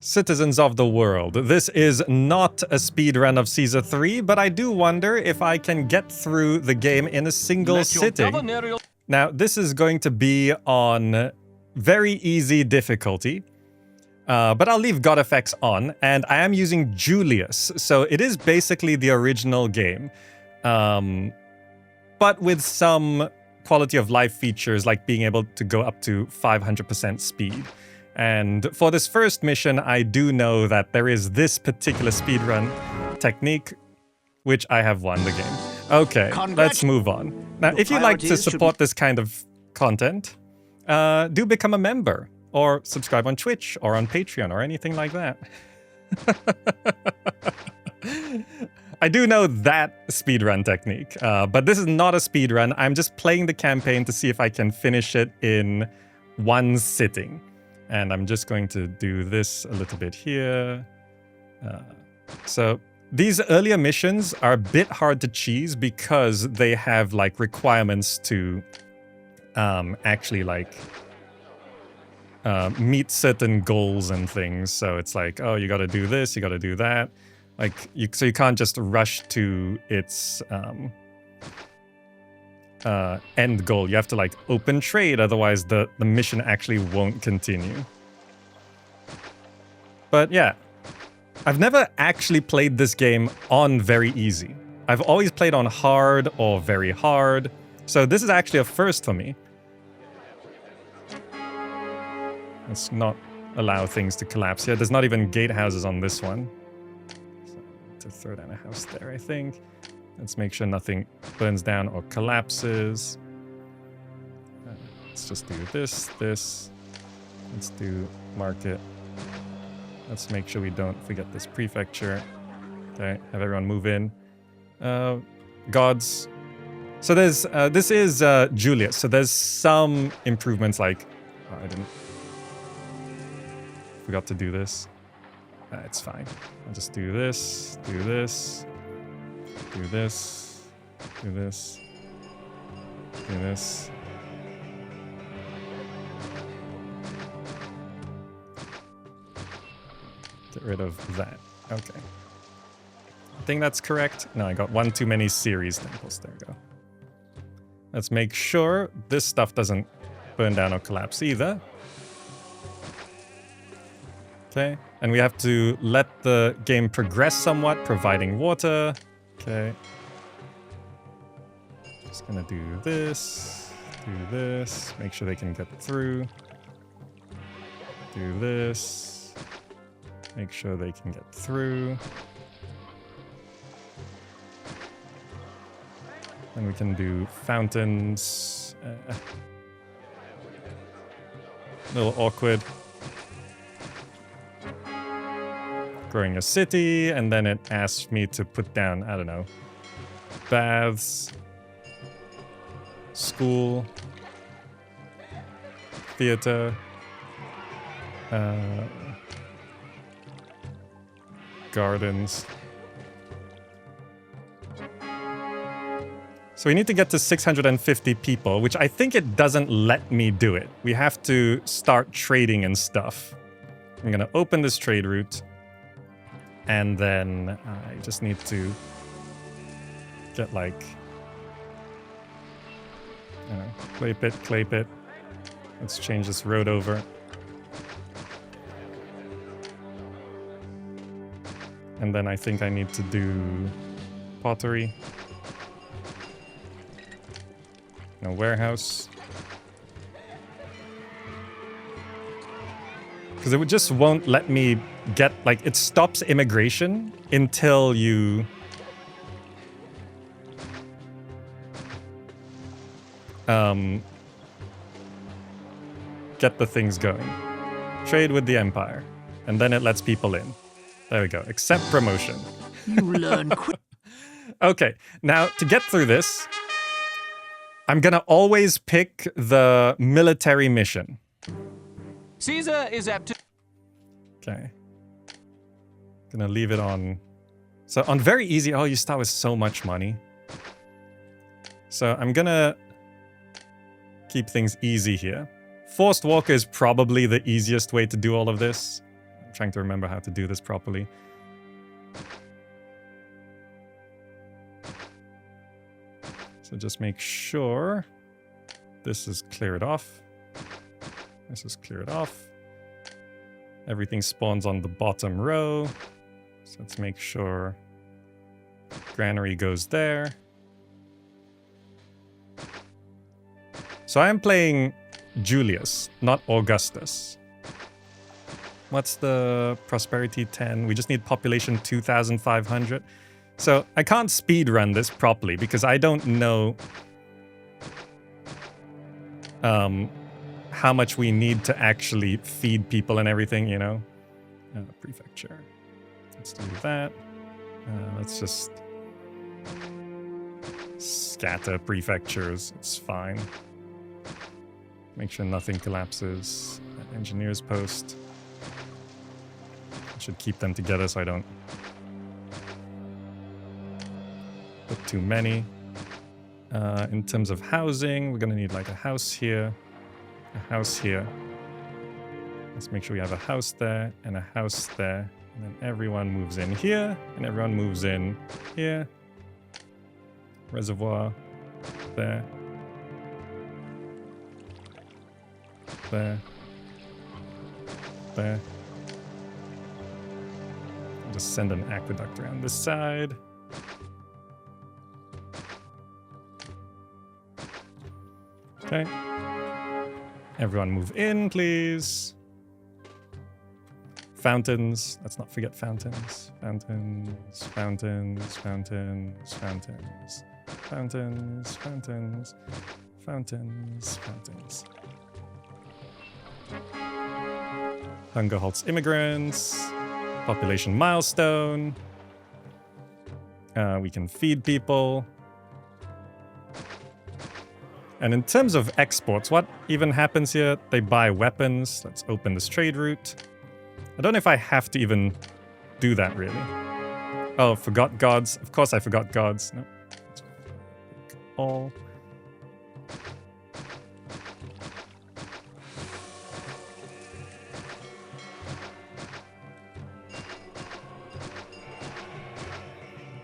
Citizens of the world, this is not a speedrun of Caesar 3, but I do wonder if I can get through the game in a single sitting. Now, this is going to be on very easy difficulty, but I'll leave God effects on, and I am using Julius, so it is basically the original game, but with some quality of life features like being able to go up to 500% speed. And for this first mission, I do know that there is this particular speedrun technique, which I have won the game. Okay, let's move on. Now, if you'd like to support this kind of content, do become a member, or subscribe on Twitch, or on Patreon, or anything like that. I do know that speedrun technique, but this is not a speedrun. I'm just playing the campaign to see if I can finish it in one sitting. And I'm just going to do this a little bit here. So these earlier missions are a bit hard to cheese because they have like requirements to actually like meet certain goals and things. So it's like, oh, you got to do this, you got to do that. Like, so you can't just rush to its end goal. You have to like open trade, otherwise the mission actually won't continue. But yeah, I've never actually played this game on very easy. I've always played on hard or very hard, so this is actually a first for me. Let's not allow things to collapse here. There's not even gatehouses on this one. So I need to throw down a house there, I think. Let's make sure nothing burns down or collapses. Let's just do this. Let's do market. Let's make sure we don't forget this prefecture. Okay, have everyone move in. Gods. So there's, this is Julius. So there's some improvements like, oh, I forgot to do this. It's fine. I'll just do this, do this. Do this, do this, do this. Get rid of that. Okay. I think that's correct. No, I got one too many series temples. There we go. Let's make sure this stuff doesn't burn down or collapse either. Okay. And we have to let the game progress somewhat, providing water. Okay. Just gonna do this, make sure they can get through. Do this, make sure they can get through. And we can do fountains. A little awkward. Growing a city, and then it asks me to put down, I don't know, baths, school, theater, gardens. So we need to get to 650 people, which I think it doesn't let me do it. We have to start trading and stuff. I'm gonna open this trade route. And then I just need to get like, I don't know, clay pit. Let's change this road over. And then I think I need to do pottery. No warehouse. Because it just won't let me get, like, it stops immigration until you get the things going. Trade with the Empire. And then it lets people in. There we go. Accept promotion. You learn quick. Okay, now to get through this, I'm gonna always pick the military mission. Caesar is apt to... Okay. Gonna leave it on. So on very easy, oh, you start with so much money. So I'm gonna keep things easy here. Forced Walker is probably the easiest way to do all of this. I'm trying to remember how to do this properly. So just make sure this is cleared off. This is cleared off. Everything spawns on the bottom row. So let's make sure granary goes there. So I'm playing Julius, not Augustus. What's the prosperity 10? We just need population 2,500. So I can't speedrun this properly because I don't know how much we need to actually feed people and everything, you know? Prefecture. Let's do that. Let's just scatter prefectures. It's fine. Make sure nothing collapses. Engineers post. I should keep them together so I don't put too many. In terms of housing, we're gonna need like a house here, a house here. Let's make sure we have a house there and a house there. And then everyone moves in here and everyone moves in here. Reservoir there. There. There. I'll just send an aqueduct around this side. Okay. Everyone move in, please. Fountains. Let's not forget fountains. Fountains, fountains, fountains, fountains, fountains, fountains, fountains, fountains. Hunger halts immigrants. Population milestone. We can feed people. And in terms of exports, what even happens here? They buy weapons. Let's open this trade route. I don't know if I have to even do that, really. Oh, forgot gods. Of course I forgot gods. No. All.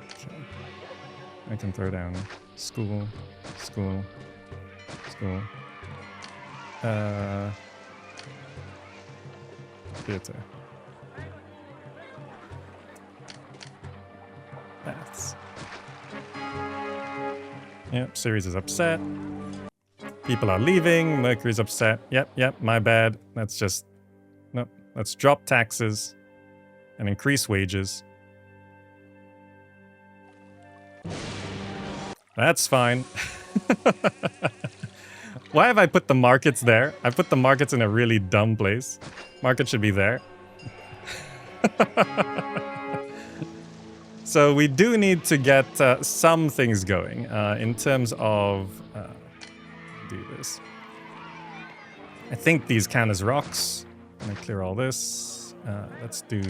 Okay. I can throw down school, school, school. Theater. Baths. Yep, Ceres is upset. People are leaving. Mercury's upset. Yep, my bad. Let's just... Nope. Let's drop taxes and increase wages. That's fine. Why have I put the markets there? I put the markets in a really dumb place. Market should be there. So we do need to get some things going in terms of... do this. I think these count as rocks. I'm gonna clear all this. Let's do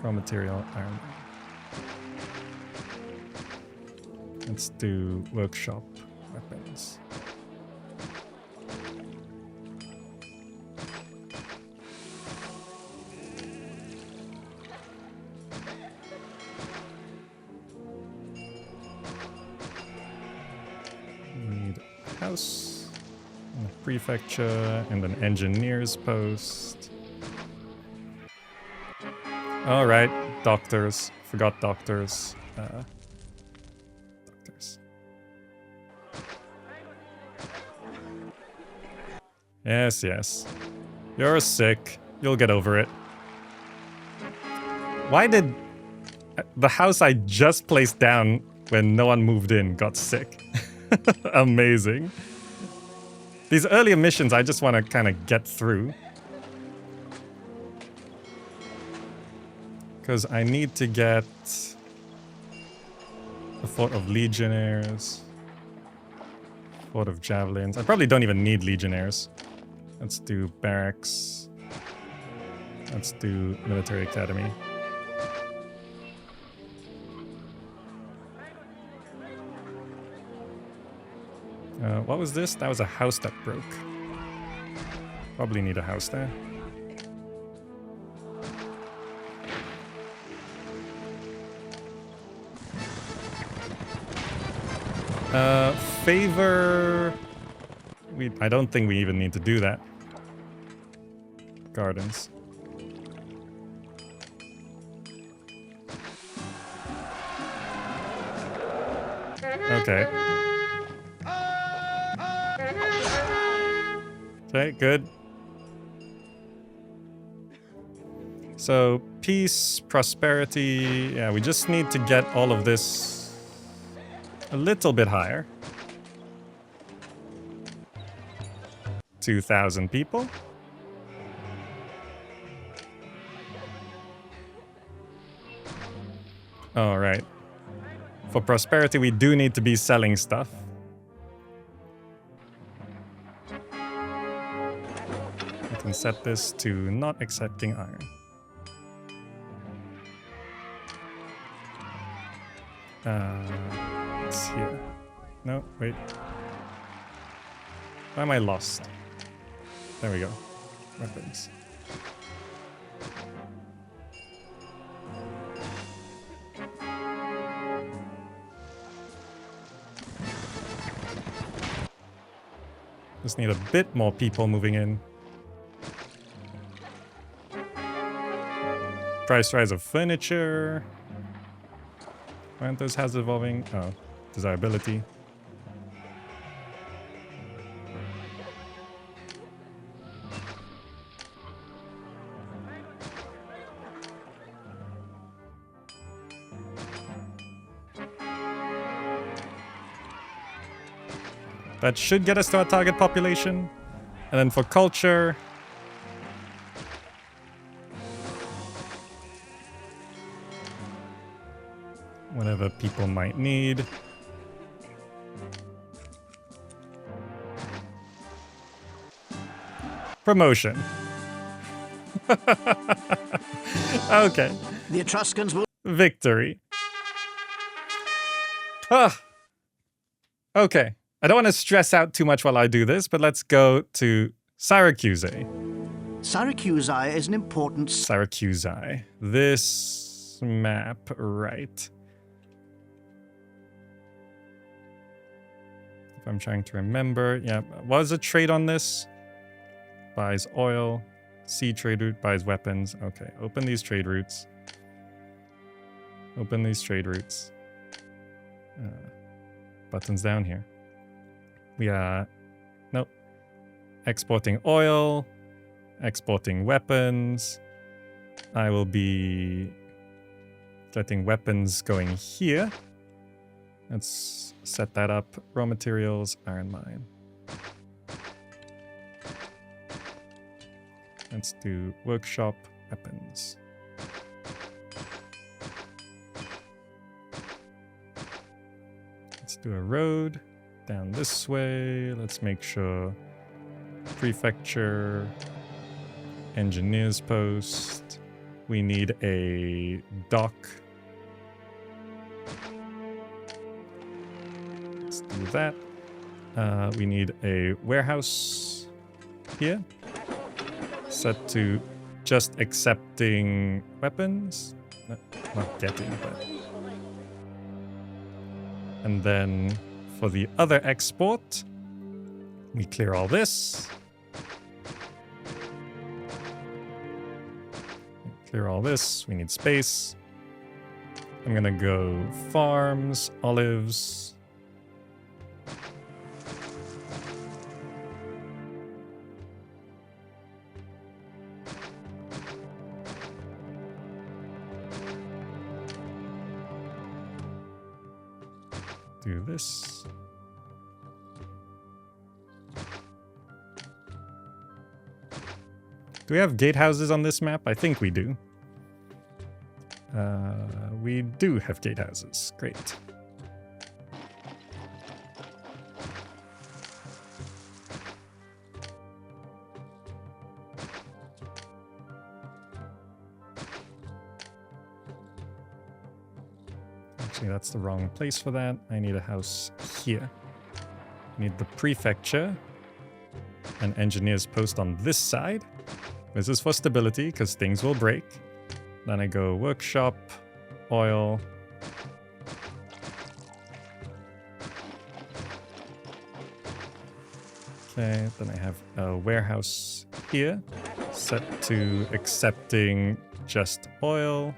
raw material iron. Let's do workshop weapons. Need a house, and a prefecture, and an engineer's post. All right, doctors. Forgot doctors. Yes. You're sick. You'll get over it. Why did the house I just placed down when no one moved in got sick? Amazing. These earlier missions I just want to kind of get through. Because I need to get the Fort of Legionnaires. Fort of Javelins. I probably don't even need Legionnaires. Let's do barracks. Let's do military academy. What was this? That was a house that broke. Probably need a house there. Favor... I don't think we even need to do that. Gardens. Okay. Okay, good. So, peace, prosperity... Yeah, we just need to get all of this a little bit higher. 2,000 people. All right. For prosperity, we do need to be selling stuff. We can set this to not accepting iron. It's here. No, wait. Why am I lost? There we go. Weapons. Just need a bit more people moving in. Price rise of furniture. Why aren't those houses evolving? Oh, desirability. That should get us to our target population. And then for culture... whatever people might need. Promotion. Okay. The Etruscans will... Victory. Ah. Okay. I don't want to stress out too much while I do this, but let's go to Syracusae. Syracusae is an important... Syracusae. This map, right. If I'm trying to remember. Yeah, was a trade on this? Buys oil. Sea trade route, buys weapons. Okay, open these trade routes. Open these trade routes. Buttons down here. We are, nope. Exporting oil, exporting weapons. I will be getting weapons going here. Let's set that up. Raw materials, iron mine. Let's do workshop, weapons. Let's do a road. Down this way, let's make sure prefecture, engineers post. We need a dock. Let's do that. We need a warehouse here. Set to just accepting weapons. Not getting, but... And then... for the other export, we clear all this. Clear all this. We need space. I'm gonna go farms, olives. Do this. Do we have gatehouses on this map? I think we do. We do have gatehouses. Great. Actually, that's the wrong place for that. I need a house here. I need the prefecture and engineers post on this side. This is for stability, because things will break. Then I go workshop, oil. Okay, then I have a warehouse here, set to accepting just oil.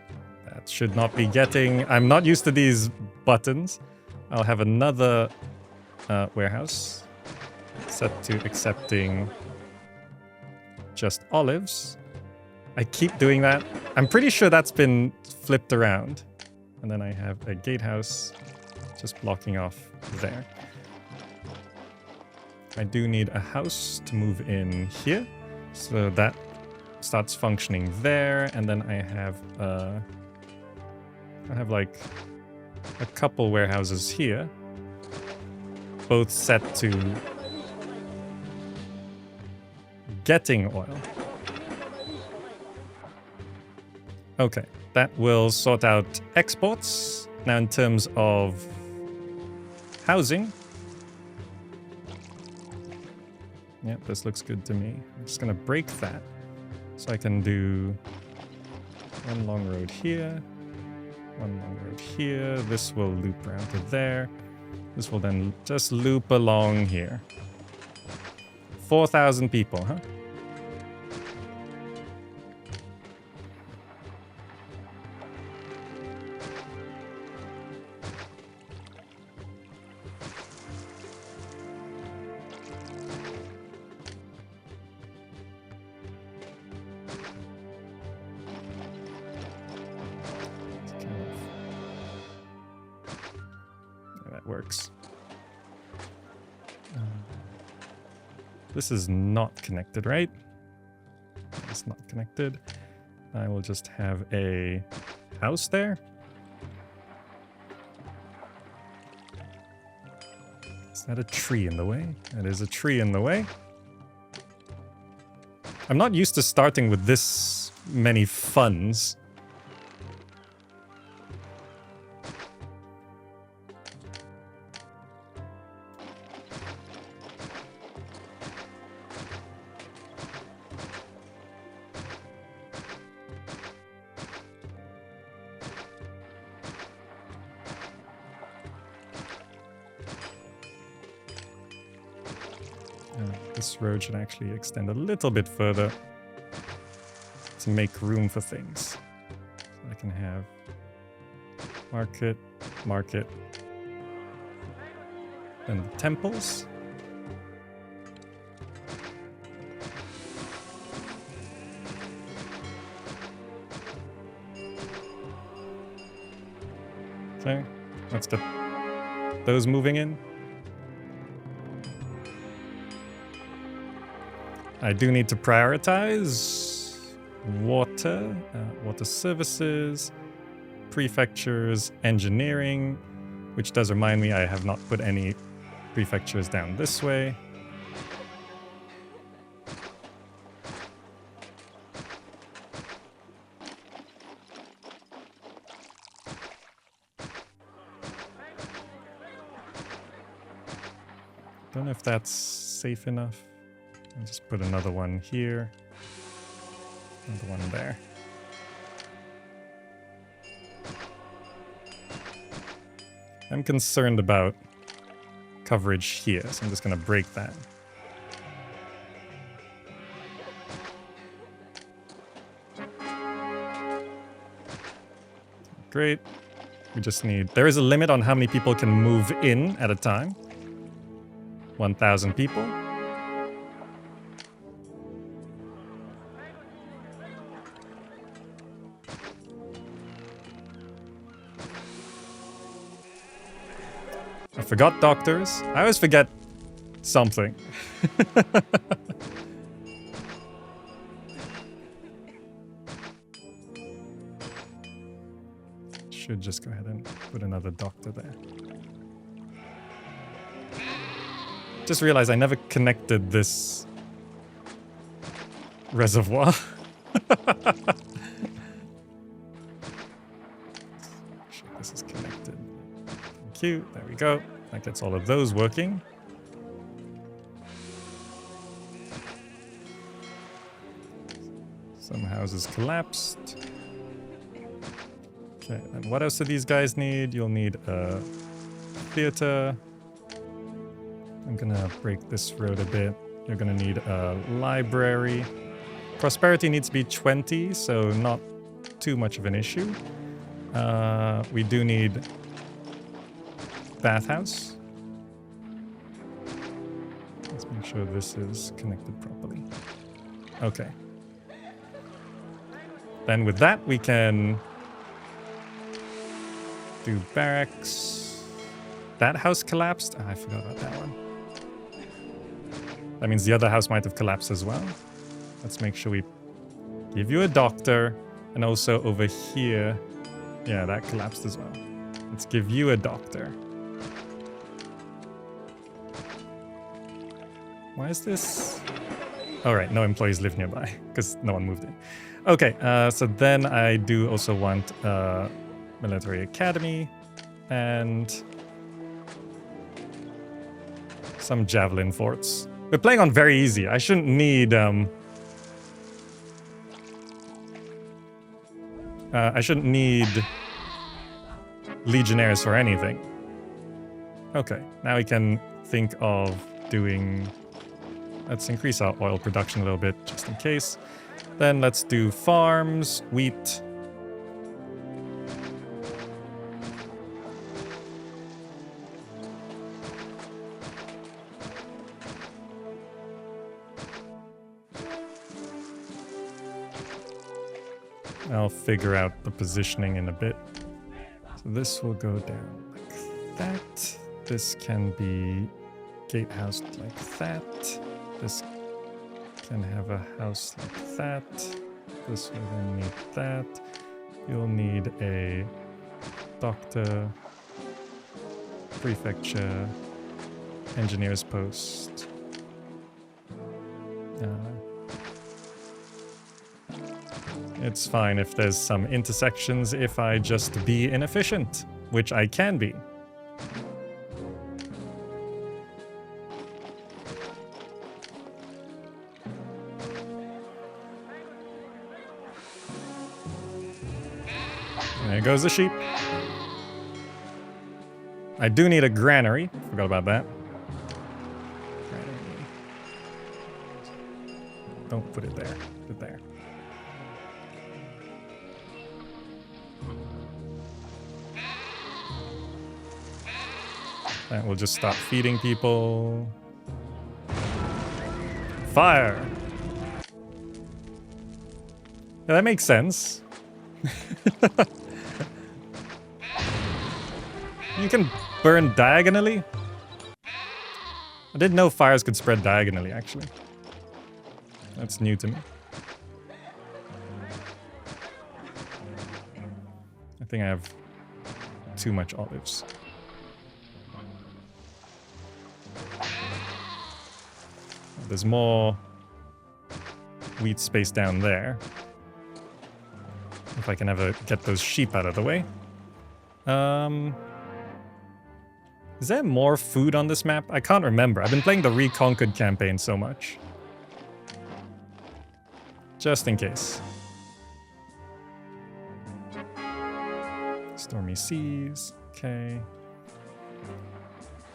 That should not be getting... I'm not used to these buttons. I'll have another warehouse set to accepting just olives. I keep doing that. I'm pretty sure that's been flipped around. And then I have a gatehouse just blocking off there. I do need a house to move in here. So that starts functioning there. And then I have like a couple warehouses here, both set to getting oil. Okay, that will sort out exports. Now in terms of housing, yeah, this looks good to me. I'm just gonna break that so I can do one long road here, one long road here. This will loop around to there. This will then just loop along here. 4,000 people, huh? Works. This is not connected, right? It's not connected. I will just have a house there. Is that a tree in the way? That is a tree in the way. I'm not used to starting with this many funds. This road should actually extend a little bit further to make room for things. So I can have market, market, then the temples. Okay, let's get those moving in. I do need to prioritize water, water services, prefectures, engineering, which does remind me I have not put any prefectures down this way. Don't know if that's safe enough. I'll just put another one here, another one there. I'm concerned about coverage here, so I'm just going to break that. Great. We just need... There is a limit on how many people can move in at a time. 1,000 people. I forgot doctors. I always forget something. Should just go ahead and put another doctor there. Just realized I never connected this reservoir. Sure this is connected. Thank you. There we go. That gets all of those working. Some houses collapsed. Okay, and what else do these guys need? You'll need a theater. I'm gonna break this road a bit. You're gonna need a library. Prosperity needs to be 20, so not too much of an issue. We do need bathhouse. Let's make sure this is connected properly. Okay. Then with that, we can do barracks. That house collapsed? Oh, I forgot about that one. That means the other house might have collapsed as well. Let's make sure we give you a doctor. And also over here, yeah, that collapsed as well. Let's give you a doctor. Why is this? All right, no employees live nearby because no one moved in. Okay, so then I do also want a military academy and some javelin forts. We're playing on very easy. I shouldn't need legionnaires for anything. Okay, now we can think of doing. Let's increase our oil production a little bit just in case. Then let's do farms, wheat. I'll figure out the positioning in a bit. So this will go down like that. This can be gatehoused like that. This can have a house like that. This will then need that. You'll need a doctor, prefecture, engineer's post. It's fine if there's some intersections if I just be inefficient, which I can be. There goes the sheep. I do need a granary. Forgot about that. Granary. Don't put it there. Put it there. And we'll just start feeding people. Fire! Yeah, that makes sense. You can burn diagonally? I didn't know fires could spread diagonally, actually. That's new to me. I think I have too much olives. There's more wheat space down there. If I can ever get those sheep out of the way. Is there more food on this map? I can't remember. I've been playing the Reconquered campaign so much. Just in case. Stormy seas. Okay.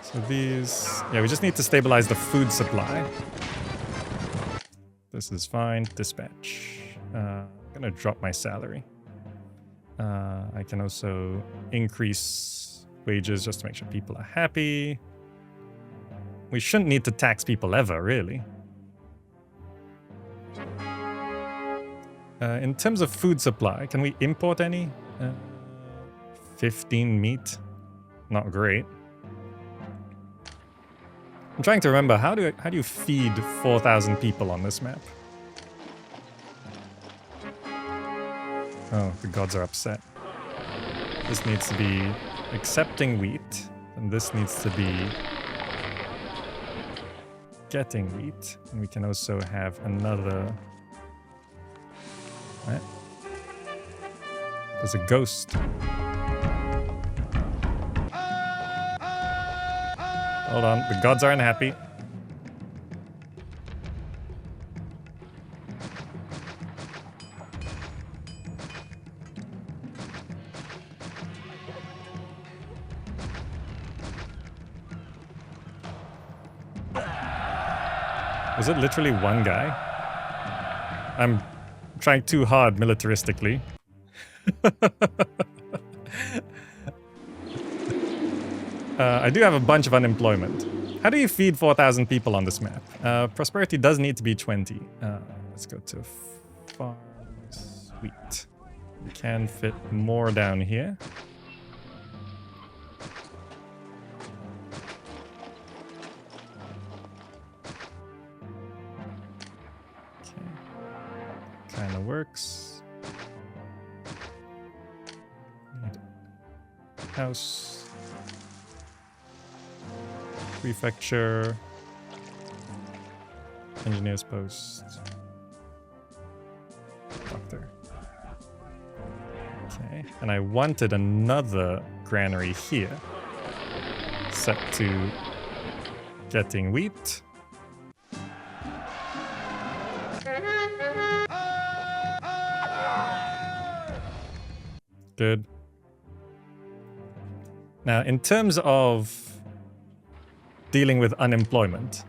So these... Yeah, we just need to stabilize the food supply. This is fine. Dispatch. I'm gonna drop my salary. I can also increase wages just to make sure people are happy. We shouldn't need to tax people ever, really. In terms of food supply, can we import any? 15 meat. Not great. I'm trying to remember, how do you feed 4,000 people on this map? Oh, the gods are upset. This needs to be accepting wheat, and this needs to be getting wheat. And we can also have another... What? There's a ghost. Hold on, the gods are unhappy. Was it literally one guy? I'm trying too hard militaristically. I do have a bunch of unemployment. How do you feed 4,000 people on this map? Prosperity does need to be 20. Let's go to farms. Wheat. We can fit more down here. Okay. Kind of works. House. Prefecture. Engineer's post. Doctor. Okay, and I wanted another granary here. Set to getting wheat. Good. Now, in terms of dealing with unemployment,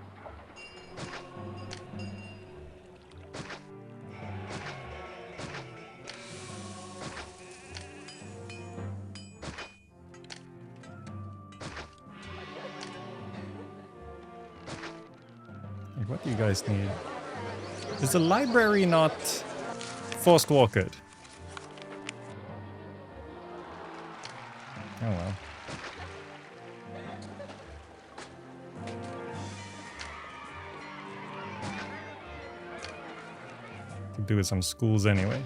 what do you guys need? Is the library not forced walkered? Oh well. Could do with some schools anyway.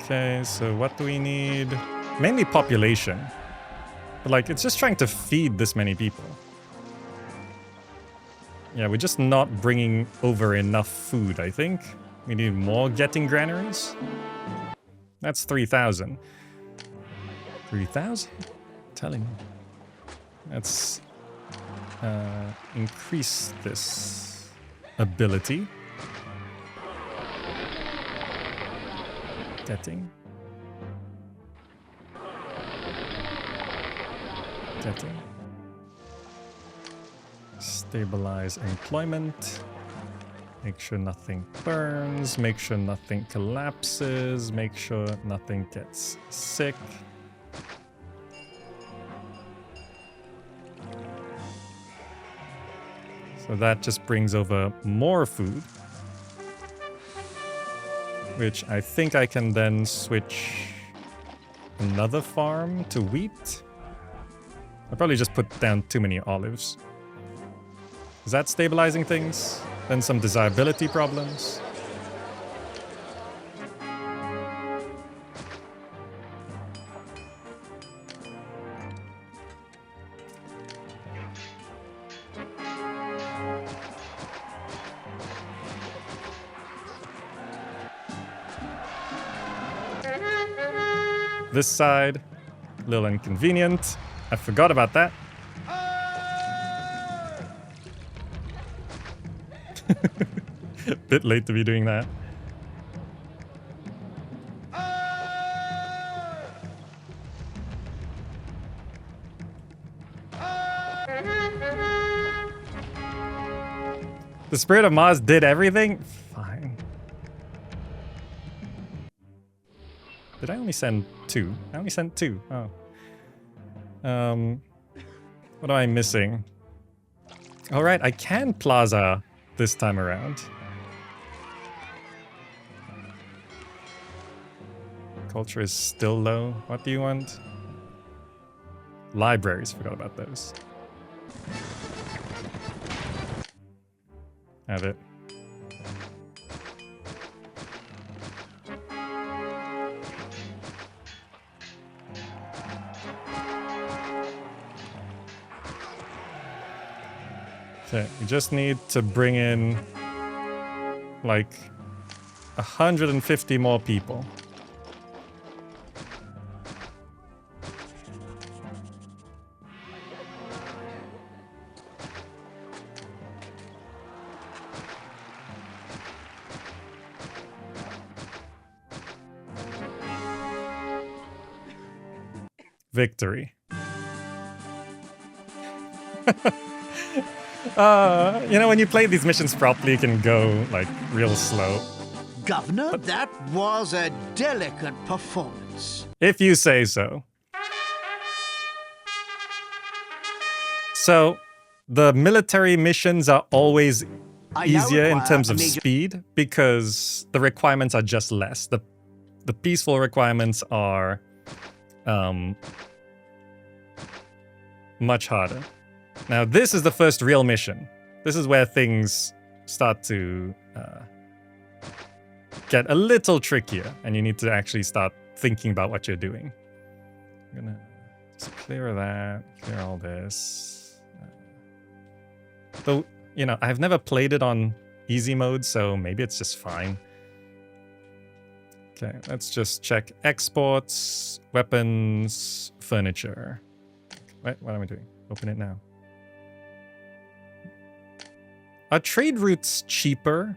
Okay, so what do we need? Mainly population. But like, it's just trying to feed this many people. Yeah, we're just not bringing over enough food, I think. We need more getting granaries. That's 3,000. 3,000? Telling me. Let's increase this ability. Getting. Stabilize employment. Make sure nothing burns. Make sure nothing collapses. Make sure nothing gets sick. So that just brings over more food. Which I think I can then switch another farm to wheat. I probably just put down too many olives. Is that stabilizing things? Then some desirability problems. This side, a little inconvenient. I forgot about that. Bit late to be doing that. The Spirit of Mars did everything? Fine. Did I only send 2? I only sent 2. Oh. What am I missing? Alright, I can plaza this time around. Culture is still low. What do you want? Libraries, forgot about those. Have it. Okay, we just need to bring in like 150 more people. Victory. You know, when you play these missions properly, you can go, like, real slow. Governor, that was a delicate performance. If you say so. So, the military missions are always easier in terms of speed because the requirements are just less. The peaceful requirements are much harder. Now, this is the first real mission. This is where things start to get a little trickier, and you need to actually start thinking about what you're doing. I'm gonna just clear that, clear all this. Though, you know, I've never played it on easy mode, so maybe it's just fine. Okay, let's just check exports, weapons, furniture. Wait, what am I doing? Open it now. Are trade routes cheaper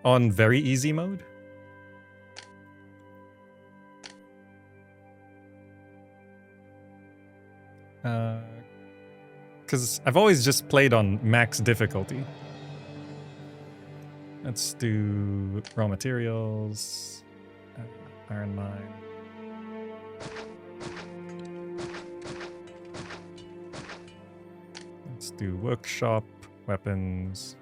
on very easy mode? Because I've always just played on max difficulty. Let's do raw materials, iron mine. Let's do workshop, weapons.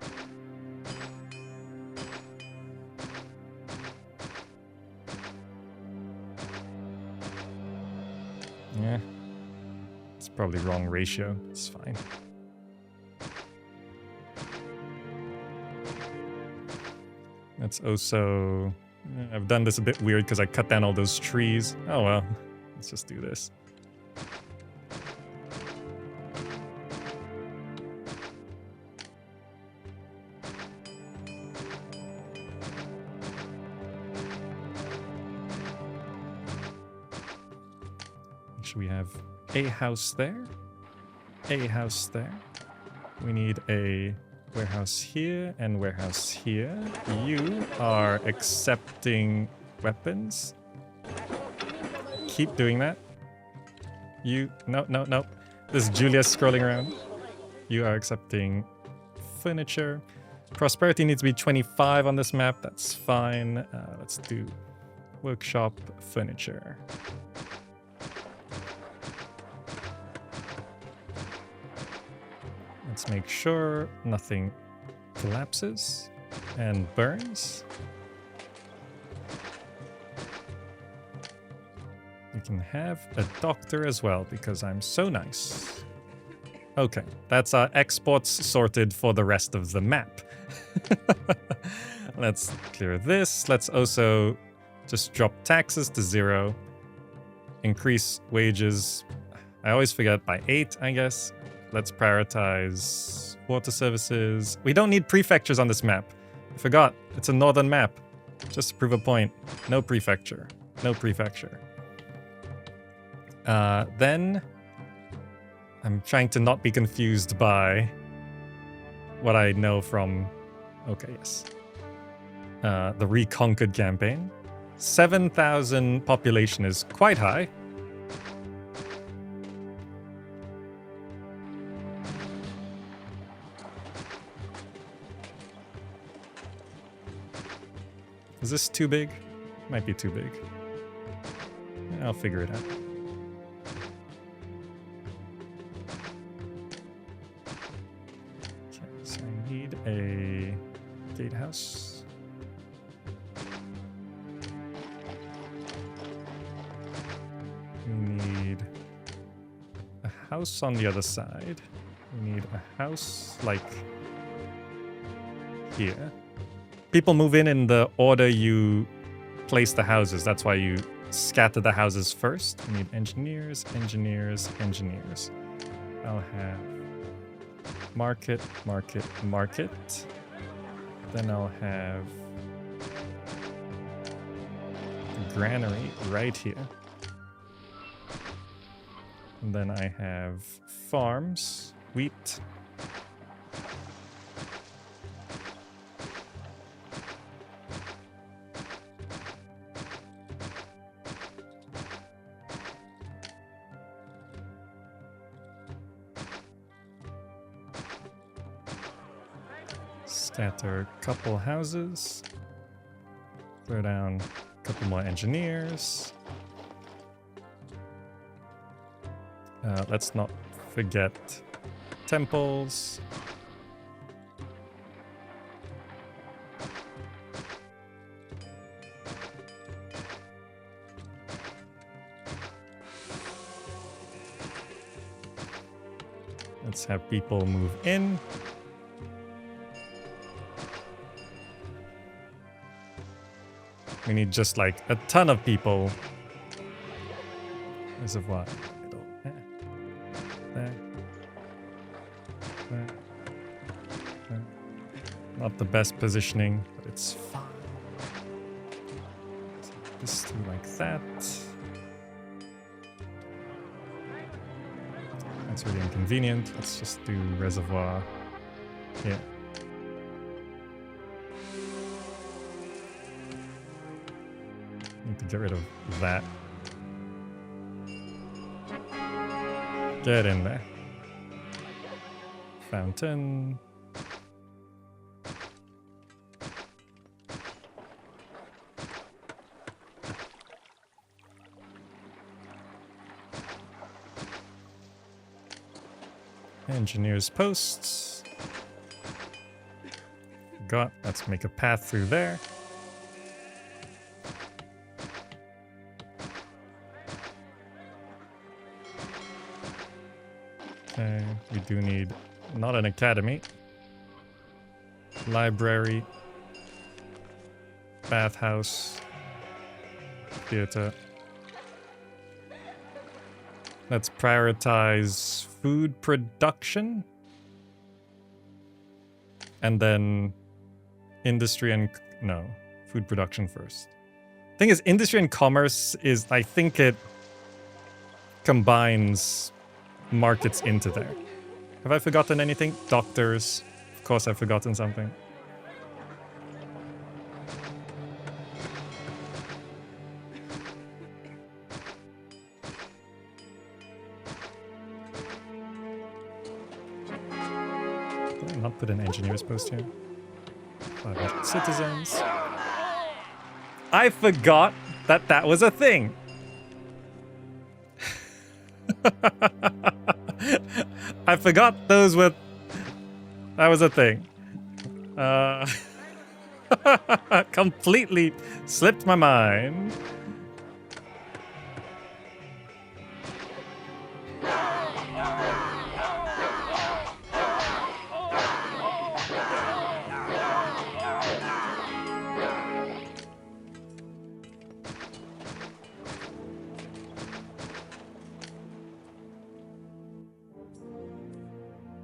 Yeah. It's probably wrong ratio. It's fine. Let's also... I've done this a bit weird because I cut down all those trees. Oh well. Let's just do this. We have a house there, a house there. We need a warehouse here and warehouse here. You are accepting weapons. Keep doing that. You, no. This is Julius scrolling around. You are accepting furniture. Prosperity needs to be 25 on this map. That's fine. Let's do workshop, furniture. Let's make sure nothing collapses and burns. You can have a doctor as well because I'm so nice. Okay, that's our exports sorted for the rest of the map. Let's clear this. Let's also just drop taxes to 0. Increase wages. I always forget by 8, I guess. Let's prioritize water services. We don't need prefectures on this map. I forgot. It's a northern map. Just to prove a point. No prefecture. No prefecture. Then I'm trying to not be confused by what I know from... Okay, yes. The Reconquered campaign. 7,000 population is quite high. Is this too big? Might be too big. I'll figure it out. Okay, so I need a gatehouse. We need a house on the other side. We need a house like here. People move in the order you place the houses. That's why you scatter the houses first. We need engineers, engineers, engineers. I'll have market, market, market. Then I'll have the granary right here. And then I have farms, wheat. Scatter a couple houses. Throw down a couple more engineers. Let's not forget temples. Let's have people move in. We need just like a ton of people. Reservoir. There. There. There. There. Not the best positioning, but it's fine. Take this through like that. That's really inconvenient. Let's just do reservoir here. Need to get rid of that. Get in there. Fountain. Engineers posts. Let's make a path through there. Okay, we do need not an academy. Library. Bathhouse. Theater. Let's prioritize food production. And then industry and... no, food production first. Thing is, industry and commerce is... I think it combines markets into there. Have I forgotten anything? Doctors. Of course I've forgotten something. Did I not put an engineer's post here? 500 citizens. I forgot that that was a thing. I forgot those were... that was a thing. Completely slipped my mind.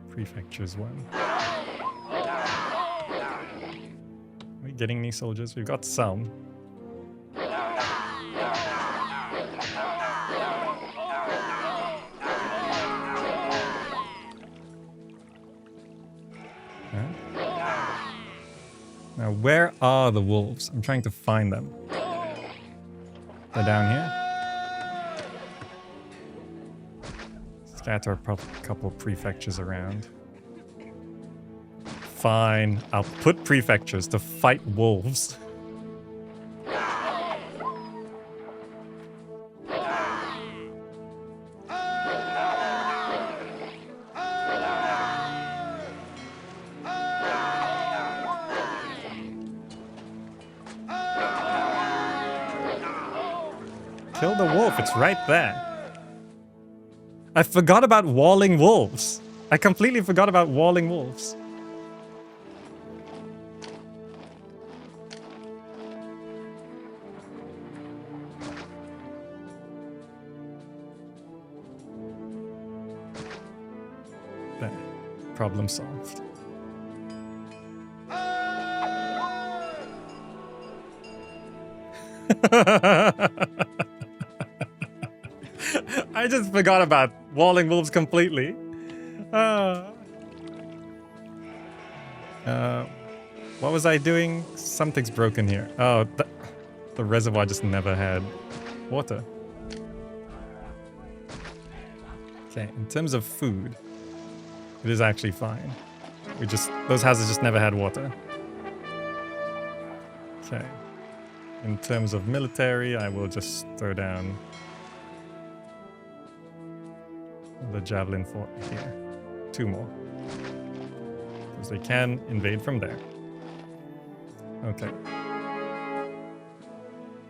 Prefectures one. Are we getting any soldiers? We've got some. Huh? Now, where are the wolves? I'm trying to find them. They're down here. Scatter a couple prefectures around. Fine, I'll put prefectures to fight wolves. Kill the wolf, it's right there. I forgot about walling wolves. I completely forgot about walling wolves. There. Problem solved. I just forgot about walling wolves completely. What was I doing? Something's broken here. Oh, the reservoir just never had water. Okay, in terms of food, it is actually fine. Those houses just never had water. Okay. In terms of military, I will just throw down the javelin fort here. 2 more. Because they can invade from there. Okay.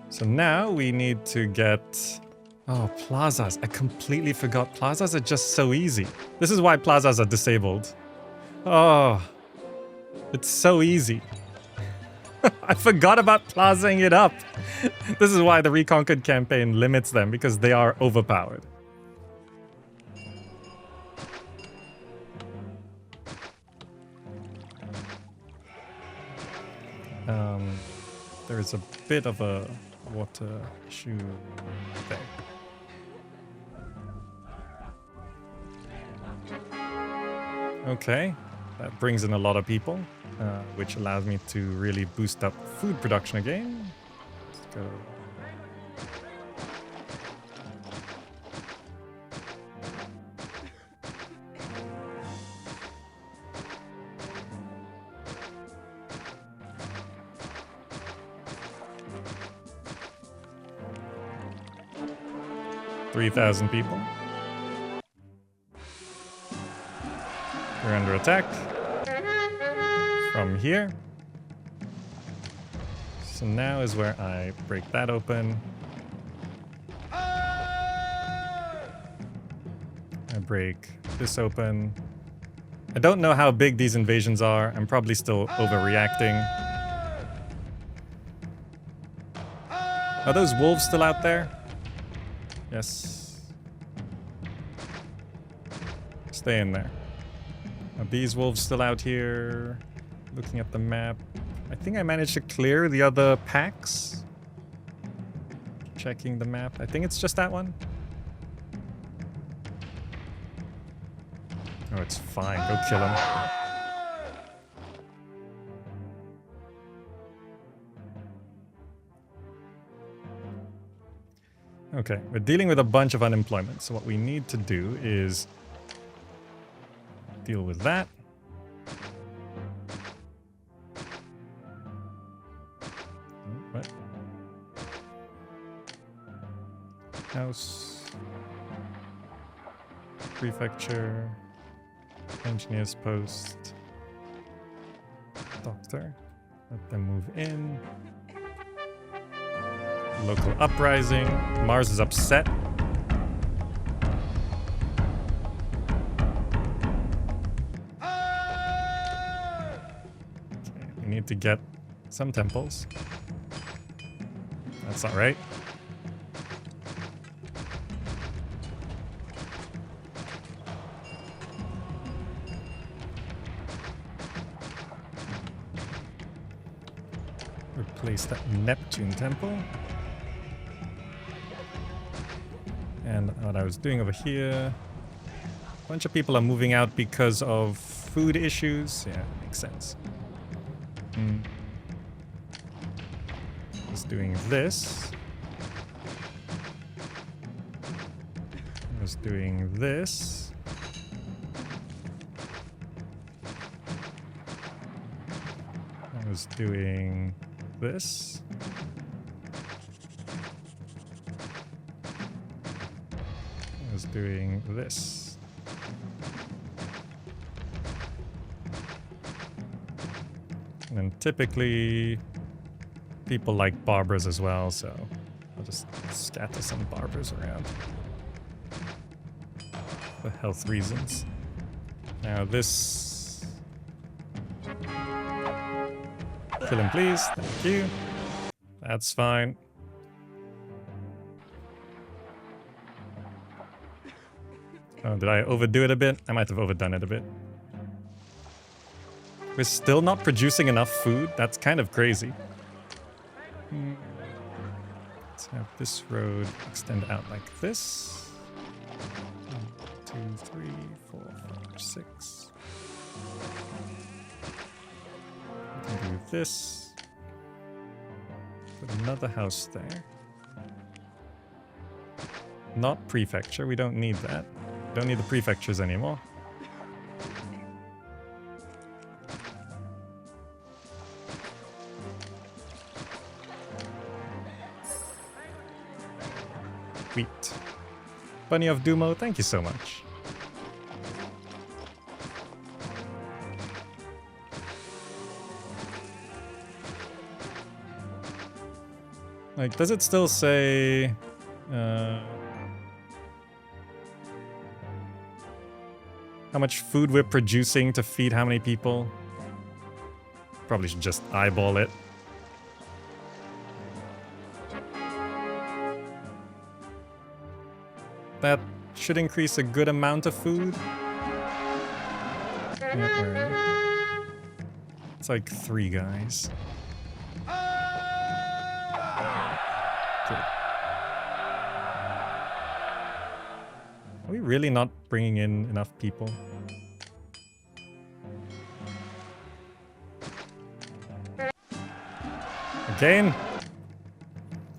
So now we need to get... Oh, plazas. I completely forgot. Plazas are just so easy. This is why plazas are disabled. Oh, it's so easy. I forgot about plazaing it up. This is why the Reconquered campaign limits them, because they are overpowered. There's a bit of a water issue there. Okay, that brings in a lot of people, which allows me to really boost up food production again. Let's go. $3,000 people. We're under attack from here. So now is where I break that open. I break this open. I don't know how big these invasions are. I'm probably still overreacting. Are those wolves still out there? Yes. Stay in there. Are these wolves still out here? Looking at the map. I think I managed to clear the other packs. Checking the map. I think it's just that one. Oh, it's fine. Go kill him. Okay, we're dealing with a bunch of unemployment. So what we need to do is deal with that. What? House. Prefecture. Engineer's post. Doctor. Let them move in. Local uprising. Mars is upset. Okay, we need to get some temples. That's not right. Replace that Neptune temple. And what I was doing over here, a bunch of people are moving out because of food issues. Yeah, makes sense. I was doing this. I was doing this. I was doing this. I was doing this. And then typically people like barbers as well, so I'll just scatter some barbers around for health reasons. Now this... Kill him please, thank you. That's fine. Oh, did I overdo it a bit? I might have overdone it a bit. We're still not producing enough food? That's kind of crazy. Let's have this road extend out like this. 1, 2, 3, 4, 5, 6. We can do this. Put another house there. Not prefecture, we don't need that. Don't need the prefectures anymore. Sweet. Bunny of Dumo, thank you so much. Like, does it still say... how much food we're producing to feed how many people? Probably should just eyeball it. That should increase a good amount of food. Yeah, where are you? It's like 3 guys. Good. Are we really not bringing in enough people? Again?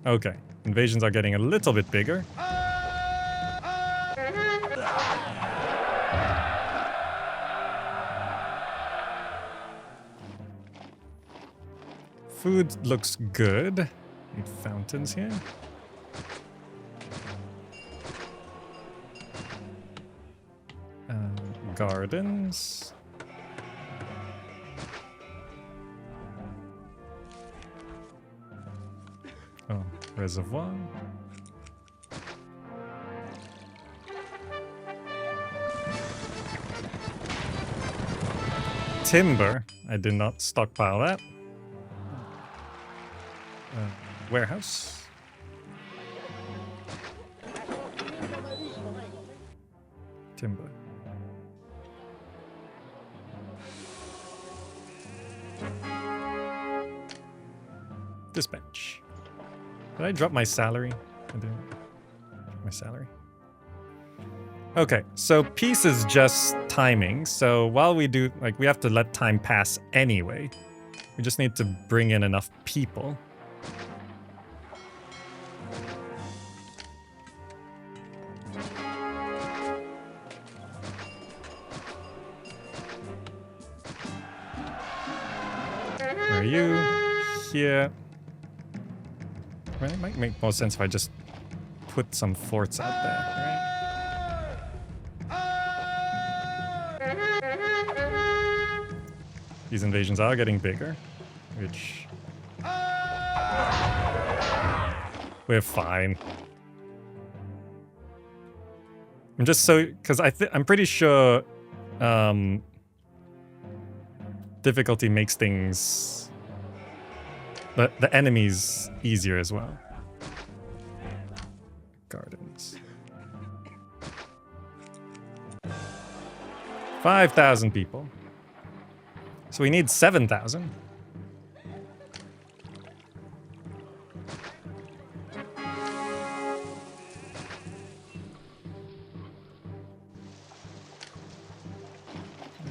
Okay. Invasions are getting a little bit bigger. Food looks good. Need fountains here. Gardens. Oh, reservoir. Timber. I did not stockpile that. Warehouse. Timber. Dispatch. Did I drop my salary? I didn't drop my salary. Okay, so peace is just timing. So while we do, like, we have to let time pass anyway. We just need to bring in enough people. Where are you? Here. Well, it might make more sense if I just put some forts out there, right? These invasions are getting bigger, which... we're fine. I'm just so... because I'm pretty sure... difficulty makes things... the enemies easier as well. Gardens. 5,000 people. So we need 7,000.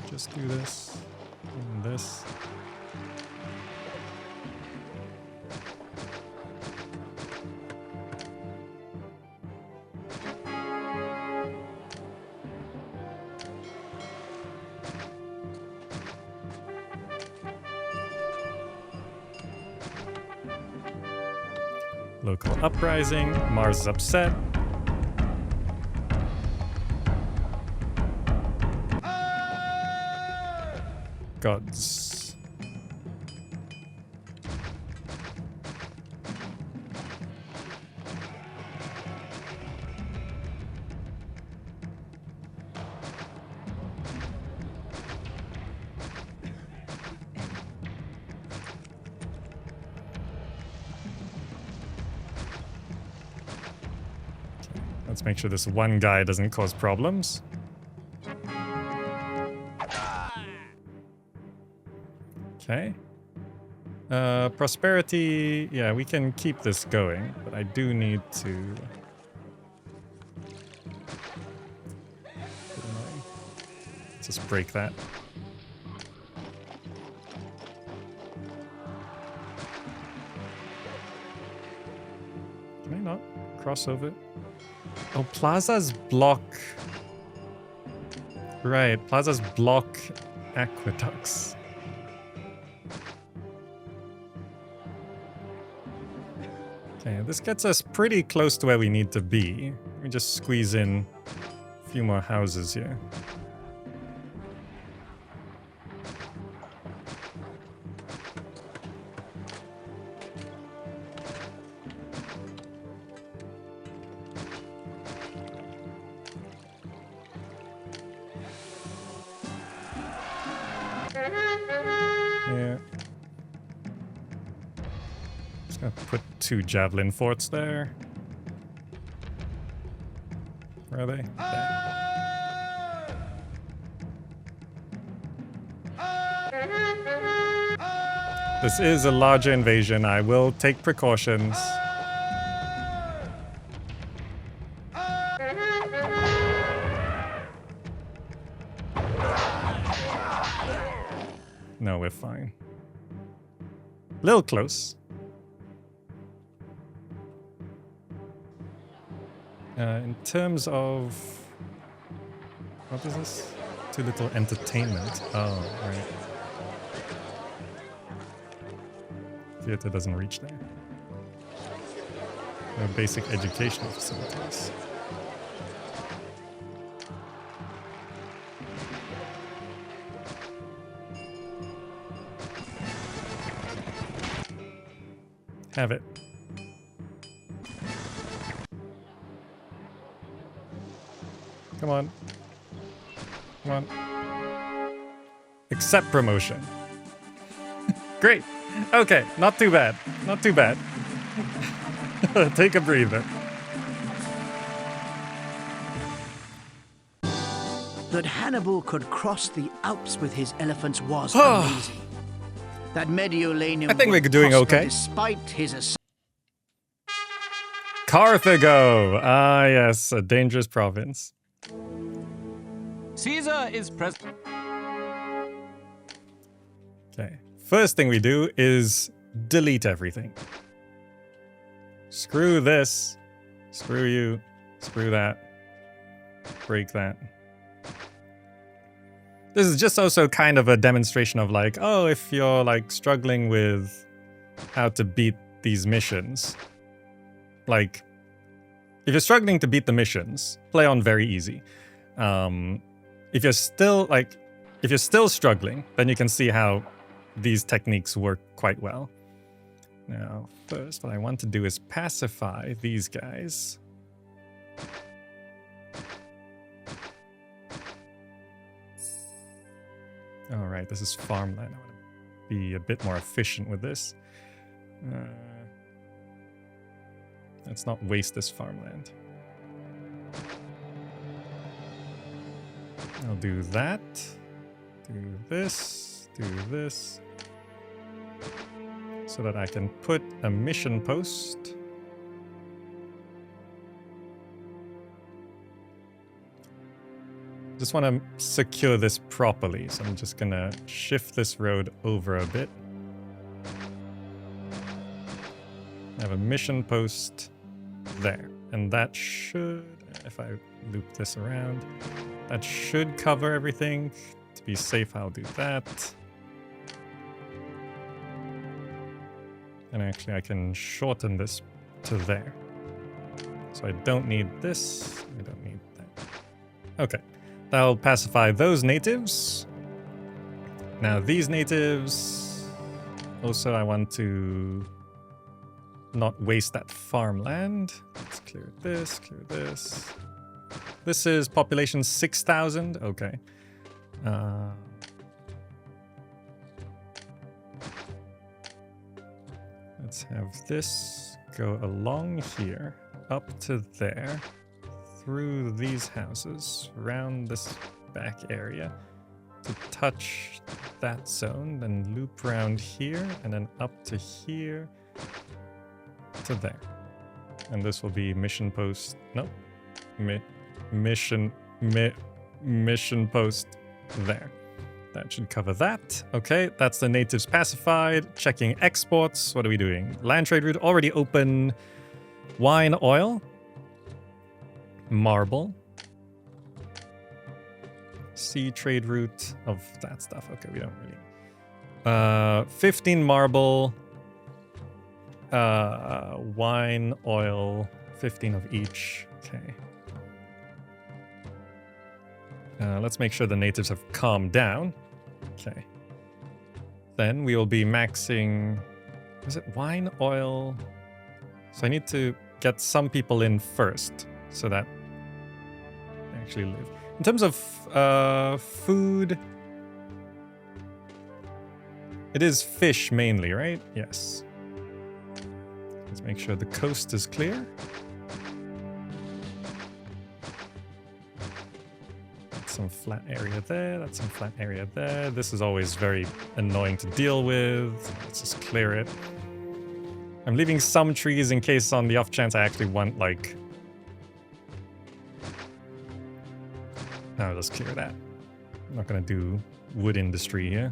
Just do this and this. Local uprising. Mars is upset. Gods. Let's make sure this one guy doesn't cause problems. Okay. Prosperity, yeah, we can keep this going, but I do need to... Let's just break that. Can I not cross over? Oh, plazas block... Right, plazas block aqueducts. Okay, this gets us pretty close to where we need to be. Let me just squeeze in a few more houses here. Yeah. Just gonna put 2 javelin forts there. Where are they? There. This is a larger invasion. I will take precautions. No, we're fine. Little close. In terms of... What is this? Too little entertainment. Oh, right. Theater doesn't reach there. No basic educational facilities. Have it. Come on. Come on. Accept promotion. Great. Okay, not too bad. Not too bad. Take a breather. That Hannibal could cross the Alps with his elephants was amazing. That Mediolanum I think we're doing okay. Despite his Carthago! Ah, yes, a dangerous province. Caesar is present. Okay, first thing we do is delete everything. Screw this. Screw you. Screw that. Break that. This is just also kind of a demonstration of like, oh, if you're like struggling with how to beat these missions, like, if you're struggling to beat the missions, play on very easy. If you're still struggling, then you can see how these techniques work quite well. Now, first, what I want to do is pacify these guys. All right, this is farmland. I want to be a bit more efficient with this. Let's not waste this farmland. I'll do that. Do this. Do this. So that I can put a mission post. Just want to secure this properly, so I'm just gonna shift this road over a bit. I have a mission post there, and that should, if I loop this around, that should cover everything. To be safe, I'll do that. And actually, I can shorten this to there. So I don't need this, I don't need that. Okay. That'll pacify those natives. Now these natives, also I want to not waste that farmland. Let's clear this, clear this. This is population 6,000, okay. Let's have this go along here, up to there. Through these houses, around this back area, to touch that zone, then loop around here, and then up to here, to there. And this will be mission post, nope, mission post there. That should cover that. Okay, that's the natives pacified. Checking exports, what are we doing? Land trade route already open. Wine, oil. Marble. Sea trade route of that stuff. Okay, we don't really. 15 marble. Wine, oil, 15 of each. Okay. Let's make sure the natives have calmed down. Okay. Then we will be maxing... Is it wine, oil? So I need to get some people in first so that they actually live. In terms of food... It is fish mainly, right? Yes. Let's make sure the coast is clear. That's some flat area there, that's some flat area there. This is always very annoying to deal with. Let's just clear it. I'm leaving some trees in case on the off chance I actually want, like... No, let's clear that. I'm not gonna do wood industry here.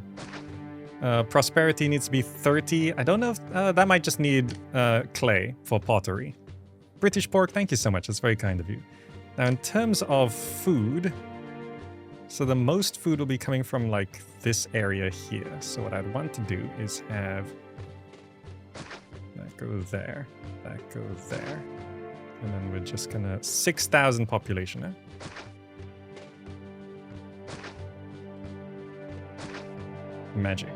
Prosperity needs to be 30. I don't know if that might just need clay for pottery. British pork, thank you so much. That's very kind of you. Now, in terms of food, so the most food will be coming from like this area here. So what I'd want to do is have that go there, that go there, and then we're just gonna 6,000 population. Eh? Magic.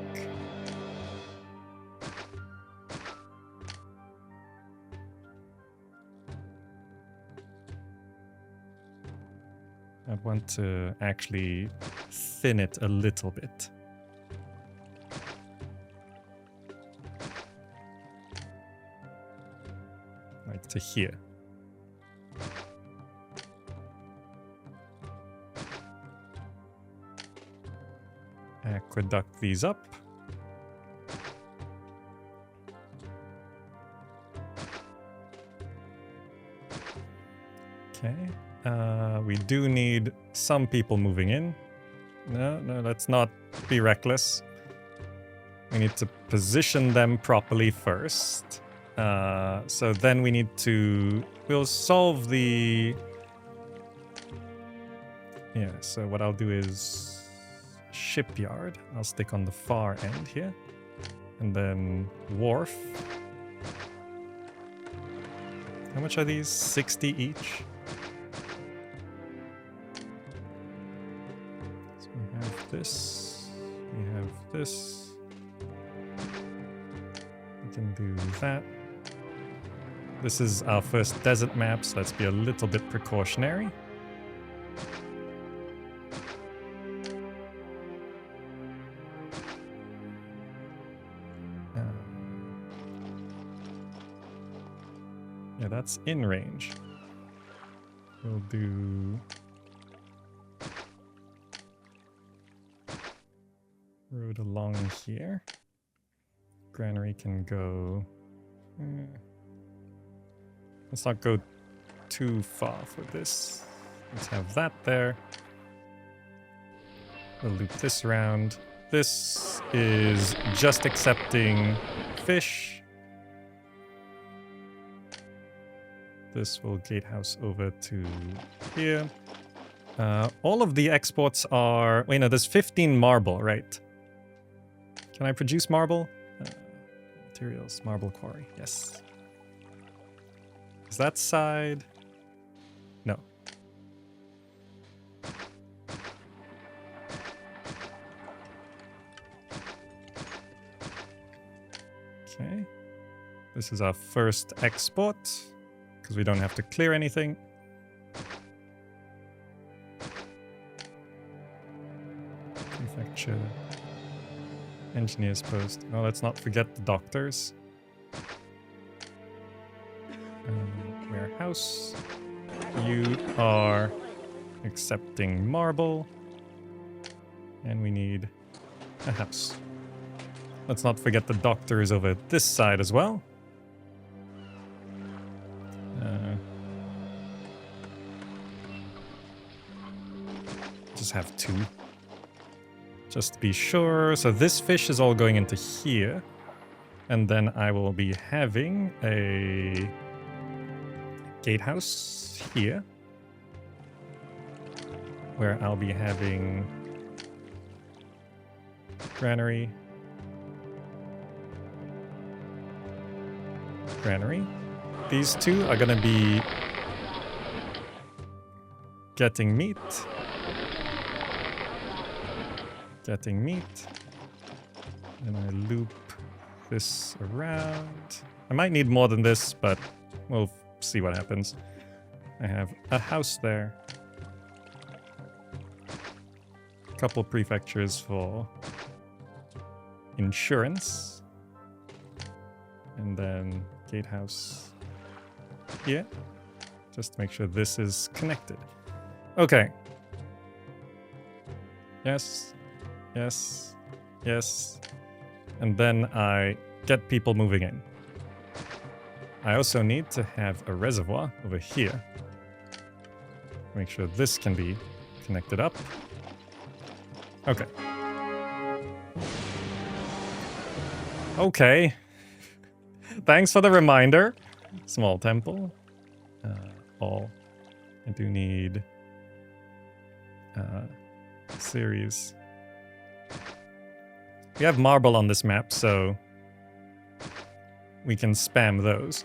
I want to actually thin it a little bit. Like to here. Aqueduct these up. Okay. We do need some people moving in. No, let's not be reckless. We need to position them properly first. So then we need to... We'll solve the... Yeah, so what I'll do is... Shipyard. I'll stick on the far end here. And then wharf. How much are these? 60 each? So we have this. We have this. We can do that. This is our first desert map, so let's be a little bit precautionary. Yeah, that's in range. We'll do... road along here. Granary can go... Let's not go too far for this. Let's have that there. We'll loop this around. This is just accepting fish. This will gatehouse over to here. All of the exports are... Wait, no, there's 15 marble, right? Can I produce marble? Materials, marble quarry, yes. Is that side? No. Okay. This is our first export, because we don't have to clear anything. Prefecture. Engineer's post. Oh, let's not forget the doctors. Warehouse. You are accepting marble. And we need a house. Let's not forget the doctors over this side as well. Just have two. Just to be sure. So this fish is all going into here. And then I will be having a gatehouse here. Where I'll be having granary. granary. These two are gonna be getting meat. Getting meat. And I loop this around. I might need more than this, but we'll see what happens. I have a house there. A couple prefectures for insurance. And then gatehouse here. Just to make sure this is connected. Okay. Yes. Yes. Yes. And then I get people moving in. I also need to have a reservoir over here. Make sure this can be connected up. Okay. Okay. Thanks for the reminder. Small temple. All. I do need series. We have marble on this map, so we can spam those.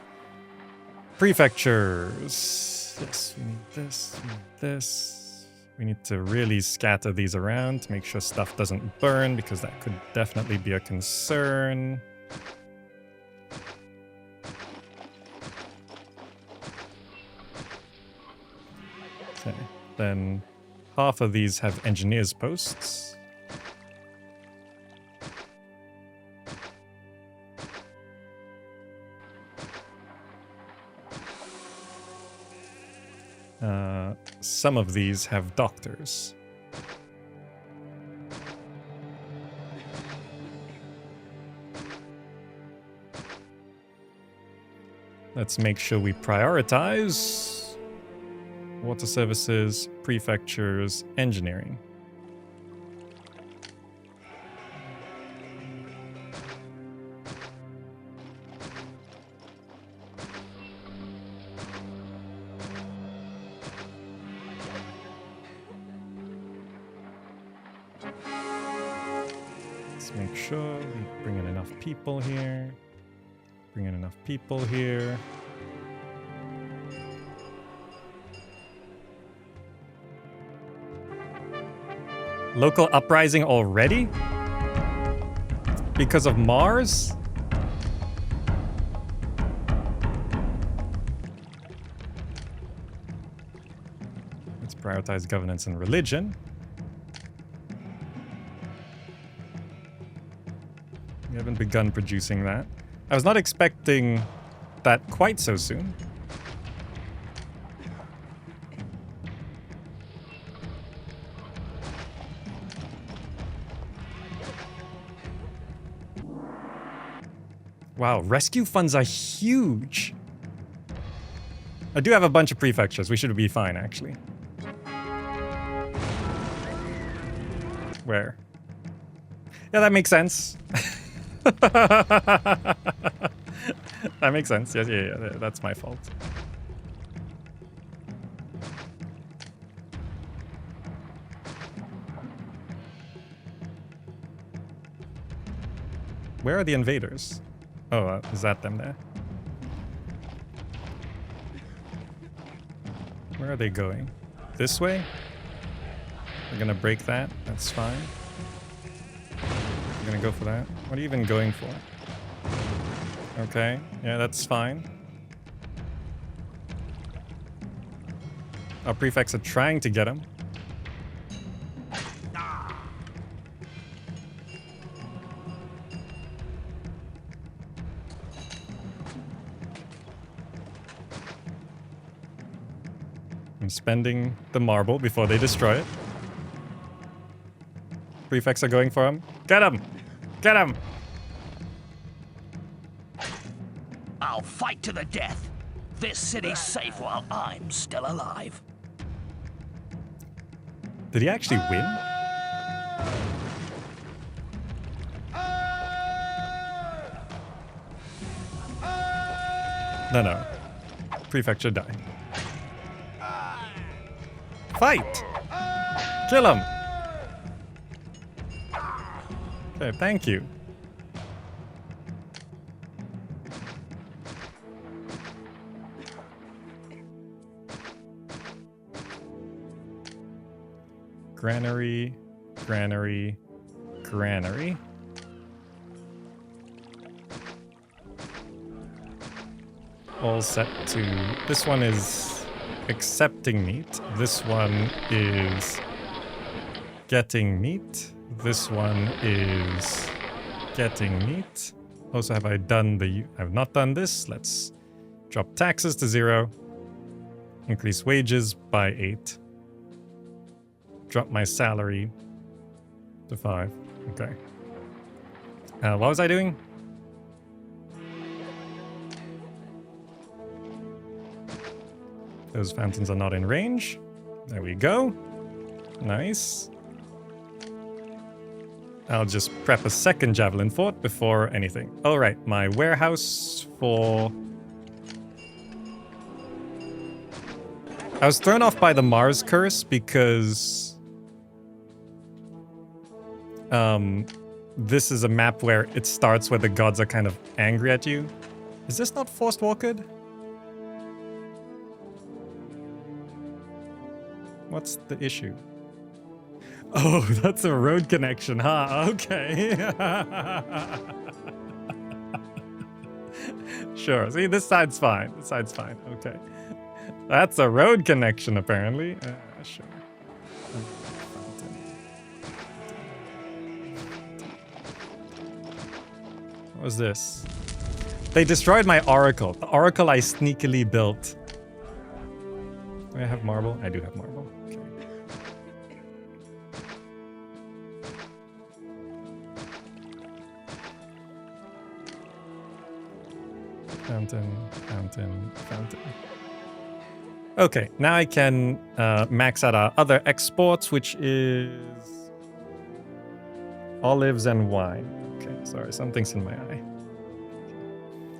Prefectures. Yes, we need this, we need this. We need to really scatter these around to make sure stuff doesn't burn, because that could definitely be a concern. Okay, then half of these have engineers' posts. Some of these have doctors. Let's make sure we prioritize water services, prefectures, engineering. Make sure we bring in enough people here. Bring in enough people here. Local uprising already? Because of Mars? Let's prioritize governance and religion. We haven't begun producing that. I was not expecting that quite so soon. Wow, rescue funds are huge. I do have a bunch of prefectures. We should be fine, actually. Where? Yeah, that makes sense. That makes sense. Yes, yeah, that's my fault. Where are the invaders? Oh, is that them there? Where are they going? This way? We're gonna break that. That's fine. We're gonna go for that. What are you even going for? Okay, yeah, that's fine. Our prefects are trying to get him. I'm spending the marble before they destroy it. Prefects are going for him. Get him! Get him! I'll fight to the death. This city's safe while I'm still alive. Did he actually win? No. Prefecture die. Fight! Kill him! Okay, thank you. Granary, granary, granary. All set to... This one is accepting meat. This one is getting meat. This one is getting meat. Also, have I done the... I've not done this. Let's drop taxes to 0. Increase wages by 8. Drop my salary to 5. Okay. What was I doing? Those fountains are not in range. There we go. Nice. I'll just prep a second javelin fort before anything. All right, my warehouse for... I was thrown off by the Mars curse because... this is a map where it starts where the gods are kind of angry at you. Is this not Forced Walked? What's the issue? Oh, that's a road connection, huh? Okay. Sure. See, this side's fine. This side's fine. Okay. That's a road connection, apparently. Sure. What was this? They destroyed my oracle. The oracle I sneakily built. Do I have marble? I do have marble. Okay. Fountain, fountain, fountain. Okay, now I can max out our other exports, which is olives and wine. Okay, sorry, something's in my eye.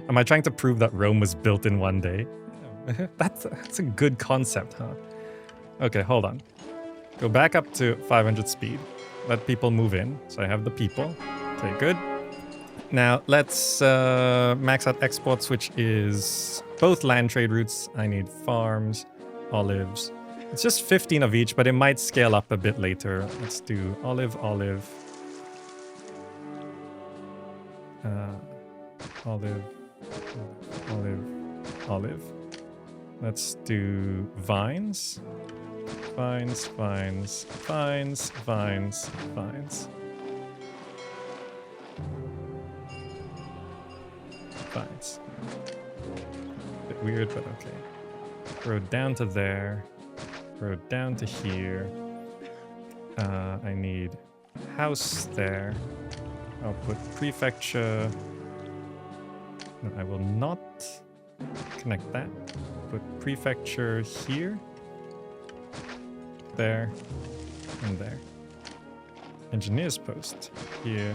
Am I trying to prove that Rome was built in one day? That's a good concept, huh? Okay, hold on. Go back up to 500 speed. Let people move in. So I have the people. Okay, good. Now let's max out exports, which is both land trade routes. I need farms, olives. It's just 15 of each, but it might scale up a bit later. Let's do olive, olive. Olive, olive, olive. Let's do vines. Vines, vines, vines, vines, vines. Vines. Bit weird, but okay. Road down to there. Road down to here. I need house there. I'll put prefecture. No, I will not connect that. Put prefecture here. There. And there. Engineer's post. Here,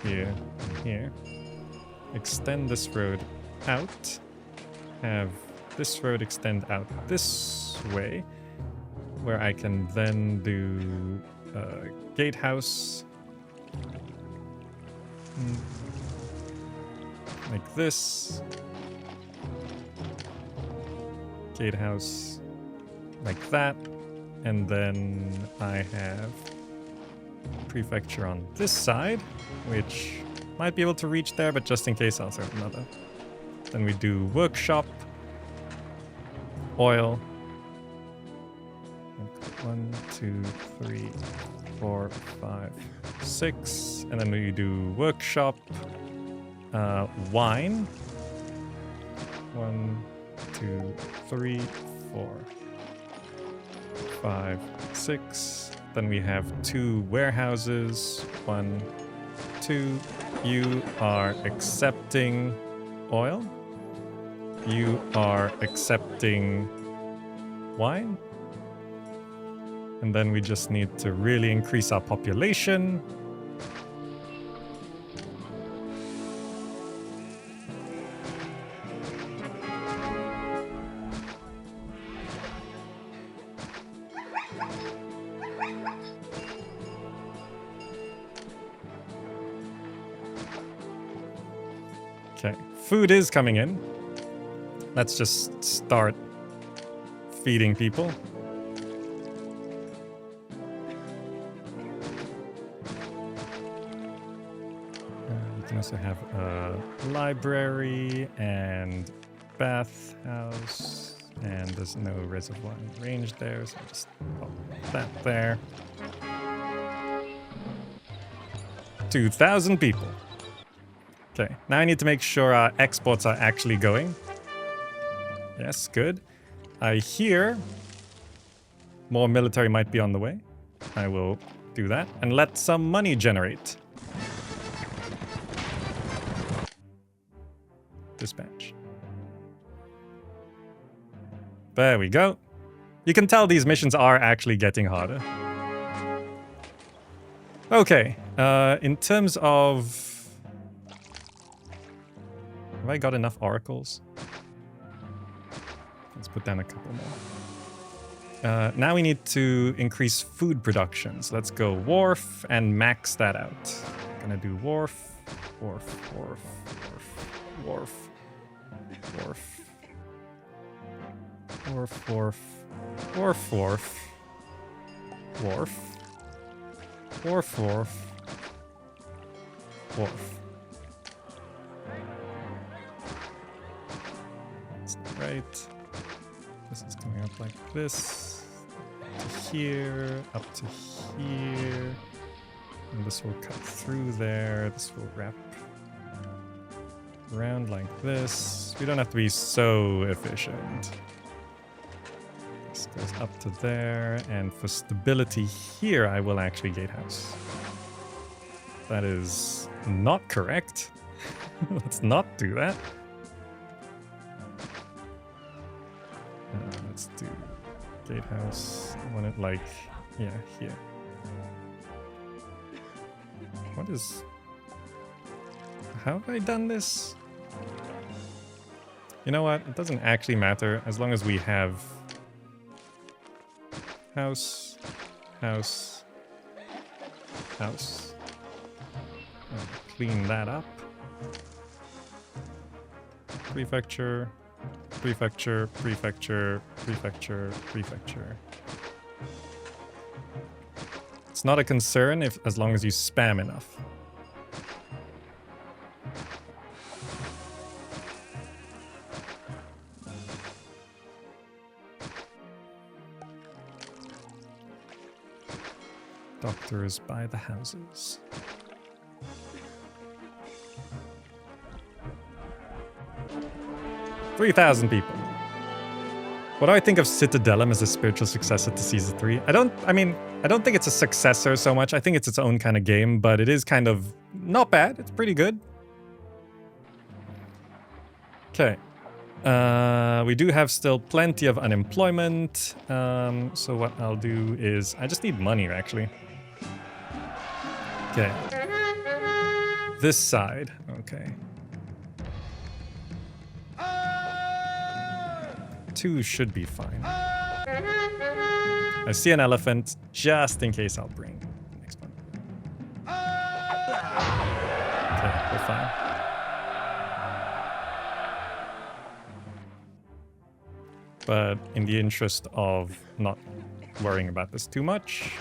here, here. Extend this road out. Have this road extend out this way. Where I can then do gatehouse. Like this. Gatehouse. Like that. And then I have prefecture on this side, which might be able to reach there, but just in case I'll start another. Then we do workshop, oil. 1, 2, 3, 4, 5, 6. And then we do workshop, wine. 1, 2, 3, 4, 5, 6. Then we have 2 warehouses. 1, 2. You are accepting oil. You are accepting wine. And then we just need to really increase our population. Okay, food is coming in. Let's just start feeding people. also have a library and bathhouse, and there's no reservoir in range there, so I'll just pop that there. 2,000 people. Okay, now I need to make sure our exports are actually going. Yes, good. I hear more military might be on the way. I will do that and let some money generate. Dispatch. There we go. You can tell these missions are actually getting harder. Okay, in terms of... Have I got enough oracles? Let's put down a couple more. Now we need to increase food production. So let's go wharf and max that out. Gonna do wharf, wharf, wharf, wharf, wharf, wharf, wharf, wharf, wharf, wharf, wharf, wharf, wharf. That's not right. This is coming up like this. To here, up to here. And this will cut through there. This will wrap around like this. We don't have to be so efficient. This goes up to there. And for stability here, I will actually gatehouse. That is not correct. Let's not do that. Let's do gatehouse. I want it like, yeah, here. What is... How have I done this? You know what? It doesn't actually matter as long as we have house, house, house. I'll clean that up. Prefecture. Prefecture, prefecture, prefecture, prefecture. It's not a concern if as long as you spam enough. Doctors by the houses. $3,000 people. What do I think of Citadelum as a spiritual successor to Caesar 3? I don't think it's a successor so much. I think it's its own kind of game, but it is kind of not bad. It's pretty good. Okay. We do have still plenty of unemployment. So what I'll do is... I just need money, actually. Okay. This side. Okay. 2 should be fine. I see an elephant, just in case I'll bring the next one. Okay, we're fine. But in the interest of not worrying about this too much,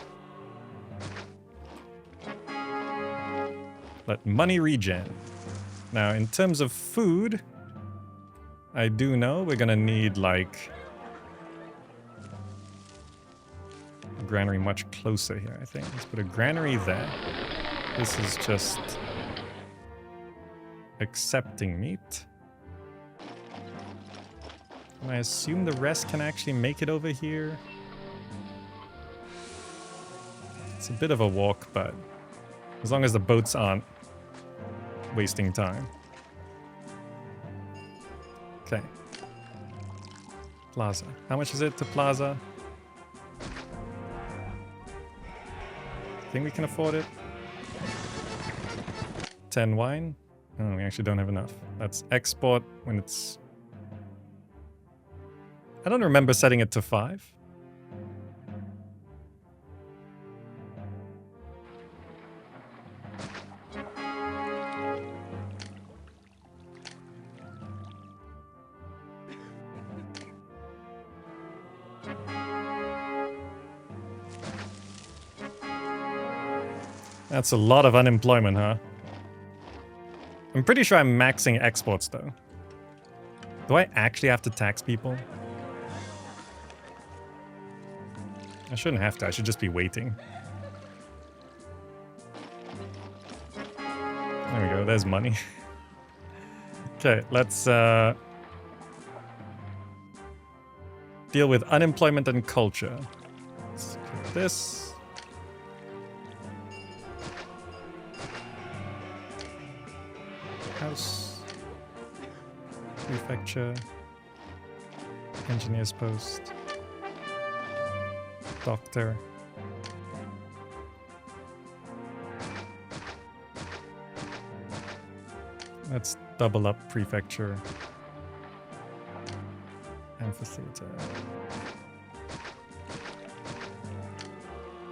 let money regen. Now, in terms of food, I do know we're gonna need, like, a granary much closer here, I think. Let's put a granary there. This is just accepting meat. And I assume the rest can actually make it over here. It's a bit of a walk, but as long as the boats aren't wasting time. Okay. Plaza. How much is it to Plaza? Think we can afford it? 10 wine? Oh, we actually don't have enough. That's export when it's... I don't remember setting it to 5. That's a lot of unemployment, huh? I'm pretty sure I'm maxing exports though. Do I actually have to tax people? I shouldn't have to, I should just be waiting. There we go, there's money. Okay, let's deal with unemployment and culture. Let's get this. House. Prefecture. Engineer's post. Doctor. Let's double up prefecture. Amphitheater.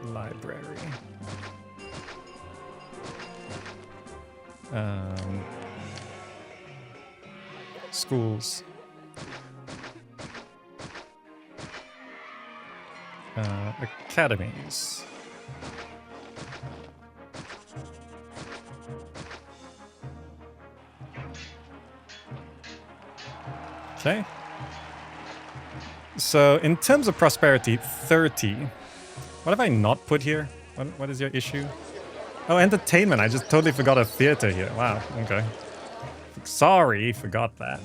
Library. Schools. Academies. Okay. So in terms of prosperity, 30. What have I not put here? What is your issue? Oh, entertainment. I just totally forgot a theater here. Wow. Okay. Sorry, forgot that.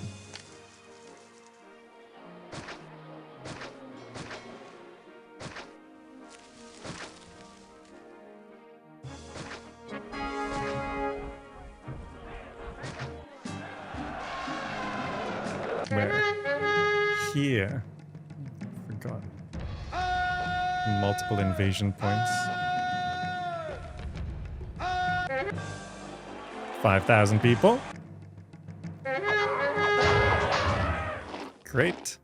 Where? Here. Forgot. Multiple invasion points. 5,000 people. Great.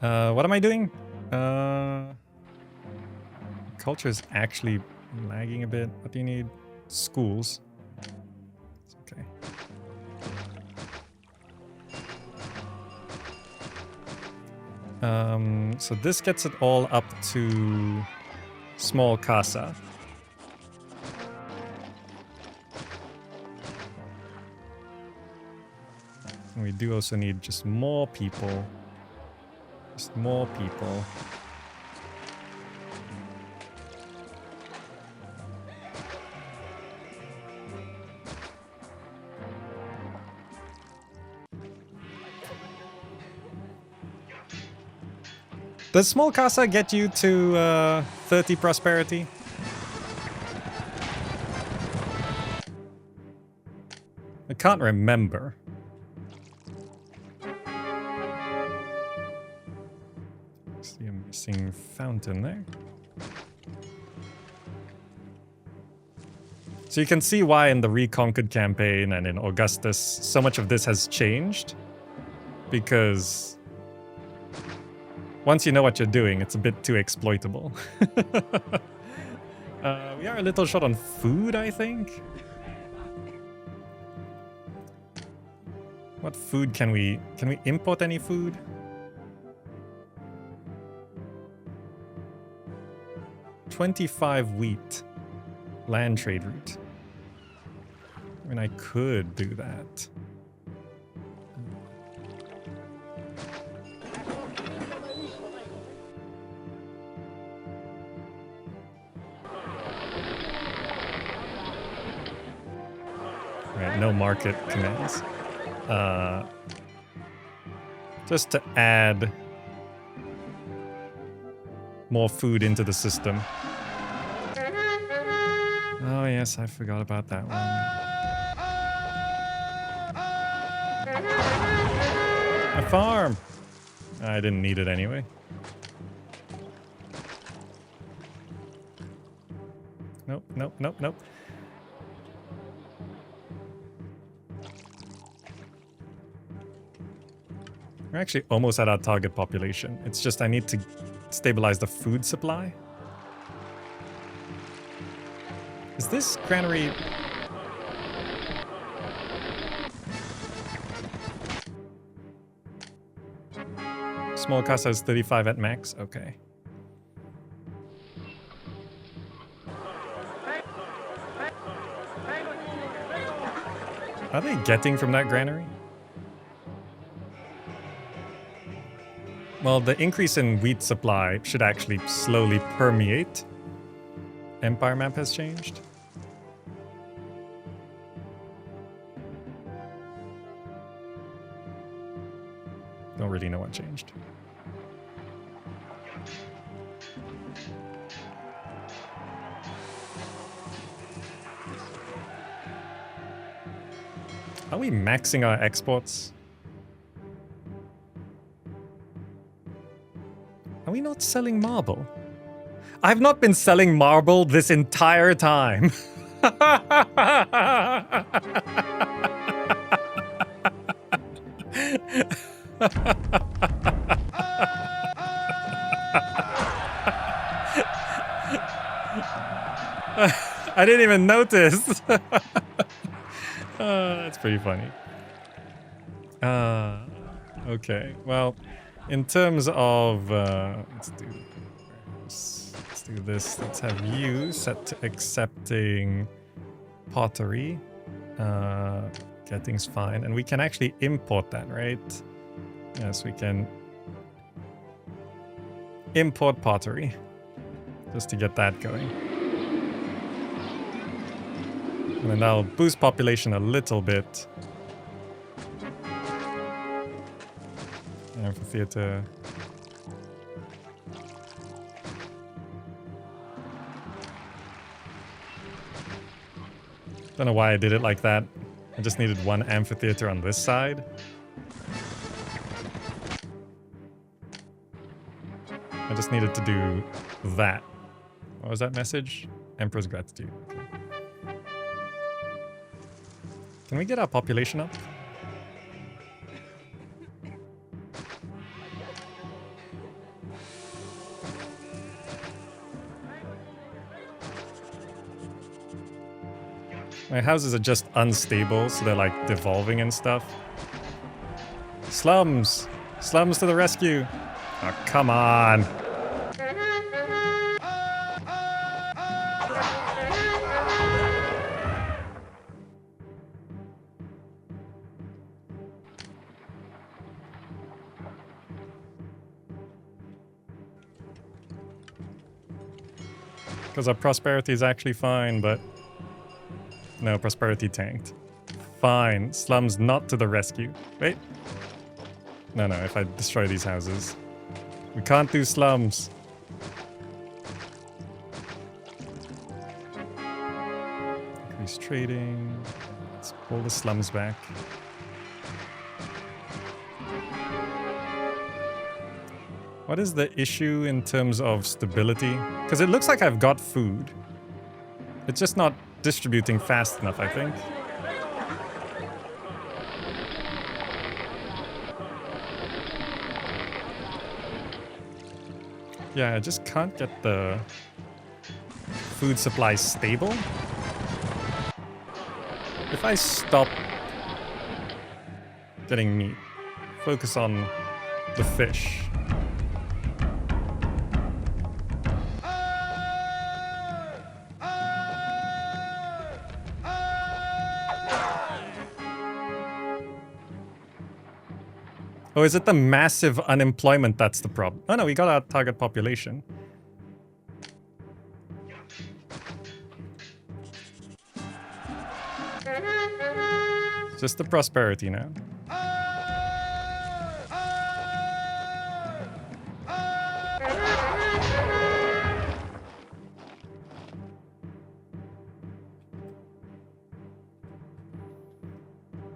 What am I doing? Culture is actually lagging a bit. What do you need? Schools. Okay. So this gets it all up to small casa. And we do also need just more people. Just more people. Does small casa get you to 30 prosperity? I can't remember. See a missing fountain there. So you can see why in the Reconquered campaign and in Augustus, so much of this has changed. Because once you know what you're doing, it's a bit too exploitable. We are a little short on food, I think. What food can we import any food? $25 wheat. Land trade route. I mean, I could do that. Right, no market commands. Just to add more food into the system. Oh yes, I forgot about that one. A farm! I didn't need it anyway. Nope, nope, nope, nope. We're actually almost at our target population. It's just I need to stabilize the food supply. Is this granary... Small casa is 35 at max? Okay. Are they getting from that granary? Well, the increase in wheat supply should actually slowly permeate. Empire map has changed. Don't really know what changed. Are we maxing our exports? Are we not selling marble? I've not been selling marble this entire time. I didn't even notice. That's pretty funny. Okay, well, in terms of let's do this. Let's have you set to accepting pottery. Getting's fine, and we can actually import that, right? Yes, we can import pottery just to get that going. And then that'll boost population a little bit. Amphitheater. Don't know why I did it like that. I just needed one amphitheater on this side. I just needed to do that. What was that message? Emperor's gratitude. Okay. Can we get our population up? My houses are just unstable, so they're like devolving and stuff. Slums! Slums to the rescue! Oh, come on! Because our prosperity is actually fine, but... No, prosperity tanked. Fine. Slums not to the rescue. Wait. No, if I destroy these houses. We can't do slums. Increase trading. Let's pull the slums back. What is the issue in terms of stability? Because it looks like I've got food. It's just not distributing fast enough, I think. Yeah, I just can't get the food supply stable. If I stop getting meat, focus on the fish. Oh, is it the massive unemployment that's the problem? Oh no, we got our target population. It's just the prosperity now.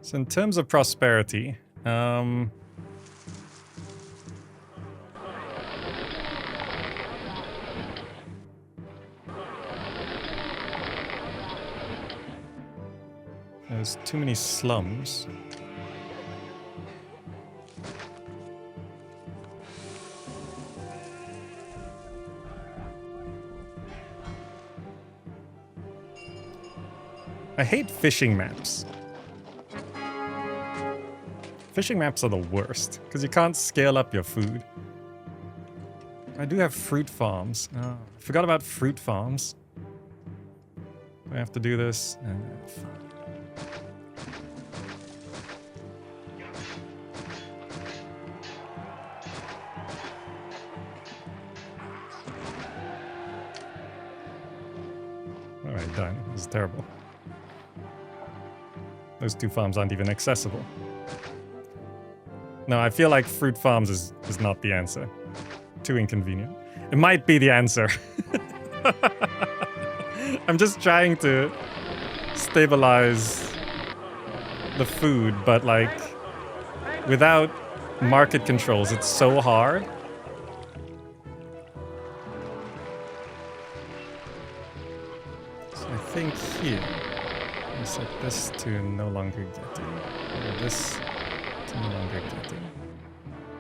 So in terms of prosperity, there's too many slums. I hate fishing maps. Fishing maps are the worst, because you can't scale up your food. I do have fruit farms. Oh, I forgot about fruit farms. Do I have to do this? done. This is terrible. Those 2 farms aren't even accessible. No, I feel like fruit farms is not the answer. Too inconvenient. It might be the answer. I'm just trying to stabilize the food, but like without market controls, it's so hard. So I think here, I set this to no longer getting, or this to no longer getting.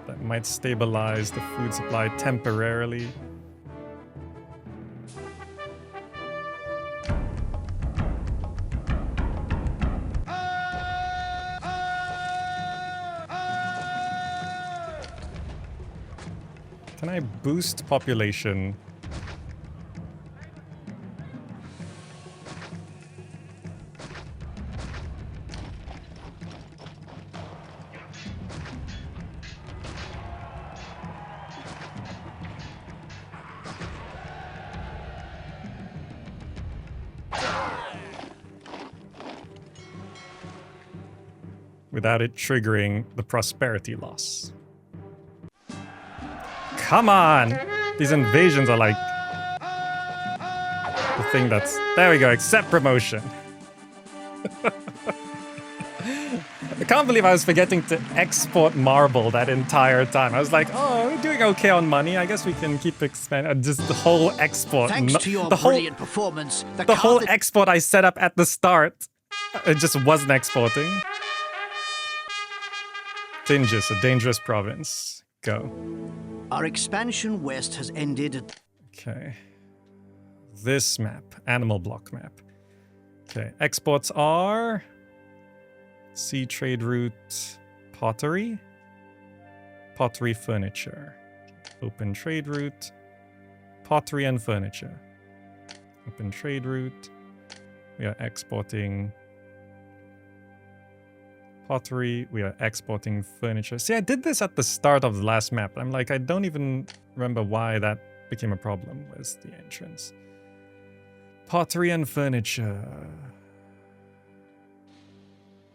That might stabilize the food supply temporarily. Can I boost population? Without it triggering the prosperity loss. Come on! These invasions are like the thing that's... There we go, accept promotion. I can't believe I was forgetting to export marble that entire time. I was like, oh, we're doing okay on money. I guess we can keep expanding. Just the whole export. Thanks to your brilliant performance, the whole export I set up at the start, it just wasn't exporting. Tingis, a dangerous province. Go. Our expansion west has ended. Okay. This map, animal block map. Okay, exports are sea trade route, pottery, pottery furniture, open trade route, pottery and furniture, open trade route. We are exporting pottery, we are exporting furniture. See, I did this at the start of the last map. I'm like, I don't even remember why that became a problem. Where's the entrance? Pottery and furniture.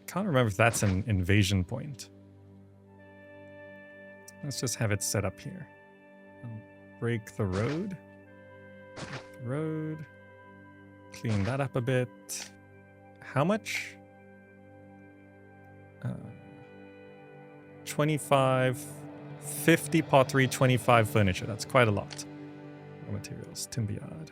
Can't remember if that's an invasion point. Let's just have it set up here. I'll break the road. Break the road. Clean that up a bit. How much? 25, 50 pottery, 25 furniture. That's quite a lot. Raw materials, timber yard.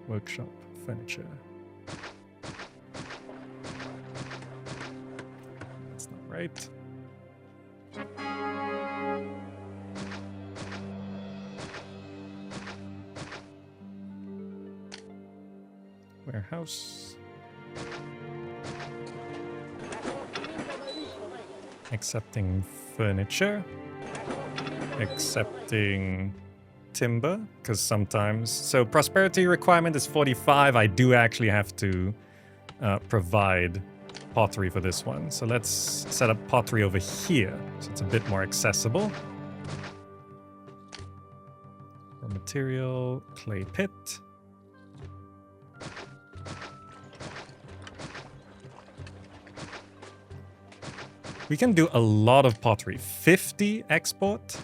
Workshop, furniture. That's not right. Warehouse. Accepting furniture. Accepting timber, because sometimes... So prosperity requirement is 45. I do actually have to provide pottery for this one. So let's set up pottery over here, so it's a bit more accessible. Raw material, clay pit. We can do a lot of pottery. 50 export.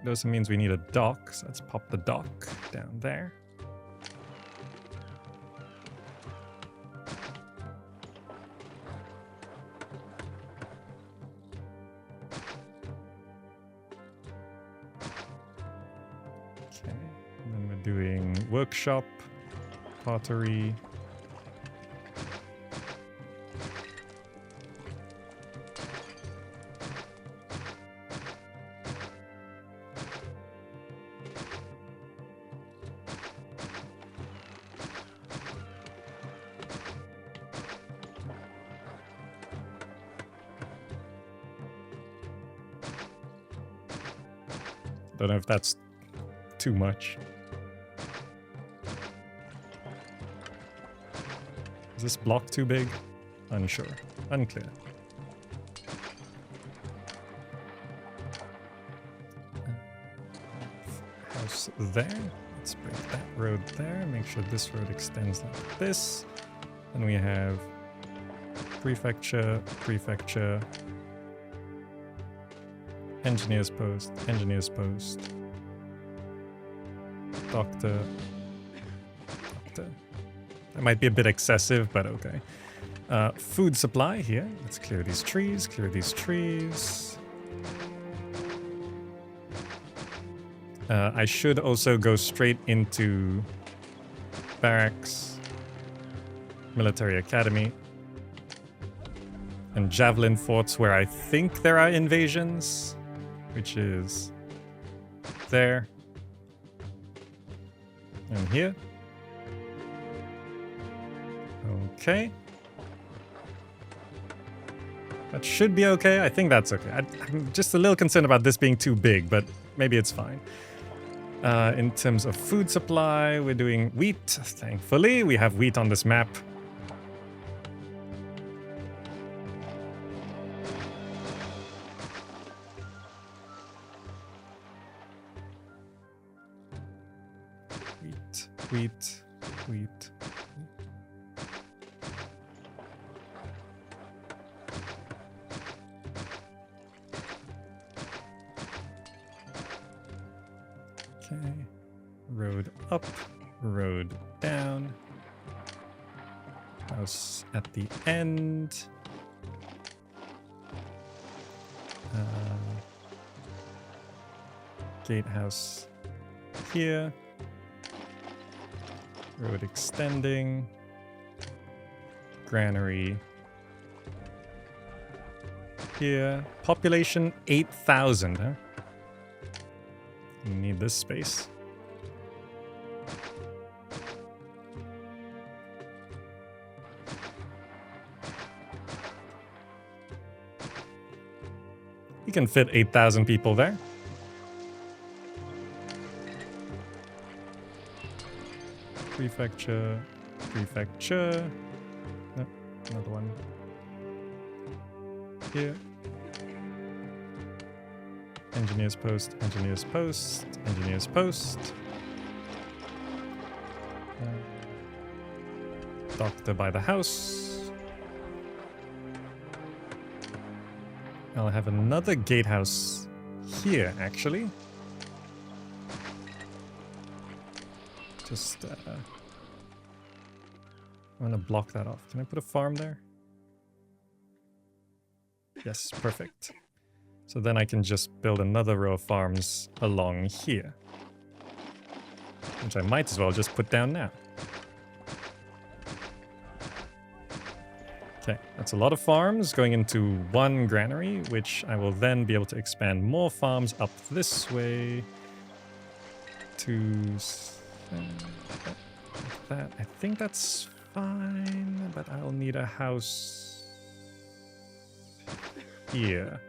It also means we need a dock, so let's pop the dock down there. Okay, and then we're doing workshop, pottery. Don't know if that's too much. Is this block too big? Unsure. Unclear. House there. Let's break that road there. Make sure this road extends like this. And we have prefecture, prefecture, engineer's post, engineer's post, doctor, doctor. That might be a bit excessive, but okay. Food supply here. Let's clear these trees, clear these trees. I should also go straight into barracks, military academy, and javelin forts where I think there are invasions, which is there and here. Okay. That should be okay. I think that's okay. I'm just a little concerned about this being too big, but maybe it's fine. In terms of food supply, we're doing wheat. Thankfully, we have wheat on this map. Wheat, wheat, wheat. Okay, road up, road down. House at the end. Gatehouse here. Road extending. Granary here. Population 8,000, huh? Need this space. You can fit 8,000 people there. Prefecture, prefecture. No, another one. Here. Engineer's post, engineer's post, engineer's post. Doctor by the house. I'll have another gatehouse here, actually. Just, I'm gonna block that off. Can I put a farm there? Yes, perfect. So then I can just build another row of farms along here. Which I might as well just put down now. Okay, that's a lot of farms going into one granary, which I will then be able to expand more farms up this way to that. I think that's fine, but I'll need a house here.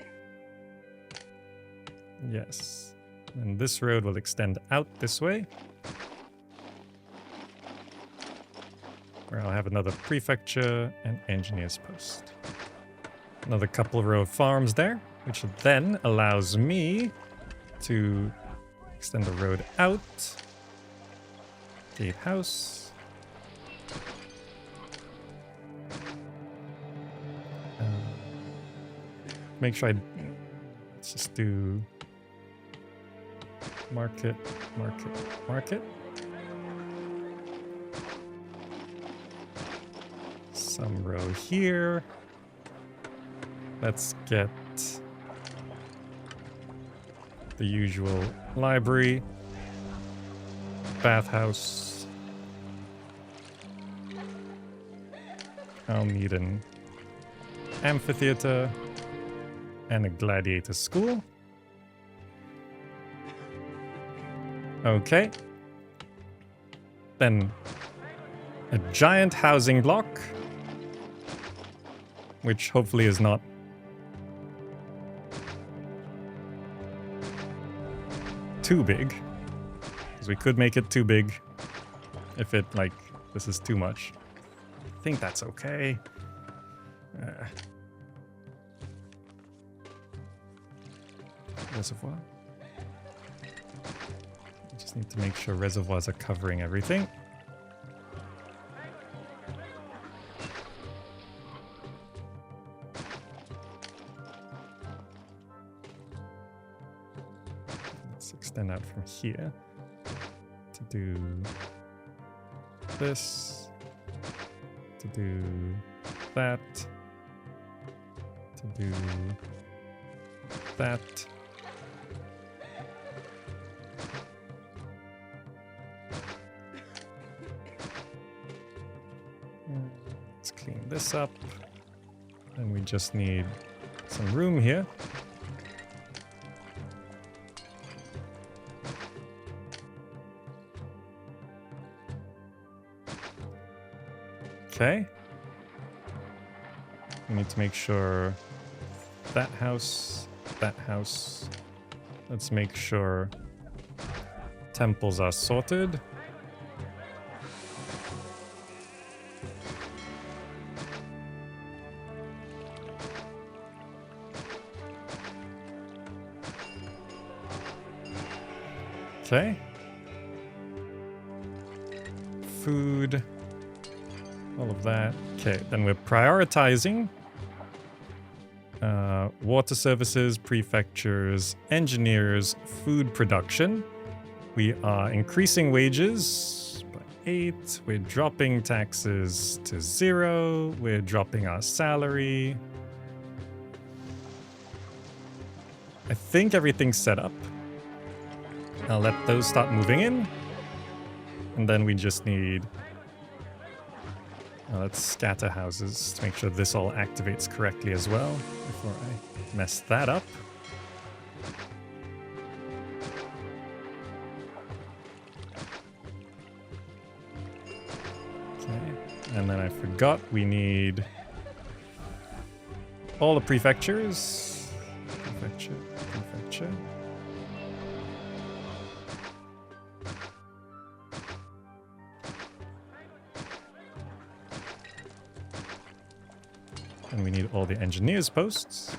Yes. And this road will extend out this way. Where I'll have another prefecture and engineer's post. Another couple row of farms there, which then allows me to extend the road out. Gatehouse. Make sure let's just do market, market, market. Some row here. Let's get the usual library, bathhouse. I'll need an amphitheater and a gladiator school. Okay. Then a giant housing block, which hopefully is not too big, because we could make it too big if it, like, this is too much. I think that's okay. Reservoir. Just need to make sure reservoirs are covering everything. Let's extend out from here to do this, to do that, to do that. Let's clean this up. And we just need some room here. Okay. We need to make sure that house. Let's make sure temples are sorted. Okay. Food. All of that. Okay, then we're prioritizing water services, prefectures, engineers, food production. We are increasing wages by 8. We're dropping taxes to 0. We're dropping our salary. I think everything's set up. I'll let those start moving in. And then we just need... let's scatter houses to make sure this all activates correctly as well before I mess that up. Okay, and then I forgot we need all the prefectures. Prefecture. And we need all the engineers posts.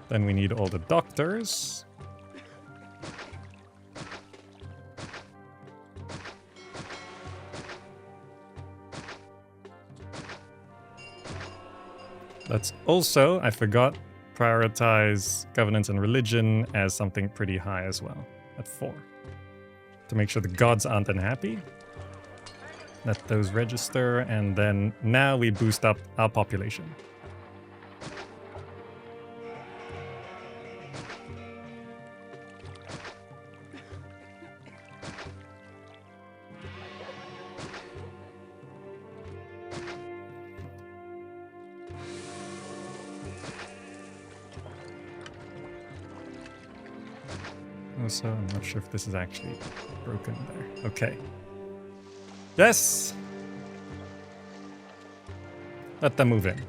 Then we need all the doctors. Let's also, I forgot, prioritize governance and religion as something pretty high as well, at 4. To make sure the gods aren't unhappy. Let those register, and then now we boost up our population. Also, I'm not sure if this is actually broken there. Okay. Yes! Let them move in.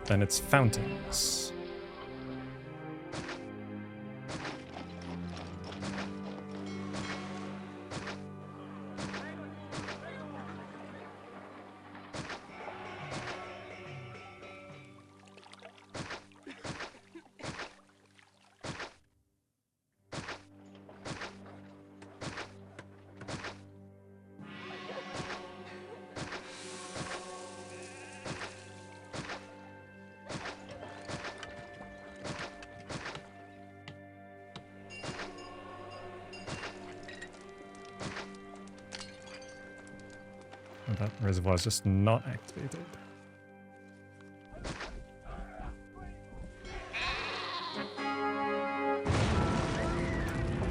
Then it's fountains. That reservoir is just not activated.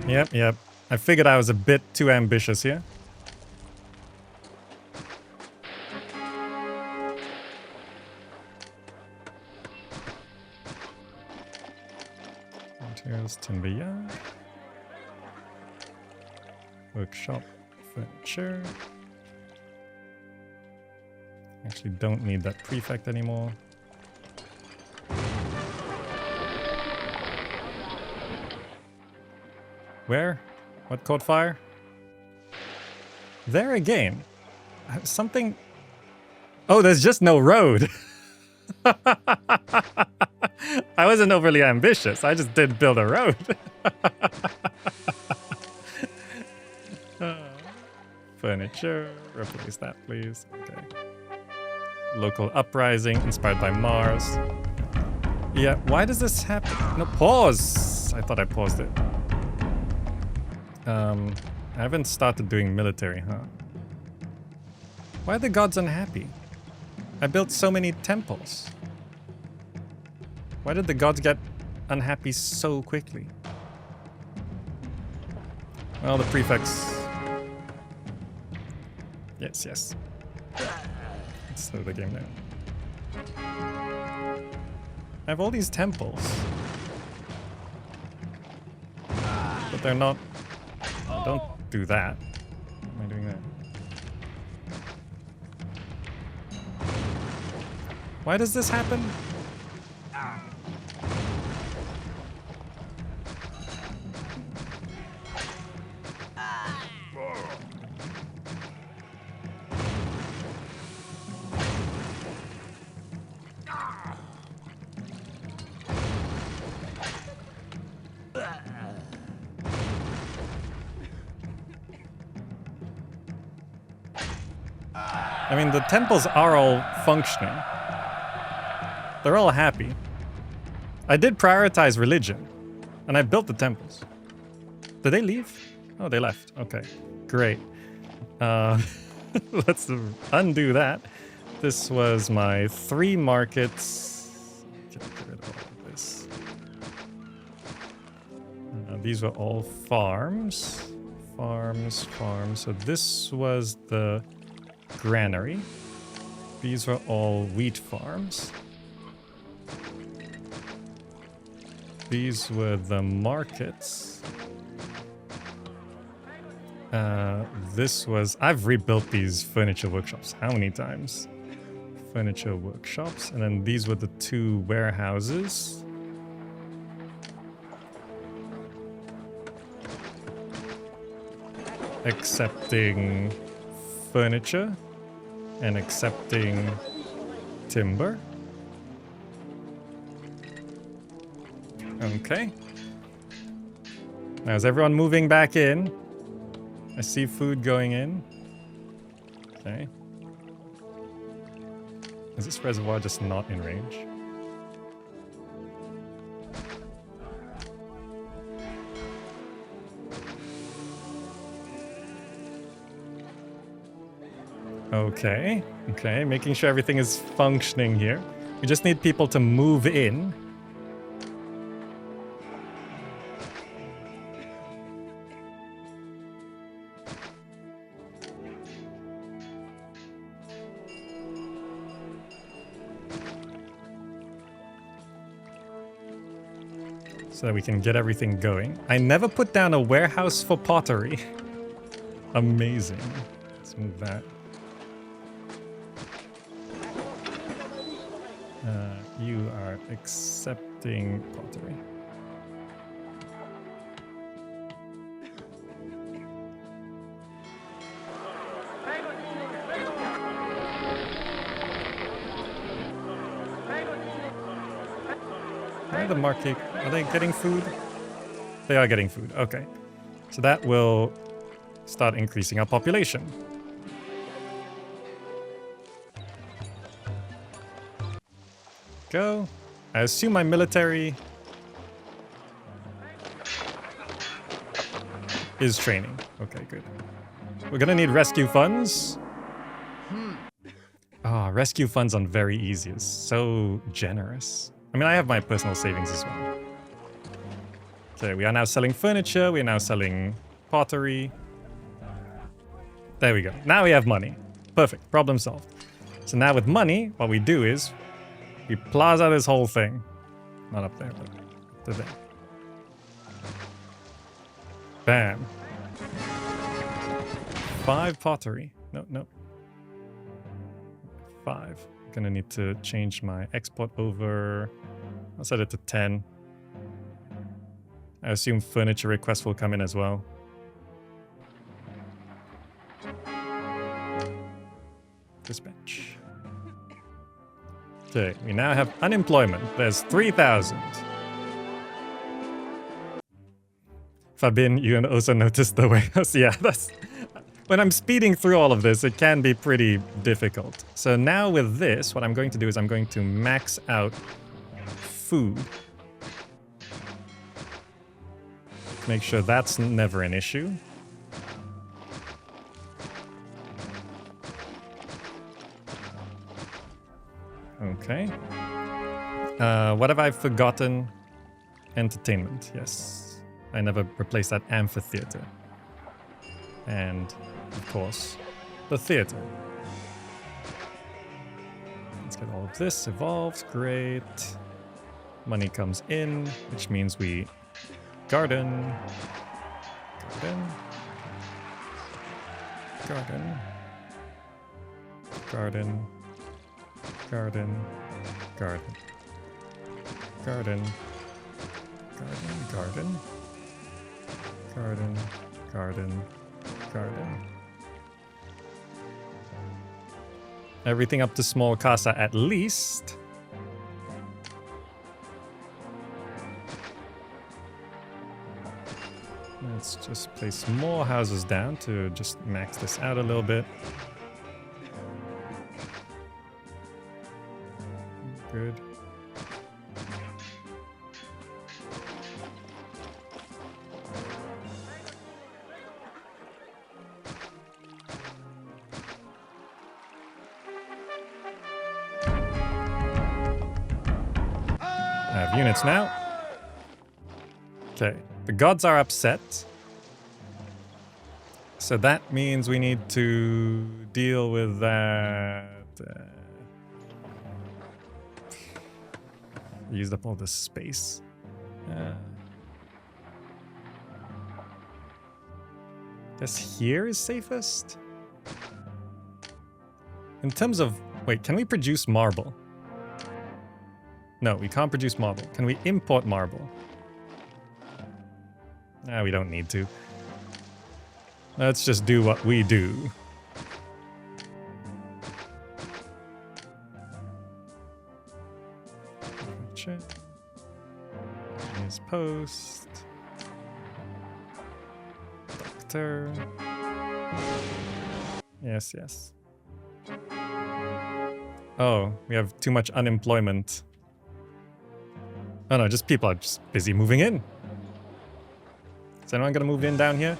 Yep. I figured I was a bit too ambitious here. Materials, timber yard. Workshop, furniture. Actually don't need that prefect anymore. Where? What caught fire? There again. Something... Oh, there's just no road. I wasn't overly ambitious. I just did build a road. Furniture. Replace that, please. Okay. Local uprising inspired by Mars. Yeah, why does this happen? No, pause! I thought I paused it. I haven't started doing military, huh? Why are the gods unhappy? I built so many temples. Why did the gods get unhappy so quickly? Well, the prefects... Yes, yes. Let's slow the game down. I have all these temples. But they're not... Don't do that. Why am I doing that? Why does this happen? I mean, the temples are all functioning. They're all happy. I did prioritize religion, and I built the temples. Did they leave? Oh, they left. Okay, great. Let's undo that. This was my 3 markets. Get rid of all of this. These were all farms. Farms. So this was the granary. These were all wheat farms. These were the markets. This was... I've rebuilt these furniture workshops how many times? Furniture workshops. And then these were the 2 warehouses. Accepting furniture and accepting timber. Okay. Now is everyone moving back in? I see food going in. Okay. Is this reservoir just not in range? Okay. Okay, making sure everything is functioning here. We just need people to move in. So that we can get everything going. I never put down a warehouse for pottery. Amazing. Let's move that. You are accepting pottery. Why the market? Are they getting food? They are getting food. Okay. So that will start increasing our population. Go. I assume my military is training. Okay, good. We're gonna need rescue funds. Rescue funds on very easy is so generous. I mean, I have my personal savings as well. Okay, we are now selling furniture. We are now selling pottery. There we go. Now we have money. Perfect. Problem solved. So now with money, what we do is we plaza this whole thing. Not up there, but up to there. Bam. 5 pottery. No. 5. Gonna need to change my export over. I'll set it to 10. I assume furniture requests will come in as well. Dispatch. Okay, we now have unemployment. There's 3,000. Fabin, you also noticed the warehouse. Yeah, that's... When I'm speeding through all of this, it can be pretty difficult. So now with this, what I'm going to do is I'm going to max out food. Make sure that's never an issue. Okay. What have I forgotten? Entertainment, yes. I never replaced that amphitheater. And, of course, the theater. Let's get all of this evolved. Great. Money comes in, which means we garden. Garden. Garden. Garden. Garden. Garden. Garden. Garden. Garden. Garden. Garden. Garden. Everything up to small casa at least. Let's just place more houses down to just max this out a little bit. Good. I have units now. Okay, the gods are upset. So that means we need to deal with that. Used up all this space. Guess here is safest? In terms of... Wait, can we produce marble? No, we can't produce marble. Can we import marble? Nah, we don't need to. Let's just do what we do. Check. Here's post. Doctor. Yes, yes. Oh, we have too much unemployment. Oh no, just people are just busy moving in. Is anyone gonna move in down here?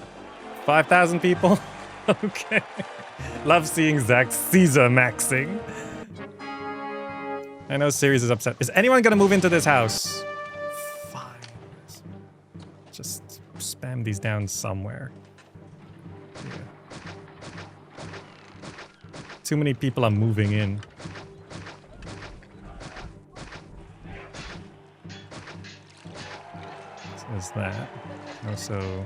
5,000 people? Okay. Love seeing Zakh Caesar maxing. I know Series is upset. Is anyone gonna move into this house? Fine. Just spam these down somewhere. Yeah. Too many people are moving in. So there's that. Also...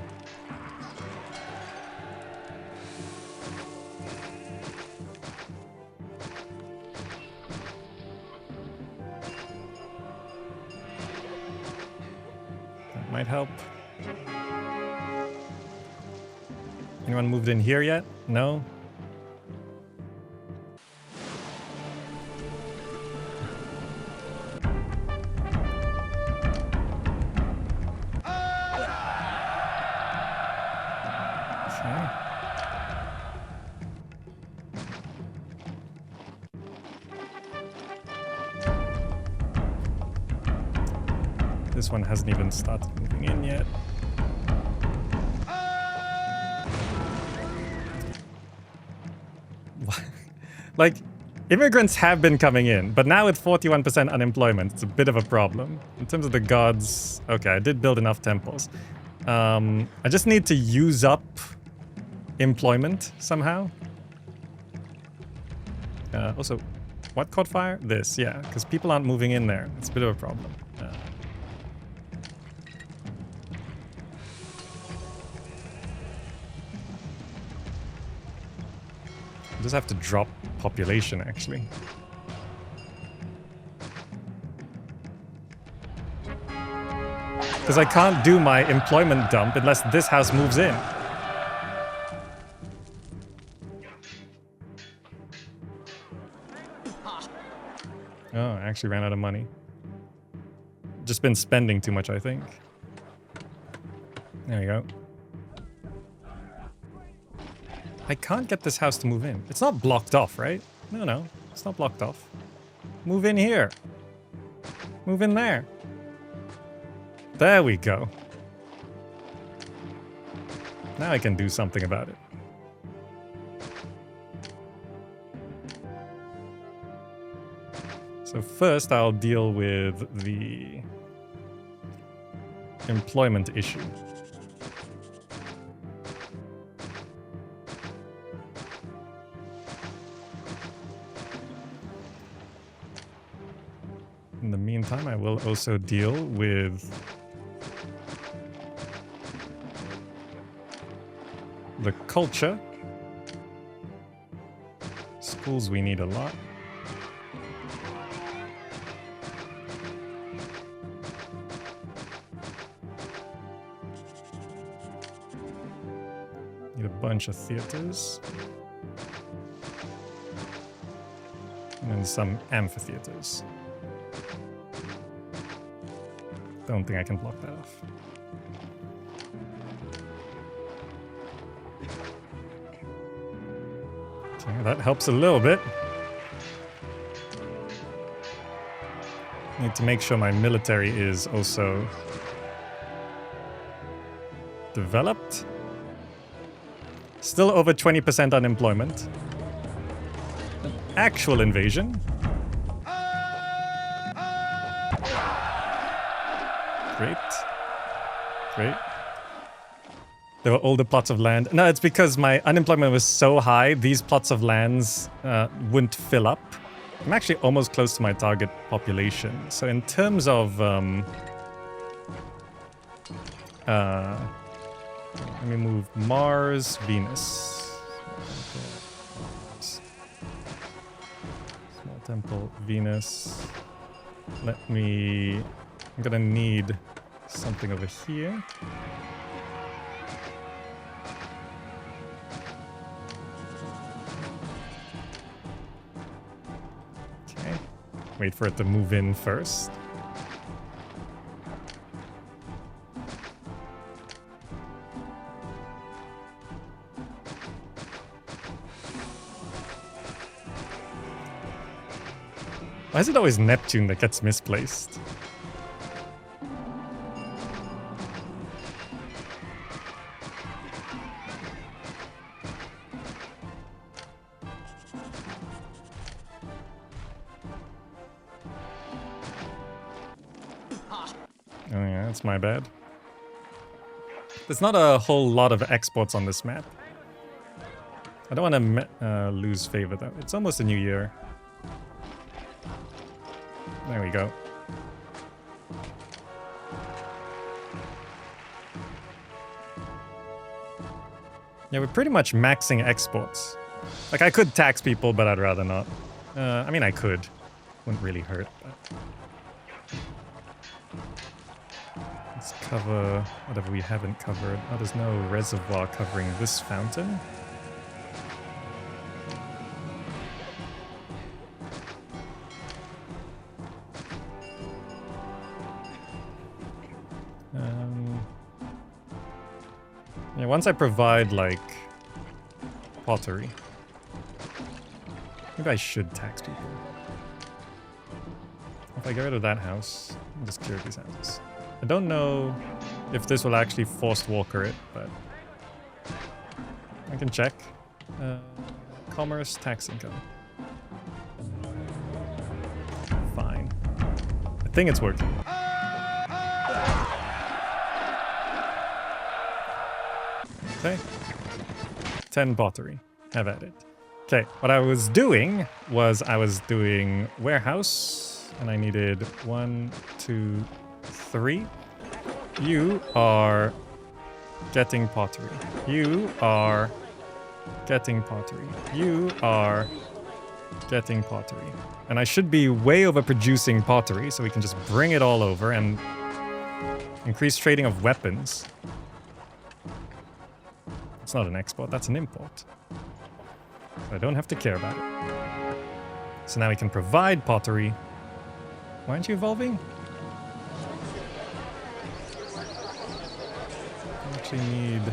might help. Anyone moved in here yet? No? Okay. This one hasn't even started moving in yet. Like, immigrants have been coming in, but now with 41% unemployment, it's a bit of a problem. In terms of the gods, okay, I did build enough temples. I just need to use up employment somehow. Also, what caught fire? This, yeah, because people aren't moving in there. It's a bit of a problem. Just have to drop population, actually. Because I can't do my employment dump unless this house moves in. Oh, I actually ran out of money. Just been spending too much, I think. There we go. I can't get this house to move in. It's not blocked off, right? No, it's not blocked off. Move in here. Move in there. There we go. Now I can do something about it. So first I'll deal with the employment issue. In the meantime, I will also deal with the culture. Schools we need a lot. Need a bunch of theaters. And then some amphitheaters. Don't think I can block that off. Okay, that helps a little bit. Need to make sure my military is also developed. Still over 20% unemployment. An actual invasion. Great. Great. There were older plots of land. No, it's because my unemployment was so high, these plots of lands wouldn't fill up. I'm actually almost close to my target population. So in terms of... let me move Mars, Venus. Small temple, Venus. Let me... I'm gonna need something over here. Okay. Wait for it to move in first. Why is it always Neptune that gets misplaced? Oh yeah, that's my bad. There's not a whole lot of exports on this map. I don't want to lose favor though. It's almost a new year. There we go. Yeah, we're pretty much maxing exports. Like, I could tax people, but I'd rather not. I mean, I could. Wouldn't really hurt, but... Let's cover whatever we haven't covered. Oh, there's no reservoir covering this fountain. Yeah, once I provide, like, pottery. Maybe I should tax people. If I get rid of that house, I'll just clear these houses. I don't know if this will actually forced walker it, but I can check. Commerce, tax income. Fine. I think it's working. Okay. 10 pottery. Have at it. Okay, what I was doing was I was doing warehouse, and I needed 1, 2, 3. You are getting pottery. You are getting pottery. You are getting pottery. And I should be way overproducing pottery, so we can just bring it all over and Increased trading of weapons. It's not an export, that's an import. So I don't have to care about it. So now we can provide pottery. Why aren't you evolving? I actually need...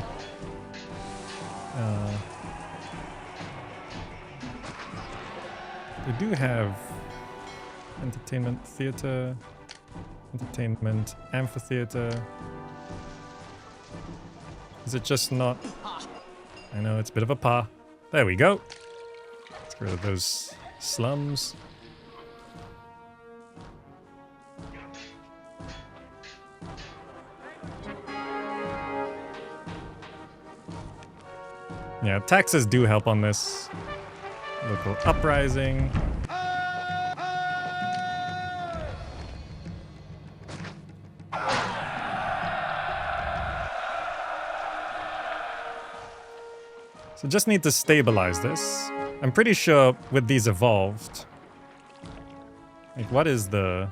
we do have entertainment, theater, entertainment, amphitheater. Is it just not... I know, it's a bit of a pa. There we go. Let's get rid of those slums. Yeah, taxes do help on this. Local uprising. So just need to stabilize this. I'm pretty sure with these evolved. Like, what is the...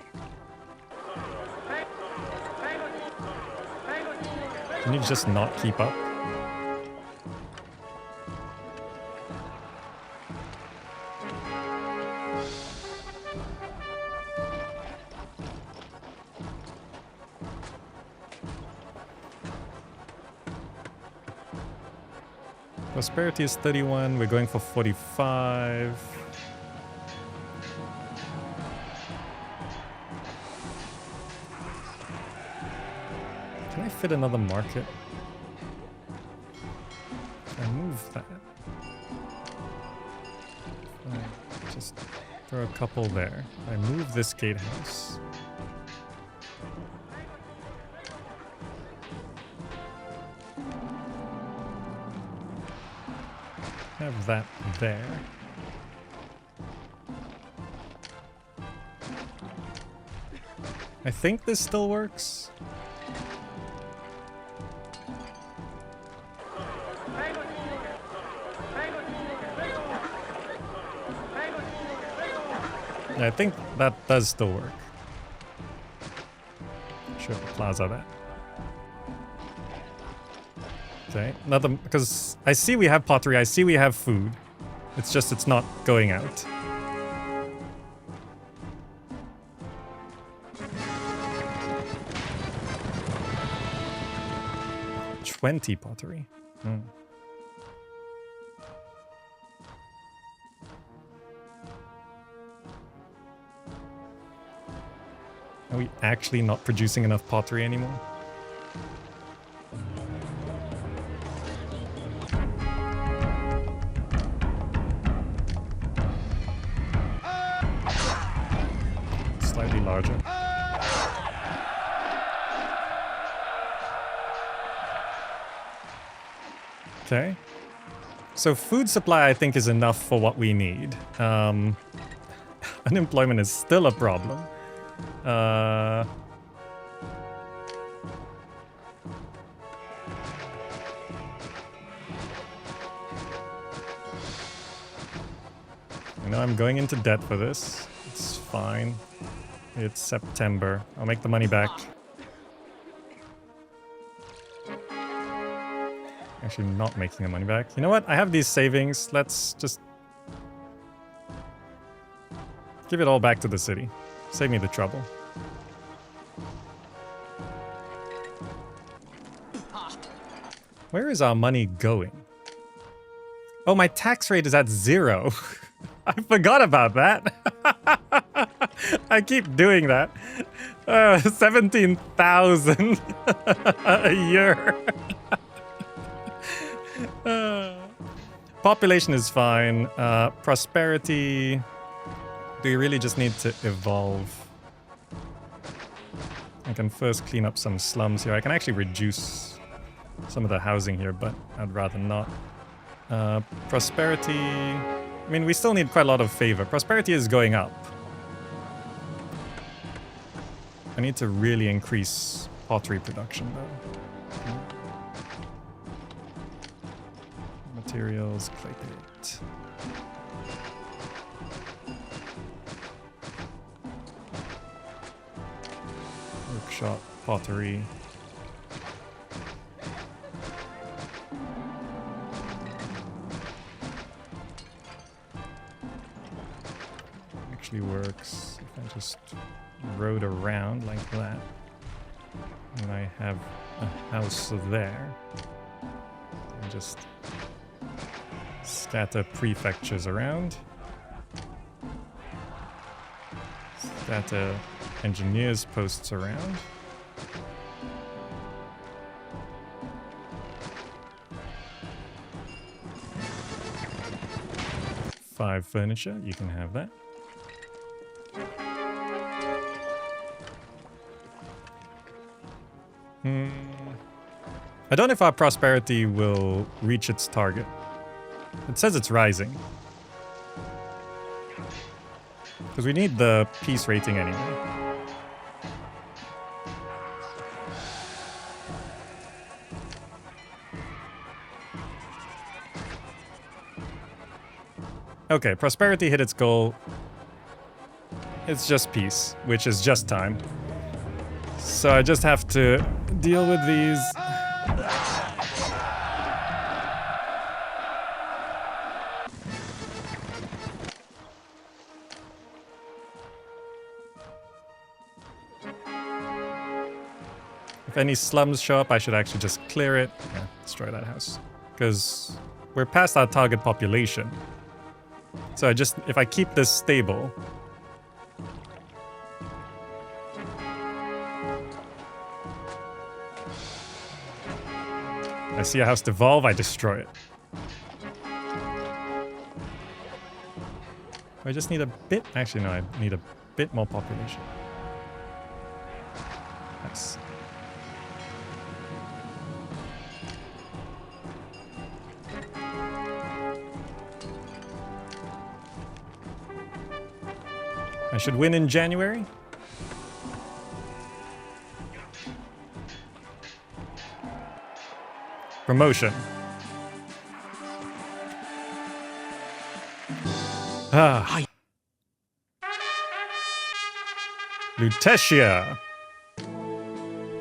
Can you just not keep up? Prosperity is 31, we're going for 45. Can I fit another market? Can I move that? Just throw a couple there. I move this gatehouse. Have that there. I think this still works. Yeah, I think that does still work. Sure, plaza that. Okay, another, because I see we have pottery, I see we have food. It's just it's not going out. $20 pottery. Hmm. Are we actually not producing enough pottery anymore? Slightly larger. Okay. So food supply, I think, is enough for what we need. Unemployment is still a problem. I know I'm going into debt for this. It's fine. It's September. I'll make the money back. Actually, not making the money back. You know what? I have these savings. Let's just give it all back to the city. Save me the trouble. Where is our money going? Oh, my tax rate is at 0. I forgot about that. I keep doing that. 17,000 a year. Population is fine. Prosperity. Do you really just need to evolve? I can first clean up some slums here. I can actually reduce some of the housing here, but I'd rather not. Prosperity. I mean, we still need quite a lot of favor. Prosperity is going up. I need to really increase pottery production, though. Materials, clay pit. Workshop, pottery. actually works if I just rode around like that. And I have a house there. And just scatter prefectures around. Scatter engineers posts around. Five furniture, you can have that. I don't know if our prosperity will reach its target. It says it's rising. Because we need the peace rating anyway. Okay, prosperity hit its goal. It's just peace, which is just time. So I just have to deal with these. If any slums show up, I should actually just clear it. Yeah, destroy that house. Because we're past our target population. So if I keep this stable... I see a house devolve, I destroy it. I just need a bit... Actually, no, I need a bit more population. Nice. I should win in January. Promotion. Ah. Lutetia.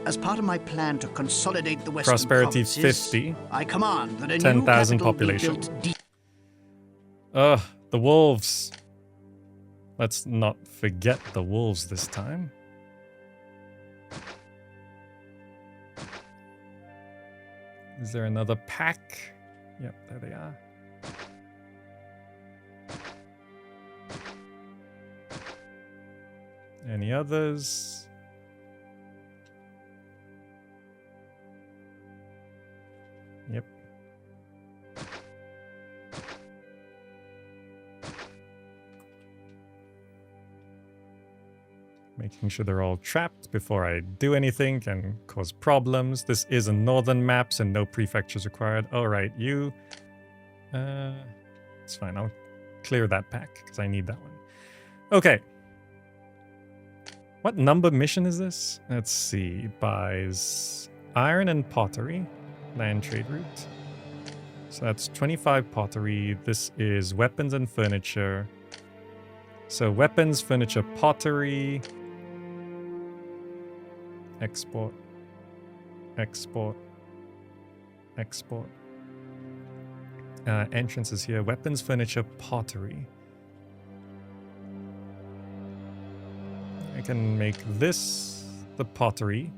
As part of my plan to consolidate the Western Prosperity provinces, 50. I command that a 10,000 new capital population. be built deep. Ugh, the wolves. Let's not forget the wolves this time. Is there another pack? Yep, there they are. Any others? Yep. Making sure they're all trapped before I do anything can cause problems. This is a northern map, so no prefectures required. Alright, you... it's fine, I'll clear that pack, because I need that one. Okay. What number mission is this? Let's see. Buys iron and pottery. Land trade route. So that's 25 pottery. This is weapons and furniture. So weapons, furniture, pottery... Export, export, export. Entrances here. Weapons, furniture, pottery. I can make this the pottery.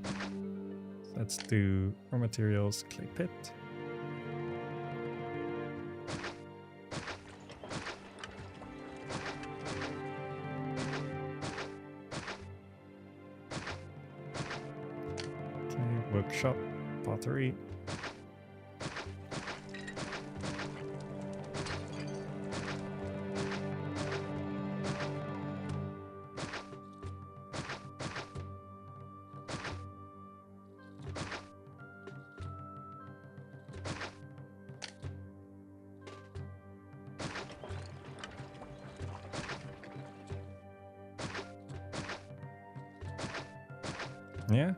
Let's do raw materials, clay pit. Workshop, pottery. Yeah.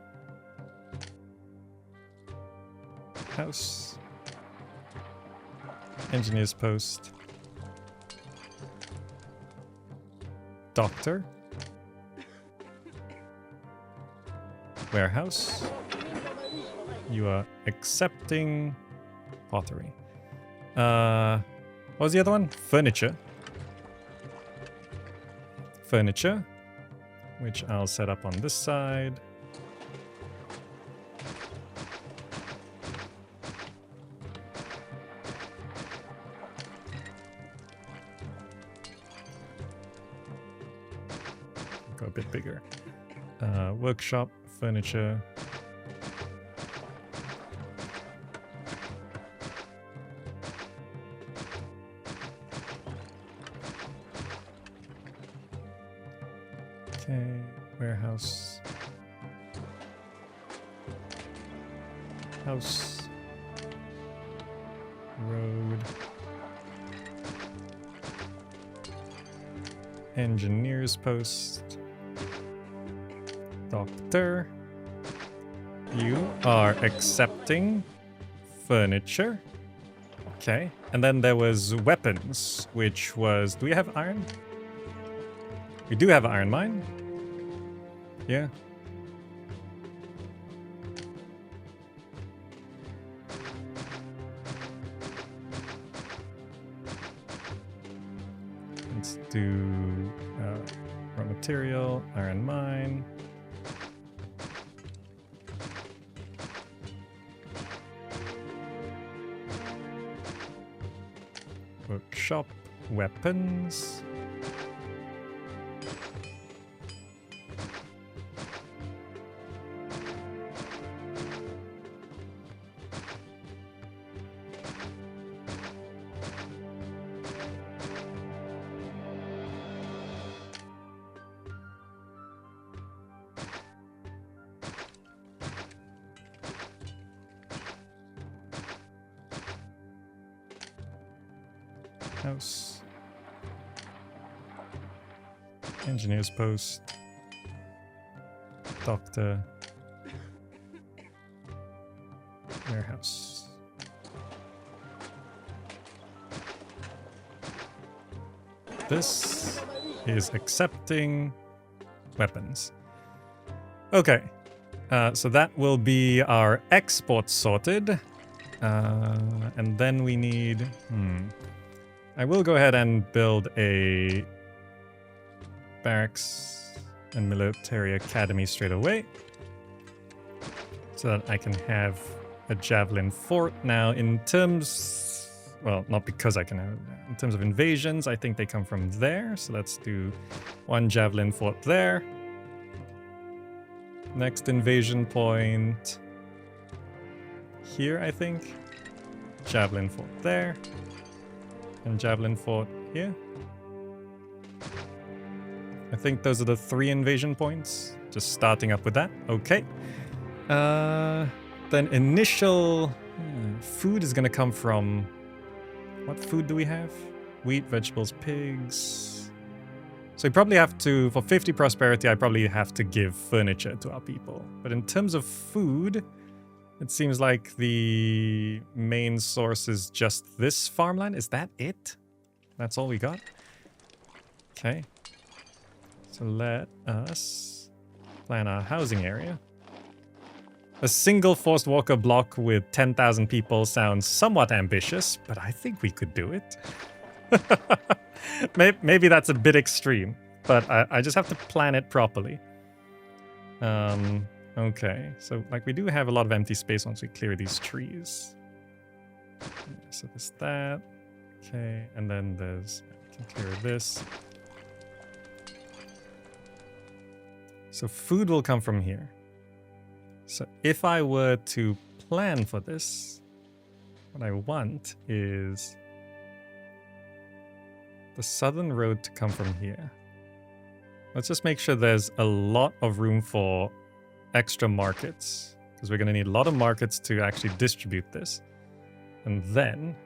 House. Engineer's post. Doctor. Warehouse. You are accepting pottery. What was the other one? Furniture. furniture, which I'll set up on this side. Go a bit bigger. Workshop, furniture. Okay, warehouse. House. Road. Engineer's post. Doctor. You are accepting furniture. Okay. And then there was weapons, which was... Do we have iron? We do have iron mine. Yeah. Let's do raw material, iron mine. Workshop, weapons. House. Engineer's post. Doctor. Warehouse. This is accepting weapons. Okay. So that will be our export sorted. And then we need... I will go ahead and build a barracks and military academy straight away, so that I can have a javelin fort. Now, in terms... Well, not because I can have it. In terms of invasions, I think they come from there. So let's do one javelin fort there. Next invasion point here, I think. Javelin fort there. And javelin fort here. I think those are the 3 invasion points. Just starting up with that. Okay. Then initial food is going to come from... What food do we have? Wheat, vegetables, pigs. So we probably have to... For 50 prosperity, I probably have to give furniture to our people. But in terms of food... It seems like the main source is just this farmland. Is that it? That's all we got? Okay. So let us plan our housing area. A single forced walker block with 10,000 people sounds somewhat ambitious, but I think we could do it. Maybe that's a bit extreme, but I just have to plan it properly. Okay, so like we do have a lot of empty space once we clear these trees. So there's that. Okay, and then there's... We can clear this. So food will come from here. So if I were to plan for this, what I want is the southern road to come from here. Let's just make sure there's a lot of room for extra markets, because we're going to need a lot of markets to actually distribute this. And then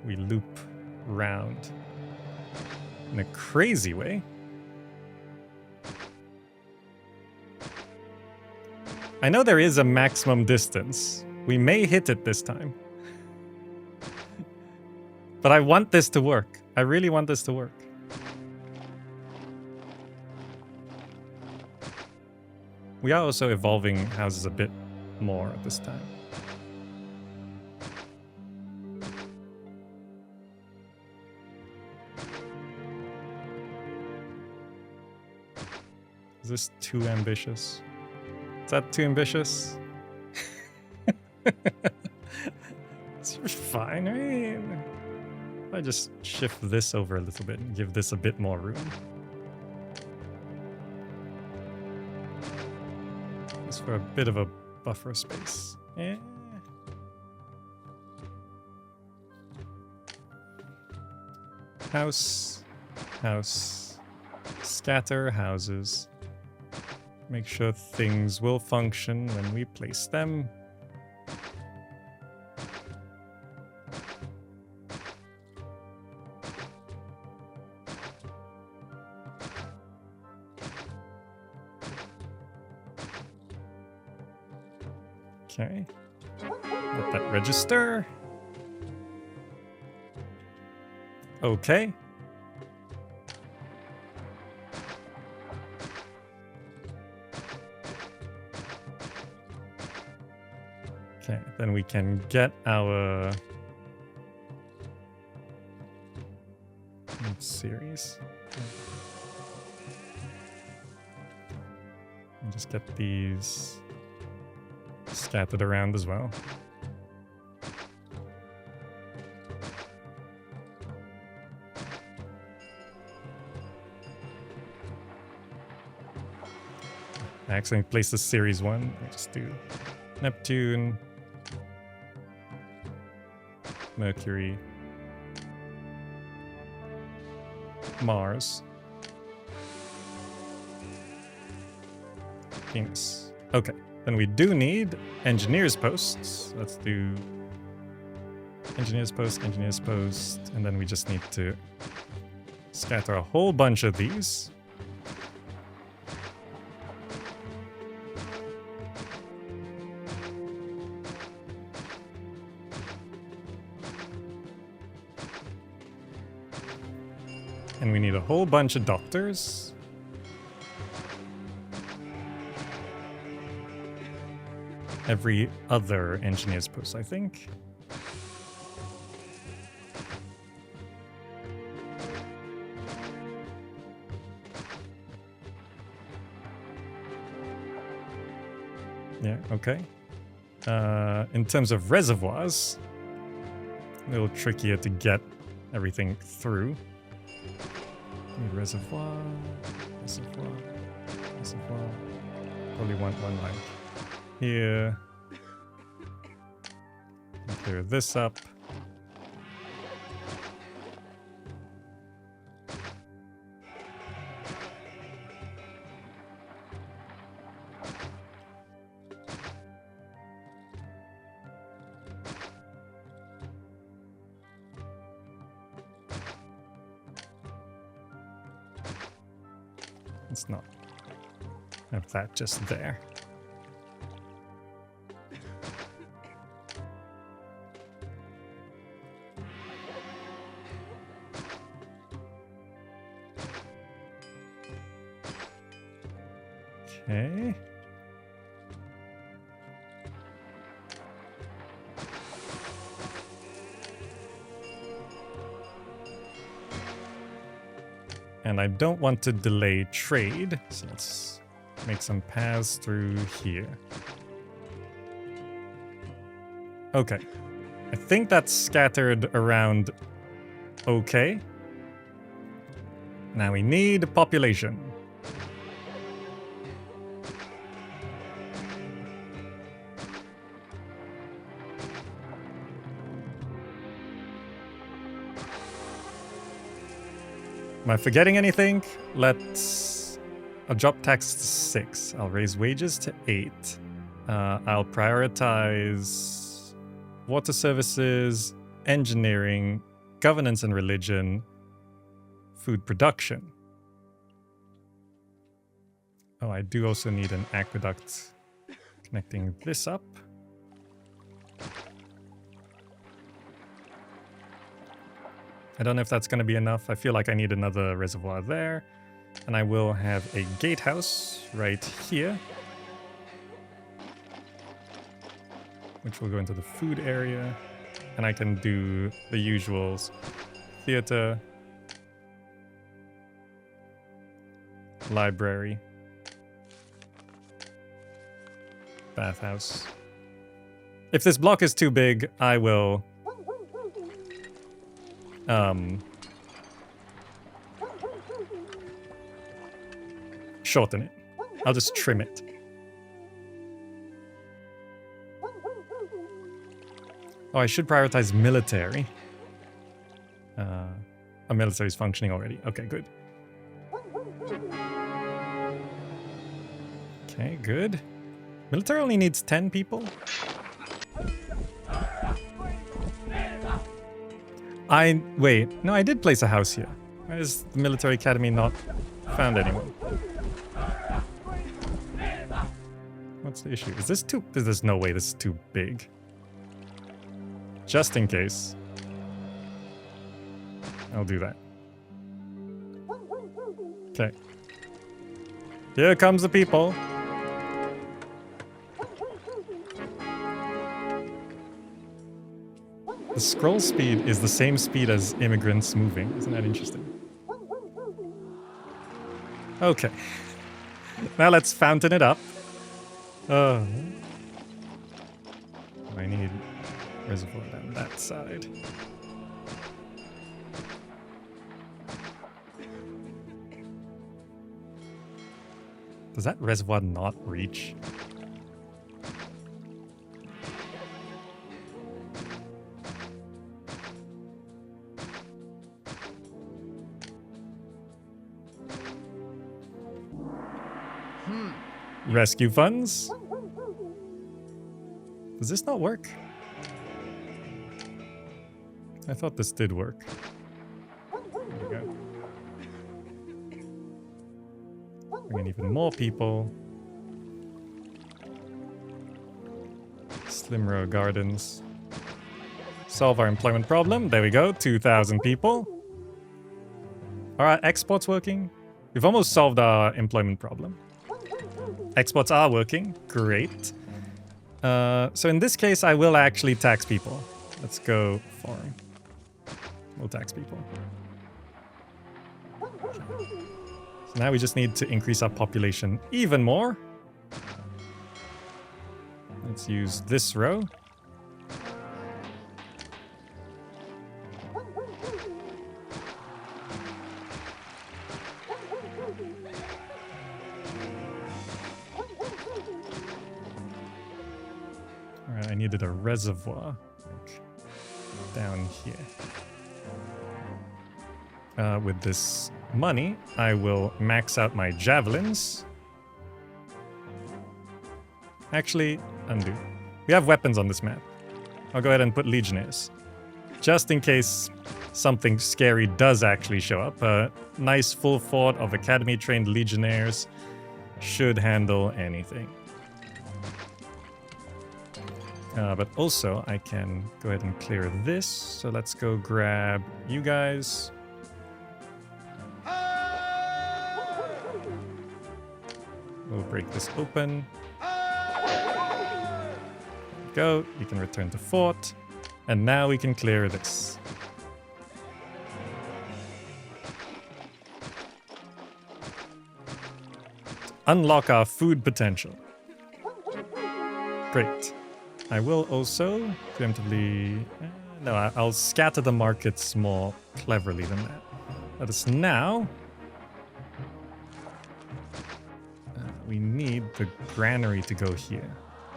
we loop round in a crazy way. I know there is a maximum distance. We may hit it this time. But I want this to work. I really want this to work. We are also evolving houses a bit more at this time. Is this too ambitious? Is that too ambitious? It's fine, right? If I just shift this over a little bit and give this a bit more room. Just for a bit of a buffer space. Yeah. House, house, scatter houses. Make sure things will function when we place them. Okay. Let that register. Okay. Okay, then we can get our series. And just get these scattered around as well. I accidentally placed the series 1. I just do Neptune, Mercury, Mars, Venus. Okay, then we do need engineer's posts. Let's do engineer's post, and then we just need to scatter a whole bunch of these. And we need a whole bunch of doctors. Every other engineer's post, I think. Yeah, okay. In terms of reservoirs, a little trickier to get everything through. Need reservoir. Probably want one like here. Clear this up. Let's not have that just there. Okay. And I don't want to delay trade, so let's make some paths through here. Okay. I think that's scattered around okay. Now we need population. Am I forgetting anything? I'll drop tax to 6. I'll raise wages to 8. I'll prioritize water services, engineering, governance and religion, food production. Oh, I do also need an aqueduct connecting this up. I don't know if that's going to be enough. I feel like I need another reservoir there. And I will have a gatehouse right here, which will go into the food area. And I can do the usuals. Theater. Library. bathhouse. If this block is too big, I will shorten it. I'll just trim it. Oh, I should prioritize military. Our military is functioning already. Okay, good. Okay, good. Military only needs 10 people. Wait. No, I did place a house here. Why is the military academy not found anyone? What's the issue? Is this too... There's no way this is too big. Just in case. I'll do that. Okay. Here comes the people. The scroll speed is the same speed as immigrants moving. Isn't that interesting? Okay. Now let's fountain it up. I need reservoir down that side. Does that reservoir not reach? Rescue funds? Does this not work? I thought this did work. There we go. Bring in even more people. Slim Row Gardens. Solve our employment problem. There we go. 2,000 people. Alright, exports working. We've almost solved our employment problem. Exports are working. Great. So in this case, I will actually tax people. Let's go foreign. We'll tax people. Okay. So now we just need to increase our population even more. Let's use this row. Alright, I needed a reservoir like down here. With this money, I will max out my javelins. Actually, undo. We have weapons on this map. I'll go ahead and put legionnaires. Just in case something scary does actually show up. A nice full fort of academy-trained legionnaires should handle anything. But also, I can go ahead and clear this. So let's go grab you guys. We'll break this open. There we go. You can return to fort. And now we can clear this. Unlock our food potential. Great. I will also preemptively... no, I'll scatter the markets more cleverly than that. Let us now... we need the granary to go here.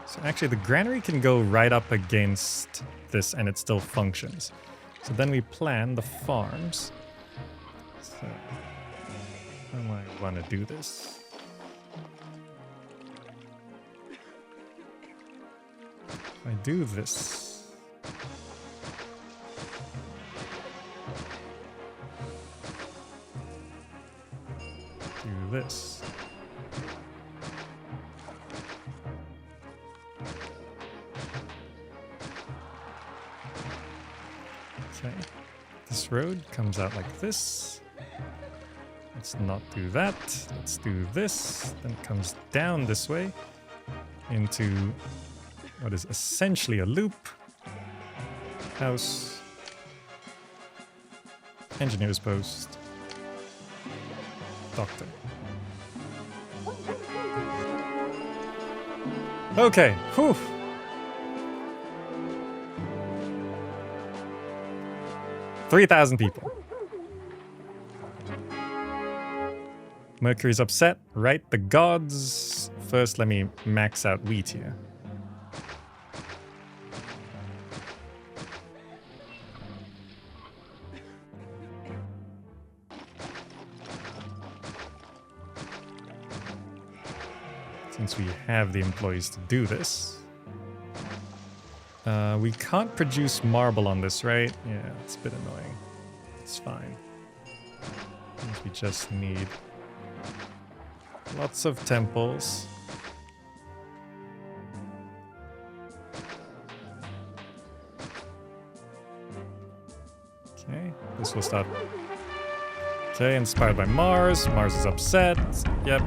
So actually the granary can go right up against this and it still functions. So then we plan the farms. So how do I want to do this? If I do this. Do this. Okay, this road comes out like this. Let's not do that. Let's do this. Then it comes down this way into what is essentially a loop. House. Engineer's post. Doctor. Okay, whew. $3,000 people. Mercury's upset, right? The gods. First, let me max out wheat here. Since we have the employees to do this. We can't produce marble on this, right? Yeah, it's a bit annoying. It's fine. We just need lots of temples. Okay, this will start. Okay, inspired by Mars. Mars is upset. Yep.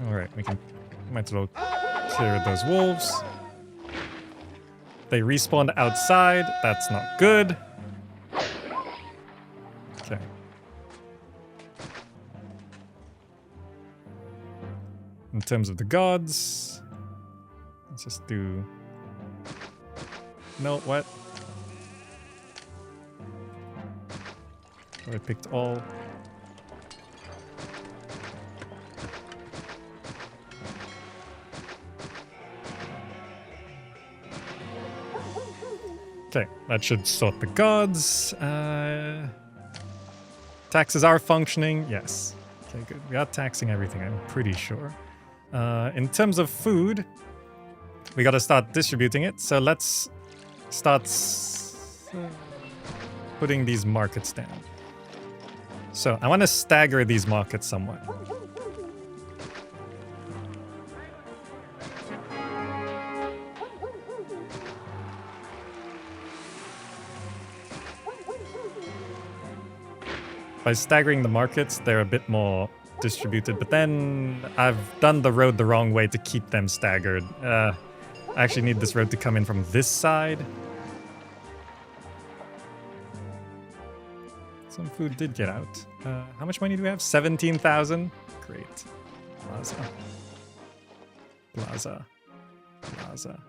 Alright, we might as well clear those wolves. They respawned outside. That's not good. Okay. In terms of the gods, let's just do... No, what? Oh, I picked all. Okay, that should sort the gods. Taxes are functioning. Yes. Okay, good. We are taxing everything, I'm pretty sure. In terms of food, we gotta start distributing it. So let's start putting these markets down. So I want to stagger these markets somewhat. By staggering the markets, they're a bit more distributed, but then I've done the road the wrong way to keep them staggered. I actually need this road to come in from this side. Some food did get out. How much money do we have? 17,000? Great. Plaza. Plaza. Plaza.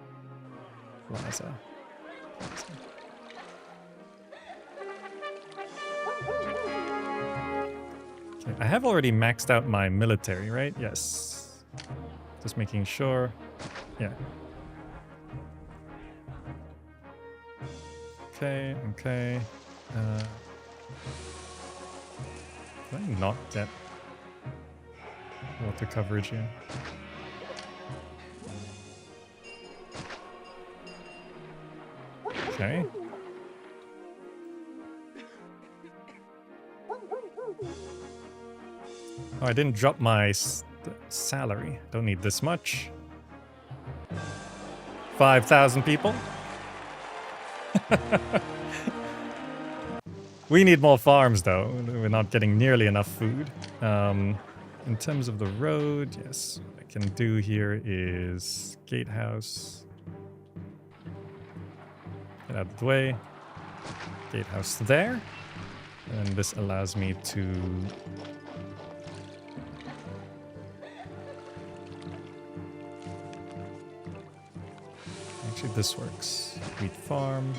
Plaza. Plaza. Okay, I have already maxed out my military, right? Yes. Just making sure. Yeah. Okay, okay. Can I not get water coverage here? Okay. Oh, I didn't drop my salary. Don't need this much. 5,000 people. We need more farms, though. We're not getting nearly enough food. In terms of the road, yes, what I can do here is gatehouse. Get out of the way. Gatehouse there. And this allows me to... Actually, this works. Wheat farm.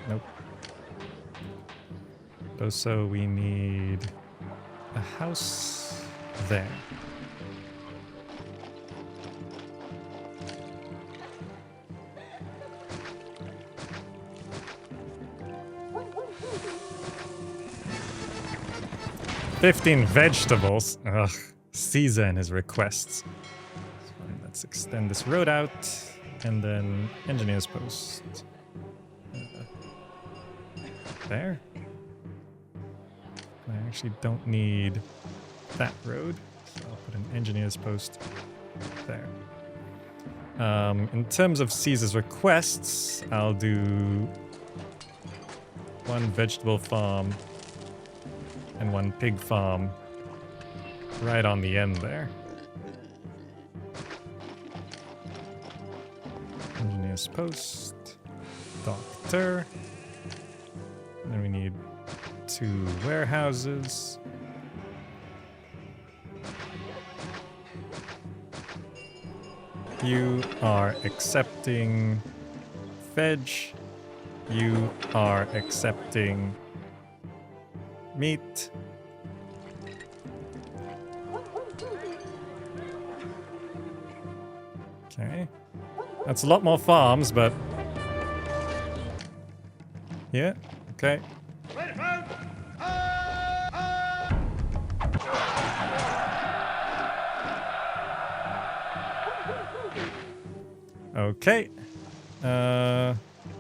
Nope. Also, we need a house there. $15 vegetables. Ugh. Caesar and his requests. Fine, let's extend this road out and then engineer's post. There. I actually don't need that road, so I'll put an engineer's post there. In terms of Caesar's requests, I'll do one vegetable farm and 1 pig farm right on the end there. Engineer's post, doctor. And then we need 2 warehouses. You are accepting veg. You are accepting meat. Okay. That's a lot more farms, but... Yeah, okay. Okay.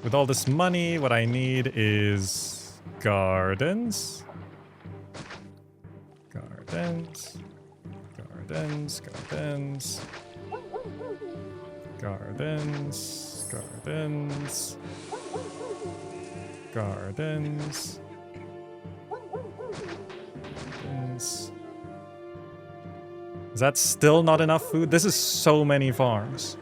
With all this money, what I need is gardens. Gardens. Gardens. Gardens. Gardens. Gardens. Gardens. Gardens. Is that still not enough food? This is so many farms.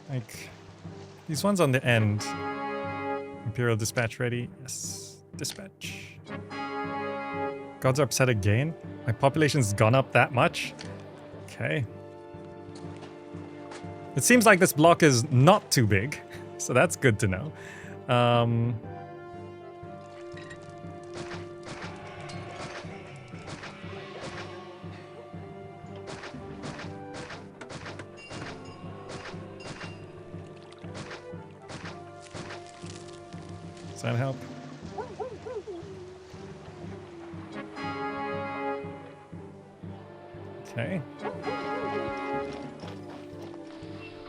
Like, these ones on the end. Imperial dispatch ready. Yes. Dispatch. Gods are upset again? My population's gone up that much? Okay. It seems like this block is not too big, so that's good to know. Does that help? Okay.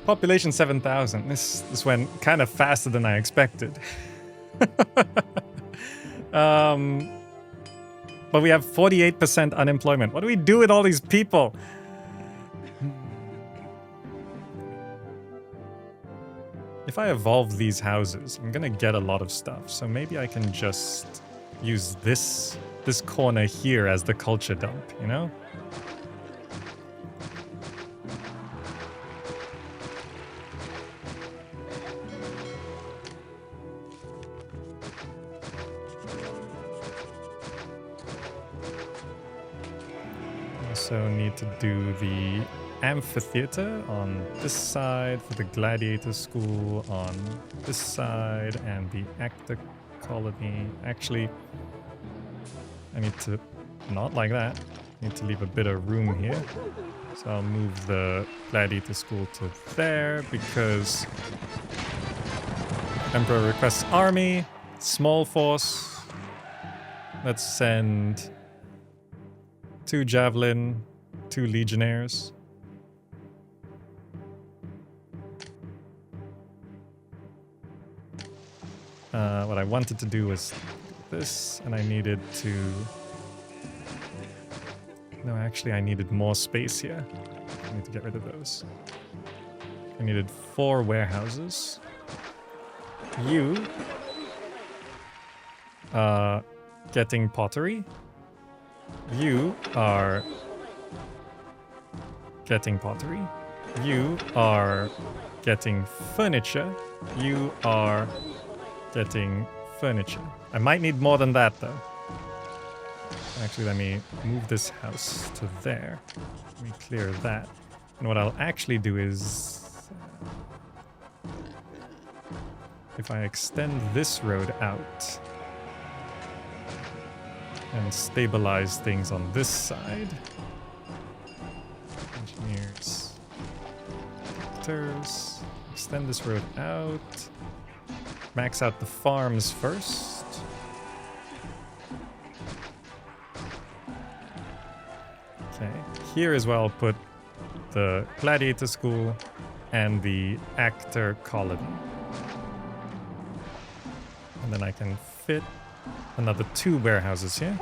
Population 7,000. This went kind of faster than I expected. But we have 48% unemployment. What do we do with all these people? If I evolve these houses, I'm gonna get a lot of stuff. So maybe I can just use this corner here as the culture dump, you know? Also need to do the amphitheater on this side for the gladiator school on this side and the actor colony. Actually, I need to not like that. I need to leave a bit of room here. So I'll move the gladiator school to there because Emperor requests army, small force. Let's send 2 javelin, 2 legionnaires. What I wanted to do was this, and I needed to... No, actually I needed more space here. I need to get rid of those. I needed 4 warehouses. You... getting pottery. You are getting pottery. You are getting furniture. You are getting furniture. I might need more than that though. Actually, let me move this house to there. Let me clear that. And what I'll actually do is... if I extend this road out and stabilize things on this side. Engineers. Doctors. Extend this road out. Max out the farms first. Okay. Here is where I'll put the gladiator school. and the actor colony. And then I can fit another 2 warehouses here.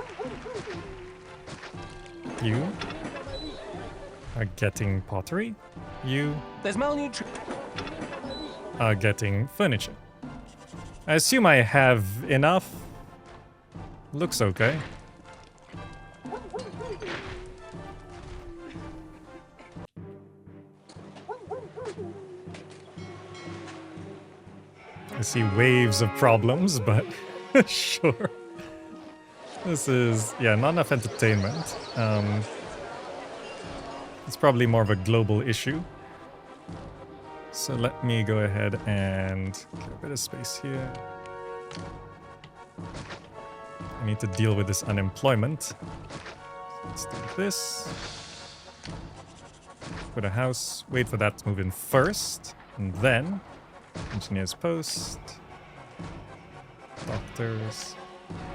You are getting pottery. You There's malnutrition. are getting furniture. I assume I have enough. Looks okay. I see waves of problems, but sure. This is, yeah, not enough entertainment. It's probably more of a global issue. So let me go ahead and get a bit of space here. I need to deal with this unemployment. Let's do this. Put a house, wait for that to move in first, and then engineer's post, doctors.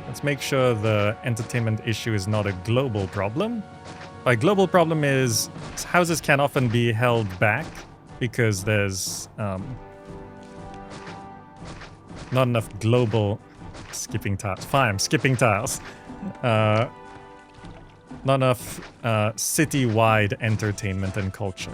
Let's make sure the entertainment issue is not a global problem. By global problem is houses can often be held back because there's not enough global skipping tiles. Fine, I'm skipping tiles. Not enough city-wide entertainment and culture.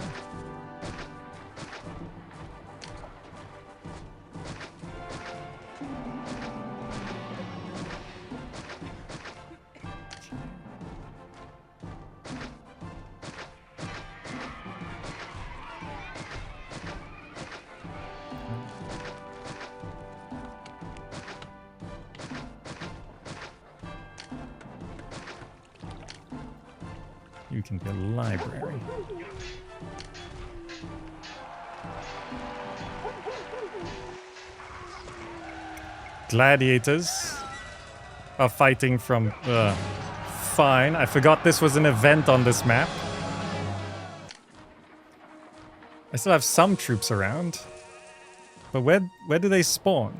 You can be a library. Gladiators are fighting from... fine, I forgot this was an event on this map. I still have some troops around. But where do they spawn?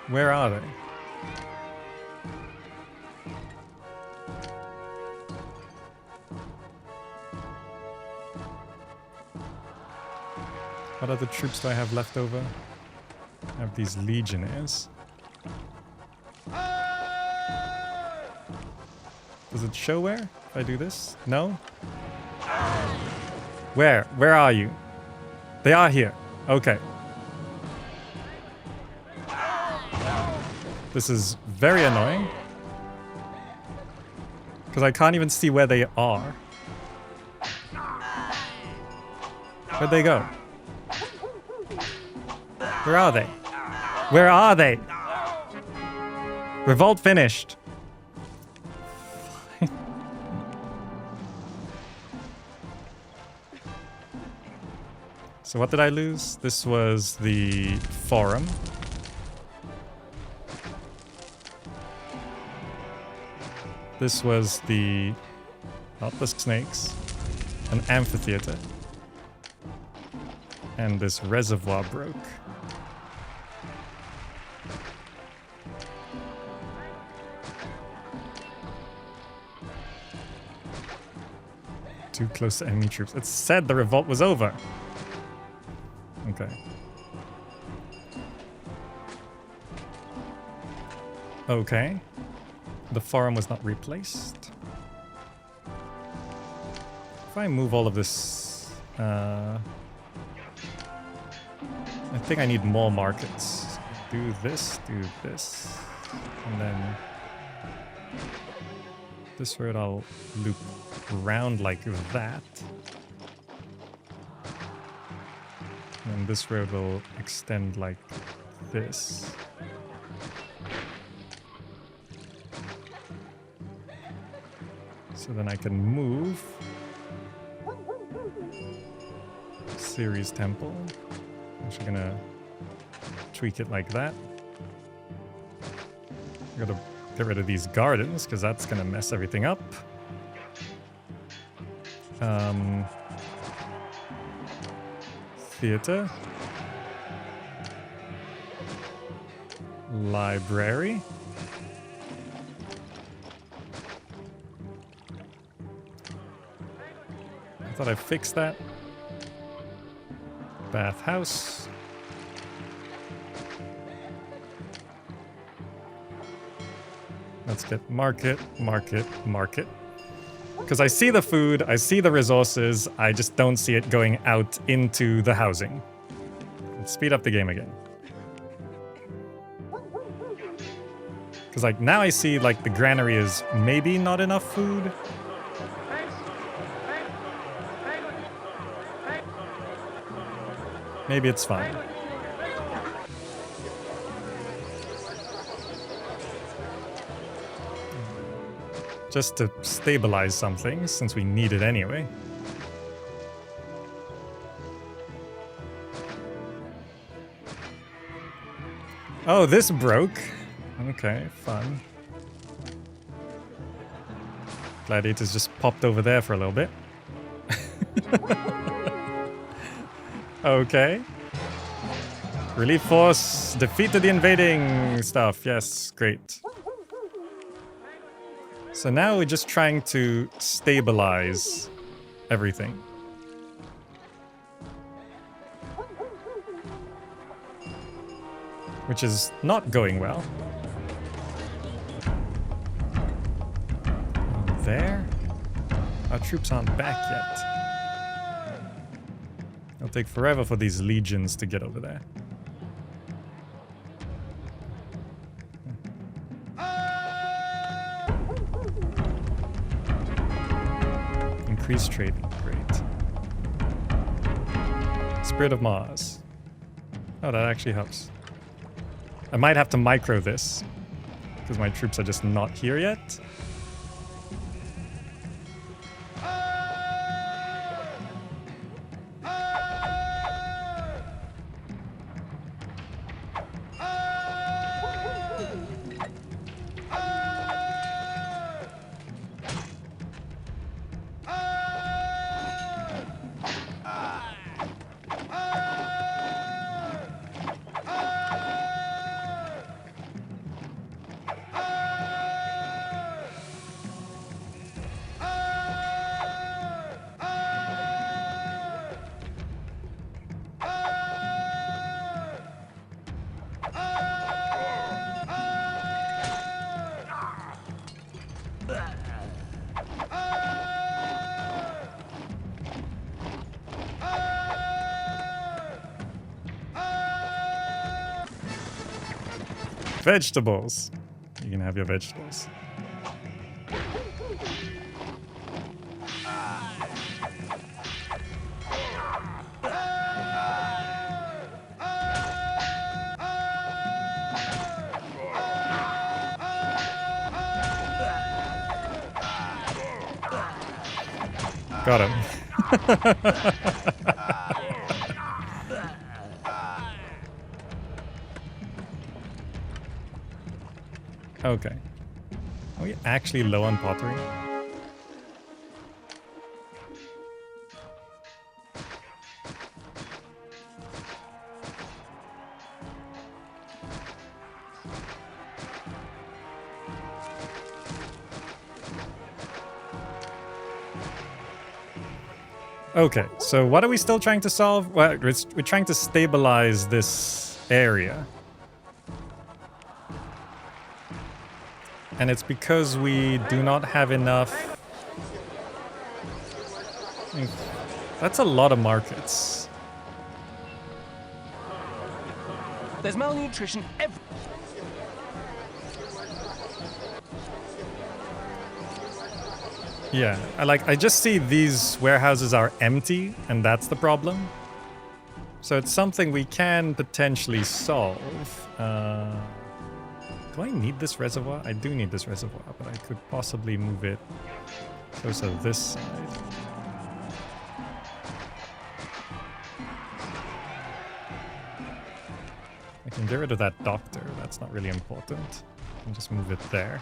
Where are they? What other troops do I have left over? I have these legionnaires. Does it show where? If I do this? No? Where? Where are you? They are here. Okay. This is very annoying. Because I can't even see where they are. Where'd they go? Where are they? Where are they? Revolt finished. So what did I lose? This was the forum. This was the... not the snakes. An amphitheater. And this reservoir broke. Too close to enemy troops. It said the revolt was over. Okay. Okay. The forum was not replaced. If I move all of this... I think I need more markets. Do this, and then... this road I'll loop around like that. And this road will extend like this. So then I can move Ceres Temple. I'm actually gonna tweak it like that. I gotta get rid of these gardens because that's gonna mess everything up. Theater. Library. Thought I fixed that. Bathhouse. Let's get market, market, market. Because I see the food, I see the resources, I just don't see it going out into the housing. Let's speed up the game again. Because like now I see like the granary is maybe not enough food. Maybe it's fine. Just to stabilize something, since we need it anyway. Oh, this broke. Okay, fun. Gladiators just popped over there for a little bit. Okay. Relief force defeated the invading stuff. Yes, great. So now we're just trying to stabilize everything. Which is not going well. There? Our troops aren't back yet. It'll take forever for these legions to get over there. Increase trading, great. Spirit of Mars. Oh, that actually helps. I might have to micro this, because my troops are just not here yet. Vegetables. You can have your vegetables. Got him. Okay. Are we actually low on pottery? Okay, so what are we still trying to solve? Well, we're trying to stabilize this area. And it's because we do not have enough... That's a lot of markets. There's malnutrition everywhere. Yeah, I just see these warehouses are empty, and that's the problem. So it's something we can potentially solve. Do I need this reservoir? I do need this reservoir, but I could possibly move it closer to this side. I can get rid of that doctor, that's not really important. I can just move it there.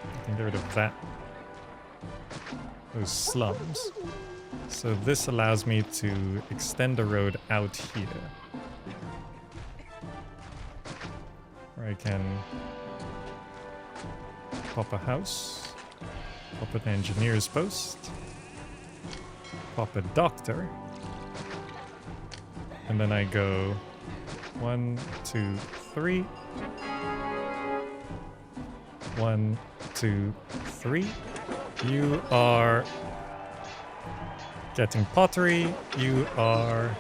I can get rid of that. Those slums. So this allows me to extend the road out here. Where I can pop a house, pop an engineer's post, pop a doctor. And then I go 1, 2, 3. 1, 2, 3. You are getting pottery. You are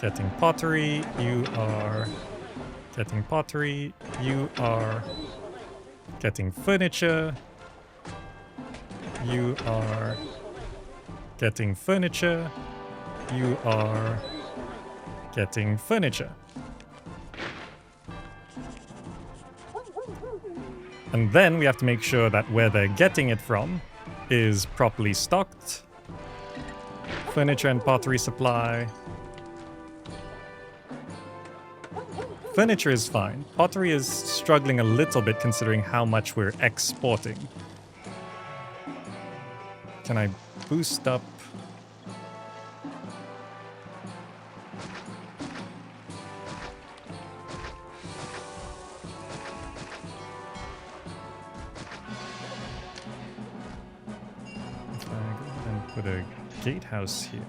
getting pottery. You are getting pottery. You are getting furniture. You are getting furniture. You are getting furniture. And then we have to make sure that where they're getting it from is properly stocked. Furniture and pottery supply. Furniture is fine. Pottery is struggling a little bit considering how much we're exporting. Can I boost up? Put a gatehouse here.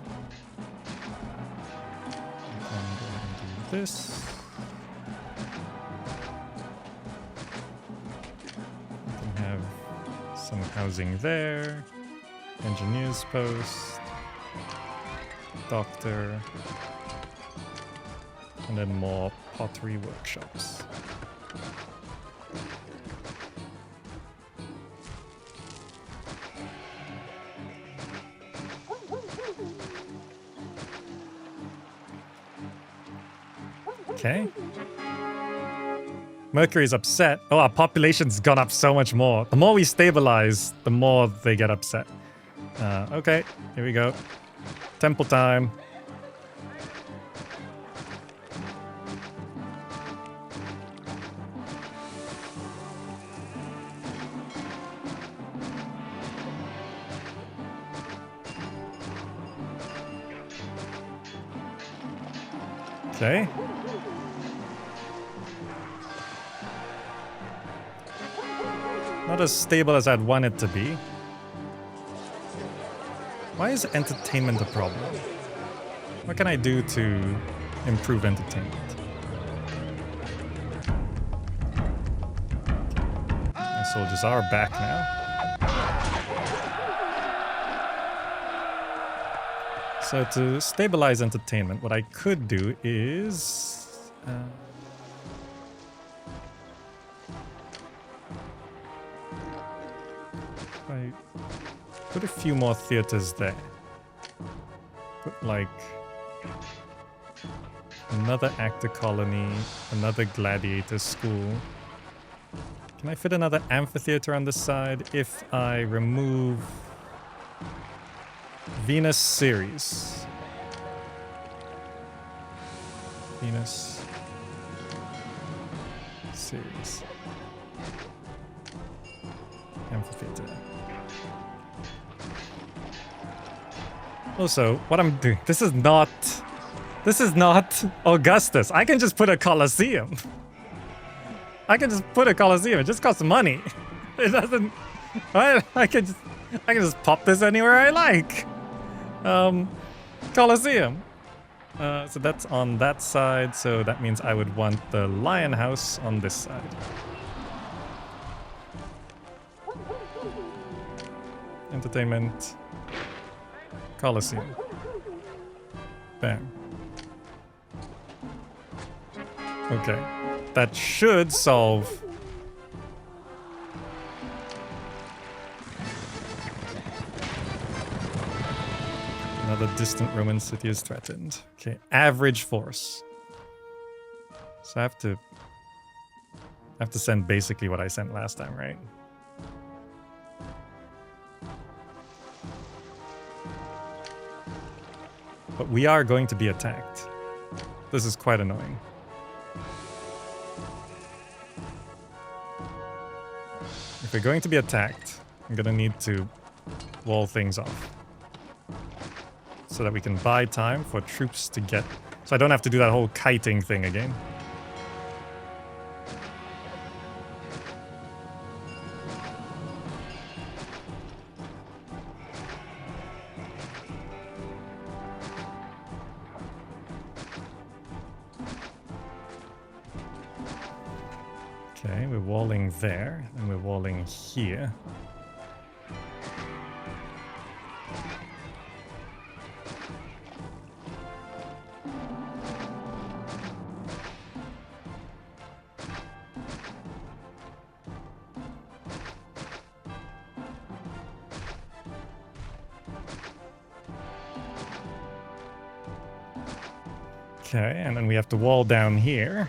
We can go ahead and do this. We can have some housing there. Engineer's post. Doctor. And then more pottery workshops. Okay. Mercury's upset. Oh, our population's gone up so much more. The more we stabilize, the more they get upset. Okay, here we go. Temple time. Okay. Not as stable as I'd want it to be. Why is entertainment a problem? What can I do to improve entertainment? My soldiers are back now. So to stabilize entertainment, what I could do is... I put a few more theaters there. Put like another actor colony, another gladiator school. Can I fit another amphitheater on this side if I remove Venus Ceres? Venus Ceres. Amphitheater. Also, what I'm doing, this is not Augustus. I can just put a Colosseum. I can just put a Colosseum. It just costs money. It doesn't. I can just pop this anywhere I like. Colosseum. So that's on that side. So that means I would want the Lion House on this side. Entertainment. Colosseum. Bam. Okay. That should solve... Another distant Roman city is threatened. Okay, average force. So I have to send basically what I sent last time, right? But we are going to be attacked. This is quite annoying. If we're going to be attacked, I'm gonna need to wall things off. So that we can buy time for troops to get... So I don't have to do that whole kiting thing again. Okay, we're walling there, and we're walling here. Okay, and then we have to wall down here.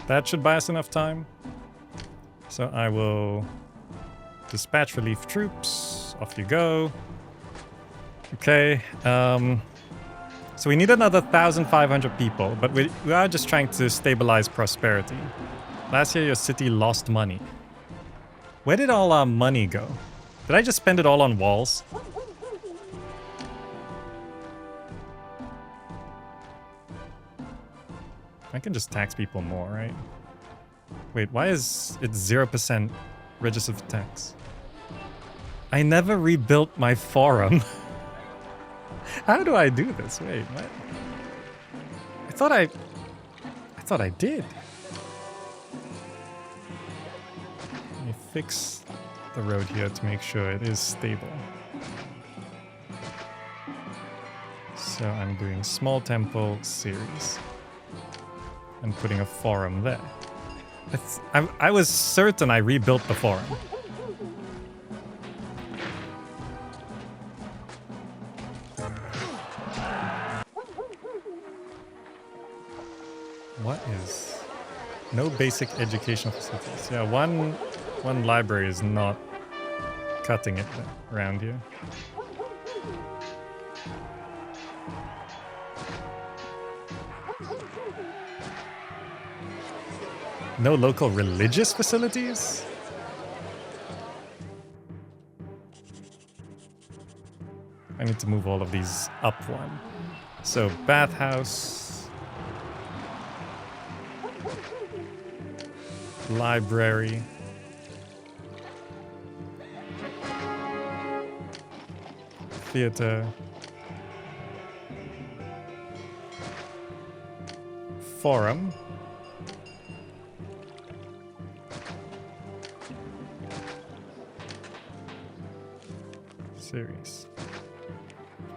That should buy us enough time. So I will dispatch relief troops. Off you go. Okay. So we need another 1,500 people, but we are just trying to stabilize prosperity. Last year your city lost money. Where did all our money go? Did I just spend it all on walls? I can just tax people more, right? Wait, why is it 0% registered for tax? I never rebuilt my forum. How do I do this? Wait, what? I thought I did. Let me fix the road here to make sure it is stable. So I'm doing small temple series. And putting a forum there. I was certain I rebuilt the forum. What is... No basic educational facilities. Yeah, one library is not cutting it around here. No local religious facilities? I need to move all of these up one. So, bathhouse. Library. Theater. Forum. Series.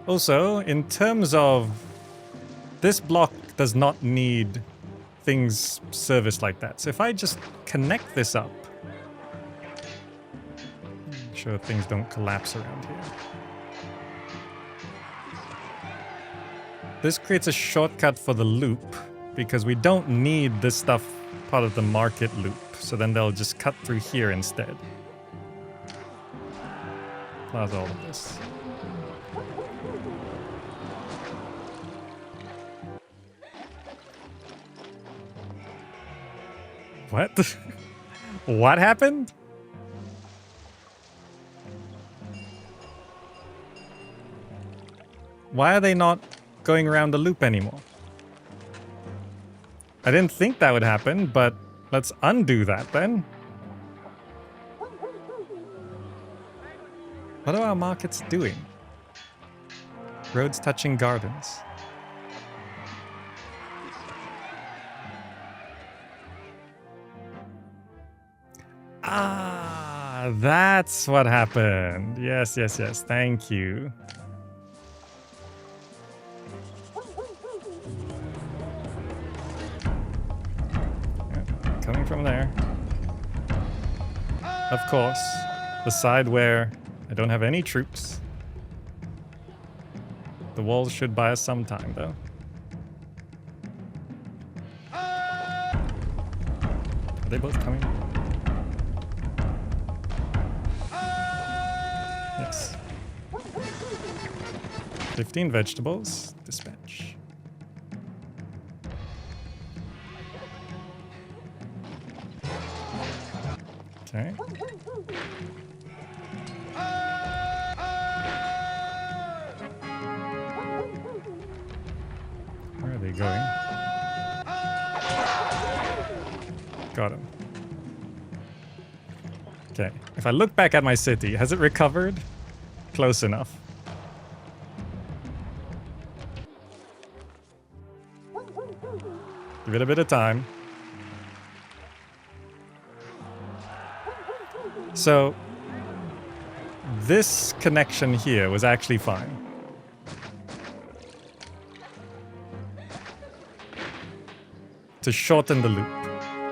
Also, in terms of this block does not need things serviced like that. So if I just connect this up, make sure things don't collapse around here. This creates a shortcut for the loop because we don't need this stuff part of the market loop. So then they'll just cut through here instead. Plus all of this. What? What happened? Why are they not going around the loop anymore? I didn't think that would happen, but let's undo that then. What are our markets doing? Roads touching gardens. Ah, that's what happened. Yes, yes, yes. Thank you. Coming from there. Of course, the side where I don't have any troops. The walls should buy us some time, though. Are they both coming? Yes. 15 vegetables. Dispatch. Okay. we going? Got him. Okay, if I look back at my city, has it recovered? Close enough. Give it a bit of time. So, this connection here was actually fine. To shorten the loop,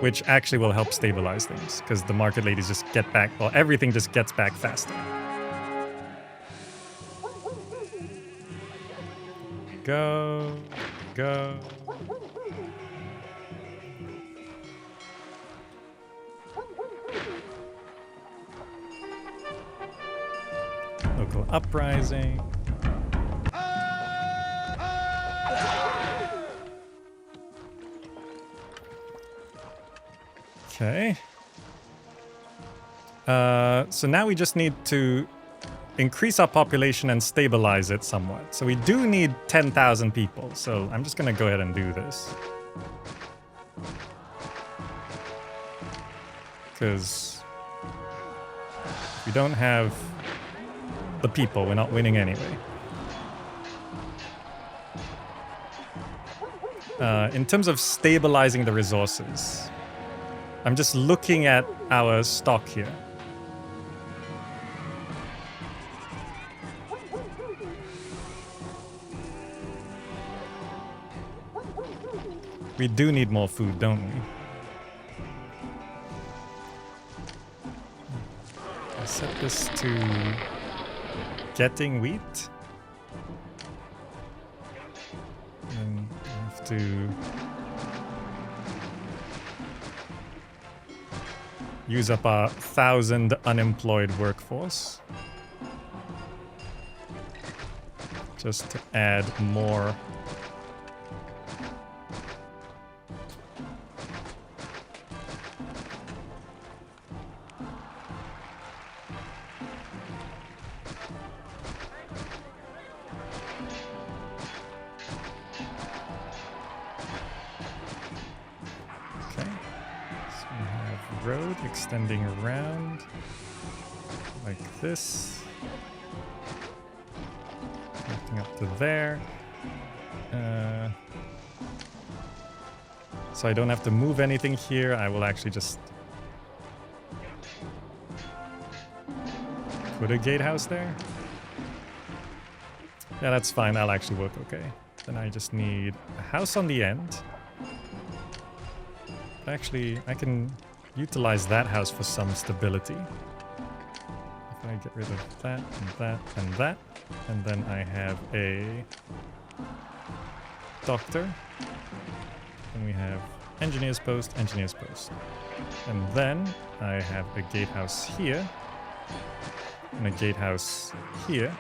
which actually will help stabilize things, because the market ladies just get back, well, everything just gets back faster. Go, go. Local uprising. Okay. So now we just need to increase our population and stabilize it somewhat. So we do need 10,000 people. So I'm just going to go ahead and do this. Because if we don't have the people, we're not winning anyway. In terms of stabilizing the resources, I'm just looking at our stock here. We do need more food, don't we? I set this to getting wheat. And we have to use up our 1,000 unemployed workforce. Just to add more. Extending around like this, connecting up to there, so I don't have to move anything here. I will actually just put a gatehouse there. Yeah, that's fine. That'll actually work okay. Then I just need a house on the end. Actually, I can utilize that house for some stability. If I get rid of that and that and that, and then I have a doctor, and we have engineer's post, and then I have a gatehouse here and a gatehouse here,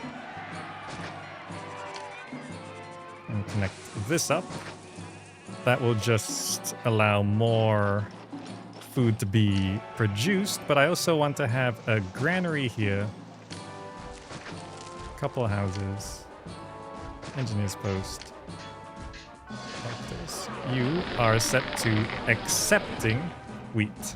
and connect this up. That will just allow more food to be produced, but I also want to have a granary here, a couple of houses, engineer's post, doctors. You are set to accepting wheat.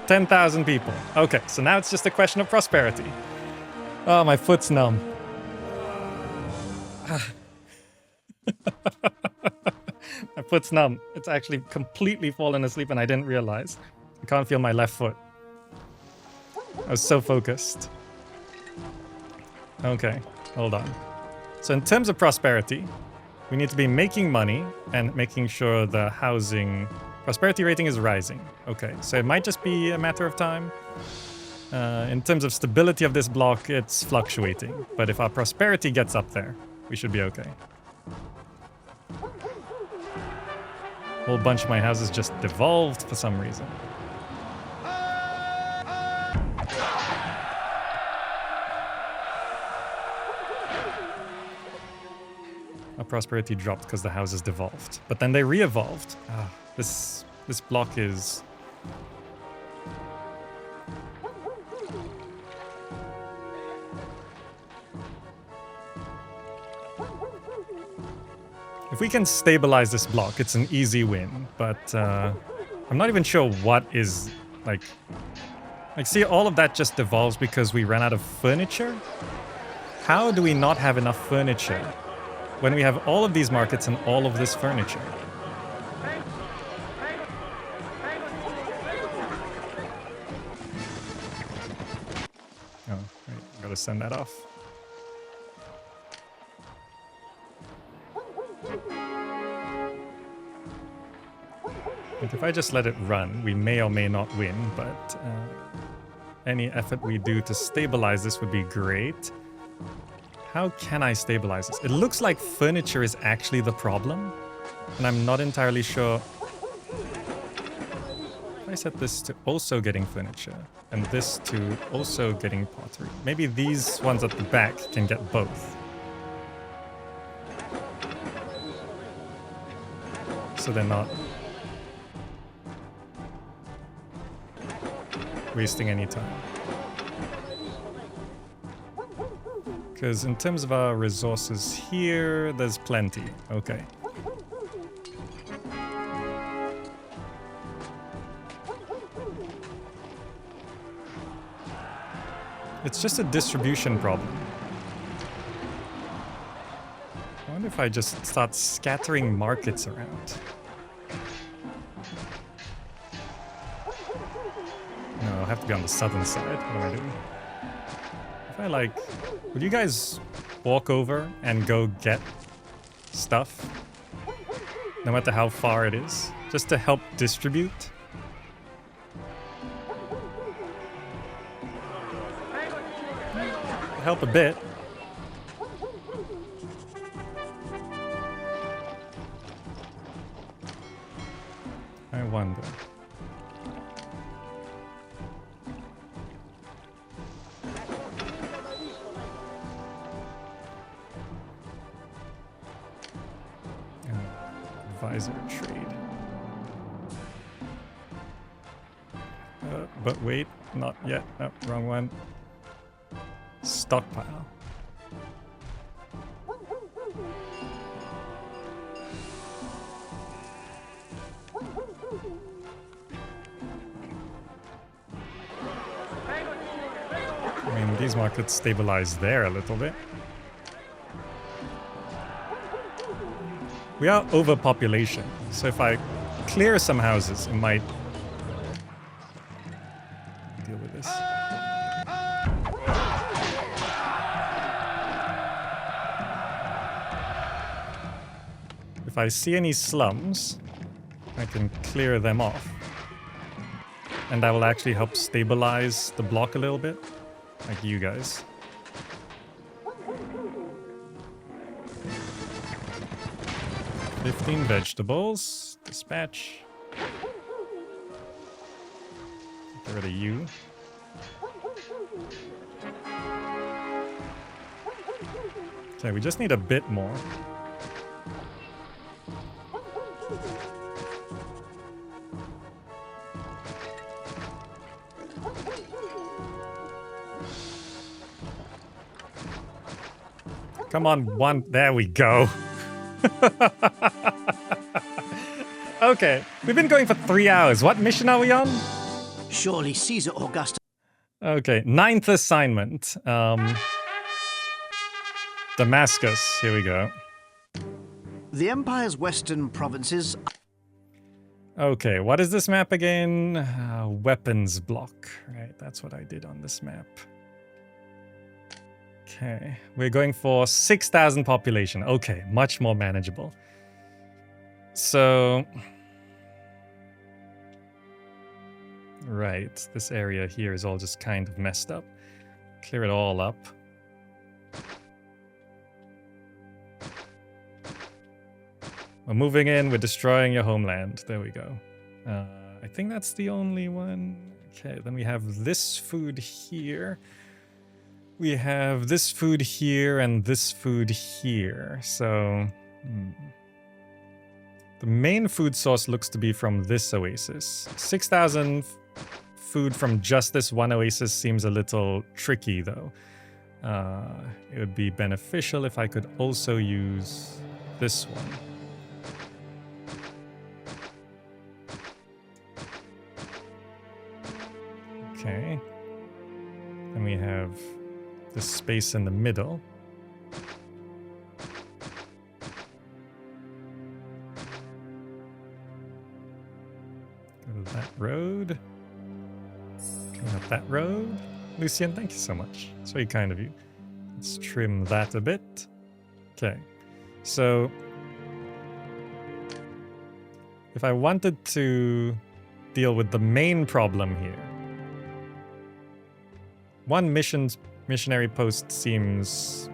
$10,000 people. Okay, so now it's just a question of prosperity. Oh, my foot's numb. My foot's numb. It's actually completely fallen asleep and I didn't realize. I can't feel my left foot. I was so focused. Okay, hold on. So in terms of prosperity, we need to be making money and making sure the housing prosperity rating is rising. Okay, so it might just be a matter of time. In terms of stability of this block, it's fluctuating. But if our prosperity gets up there, we should be okay. A whole bunch of my houses just devolved for some reason. Our prosperity dropped because the houses devolved. But then they re-evolved. This block is If we can stabilize this block, it's an easy win. But I'm not even sure what is, like, see, all of that just devolves because we ran out of furniture? How do we not have enough furniture when we have all of these markets and all of this furniture? Oh, right, gotta send that off. Like if I just let it run, we may or may not win, but any effort we do to stabilize this would be great. How can I stabilize this? It looks like furniture is actually the problem, and I'm not entirely sure. If I set this to also getting furniture, and this to also getting pottery, maybe these ones at the back can get both. So they're not wasting any time. Because in terms of our resources here, there's plenty. Okay. It's just a distribution problem. I wonder if I just start scattering markets around. No, I'll have to be on the southern side. What am I doing? If I like... Would you guys walk over and go get stuff? No matter how far it is? Just to help distribute? Help a bit. I wonder. Advisor trade. But wait, not yet. Oh, wrong one. Stockpile. I mean, these markets stabilize there a little bit. We are overpopulation, so if I clear some houses, it might deal with this. If I see any slums, I can clear them off. And that will actually help stabilize the block a little bit, like you guys. $15 vegetables. Dispatch. Get rid of you. Okay, we just need a bit more. Come on, one. There we go. Okay, we've been going for 3 hours. What mission are we on? Surely Caesar Augustus. Okay, 9th assignment. Damascus. Here we go. The Empire's western provinces. Okay, what is this map again? Weapons block. Right, that's what I did on this map. Okay, we're going for 6,000 population. Okay, much more manageable. So... Right, this area here is all just kind of messed up. Clear it all up. We're moving in, we're destroying your homeland. There we go. I think that's the only one. Okay, then we have this food here. We have this food here and this food here. So... The main food source looks to be from this oasis. 6,000 food from just this one oasis seems a little tricky, though. It would be beneficial if I could also use this one. Okay. And we have this space in the middle. Go to that road. Clean up that road. Lucian, thank you so much. It's very kind of you. Let's trim that a bit. Okay. So if I wanted to deal with the main problem here, one missionary post seems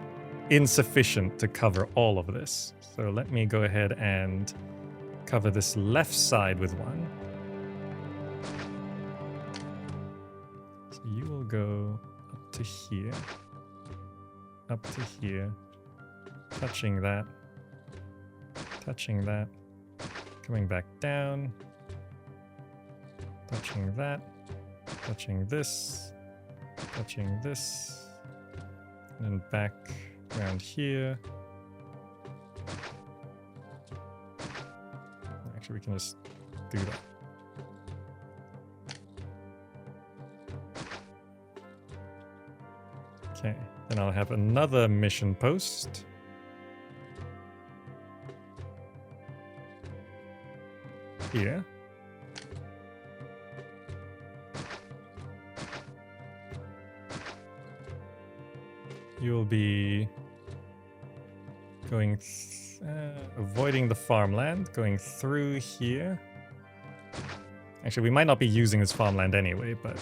insufficient to cover all of this. So let me go ahead and cover this left side with one. So you will go up to here, touching that, coming back down, touching that, touching this, and then back around here. Actually, we can just do that. Okay, then I'll have another mission post. Here. You'll be going, avoiding the farmland, going through here. Actually, we might not be using this farmland anyway, but...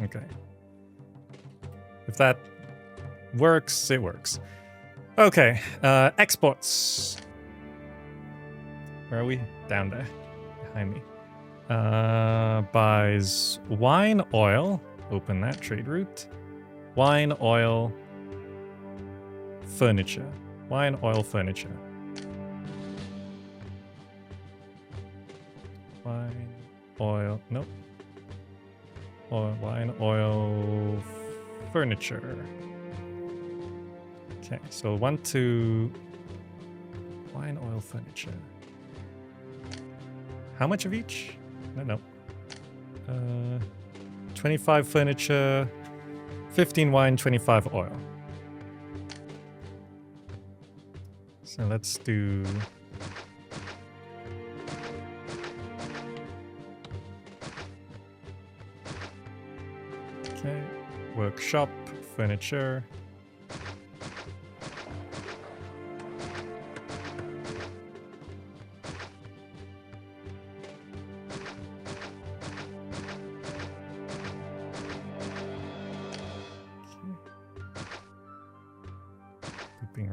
Okay. If that works, it works. Okay, exports. Where are we? Down there, behind me. Buys wine, oil. Open that trade route. Wine, oil, furniture. Wine, oil, furniture. Wine, oil, nope. Oil, wine, oil, furniture. Okay, so 1, 2, wine, oil, furniture. How much of each? No. 25 furniture, 15 wine, 25 oil. So let's do... Okay, workshop, furniture.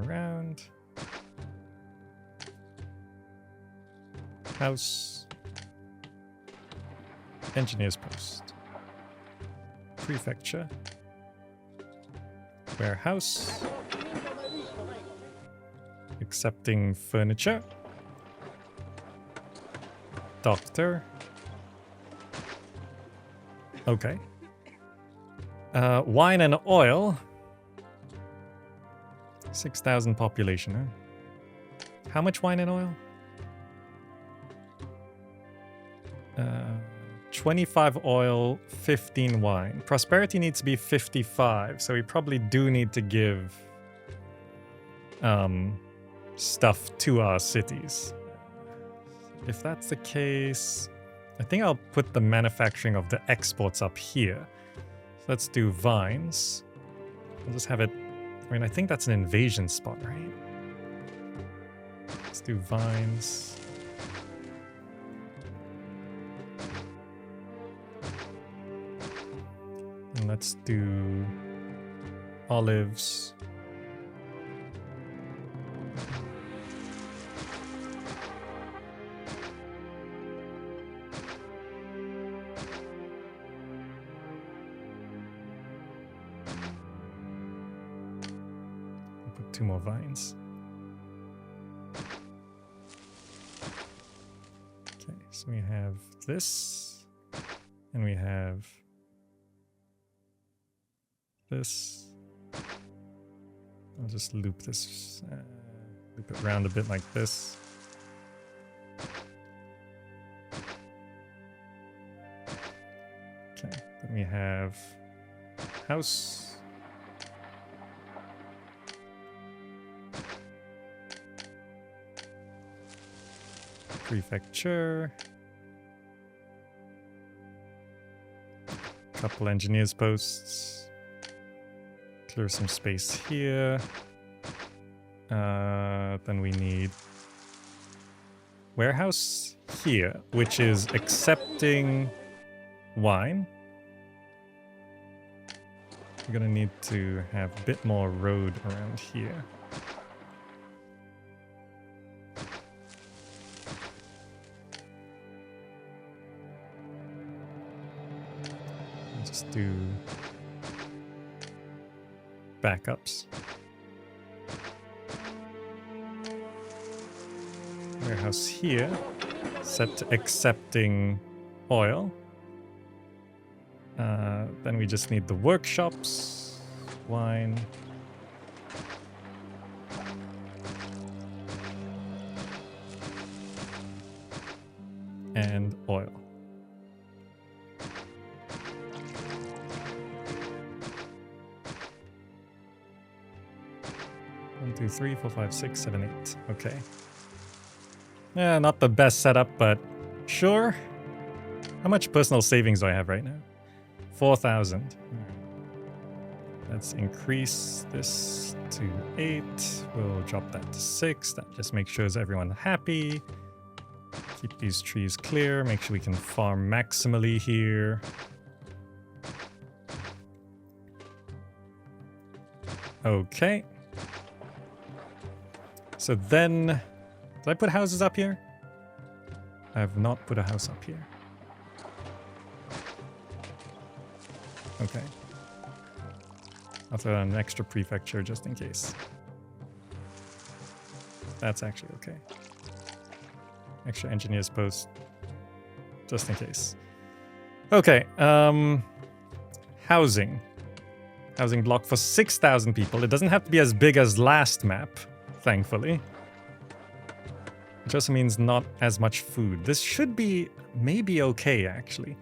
Around. House. Engineer's post. Prefecture. Warehouse. Accepting furniture. Doctor. Okay. Wine and oil. 6,000 population, huh? How much wine and oil? 25 oil, 15 wine. Prosperity needs to be 55, so we probably do need to give stuff to our cities. If that's the case, I think I'll put the manufacturing of the exports up here. So let's do vines. We'll just have it... I mean, I think that's an invasion spot, right? Let's do vines. And let's do olives. Put 2 more vines. Okay, so we have this, and we have this, I'll just loop this, loop it around a bit like this. Okay, then we have house. Prefecture. Couple engineers posts. Clear some space here. Then we need warehouse here, which is accepting wine. We're gonna need to have a bit more road around here. Just do backups. Warehouse here, set to accepting oil. Then we just need the workshops, wine. And oil. 1, 2, 3, 4, 5, 6, 7, 8. Okay. Yeah, not the best setup, but sure. How much personal savings do I have right now? 4,000. Let's increase this to 8. We'll drop that to 6. That just makes sure everyone's happy. Keep these trees clear. Make sure we can farm maximally here. Okay. So then, did I put houses up here? I have not put a house up here. Okay. I'll throw an extra prefecture just in case. That's actually okay. Extra engineers post just in case. Okay. Housing. Housing block for 6,000 people. It doesn't have to be as big as last map, thankfully. Which also means not as much food. This should be maybe okay, actually.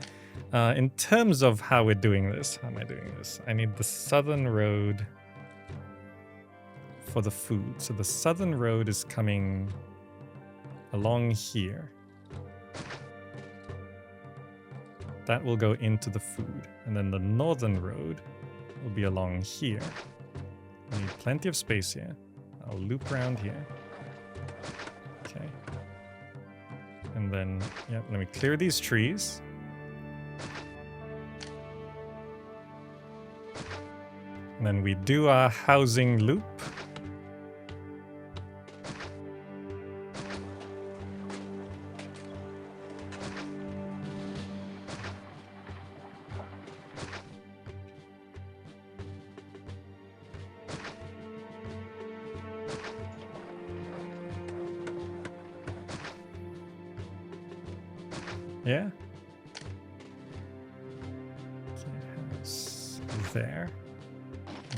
In terms of how we're doing this, how am I doing this? I need the southern road for the food. So the southern road is coming along here. That will go into the food. And then the northern road will be along here. I need plenty of space here. I'll loop around here. Okay. And then, yeah, let me clear these trees. And then we do our housing loop. Yeah. House there.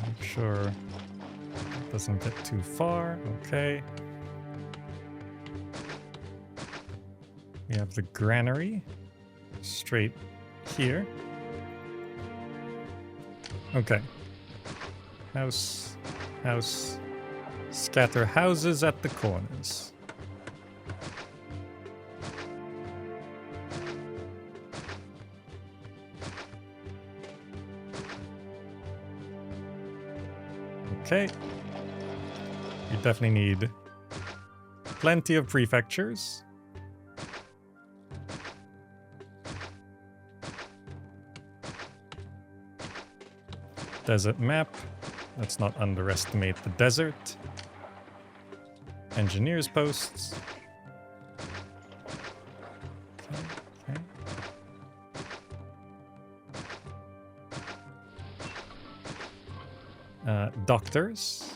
Make sure it doesn't get too far. Okay. We have the granary straight here. Okay. House, house, scatter houses at the corners. Okay. We definitely need plenty of prefectures. Desert map. Let's not underestimate the desert. Engineers posts. Okay. Doctors.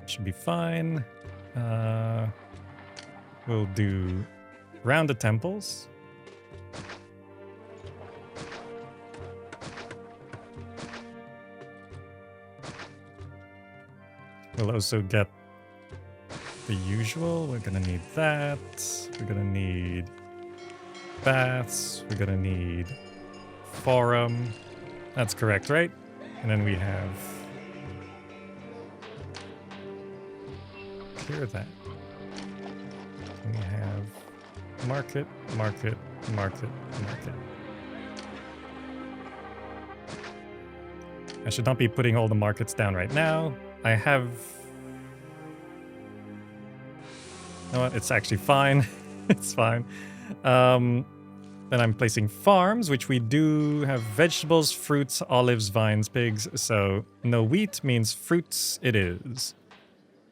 Should be fine. We'll do round the temples. We'll also get the usual. We're gonna need that. We're gonna need baths. We're gonna need forum. That's correct, right? And then we have clear that. We have market, market, market, market. I should not be putting all the markets down right now. I have... You know what? It's actually fine. It's fine. Then I'm placing farms, which we do have vegetables, fruits, olives, vines, pigs. So no wheat means fruits it is.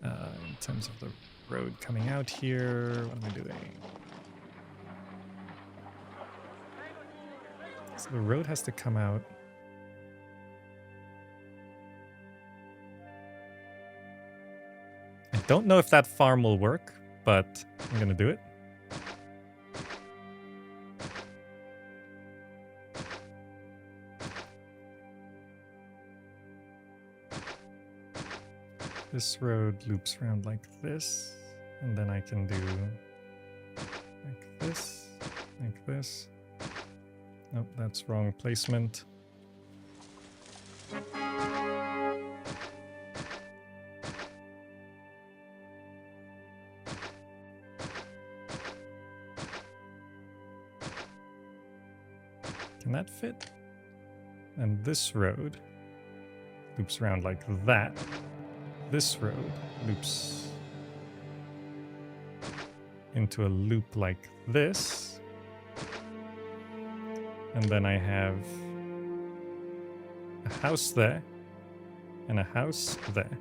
In terms of the road coming out here, what am I doing? So the road has to come out. I don't know if that farm will work, but I'm gonna do it. This road loops around like this, and then I can do like this, like this. Nope, that's wrong placement. Can that fit? And this road loops around like that. This road loops into a loop like this. And then I have a house there and a house there.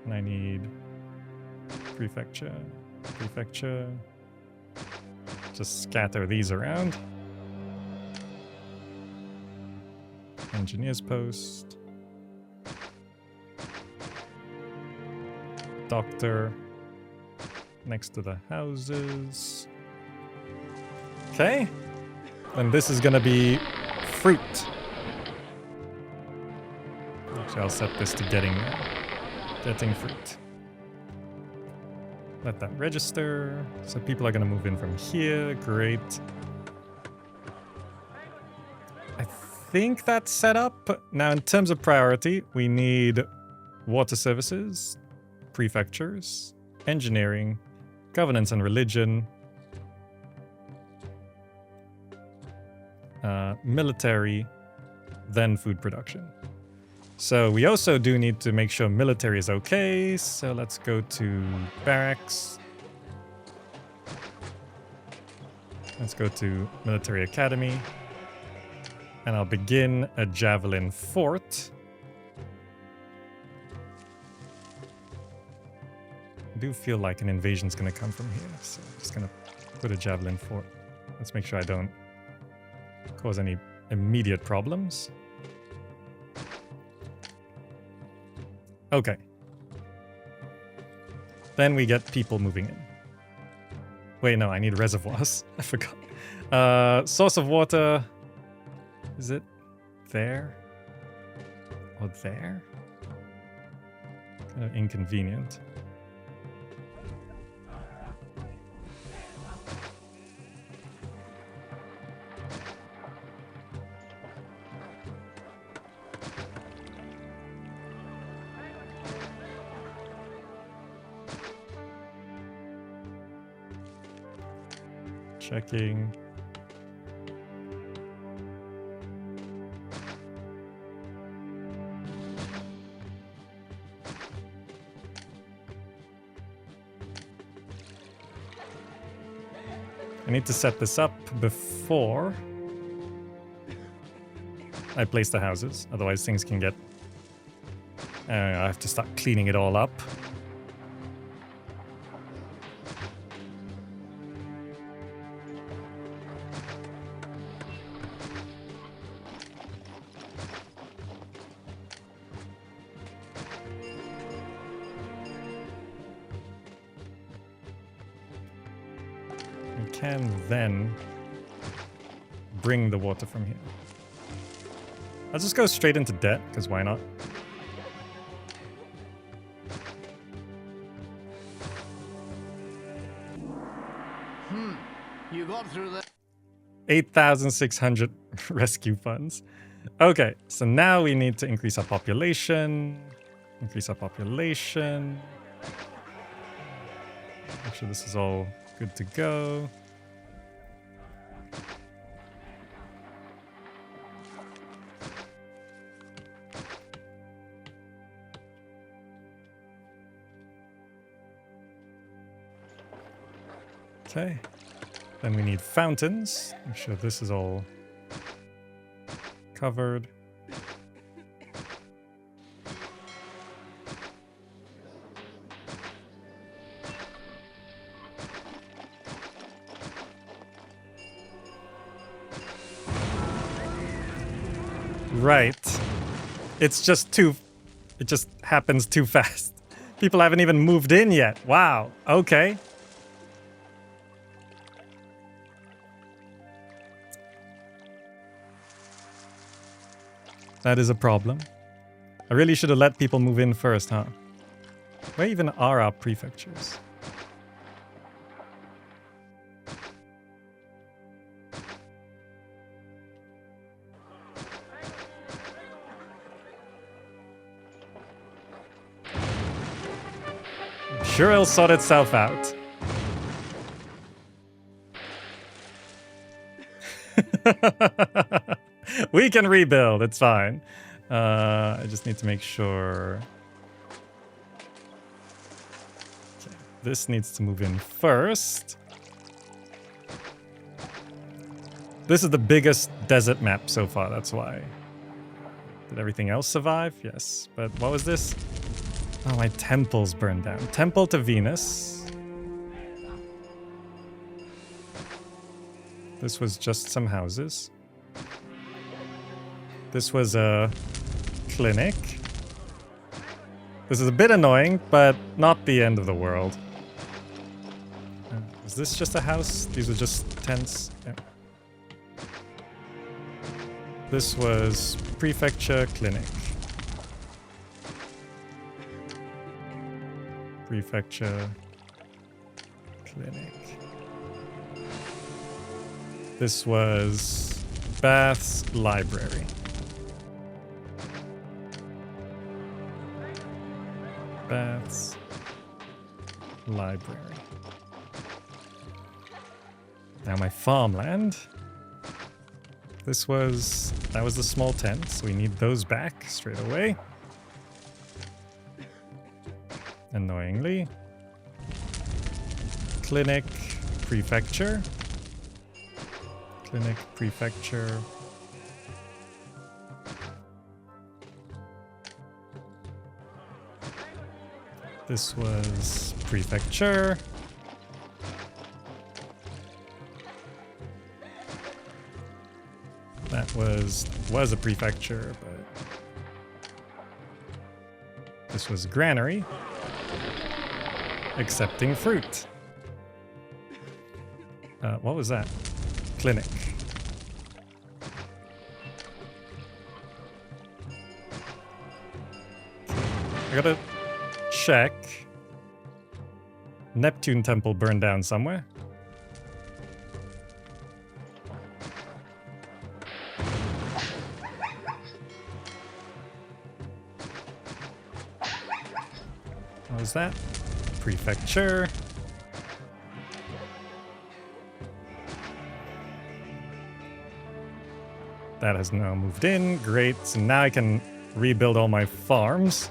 And I need prefecture, prefecture. Just scatter these around. Engineer's post. Doctor next to the houses. Okay. And this is gonna be fruit. Actually, I'll set this to getting fruit. Let that register. So people are gonna move in from here. Great. I think that's set up. Now, in terms of priority, we need water services, prefectures, engineering, governance and religion, military, then food production. So we also do need to make sure military is okay. So let's go to barracks. Let's go to military academy. And I'll begin a javelin fort. I do feel like an invasion's gonna come from here, so I'm just gonna put a javelin fort. Let's make sure I don't cause any immediate problems. Okay. Then we get people moving in. Wait, no, I need reservoirs. I forgot. Source of water. Is it there? Or there? Kind of inconvenient. Checking. I need to set this up before I place the houses, otherwise things can get... I have to start cleaning it all up. can then bring the water from here. I'll just go straight into debt, because why not? You got through the 8,600 rescue funds. Okay, so now we need to increase our population. Increase our population. Make sure this is all good to go. Okay. Then we need fountains. Make sure this is all covered. Right. It's just too... It just happens too fast. People haven't even moved in yet. Wow. Okay. That is a problem. I really should have let people move in first, huh? Where even are our prefectures? I'm sure it'll sort itself out. We can rebuild, it's fine. I just need to make sure. Okay, this needs to move in first. This is the biggest desert map so far, that's why. Did everything else survive? Yes. But what was this? Oh, my temples burned down. Temple to Venus. This was just some houses. This was a clinic. This is a bit annoying, but not the end of the world. Is this just a house? These were just tents. Yeah. This was prefecture clinic. Prefecture clinic. This was baths library. Baths library. Now my farmland. That was the small tent, so we need those back straight away. Annoyingly. Clinic, prefecture. Clinic, prefecture. This was prefecture. That was a prefecture, but this was granary. Accepting fruit. What was that? Clinic. I gotta check. Neptune temple burned down somewhere. What was that? Prefecture. That has now moved in. Great. So now I can rebuild all my farms.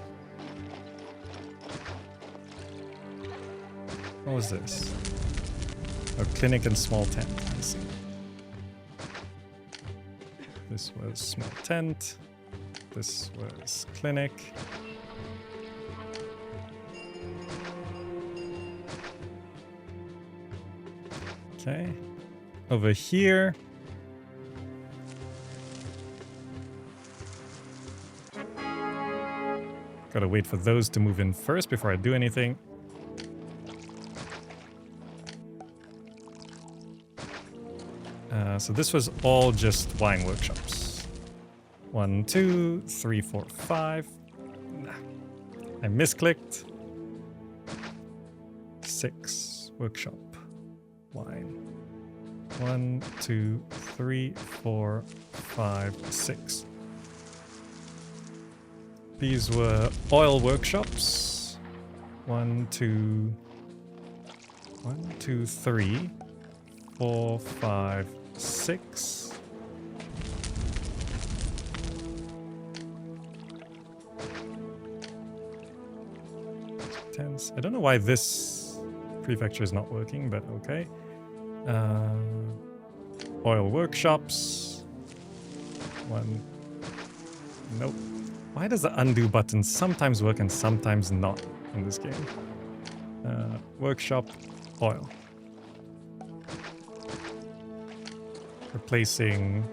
What was this? A clinic and small tent. I see. This was small tent. This was clinic. Okay. Over here. Gotta wait for those to move in first before I do anything. So this was all just wine workshops. 1, 2, 3, 4, 5. Nah. I misclicked. 6 workshop wine. 1, 2, 3, 4, 5, 6. These were oil workshops. 1, 2, 3, 4, 5, 6. Tense. I don't know why this prefecture is not working, but okay. Oil workshops. 1. Nope. Why does the undo button sometimes work and sometimes not in this game? Workshop oil. Replacing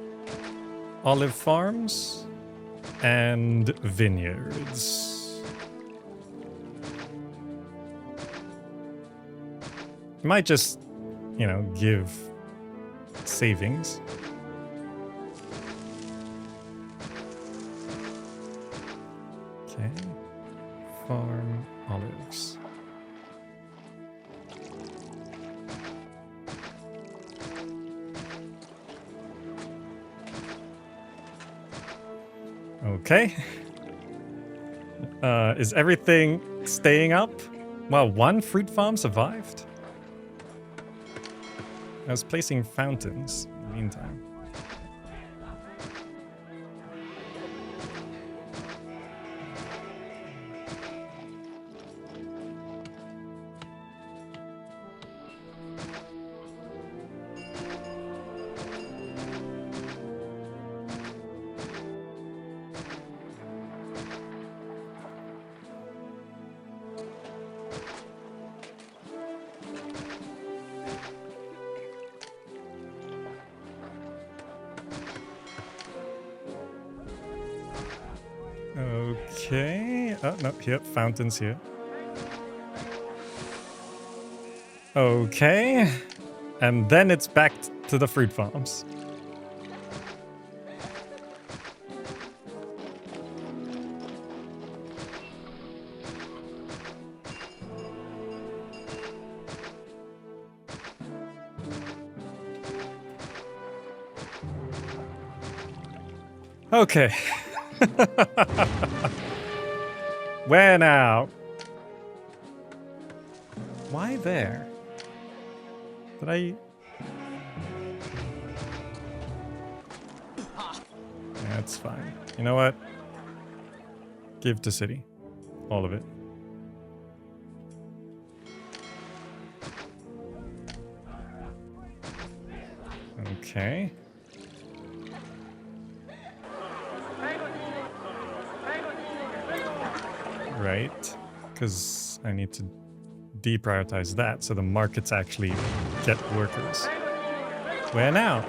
olive farms and vineyards. Might just, you know, give savings. Okay. Farm olives. Okay. Is everything staying up? Well, 1 fruit farm survived. I was placing fountains in the meantime. Okay. Oh, no, here, fountains here. Okay. And then it's back to the fruit farms. Okay. Where now? Why there? Did I... That's fine. You know what? Give to city. All of it. Okay. Right, because I need to deprioritize that so the markets actually get workers. Where now?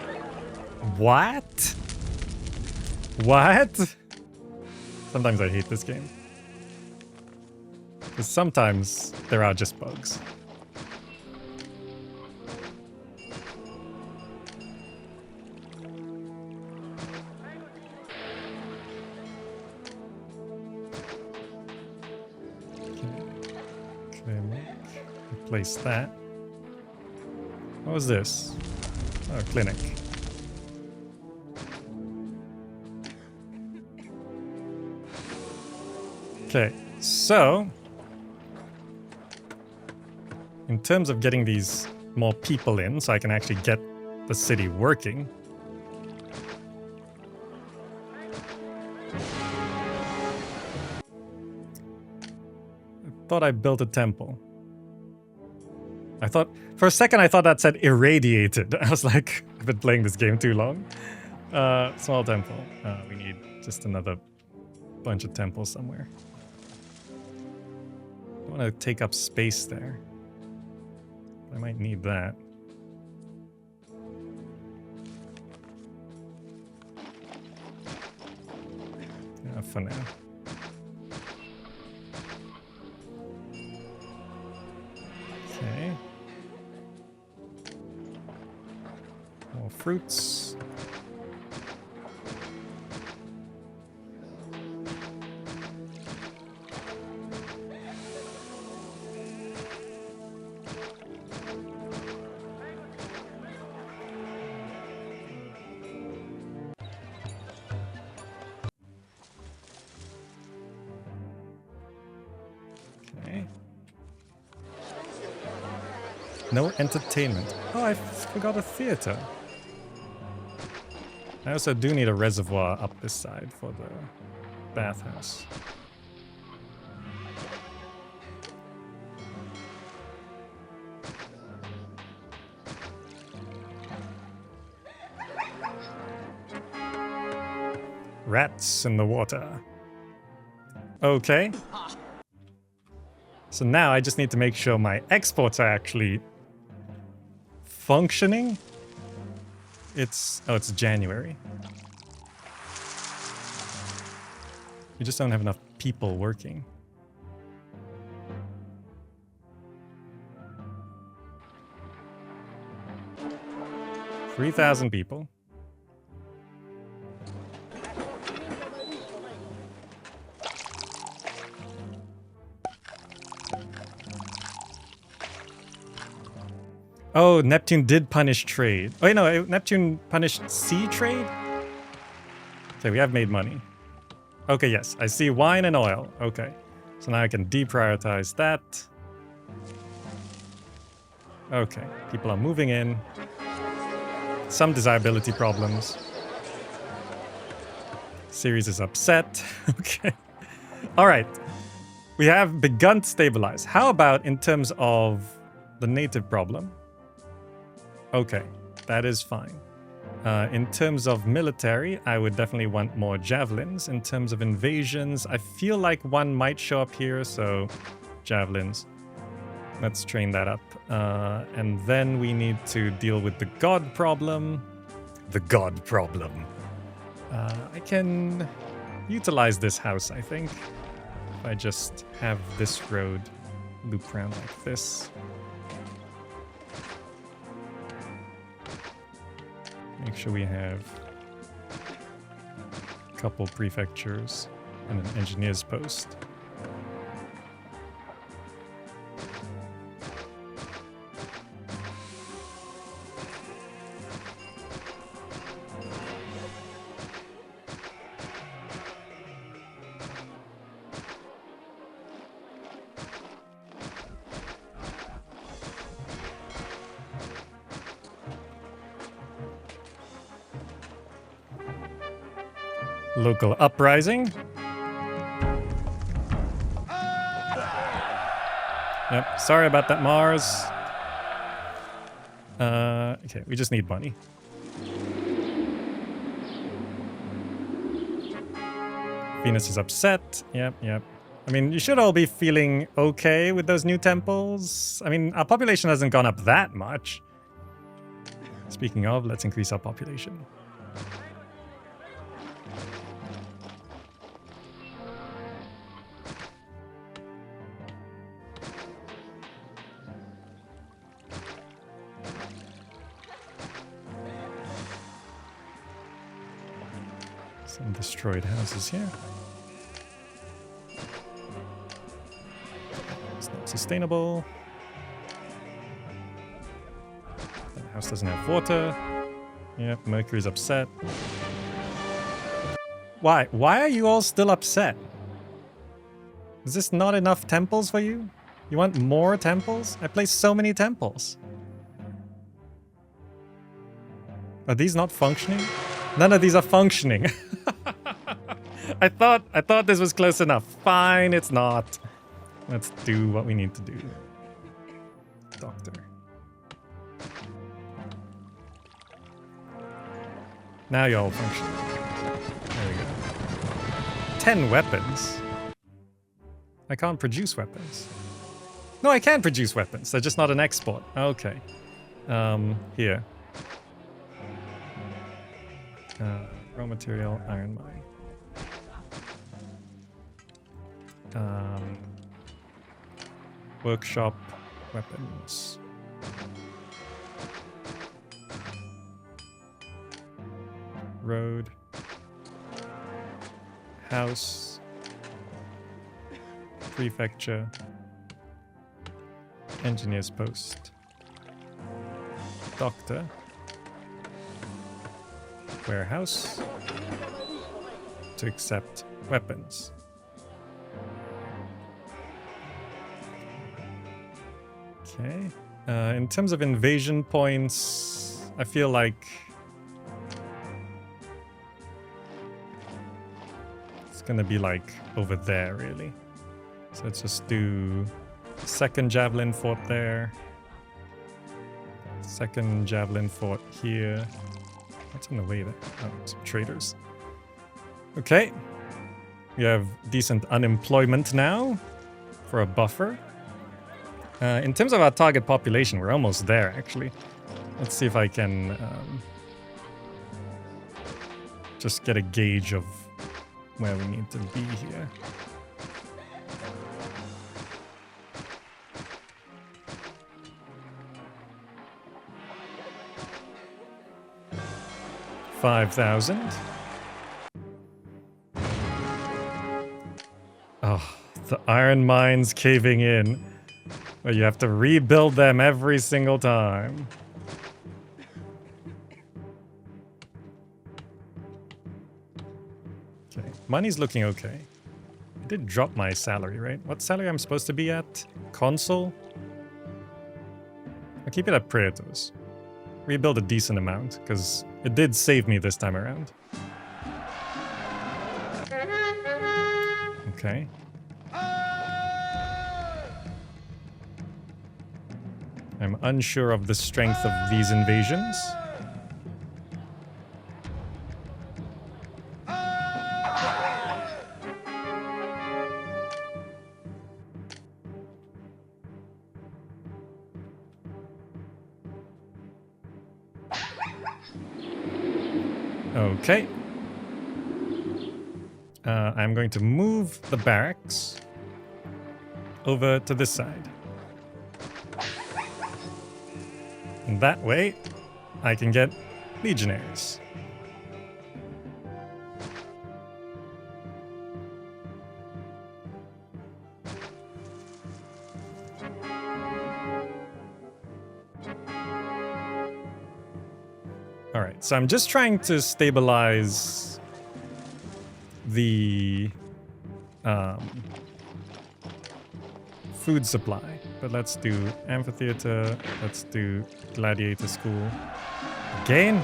What? What? Sometimes I hate this game. Because sometimes there are just bugs. Replace that. What was this? Oh, clinic. Okay, so in terms of getting these more people in so I can actually get the city working, I thought I built a temple. I thought, for a second, I thought that said irradiated. I was like, I've been playing this game too long. Small temple. We need just another bunch of temples somewhere. I don't want to take up space there. I might need that. Yeah, for now. Okay. More fruits. Okay. No entertainment. Oh, I forgot a theater. I also do need a reservoir up this side for the bathhouse. Rats in the water. Okay. So now I just need to make sure my exports are actually functioning. It's January. We just don't have enough people working. $3,000 people. Oh, Neptune did punish trade. Oh, wait, no, Neptune punished sea trade? Okay, we have made money. Okay, yes, I see wine and oil. Okay, so now I can deprioritize that. Okay, people are moving in. Some desirability problems. Ceres is upset. Okay. All right. We have begun to stabilize. How about in terms of the native problem? Okay, that is fine. In terms of military, I would definitely want more javelins. In terms of invasions, I feel like one might show up here, so javelins. Let's train that up. And then we need to deal with the god problem. The god problem. I can utilize this house, I think. If I just have this road loop around like this. Make sure we have a couple prefectures and an engineer's post. Local uprising. Yep, sorry about that, Mars. Okay, we just need money. Venus is upset. Yep. I mean, you should all be feeling okay with those new temples. I mean, our population hasn't gone up that much. Speaking of, let's increase our population. Some destroyed houses here. It's not sustainable. That house doesn't have water. Yep, Mercury's upset. Why? Why are you all still upset? Is this not enough temples for you? You want more temples? I placed so many temples. Are these not functioning? None of these are functioning. I thought this was close enough. Fine, it's not. Let's do what we need to do. Doctor. Now you're all functioning. There we go. 10 weapons? I can't produce weapons. No, I can produce weapons. They're just not an export. Okay. Here. Raw material, iron mine. Workshop, weapons. road. House. Prefecture. Engineer's post. Doctor. Warehouse. To accept weapons. Okay. In terms of invasion points, I feel like it's gonna be like over there, really. So let's just do second javelin fort there. Second javelin fort here. What's in the way there? Oh, some traders. Okay. We have decent unemployment now for a buffer. In terms of our target population, we're almost there, actually. Let's see if I can just get a gauge of where we need to be here. $5,000. Oh, the iron mines caving in. But you have to rebuild them every single time. Okay, money's looking okay. I did drop my salary, right? What salary I'm supposed to be at? Consul? I'll keep it at Praetor's. Rebuild a decent amount, because it did save me this time around. Okay. I'm unsure of the strength of these invasions. Okay. I'm going to move the barracks over to this side. And that way, I can get legionaries. Alright, so I'm just trying to stabilize the food supply. But let's do amphitheater, let's do gladiator school. Again?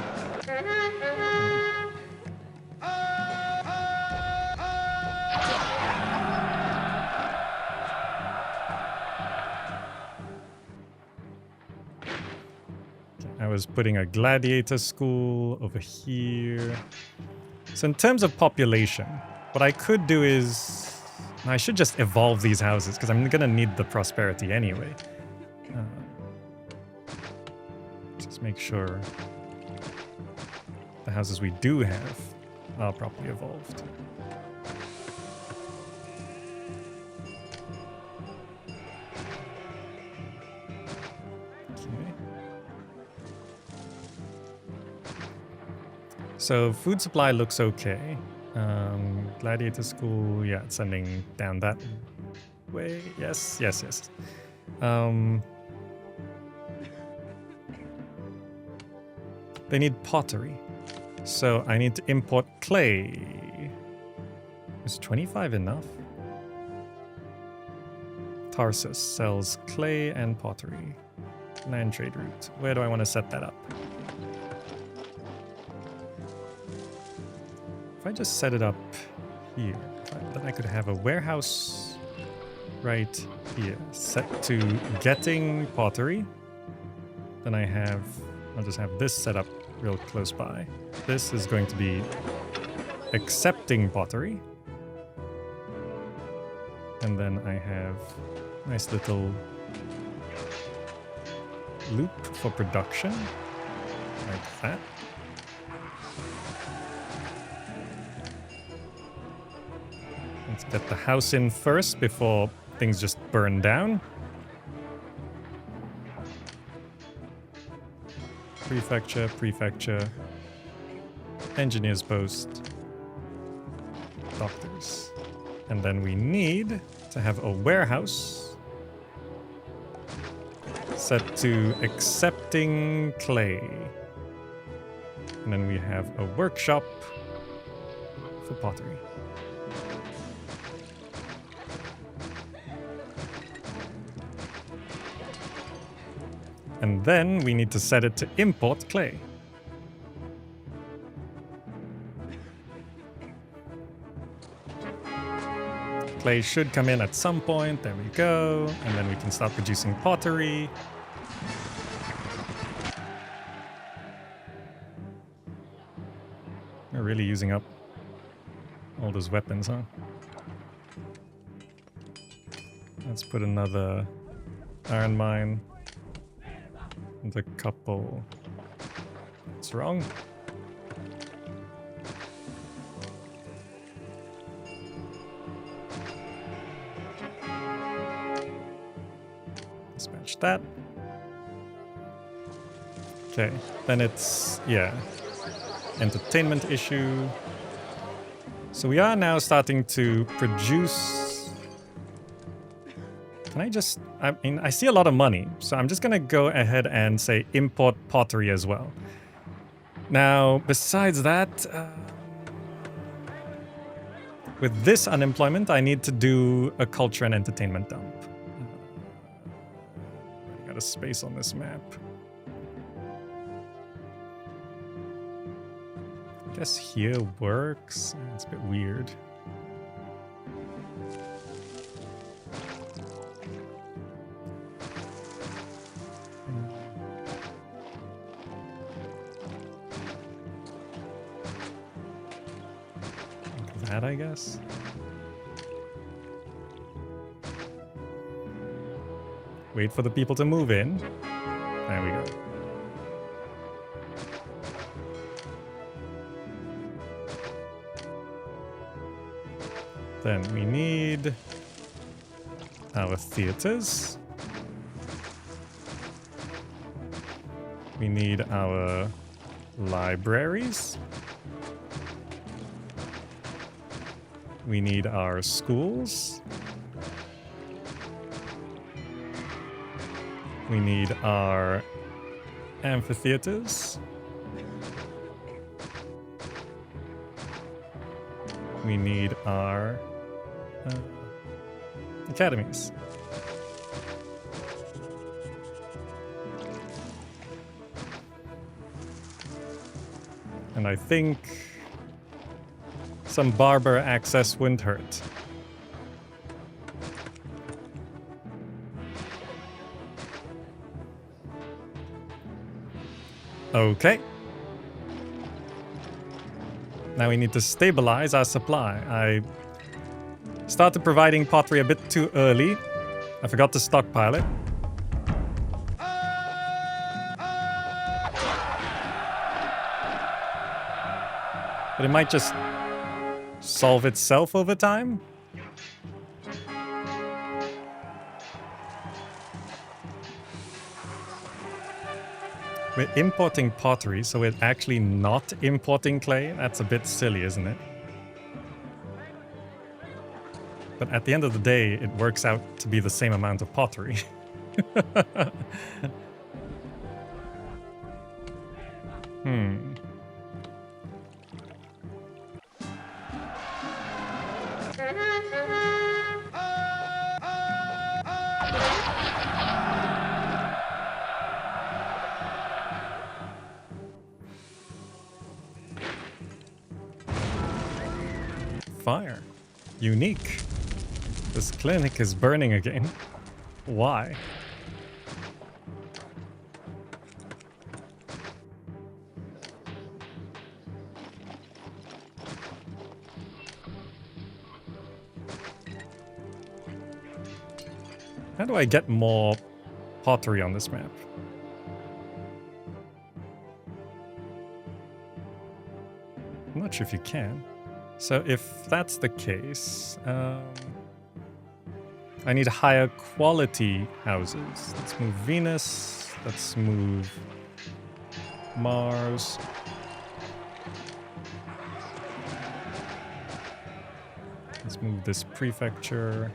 I was putting a gladiator school over here. So in terms of population, what I could do is I should just evolve these houses, because I'm going to need the prosperity anyway. Just make sure the houses we do have are properly evolved. Okay. So food supply looks okay. Gladiator school, yeah, it's sending down that way. Yes, yes, yes. They need pottery. So I need to import clay. Is 25 enough? Tarsus sells clay and pottery. Land trade route. Where do I want to set that up? If I just set it up here, then I could have a warehouse right here, set to getting pottery. Then I'll just have this set up real close by. This is going to be accepting pottery. And then I have a nice little loop for production, like that. Let's get the house in first before things just burn down. Prefecture, prefecture. engineer's post, doctors. And then we need to have a warehouse set to accepting clay. And then we have a workshop for pottery. And then we need to set it to import clay. Clay should come in at some point. There we go. And then we can start producing pottery. We're really using up all those weapons, huh? Let's put another iron mine. And a couple. What's wrong? Dispatch that. Okay, then it's, yeah, entertainment issue. So we are now starting to produce. Can I just, I mean, I see a lot of money, so I'm just gonna go ahead and say import pottery as well. Now, besides that, with this unemployment, I need to do a culture and entertainment dump. I got a space on this map. I guess here works. It's a bit weird. That, I guess. Wait for the people to move in. There we go. Then we need our theaters. We need our libraries. We need our schools. We need our amphitheaters. We need our academies. And I think some barber access wouldn't hurt. Okay. Now we need to stabilize our supply. I started providing pottery a bit too early. I forgot to stockpile it. But it might just solve itself over time. We're importing pottery, so we're actually not importing clay. That's a bit silly, isn't it? But at the end of the day, it works out to be the same amount of pottery. Fire. Unique. This clinic is burning again. Why? How do I get more pottery on this map? I'm not sure if you can. So if that's the case, I need higher quality houses. Let's move Venus. Let's move Mars. Let's move this prefecture.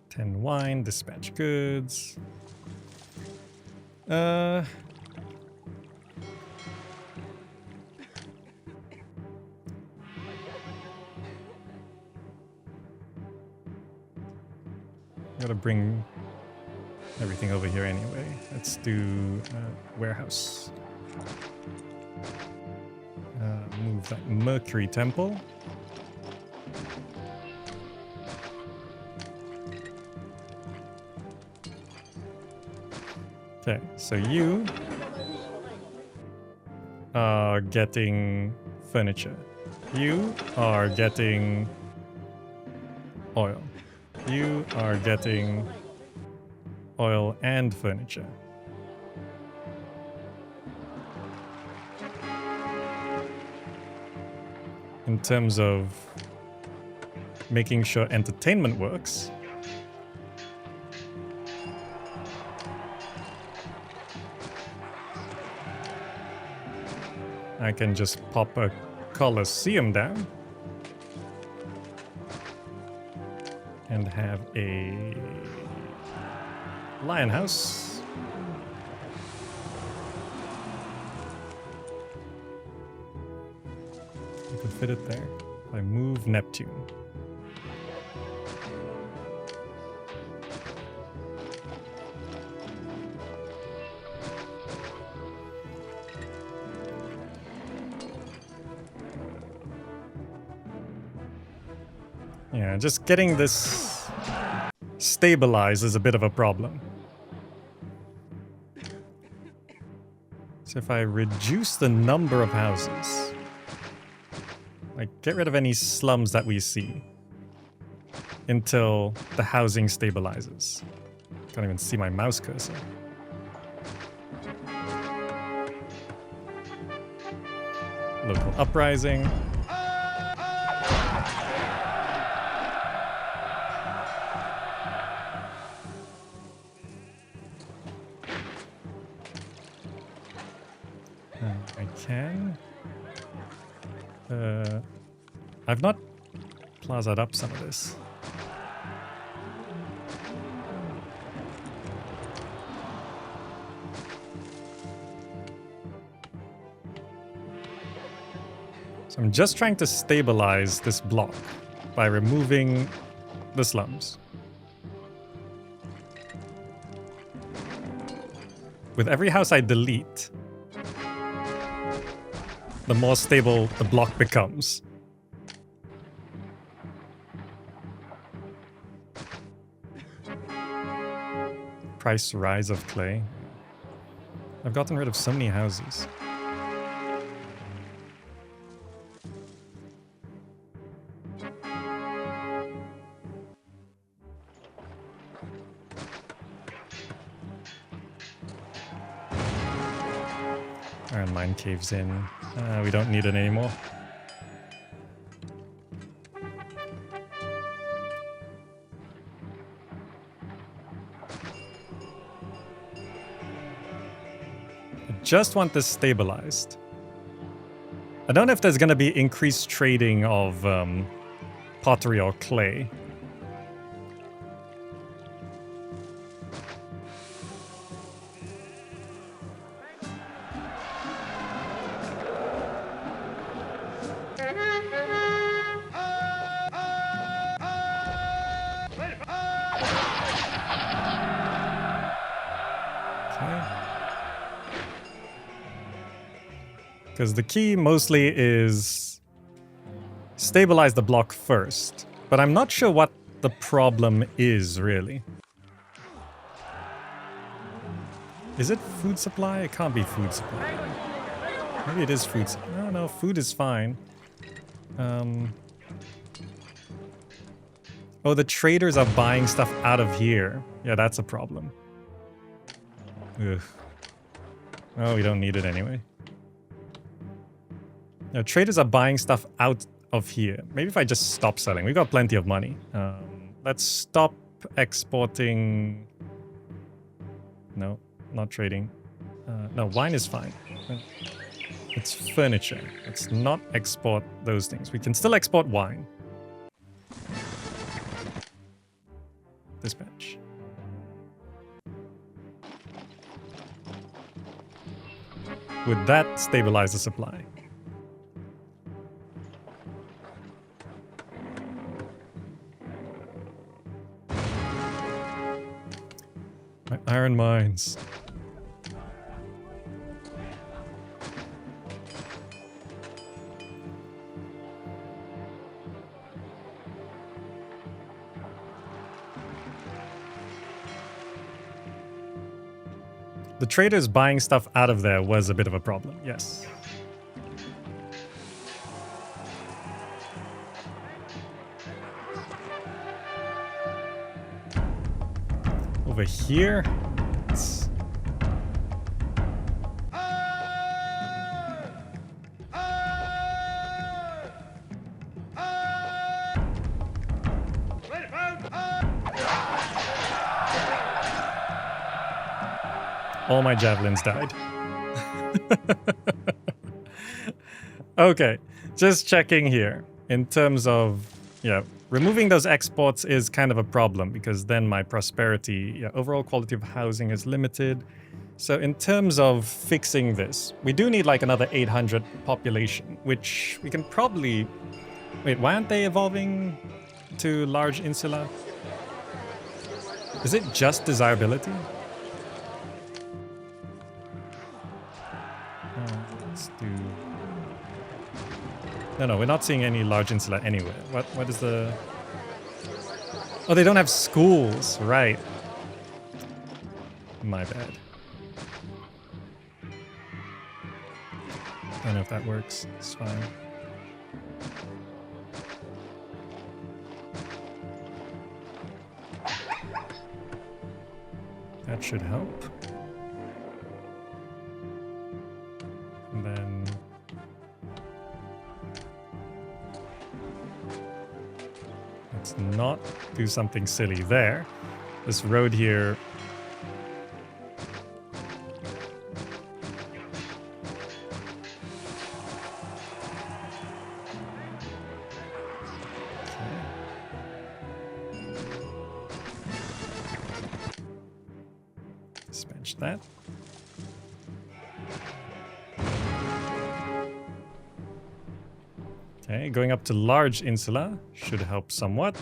10 wine, dispatch goods. Gotta bring everything over here anyway. Let's do warehouse. Move that Mercury Temple. Okay, so you are getting furniture. You are getting oil. You are getting oil and furniture. In terms of making sure entertainment works, I can just pop a Colosseum down and have a lion house. I could fit it there if I move Neptune. Yeah, just getting this stabilized is a bit of a problem. So if I reduce the number of houses, like get rid of any slums that we see until the housing stabilizes. Can't even see my mouse cursor. Local uprising. I can. I've not plazaed up some of this. So I'm just trying to stabilize this block by removing the slums. With every house I delete, the more stable the block becomes. Price rise of clay. I've gotten rid of so many houses. Iron mine caves in. We don't need it anymore. I just want this stabilized. I don't know if there's going to be increased trading of pottery or clay. Because the key mostly is stabilize the block first. But I'm not sure what the problem is, really. Is it food supply? It can't be food supply. Maybe it is food supply. No, no, food is fine. Oh, the traders are buying stuff out of here. Yeah, that's a problem. Ugh. Oh, we don't need it anyway. No, traders are buying stuff out of here. Maybe if I just stop selling. We've got plenty of money. Let's stop exporting. No, not trading. No, wine is fine. It's furniture. Let's not export those things. We can still export wine. Dispatch. Would that stabilize the supply? My iron mines. The traders buying stuff out of there was a bit of a problem, yes. Over here, it's... All my javelins died. Okay, just checking here. In terms of, yeah, removing those exports is kind of a problem because then my prosperity, yeah, overall quality of housing is limited. So in terms of fixing this, we do need like another 800 population, which we can probably... Wait, why aren't they evolving to large insula? Is it just desirability? Let's do... No, we're not seeing any large insula anywhere. What is the... Oh, they don't have schools, right. My bad. I don't know if that works. It's fine. That should help. And then... let's not do something silly there. This road here... Dispatch that. Okay, going up to large insula should help somewhat.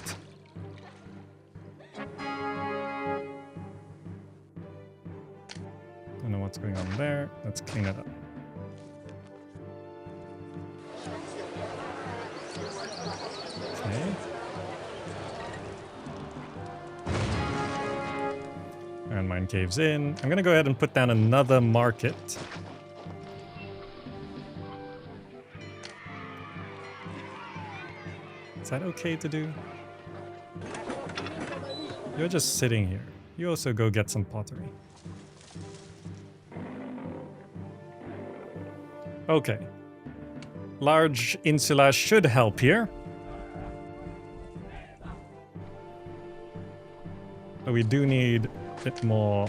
Don't know what's going on there. Let's clean it up. Okay. Iron mine caves in. I'm gonna go ahead and put down another market. Is that okay to do? You're just sitting here. You also go get some pottery. Okay. Large insula should help here. But we do need a bit more...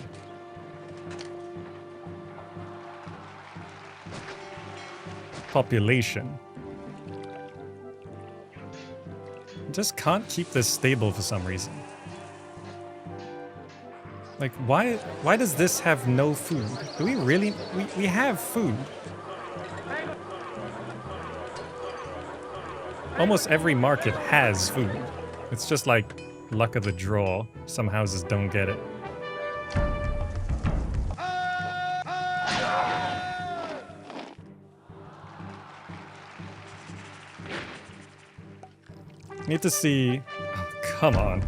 population. Just can't keep this stable for some reason. Like, why does this have no food? Do we really... We have food. Almost every market has food. It's just like luck of the draw. Some houses don't get it. Need to see... Oh, come on.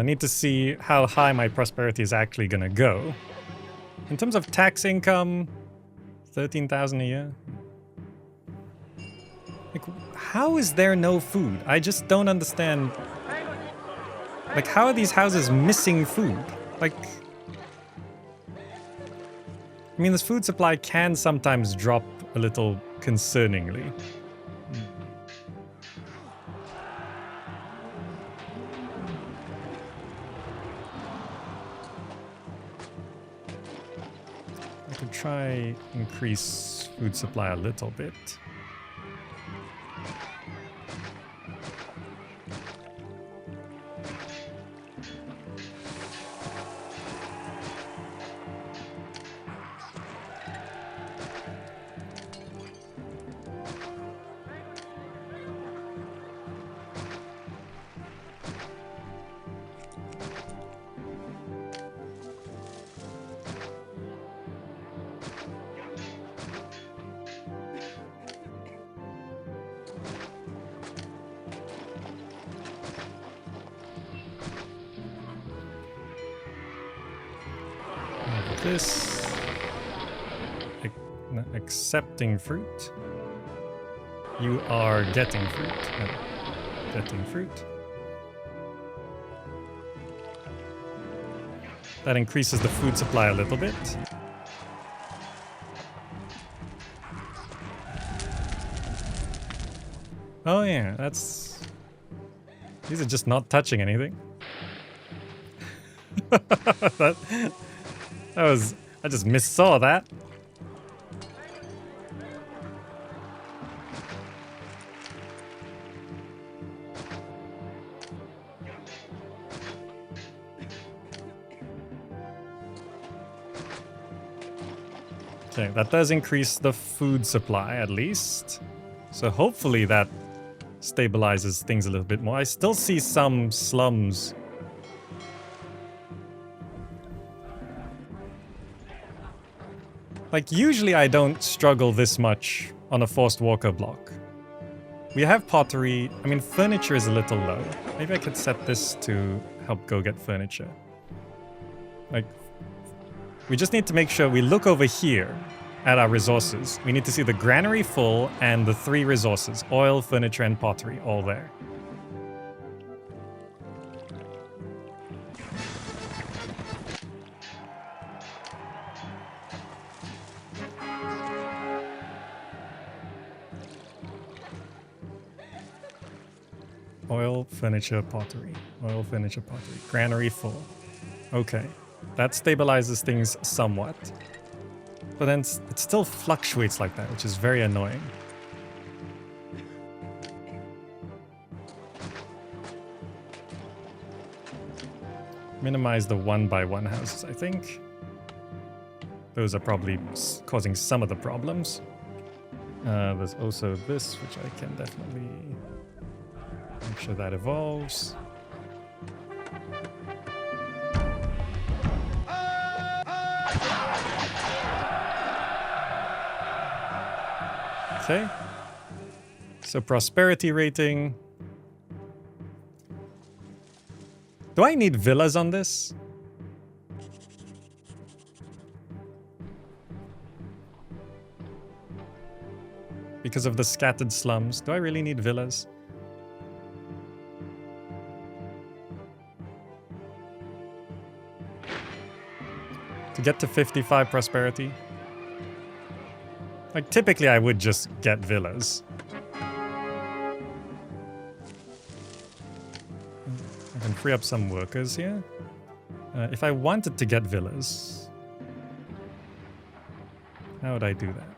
Need to see how high my prosperity is actually gonna go. In terms of tax income, 13,000 a year. Like, how is there no food? I just don't understand. Like, how are these houses missing food? Like, I mean, this food supply can sometimes drop a little concerningly. I could try increase food supply a little bit. This accepting fruit. You are getting fruit. No, getting fruit. That increases the food supply a little bit. Oh yeah, that's... These are just not touching anything. That was... I just missaw that. Okay, that does increase the food supply at least. So hopefully that stabilizes things a little bit more. I still see some slums. Like, usually I don't struggle this much on a forced walker block. We have pottery. I mean, furniture is a little low. Maybe I could set this to help go get furniture. Like, we just need to make sure we look over here at our resources. We need to see the granary full and the 3 resources, oil, furniture, and pottery, all there. Oil, furniture, pottery. Oil, furniture, pottery. Granary full. Okay. That stabilizes things somewhat. But then it still fluctuates like that, which is very annoying. Minimize the 1x1 houses, I think. Those are probably causing some of the problems. There's also this, which I can definitely make sure that evolves. Okay. So prosperity rating. Do I need villas on this? Because of the scattered slums. Do I really need villas? To get to 55 prosperity? Like, typically I would just get villas. I can free up some workers here. If I wanted to get villas, how would I do that?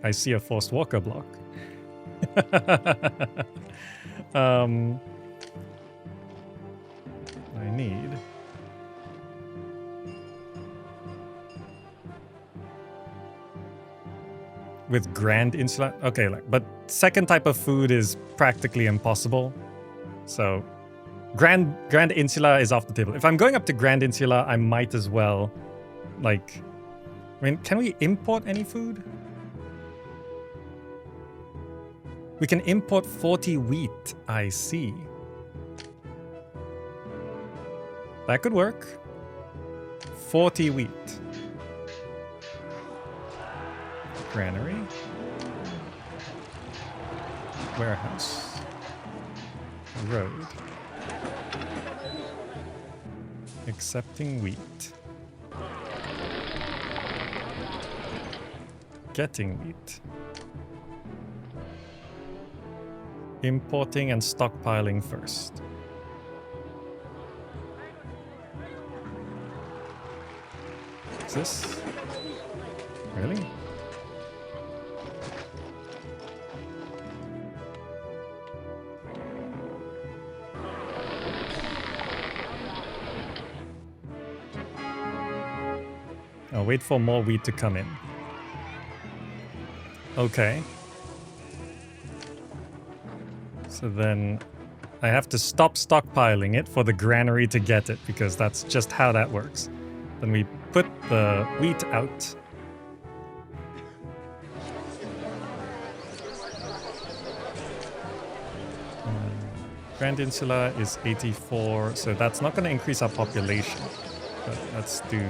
I see a forced walker block. I need... With Grand Insula? Okay, but second type of food is practically impossible. So, Grand Insula is off the table. If I'm going up to Grand Insula, I might as well, like... I mean, can we import any food? We can import 40 wheat, I see. That could work. 40 wheat. Granary. Warehouse. Road. Accepting wheat. Getting wheat. Importing and stockpiling first. What's this? Really? I'll wait for more wheat to come in. Okay. So then I have to stop stockpiling it for the granary to get it, because that's just how that works. Then we put the wheat out. Grand Insula is 84, so that's not going to increase our population. But let's do...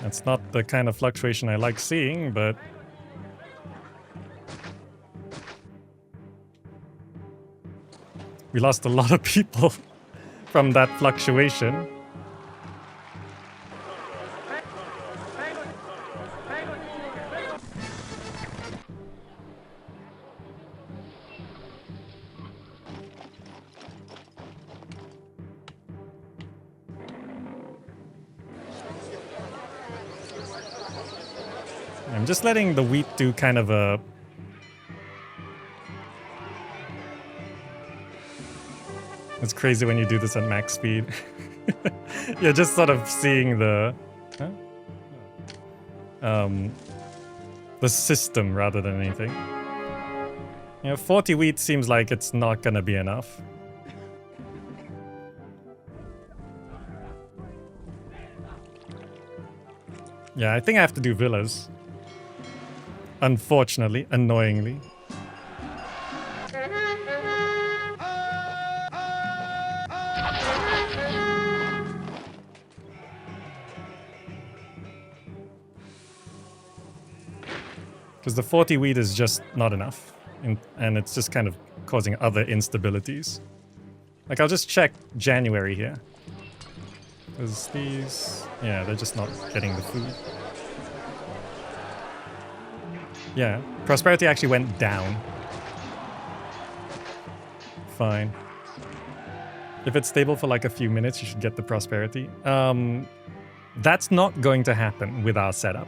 That's not the kind of fluctuation I like seeing, but... We lost a lot of people from that fluctuation. I'm just letting the wheat do kind of a... It's crazy when you do this at max speed. You're just sort of seeing the... Huh? The system rather than anything. You know, 40 wheat seems like it's not gonna be enough. Yeah, I think I have to do villas. Unfortunately, annoyingly. Because the 40 wheat is just not enough. And it's just kind of causing other instabilities. Like, I'll just check January here. Because these... Yeah, they're just not getting the food. Yeah, prosperity actually went down. Fine. If it's stable for like a few minutes, you should get the prosperity. That's not going to happen with our setup.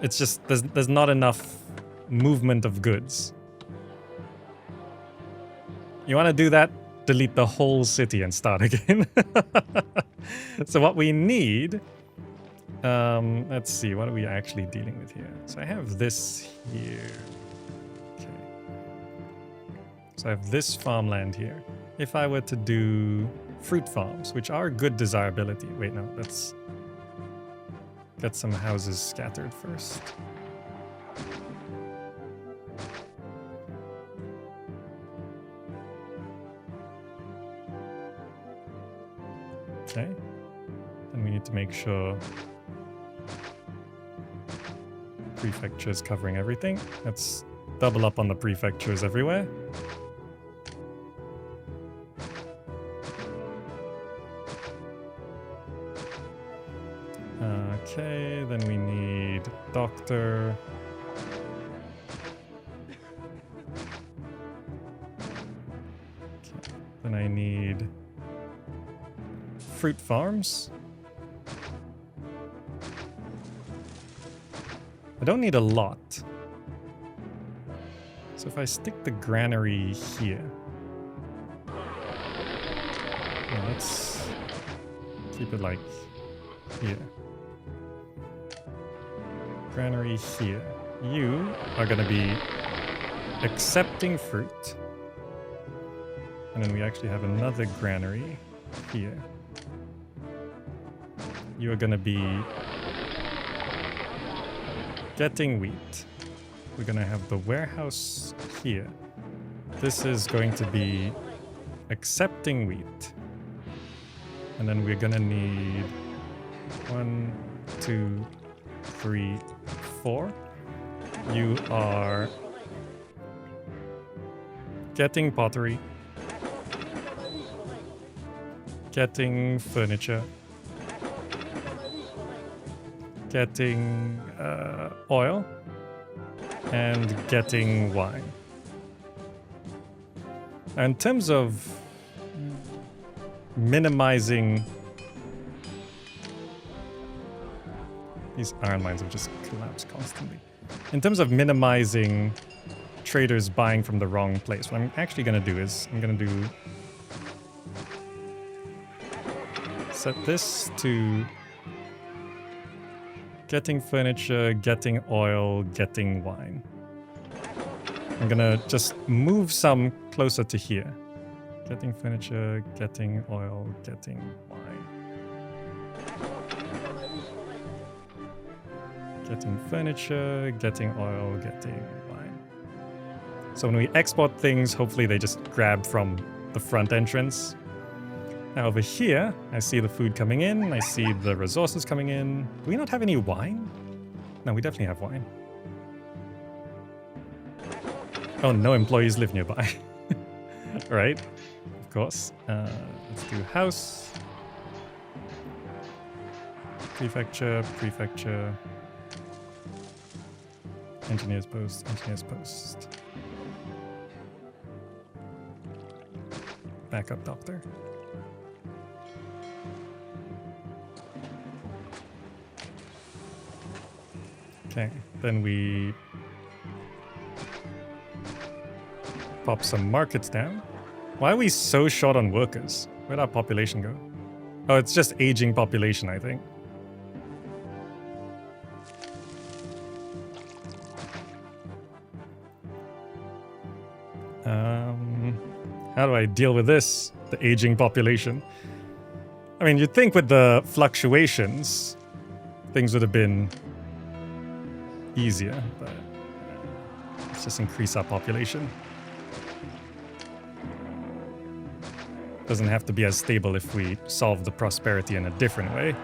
It's just there's not enough movement of goods. You want to do that? Delete the whole city and start again. So what we need... let's see, what are we actually dealing with here? So I have this here. Okay. So I have this farmland here. If I were to do fruit farms, which are good desirability. Wait, no, let's get some houses scattered first. Okay. Then we need to make sure prefectures covering everything. Let's double up on the prefectures everywhere. Okay, then we need doctor. Okay, then I need fruit farms. I don't need a lot. So if I stick the granary here. Well, let's keep it like here. Granary here. You are going to be accepting fruit. And then we actually have another granary here. You are going to be getting wheat. We're going to have the warehouse here. This is going to be accepting wheat. And then we're gonna need 1, 2, 3, 4. You are getting pottery, getting furniture, getting oil, and getting wine. In terms of minimizing... These iron mines have just collapsed constantly. In terms of minimizing traders buying from the wrong place, what I'm actually going to do is I'm going to do... set this to getting furniture, getting oil, getting wine. I'm gonna just move some closer to here. Getting furniture, getting oil, getting wine. Getting furniture, getting oil, getting wine. So when we export things, hopefully they just grab from the front entrance. Now over here, I see the food coming in, I see the resources coming in. Do we not have any wine? No, we definitely have wine. Oh, no employees live nearby. Right, of course. Let's do house. Prefecture, prefecture. Engineer's post, engineer's post. Backup doctor. Okay, then we pop some markets down. Why are we so short on workers? Where'd our population go? Oh, it's just aging population, I think. How do I deal with this? The aging population. I mean, you'd think with the fluctuations, things would have been easier, but let's just increase our population. Doesn't have to be as stable if we solve the prosperity in a different way.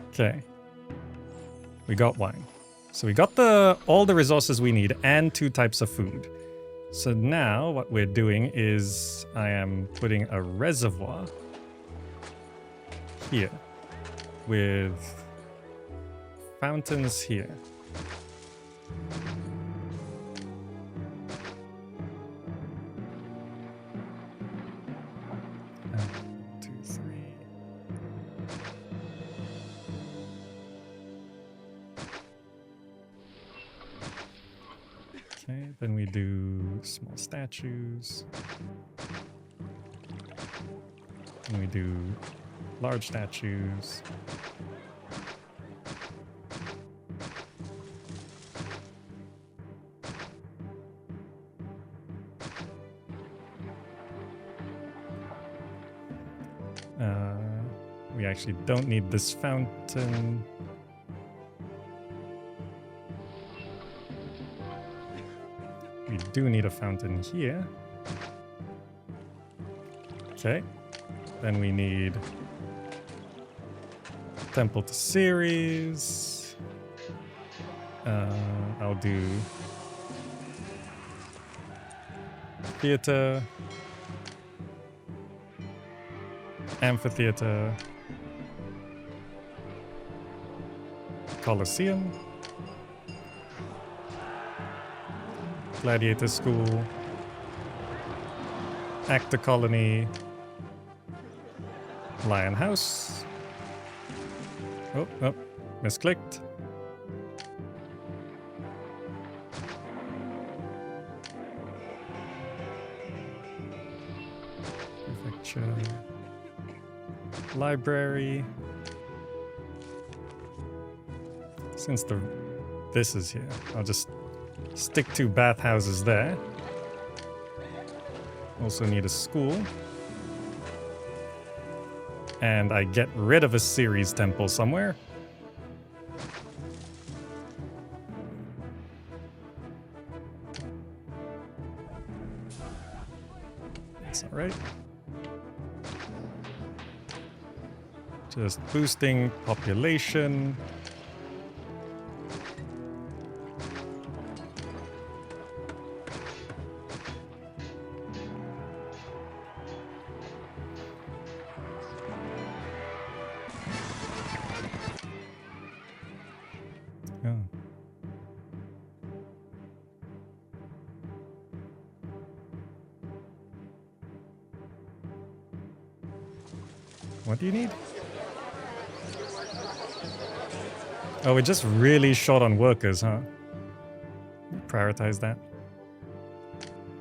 Okay. We got wine. So we got all the resources we need and 2 types of food. So now what we're doing is I am putting a reservoir here with fountains here. Okay, then we do small statues. And we do large statues. We actually don't need this fountain. We do need a fountain here. Okay. Then we need temple to Ceres. I'll do theater, amphitheater, Colosseum, gladiator school, actor colony, lion house. Oh, misclicked. Prefecture, library. Since this is here, I'll just stick 2 bathhouses there. Also need a school. And I get rid of a Ceres temple somewhere. that's not right. Just boosting population. Oh. What do you need? Oh, we're just really short on workers, huh? Prioritize that.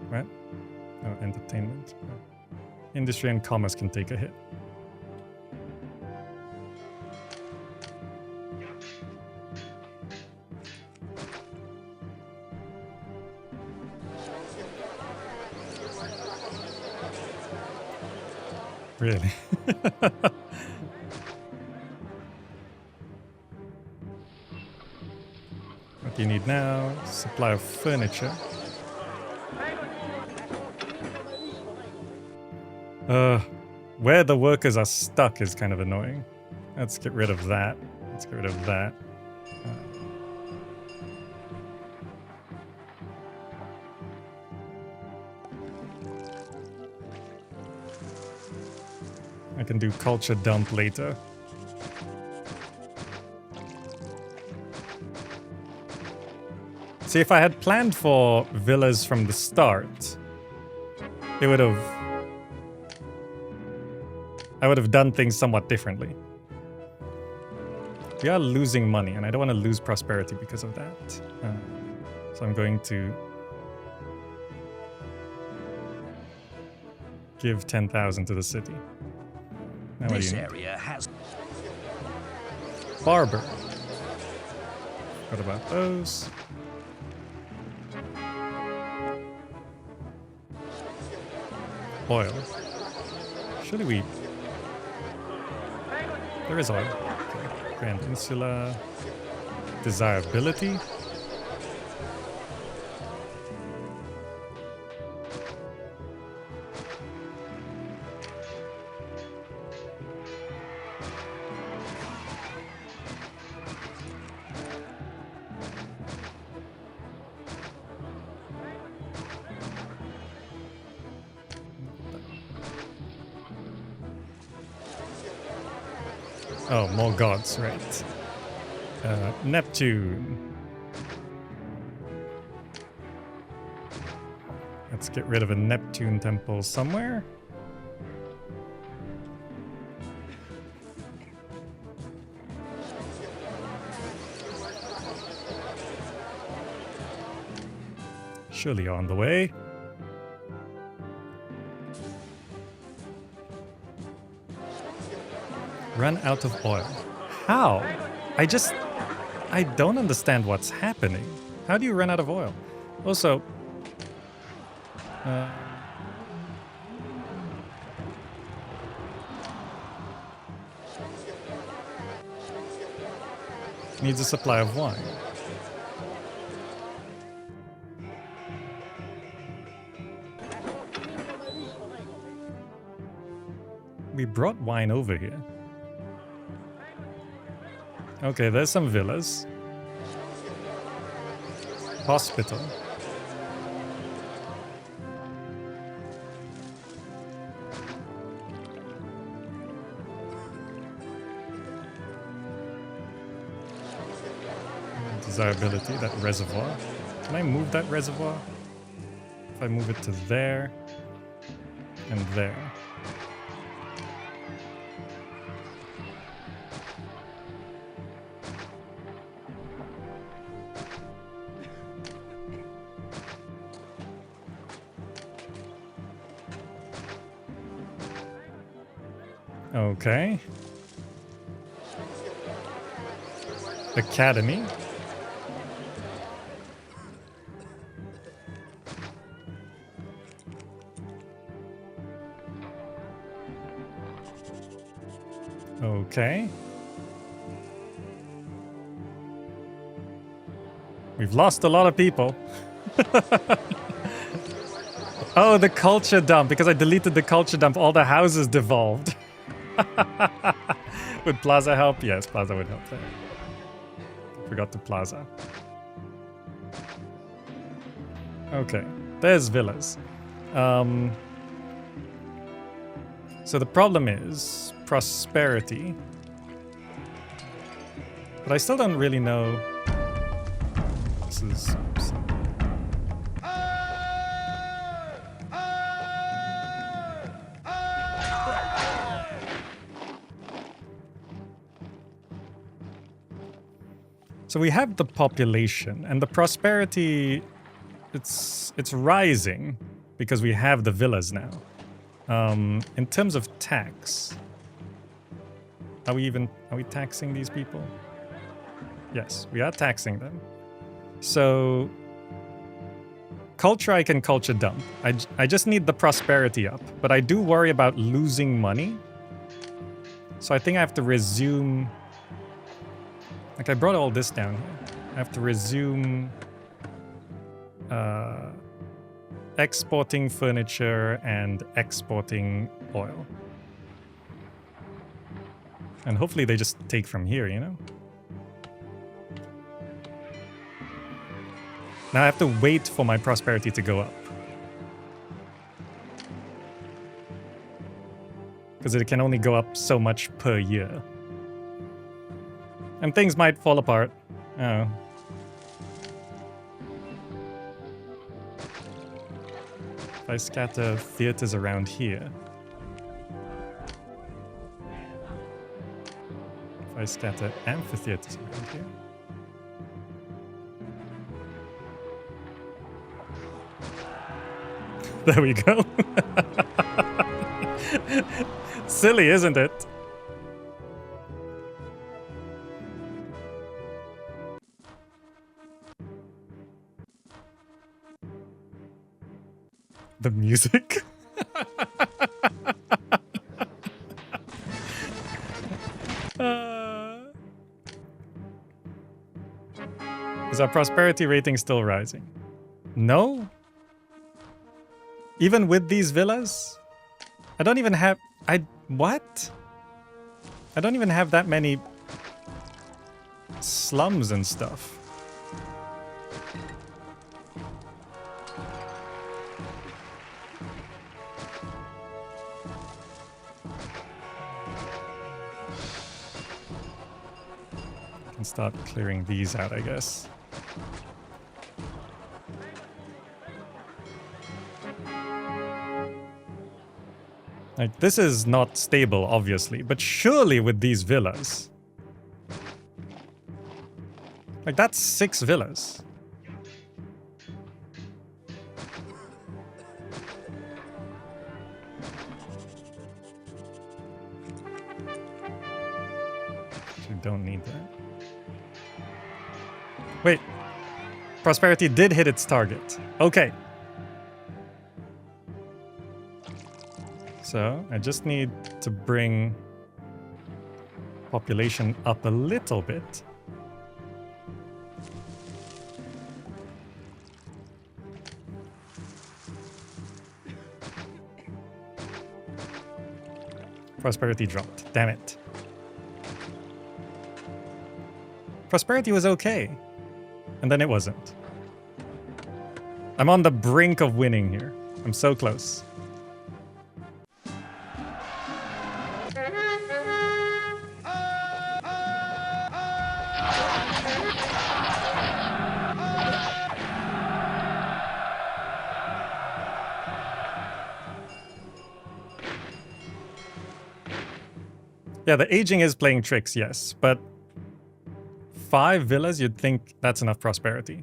What? Oh, entertainment. Industry and commerce can take a hit. Really? What do you need now? Supply of furniture. Where the workers are stuck is kind of annoying. Let's get rid of that. Let's get rid of that. I can do culture dump later. See, if I had planned for villas from the start, it would have... I would have done things somewhat differently. We are losing money, and I don't want to lose prosperity because of that. So I'm going to give 10,000 to the city. Now This area has barber. What about those? Oil. Surely we... There is oil. Okay. Grand Insula. Desirability. Oh, more gods, right. Neptune. Let's get rid of a Neptune temple somewhere. Surely on the way. Run out of oil. How? I don't understand what's happening. How do you run out of oil? Also, needs a supply of wine. We brought wine over here. Okay, there's some villas. Hospital. Desirability, that reservoir. Can I move that reservoir? If I move it to there and there. Okay. Academy. Okay. We've lost a lot of people. Oh, the culture dump. Because I deleted the culture dump, all the houses devolved. Would Plaza help? Yes, Plaza would help there. Forgot the Plaza. Okay, there's villas. So the problem is prosperity. But I still don't really know. This is... So we have the population and the prosperity, it's rising because we have the villas now. In terms of tax, are we taxing these people? Yes, we are taxing them. So culture I can culture dump. I just need the prosperity up, but I do worry about losing money. So I think I have to resume. Like I brought all this down here. I have to resume exporting furniture and exporting oil. And hopefully they just take from here, you know? Now I have to wait for my prosperity to go up. Because it can only go up so much per year. And things might fall apart. Oh. If I scatter theaters around here. If I scatter amphitheaters around here. There we go. Silly, isn't it? The music? Is our prosperity rating still rising? No? Even with these villas? I don't even have... What? I don't even have that many slums and stuff. I can start clearing these out, I guess. Like, this is not stable, obviously, but surely with these villas. Like, that's 6 villas. You don't need that. Wait. Prosperity did hit its target. Okay. So, I just need to bring population up a little bit. Prosperity dropped. Damn it. Prosperity was okay. And then it wasn't. I'm on the brink of winning here. I'm so close. Yeah, the aging is playing tricks, yes, but 5 villas, you'd think that's enough prosperity.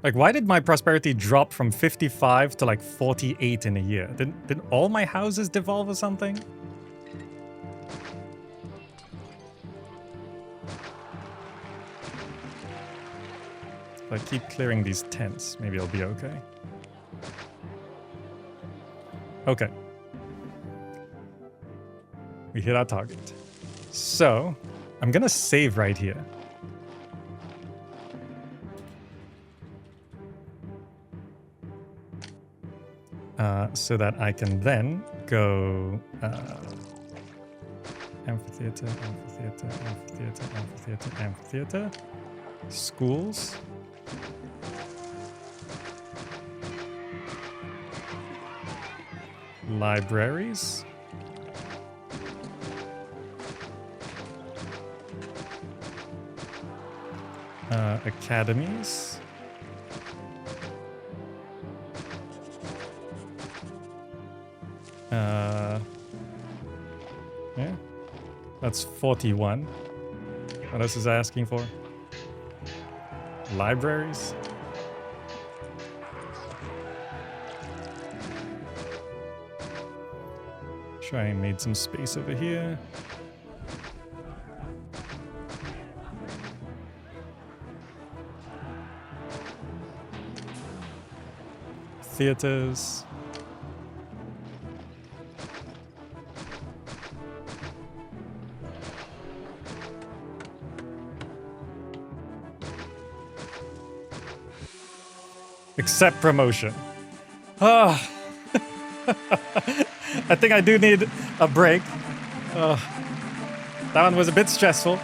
Like, why did my prosperity drop from 55 to like 48 in a year? Did all my houses devolve or something? If I keep clearing these tents, maybe I'll be okay. Okay. We hit our target. So, I'm gonna save right here. so that I can then go amphitheater, amphitheater, amphitheater, amphitheater, amphitheater, schools. Libraries. Academies. Yeah, that's 41. What else is asking for? Libraries. Try and made some space over here. Theaters. Accept promotion. Ah. I think I do need a break. That one was a bit stressful.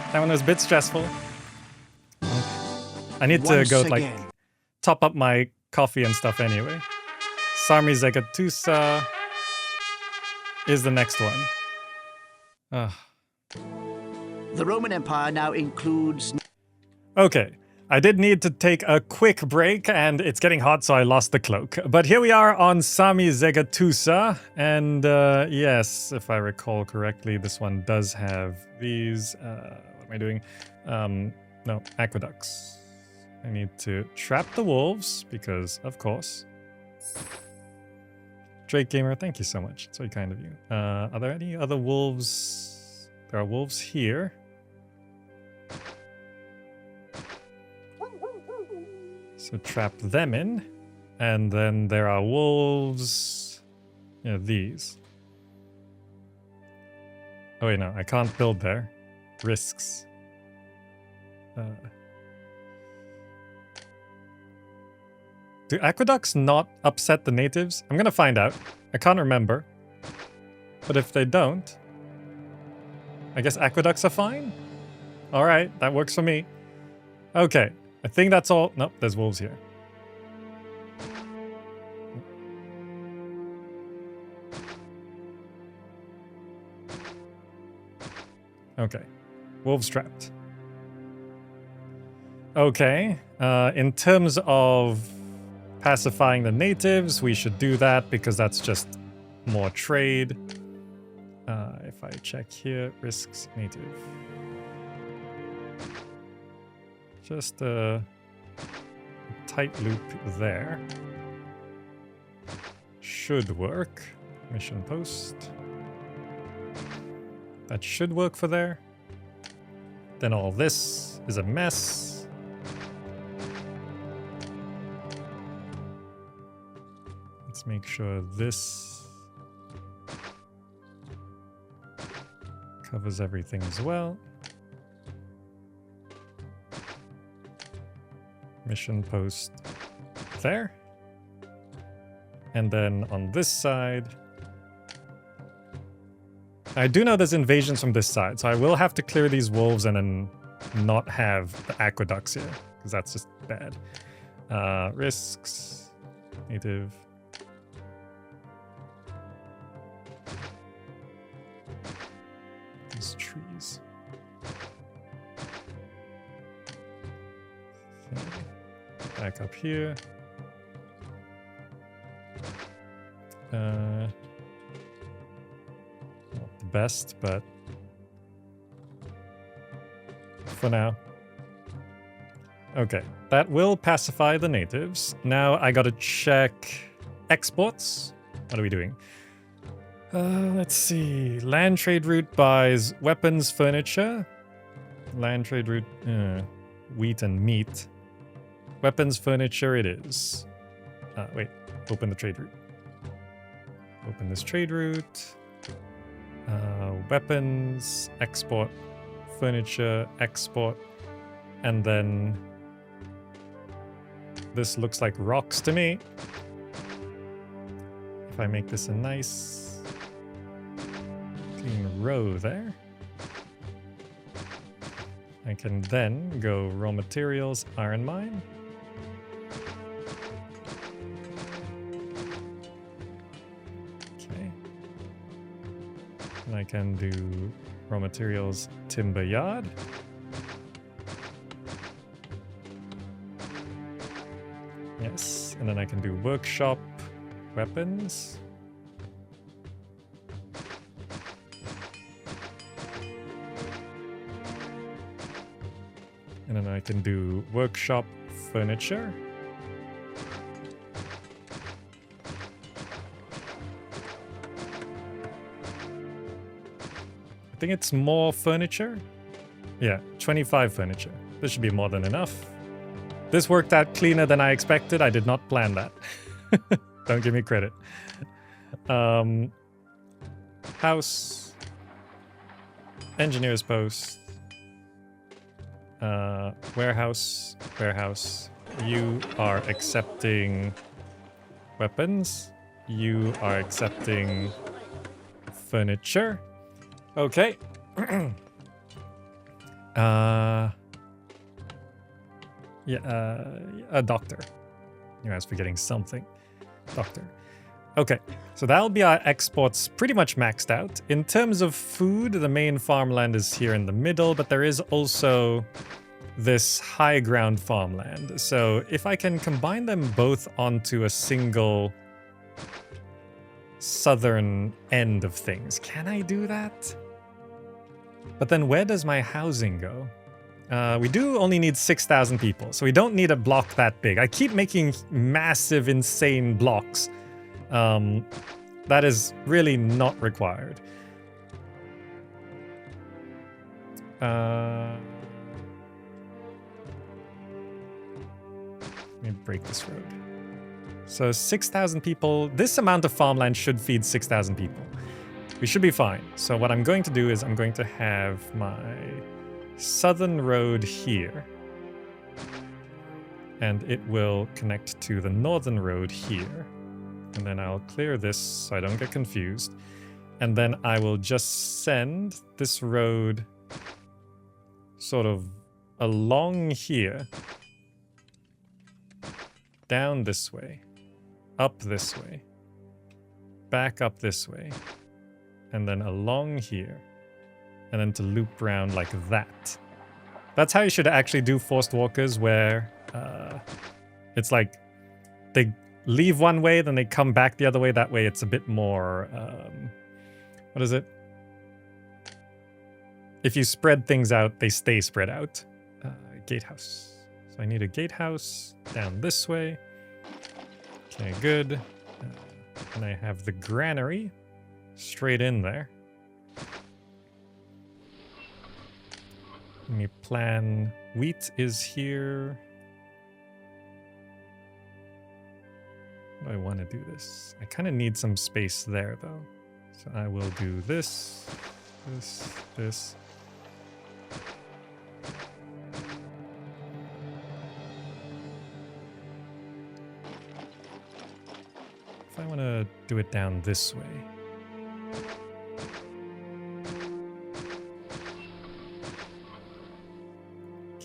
I need to go like top up my coffee and stuff anyway. Sarmizegetusa is the next one. The Roman Empire now includes... Okay. I did need to take a quick break, and it's getting hot, so I lost the cloak. But here we are on Sarmizegetusa, and yes, if I recall correctly, this one does have these. What am I doing? No, aqueducts. I need to trap the wolves, because, of course. Drake Gamer, thank you so much. It's very kind of you. Are there any other wolves? There are wolves here. So trap them in, and then there are wolves. Yeah, these. Oh wait, no, I can't build there. Risks. Do aqueducts not upset the natives? I'm gonna find out. I can't remember. But if they don't, I guess aqueducts are fine? Alright, that works for me. Okay. I think that's all. Nope, there's wolves here. Okay. Wolves trapped. Okay. In terms of pacifying the natives, we should do that because that's just more trade. If I check here, risks native. Just a tight loop there. Should work. Mission post. That should work for there. Then all this is a mess. Let's make sure this covers everything as well. Mission post there. And then on this side, I do know there's invasions from this side, so I will have to clear these wolves and then not have the aqueducts here, because that's just bad. Risks, native. These trees. Okay. Back up here. Not the best, but for now. Okay, that will pacify the natives. Now I gotta check exports. What are we doing? Let's see. Land trade route buys weapons, furniture. Land trade route, wheat and meat. Weapons, furniture it is. Wait, open the trade route. Open this trade route. Weapons, export, furniture, export, and then this looks like rocks to me. If if I make this a nice clean row there, I can then go raw materials, iron mine. Okay. And I can do raw materials, timber yard. Yes, and then I can do workshop, weapons. And then I can do workshop, furniture. I think it's more furniture. Yeah, 25 furniture. This should be more than enough. This worked out cleaner than I expected. I did not plan that. Don't give me credit. House. Engineer's post. Warehouse. Warehouse. You are accepting weapons. You are accepting furniture. Okay. A doctor. You guys forgetting something. Doctor. Okay, so that'll be our exports pretty much maxed out. In terms of food, the main farmland is here in the middle, but there is also this high ground farmland. So if I can combine them both onto a single southern end of things, can I do that? But then where does my housing go? We do only need 6,000 people, so we don't need a block that big. I keep making massive, insane blocks. That is really not required. Let me break this road. So 6,000 people. This amount of farmland should feed 6,000 people. We should be fine. So what I'm going to do is I'm going to have my southern road here, and it will connect to the northern road here, and then I'll clear this so I don't get confused, and then I will just send this road sort of along here, down this way, up this way, back up this way, and then along here, and then to loop around like that. That's how you should actually do forced walkers, where it's like they leave one way, then they come back the other way. That way it's a bit more, what is it? If you spread things out, they stay spread out. Gatehouse. So I need a gatehouse down this way. Okay, good. And I have the granary straight in there. Let me plan. Wheat is here. How do I want to do this? I kind of need some space there, though. So I will do this, this. If I want to do it down this way.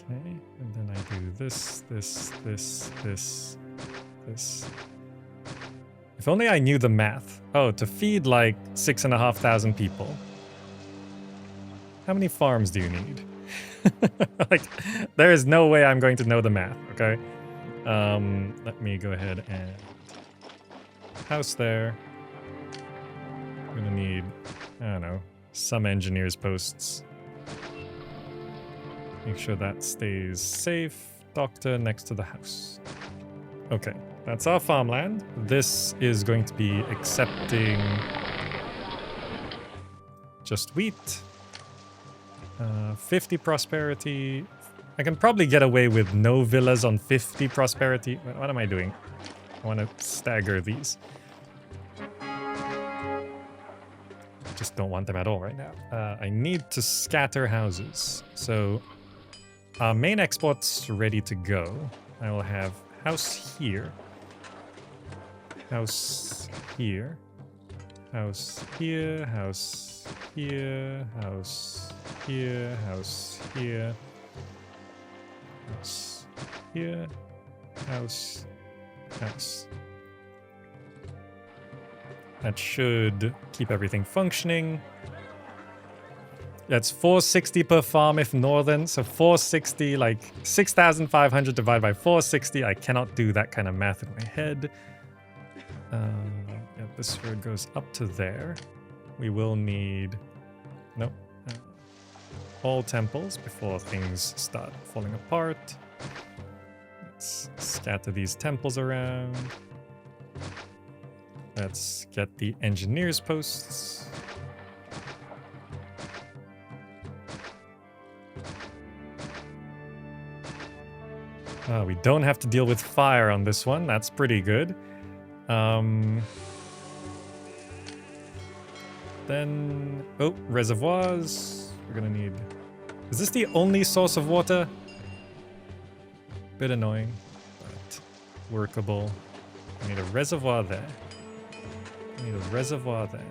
Okay, and then I do this. If only I knew the math. Oh, to feed like 6,500 people. How many farms do you need? Like, there is no way I'm going to know the math, okay? Let me go ahead and house there. I'm gonna need, I don't know, some engineers posts. Make sure that stays safe. Doctor next to the house. Okay, that's our farmland. This is going to be accepting just wheat. 50 prosperity. I can probably get away with no villas on 50 prosperity. What am I doing? I want to stagger these. Just don't want them at all right now. I need to scatter houses. So our main export's ready to go. I will have house here. House here. House here, house here, house here, house here, house here, house, house. That should keep everything functioning. That's 460 per farm if northern, so 460, like 6,500 divided by 460. I cannot do that kind of math in my head. Yeah, this road goes up to there. We will need, nope, all temples before things start falling apart. Let's scatter these temples around. Let's get the engineers' posts. We don't have to deal with fire on this one. That's pretty good. Then, oh, reservoirs. We're gonna need... Is this the only source of water? Bit annoying, but workable. I need a reservoir there. I need a reservoir there.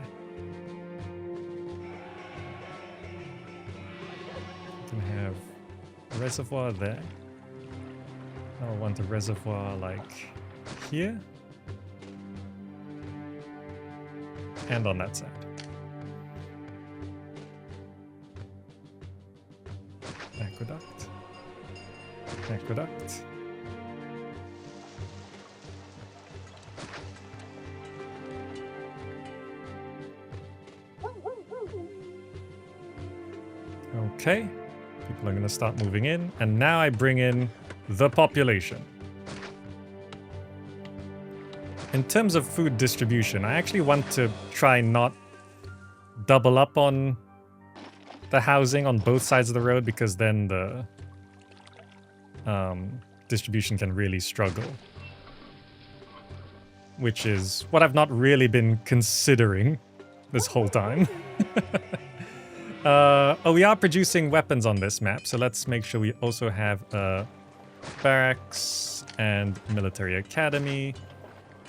I can have a reservoir there. I'll want a reservoir like here. And on that side. Aqueduct. Aqueduct. Okay. People are going to start moving in. And now I bring in the population. In terms of food distribution, I actually want to try not double up on the housing on both sides of the road, because then the distribution can really struggle. Which is what I've not really been considering this whole time. Oh, we are producing weapons on this map, so let's make sure we also have a barracks and military academy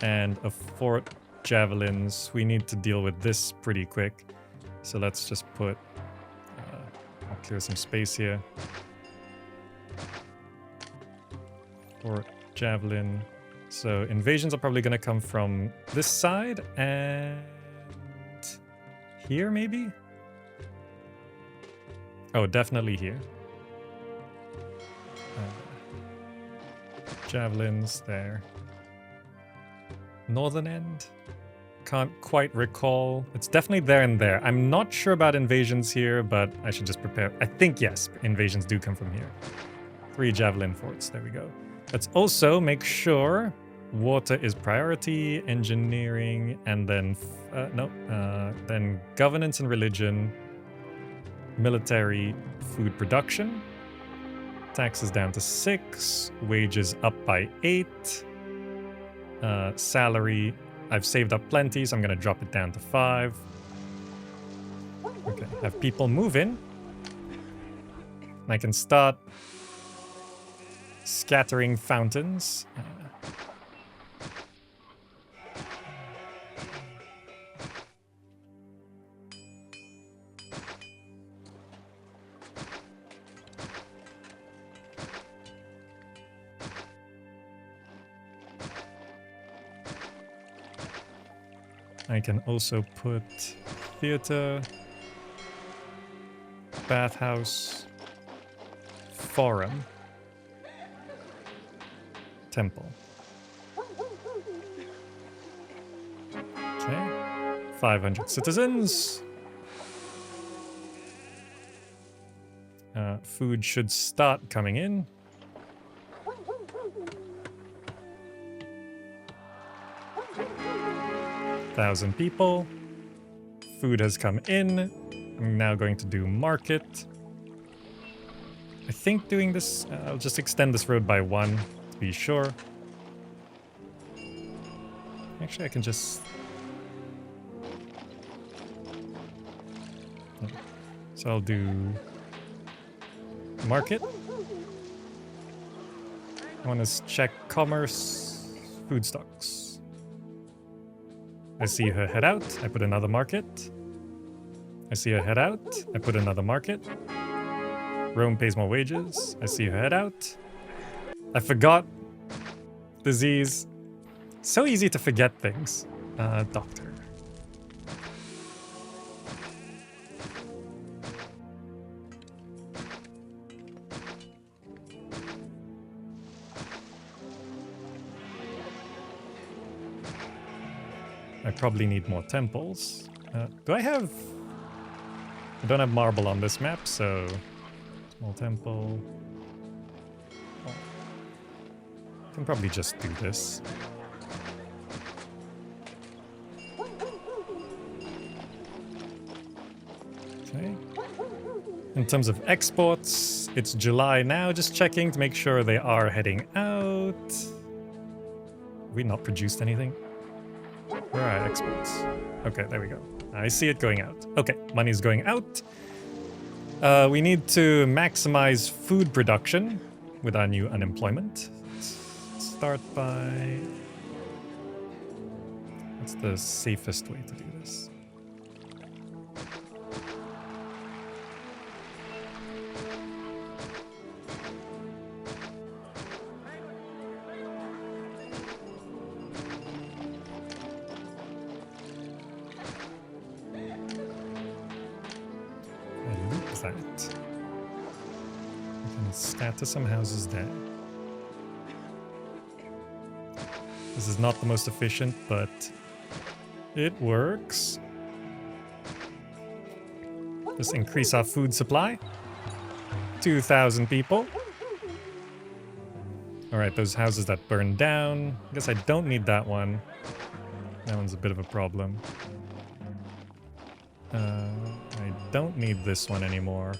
and a fort, javelins. We need to deal with this pretty quick, so let's just put I'll clear some space here. Fort, javelin. So invasions are probably going to come from this side and here maybe? Oh, definitely here. Javelins there. Northern end? Can't quite recall. It's definitely there and there. I'm not sure about invasions here, but I should just prepare. I think, yes, invasions do come from here. 3 javelin forts. There we go. Let's also make sure water is priority, engineering, and then... then governance and religion, military, food production. Taxes down to 6. Wages up by 8. Salary, I've saved up plenty, so I'm going to drop it down to 5. Okay, have people move in. And I can start scattering fountains. I can also put theater, bathhouse, forum, temple. Okay, 500 citizens. Food should start coming in. Thousand people. Food has come in. I'm now going to do market. I think doing this, I'll just extend this road by 1 to be sure. Actually, I can just... So I'll do market. I want to check commerce, food stocks. I see her head out. I put another market. I see her head out. I put another market. Rome pays more wages. I see her head out. I forgot. Disease. So easy to forget things. Doctor. I probably need more temples. Do I have... I don't have marble on this map, so... Small temple... Oh. I can probably just do this. Okay. In terms of exports, it's July now, just checking to make sure they are heading out. Have we not produced anything? Where are exports? Okay, there we go. I see it going out. Okay, money's going out. We need to maximize food production with our new unemployment. Let's start by... What's the safest way to do this? To some houses there. This is not the most efficient, but it works. Just increase our food supply. 2,000 people. Alright, those houses that burned down. I guess I don't need that one. That one's a bit of a problem. I don't need this one anymore.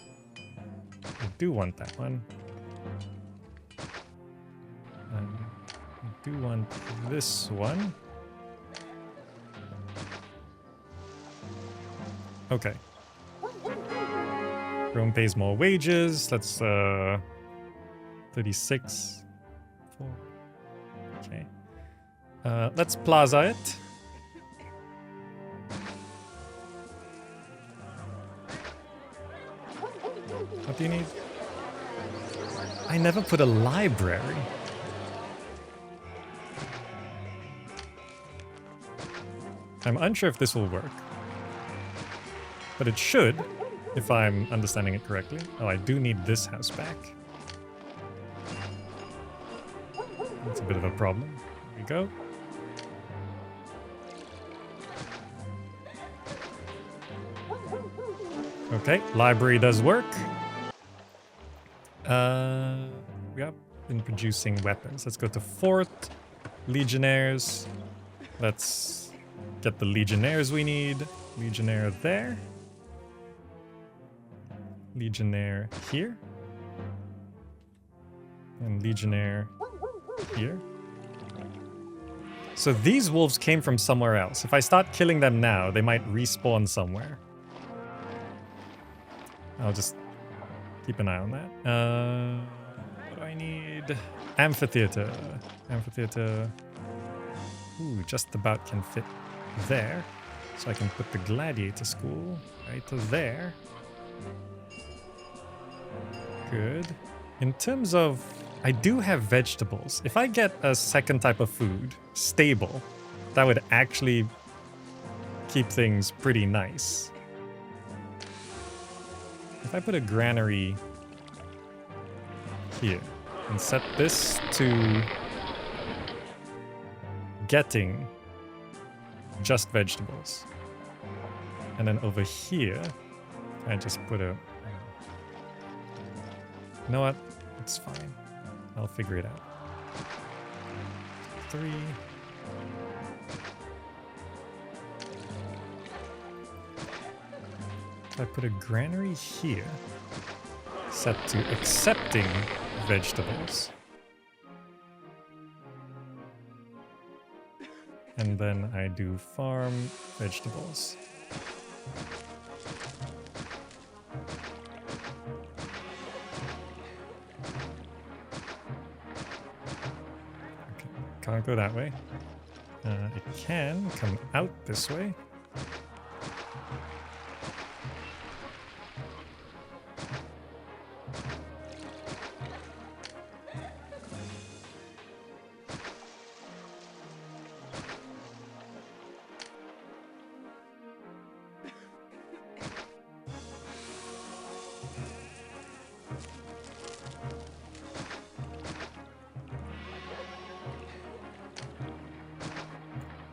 I do want that one. I do want this one. Okay. Rome pays more wages. That's 36. 4. Okay. Let's plaza it. What do you need? I never put a library. I'm unsure if this will work. But it should, if I'm understanding it correctly. Oh, I do need this house back. That's a bit of a problem. There we go. Okay, library does work. We have been producing weapons. Let's go to Fort. Legionnaires. Let's get the Legionnaires we need. Legionnaire there. Legionnaire here. And Legionnaire here. So these wolves came from somewhere else. If I start killing them now, they might respawn somewhere. I'll just keep an eye on that. What do I need? Amphitheater. Amphitheater. Ooh, just about can fit there. So I can put the gladiator school right there. Good. In terms of... I do have vegetables. If I get a second type of food, stable, that would actually keep things pretty nice. If I put a granary here and set this to getting just vegetables, and then over here I just put a... You know what? It's fine. I'll figure it out. 3. I put a granary here, set to accepting vegetables. And then I do farm vegetables. Okay, can't go that way. It can come out this way.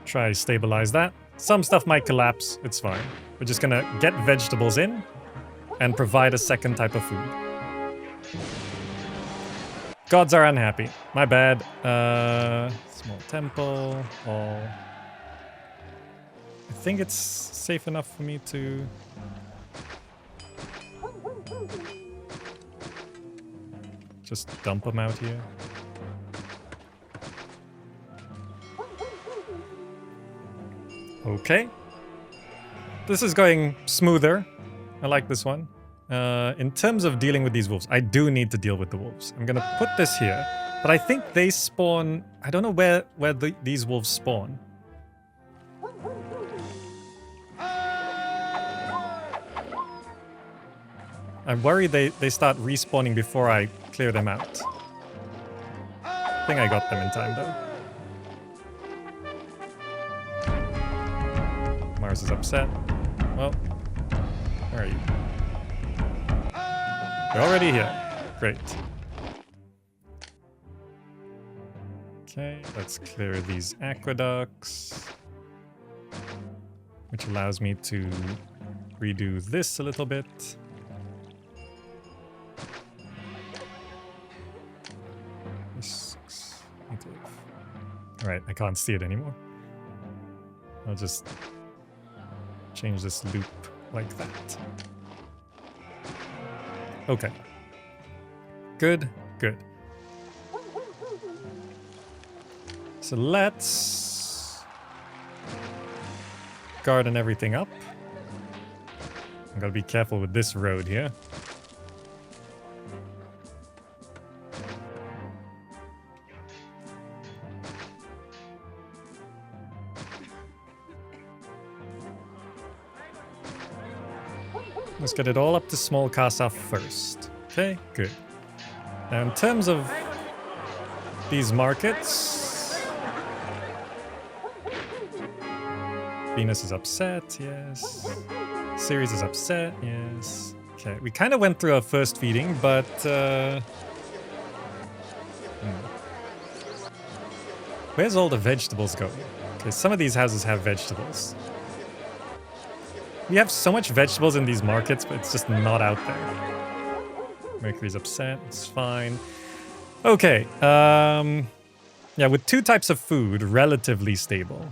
Try stabilize that. Some stuff might collapse, it's fine. We're just gonna get vegetables in and provide a second type of food. Gods are unhappy. My bad. Small temple, all. I think it's safe enough for me to... just dump them out here. Okay. This is going smoother. I like this one. In terms of dealing with these wolves, I do need to deal with the wolves. I'm gonna put this here, but I think they spawn... I don't know where these wolves spawn. I'm worried they start respawning before I clear them out. I think I got them in time though. Mars is upset. Well, where are you? You're already here. Great. Okay, let's clear these aqueducts. Which allows me to redo this a little bit. Alright, I can't see it anymore. I'll just change this loop like that. Okay. Good, good. So let's garden everything up. I'm gotta be careful with this road here. Let's get it all up to small casa first. Okay, good. Now in terms of these markets... Venus is upset, yes. Ceres is upset, yes. Okay, we kind of went through our first feeding, but... Where's all the vegetables going? Okay, some of these houses have vegetables. We have so much vegetables in these markets, but it's just not out there. Mercury's upset, it's fine. Okay, yeah, with two types of food, relatively stable.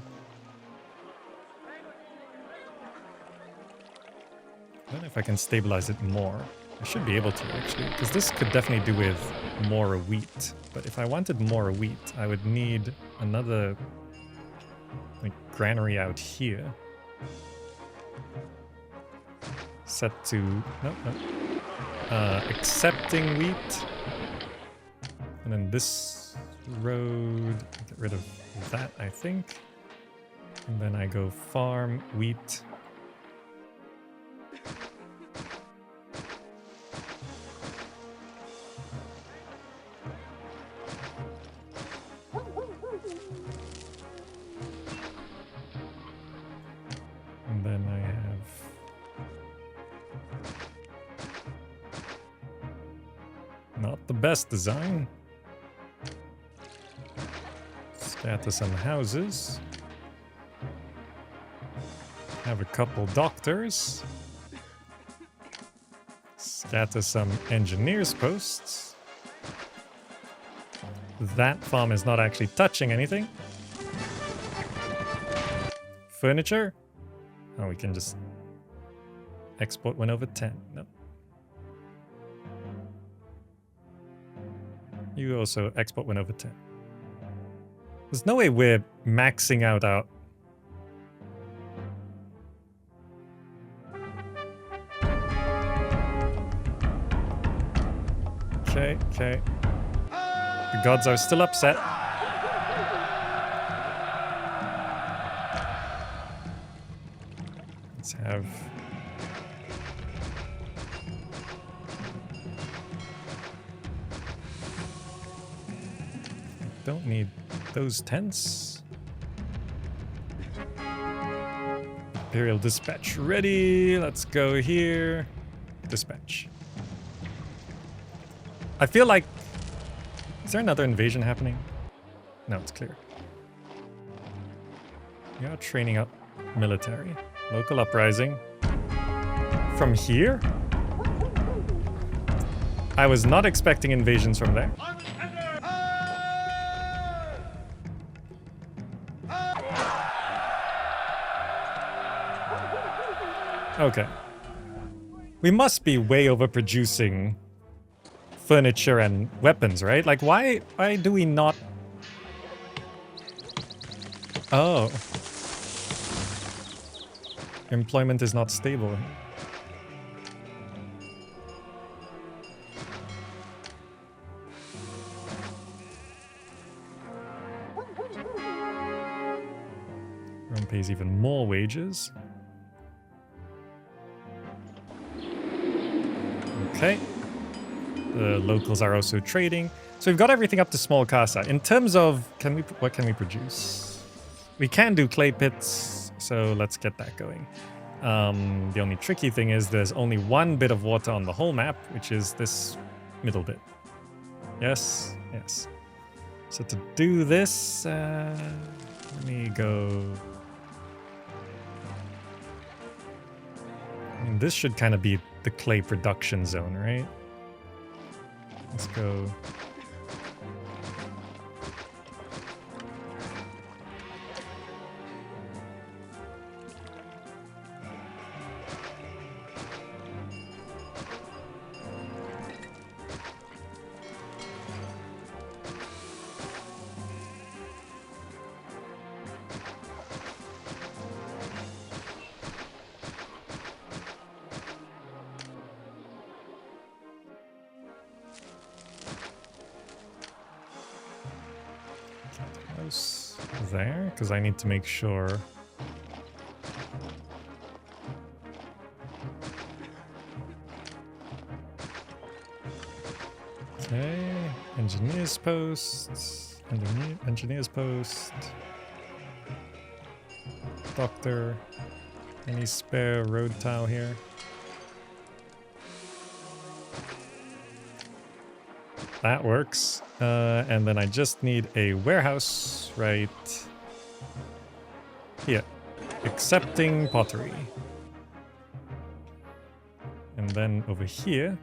I don't know if I can stabilize it more. I should be able to, actually, because this could definitely do with more wheat. But if I wanted more wheat, I would need another like granary out here. Set to... no. Accepting wheat. And then this road... get rid of that, I think. And then I go farm, wheat. And then I have... not the best design. Scatter some houses. Have a couple doctors. Scatter some engineers posts. That farm is not actually touching anything. Furniture. Oh, we can just export 1/10. No. You also export 1/10. There's no way we're maxing out our... Okay, okay. The gods are still upset. Let's have... Don't need those tents. Imperial dispatch ready. Let's go here. Dispatch. I feel like... Is there another invasion happening? No, it's clear. We are training up military. Local uprising. From here? I was not expecting invasions from there. Okay. We must be way overproducing furniture and weapons, right? Like, why do we not... Oh. Employment is not stable. Rome pays even more wages. Okay. The locals are also trading. So we've got everything up to small casa. In terms of, what can we produce? We can do clay pits, so let's get that going. The only tricky thing is there's only one bit of water on the whole map, which is this middle bit. Yes, yes. So to do this, let me go... I mean, this should kind of be the clay production zone, right? Let's go. There, because I need to make sure. Okay, engineer's post, engineer's post, doctor, any spare road tile here? That works. And then I just need a warehouse right here. Accepting pottery. And then over here.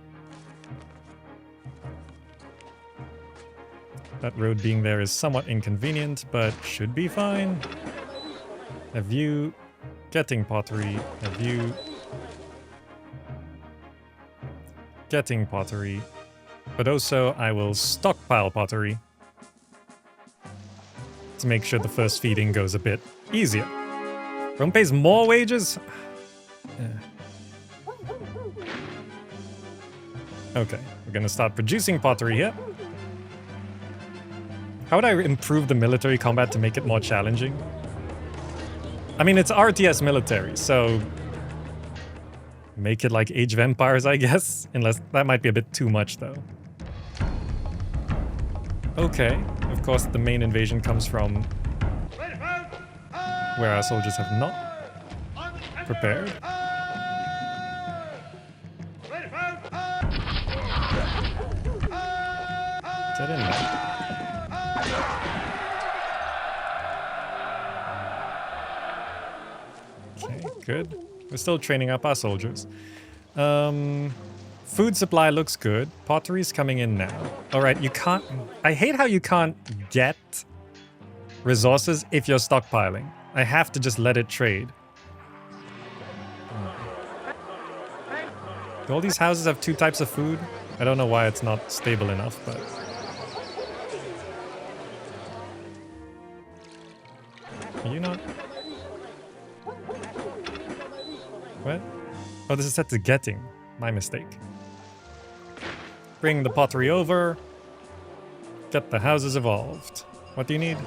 That road being there is somewhat inconvenient, but should be fine. Have you getting pottery? Have you getting pottery? But also, I will stockpile pottery to make sure the first feeding goes a bit easier. Rome pays more wages? Okay, we're gonna start producing pottery here. How would I improve the military combat to make it more challenging? I mean, it's RTS military, so... make it like Age of Empires, I guess? Unless that might be a bit too much, though. Okay, of course the main invasion comes from where our soldiers have not prepared. Get in there. Okay, good. We're still training up our soldiers. Food supply looks good. Pottery's coming in now. Alright, you can't... I hate how you can't get resources if you're stockpiling. I have to just let it trade. Do all these houses have 2 types of food? I don't know why it's not stable enough, but... Are you not? What? Oh, this is set to getting. My mistake. Bring the pottery over. Get the houses evolved. What do you need?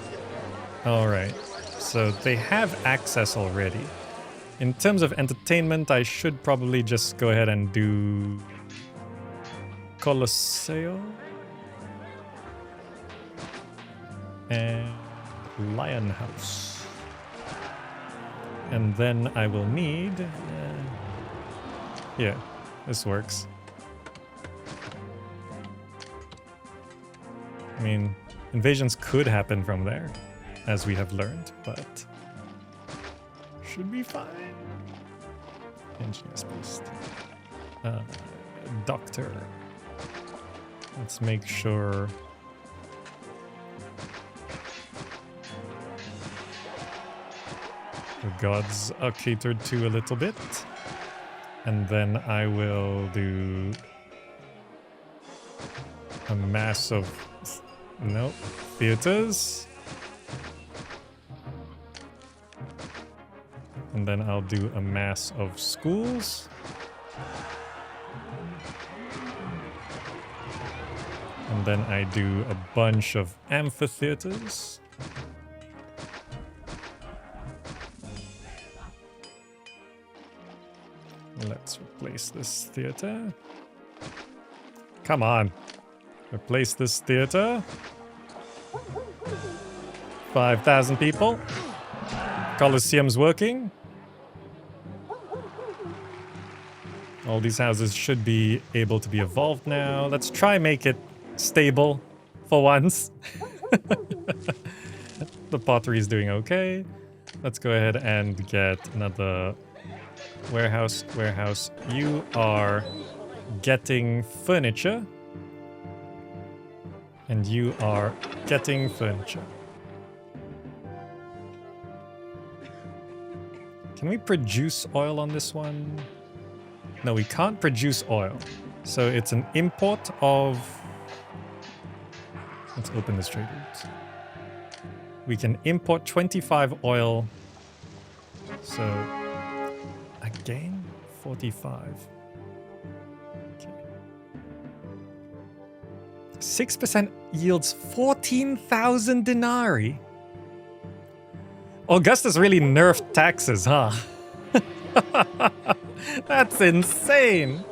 Alright. So they have access already. In terms of entertainment, I should probably just go ahead and do Colosseo and Lion House. And then I will need... yeah, this works. I mean, invasions could happen from there, as we have learned, but should be fine. Engineer's Beast. Doctor. Let's make sure... the gods are catered to a little bit. And then I will do a mass of... no, theaters. And then I'll do a mass of schools. And then I do a bunch of amphitheaters. Let's replace this theater. Come on. Replace this theater. 5,000 people. Colosseum's working. All these houses should be able to be evolved now. Let's try make it stable for once. The pottery is doing okay. Let's go ahead and get another warehouse. Warehouse, you are getting furniture. And you are getting furniture. Can we produce oil on this one? No, we can't produce oil. So it's an import of... let's open this trade route. We can import 25 oil. So, again, 45. Okay. 6% yields 14,000 denarii. Augustus really nerfed taxes, huh? That's insane.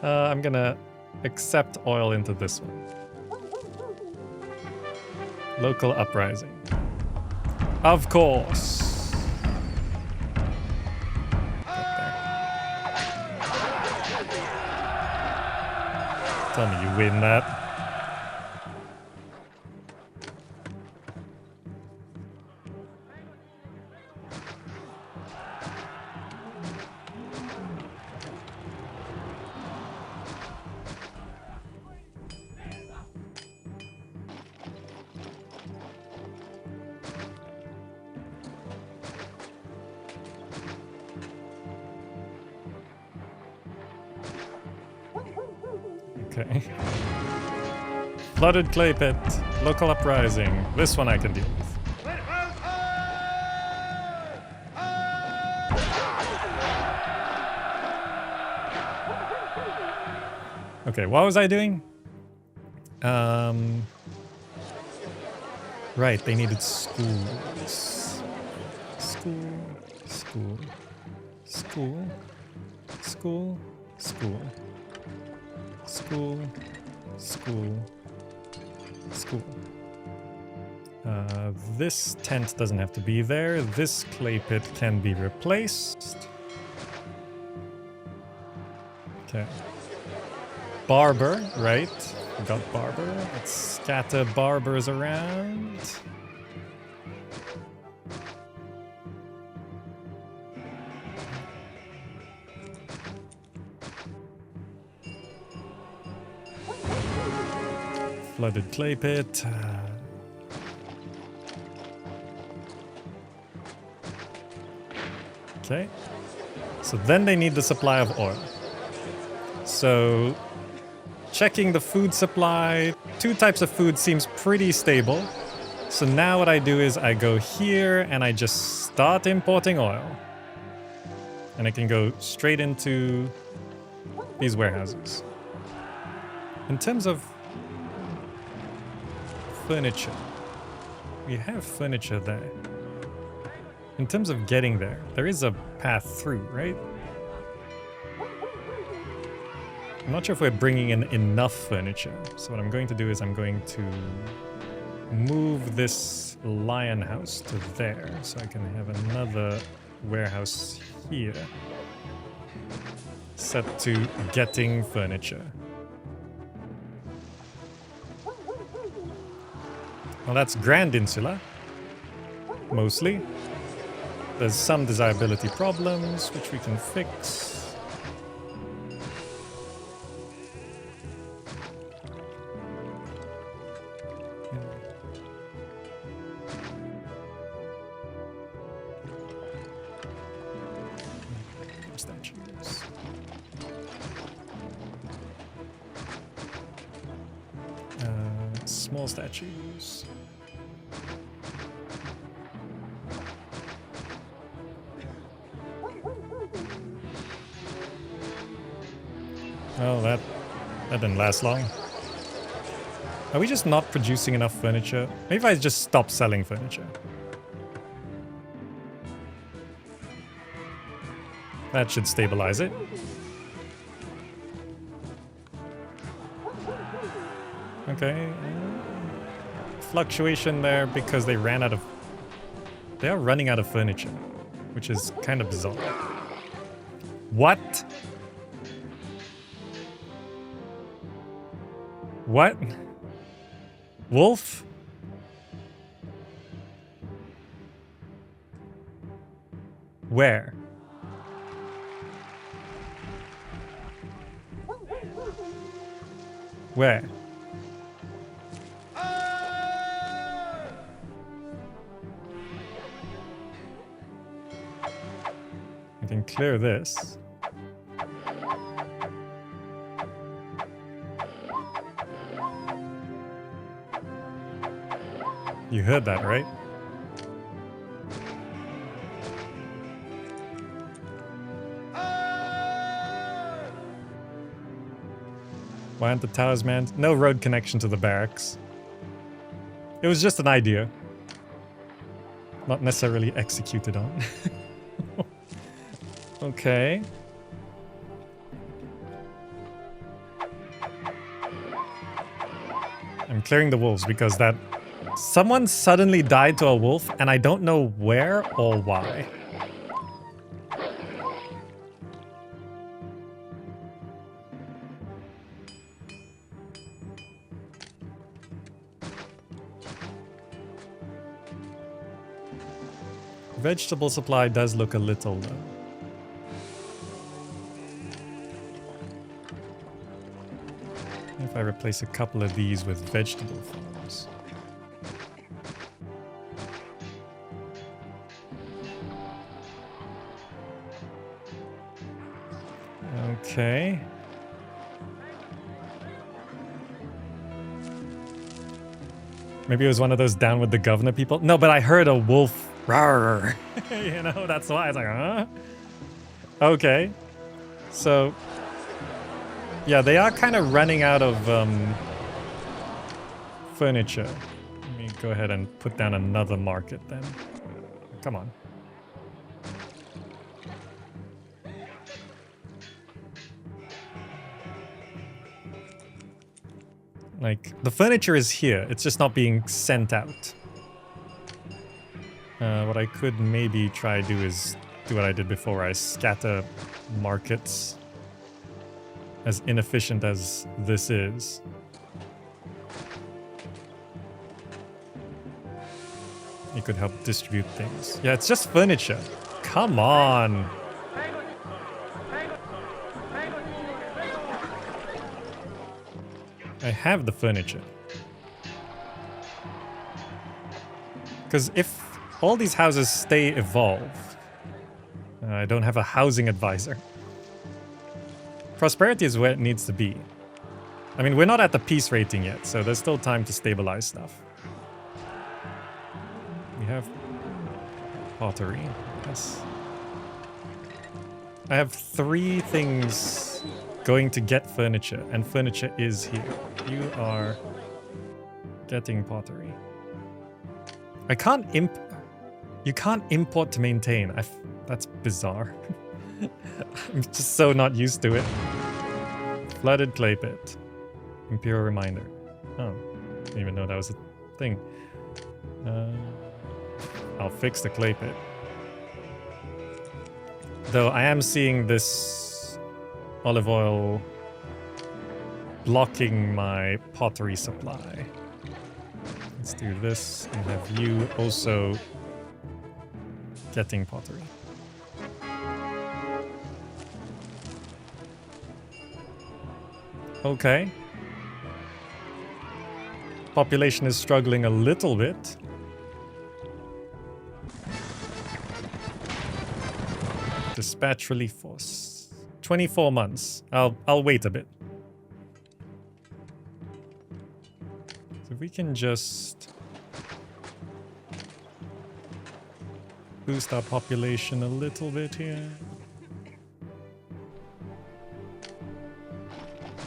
I'm gonna accept oil into this one. Local uprising. Of course. Tell me you win that. Okay. Flooded clay pit. Local uprising. This one I can deal with. Okay, what was I doing? Right, they needed schools. School, school, school, school, school. School, school, school. This tent doesn't have to be there. This clay pit can be replaced. Okay. Barber, right? We got barber. Let's scatter barbers around. Flooded clay pit. Okay. So then they need the supply of oil. So checking the food supply, 2 types of food seems pretty stable. So now what I do is I go here and I just start importing oil. And I can go straight into these warehouses. In terms of furniture. We have furniture there. In terms of getting there, there is a path through, right? I'm not sure if we're bringing in enough furniture. So what I'm going to do is I'm going to move this lion house to there so I can have another warehouse here set to getting furniture. Well, that's Grand Insula, mostly. There's some desirability problems, which we can fix. Statues. Small statues. Oh, that didn't last long. Are we just not producing enough furniture? Maybe if I just stop selling furniture. That should stabilize it. Okay. Fluctuation there because they ran out of... They are running out of furniture, which is kind of bizarre. What? What? Wolf? Where? Where? I can clear this. You heard that, right? Why aren't the towers manned? No road connection to the barracks. It was just an idea. Not necessarily executed on. Okay. I'm clearing the wolves because that... Someone suddenly died to a wolf and I don't know where or why. Vegetable supply does look a little low. If I replace a couple of these with vegetable farms. Okay. Maybe it was one of those down with the governor people. No, but I heard a wolf. Rawr. You know, that's why I was like, huh? Okay. So, yeah, they are kind of running out of furniture. Let me go ahead and put down another market then. Come on. Like, the furniture is here. It's just not being sent out. What I could maybe try to do is do what I did before. I scatter markets. As inefficient as this is. You could help distribute things. Yeah, it's just furniture. Come on. I have the furniture. Because if all these houses stay evolved, I don't have a housing advisor. Prosperity is where it needs to be. I mean, we're not at the peace rating yet, so there's still time to stabilize stuff. We have pottery, yes. I have 3 things going to get furniture, and furniture is here. You are getting pottery. I can't You can't import to maintain. That's bizarre. I'm just so not used to it. Flooded clay pit. Imperial reminder. Oh, didn't even know that was a thing. I'll fix the clay pit. Though I am seeing this olive oil blocking my pottery supply. Let's do this and have you also getting pottery. Okay. Population is struggling a little bit. Dispatch relief force. 24 months. I'll wait a bit. So we can just boost our population a little bit here.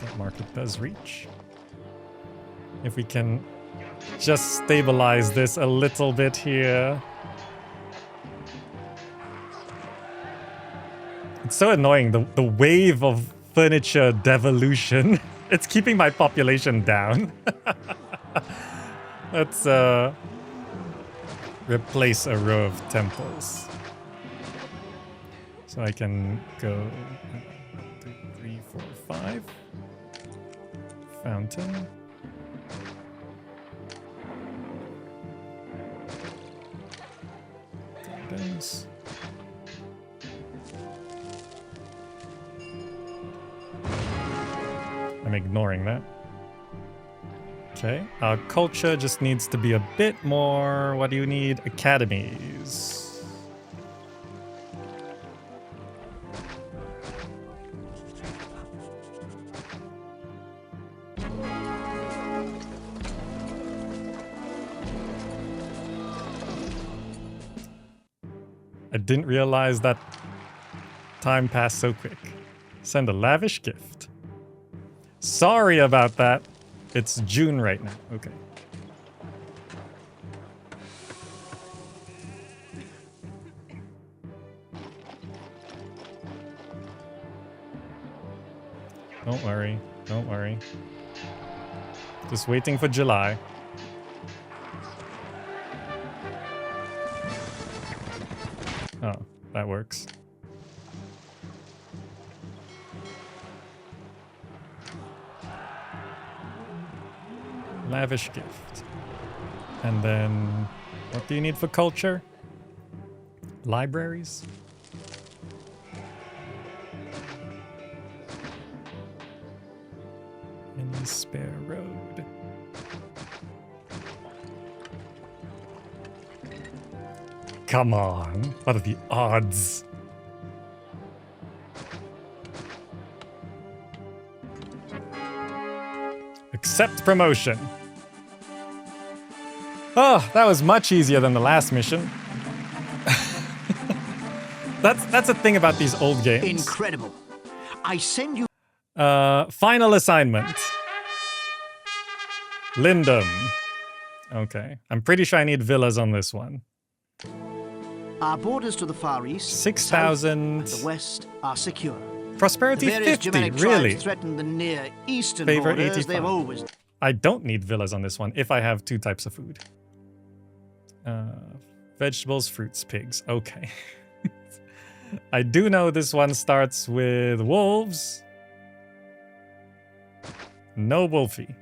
That market does reach. If we can just stabilize this a little bit here. It's so annoying, the wave of furniture devolution. It's keeping my population down. Let's replace a row of temples. So I can go 1, 2, 3, 4, 5. Fountain. Gardens. I'm ignoring that. Okay, our culture just needs to be a bit more. What do you need? Academies. I didn't realize that time passed so quick. Send a lavish gift. Sorry about that. It's June right now. Okay. Don't worry. Don't worry. Just waiting for July. Oh, that works. Lavish gift. And then, what do you need for culture? Libraries? Any spare road? Come on, what are the odds? Accept promotion. Oh, that was much easier than the last mission. That's a thing about these old games. Incredible. I send you... Final assignment. Lindum. Okay. I'm pretty sure I need villas on this one. Our borders to the far east, 6,000. and the west are secure. Prosperity The various 50, Germanic really? tribes threaten the near eastern Favor borders. 85. They've always... I don't need villas on this one if I have 2 types of food. Vegetables, fruits, pigs. Okay. I do know this one starts with wolves. No wolfie.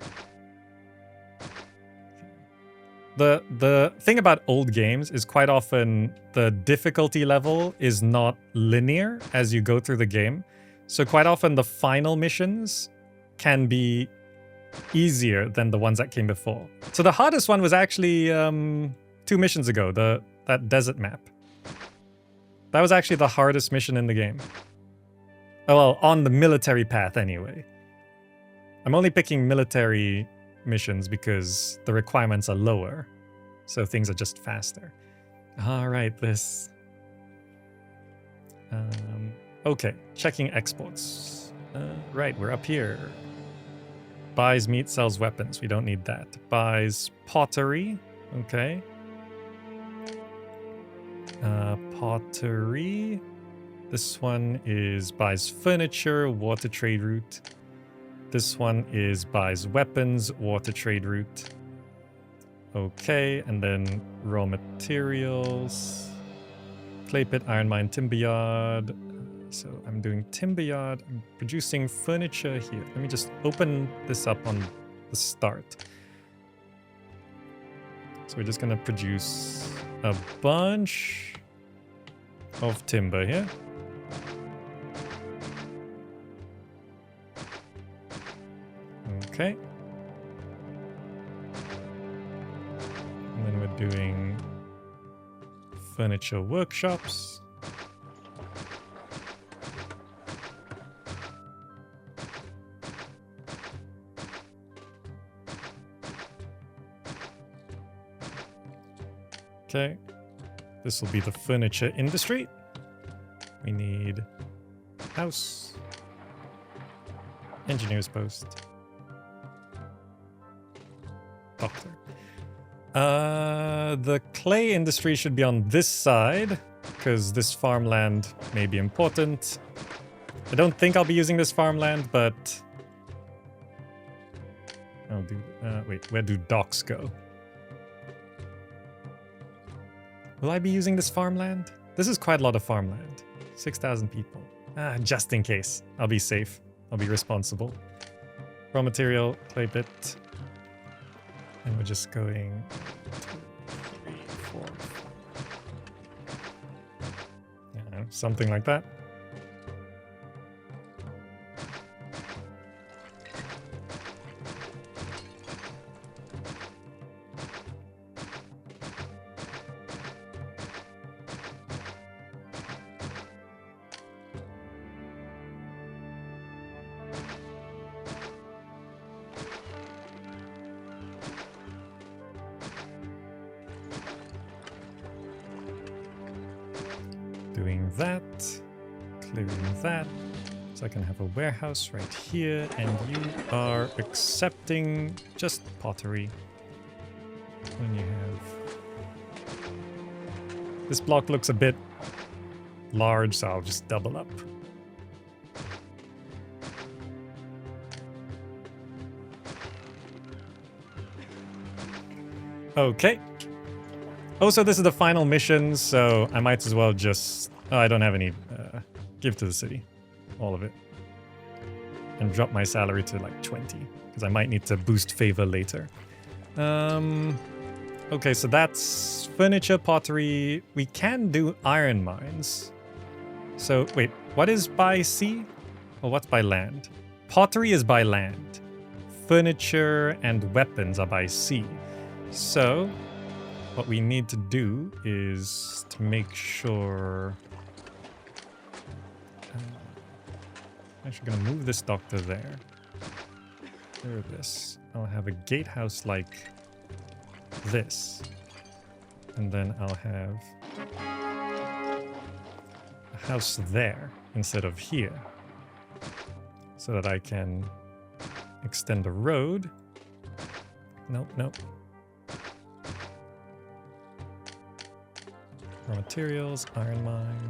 The thing about old games is quite often the difficulty level is not linear as you go through the game. So quite often the final missions can be easier than the ones that came before. So the hardest one was actually 2 missions ago, that desert map. That was actually the hardest mission in the game. Oh, well, on the military path anyway. I'm only picking military missions because the requirements are lower, so things are just faster. All right, this. Okay, checking exports. Right, we're up here. Buys meat, sells weapons. We don't need that. Buys pottery. Okay. Pottery. This one is buys furniture, water trade route. This one is buys weapons, water trade route. Okay, and then raw materials. Clay pit, iron mine, timber yard. So I'm doing timber yard. I'm producing furniture here. Let me just open this up on the start. So we're just gonna produce a bunch of timber here. Okay. And then we're doing furniture workshops. Okay. This will be the furniture industry. We need house, engineer's post, doctor. The clay industry should be on this side because this farmland may be important. I don't think I'll be using this farmland, but I'll do. Wait, where do docks go? Will I be using this farmland? This is quite a lot of farmland. 6,000 people. Just in case. I'll be safe. I'll be responsible. Raw material, clay pit. And we're just going 2, 3, 4. Yeah, something like that. Doing that, clearing that, so I can have a warehouse right here, and you are accepting just pottery. When you have... This block looks a bit large, so I'll just double up. Okay. Also, this is the final mission, so I might as well just... Oh, I don't have any... give to the city. All of it. And drop my salary to like 20, because I might need to boost favor later. Okay, so that's furniture, pottery. We can do iron mines. So, wait, what is by sea? Or what's by land? Pottery is by land. Furniture and weapons are by sea. So... what we need to do is to make sure... I'm actually going to move this doctor there. Clear this. I'll have a gatehouse like this. And then I'll have a house there instead of here. So that I can extend a road. Nope, nope. Raw materials, iron mine.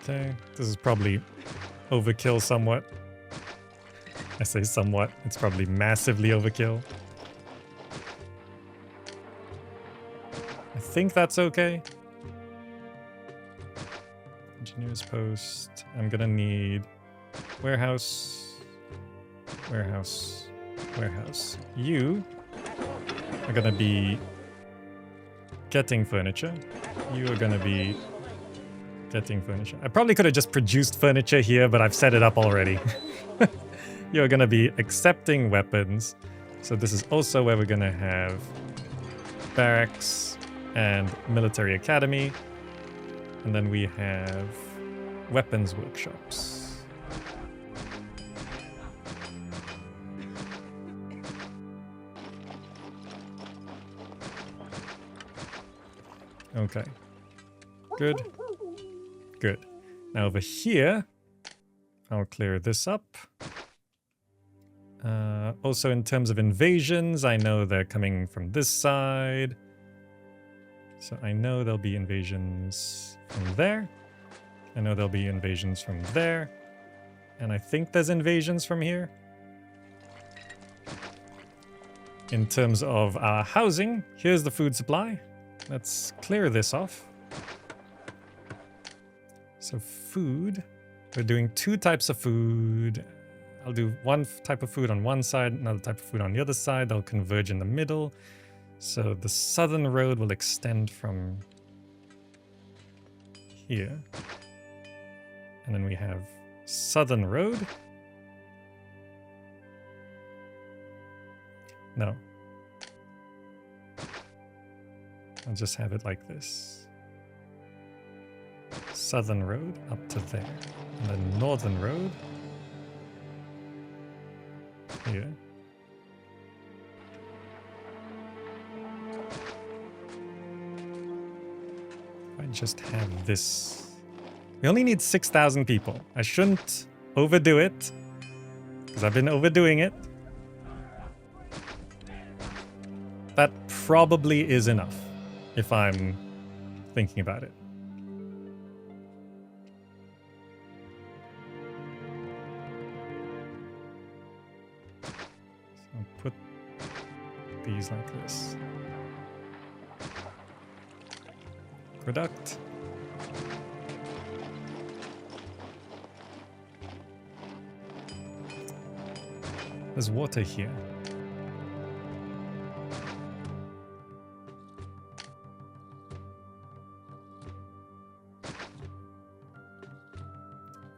Okay, this is probably overkill somewhat. I say somewhat, it's probably massively overkill. I think that's okay. Engineer's post. I'm gonna need warehouse, warehouse, warehouse. You are gonna be getting furniture. You are gonna be getting furniture. I probably could have just produced furniture here, but I've set it up already. You're gonna be accepting weapons. So this is also where we're gonna have barracks and military academy. And then we have weapons workshops. Okay. Good. Good. Now over here, I'll clear this up. Also, in terms of invasions, I know they're coming from this side. So I know there'll be invasions from there. I know there'll be invasions from there. And I think there's invasions from here. In terms of our housing, here's the food supply. Let's clear this off. So food, we're doing 2 types of food. I'll do one type of food on one side, another type of food on the other side. They'll converge in the middle. So the southern road will extend from here. And then we have southern road. No. I'll just have it like this. Southern road up to there. And then northern road here. I just have this. We only need 6,000 people. I shouldn't overdo it, because I've been overdoing it. That probably is enough, if I'm thinking about it. So I'll put these like this. Product. There's water here.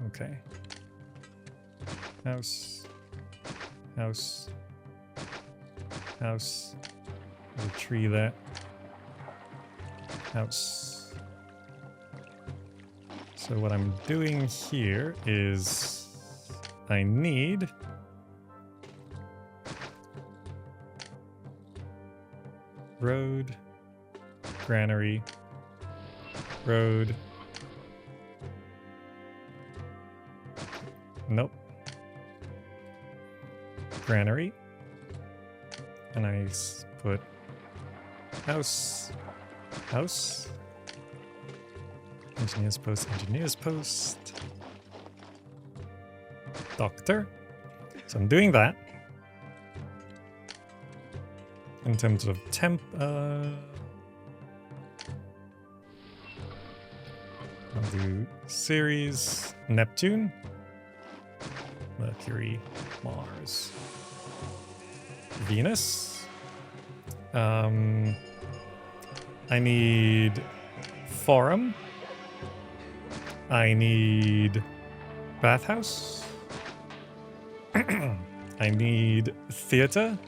Okay. House. House. House. There's a tree there. House. So what I'm doing here is I need road, granary, road. Nope. Granary. And I put house, house, engineer's post, doctor. So I'm doing that. In terms of temp, I'll do Ceres, Neptune, Mercury, Mars, Venus. I need forum. I need bathhouse. I need theater.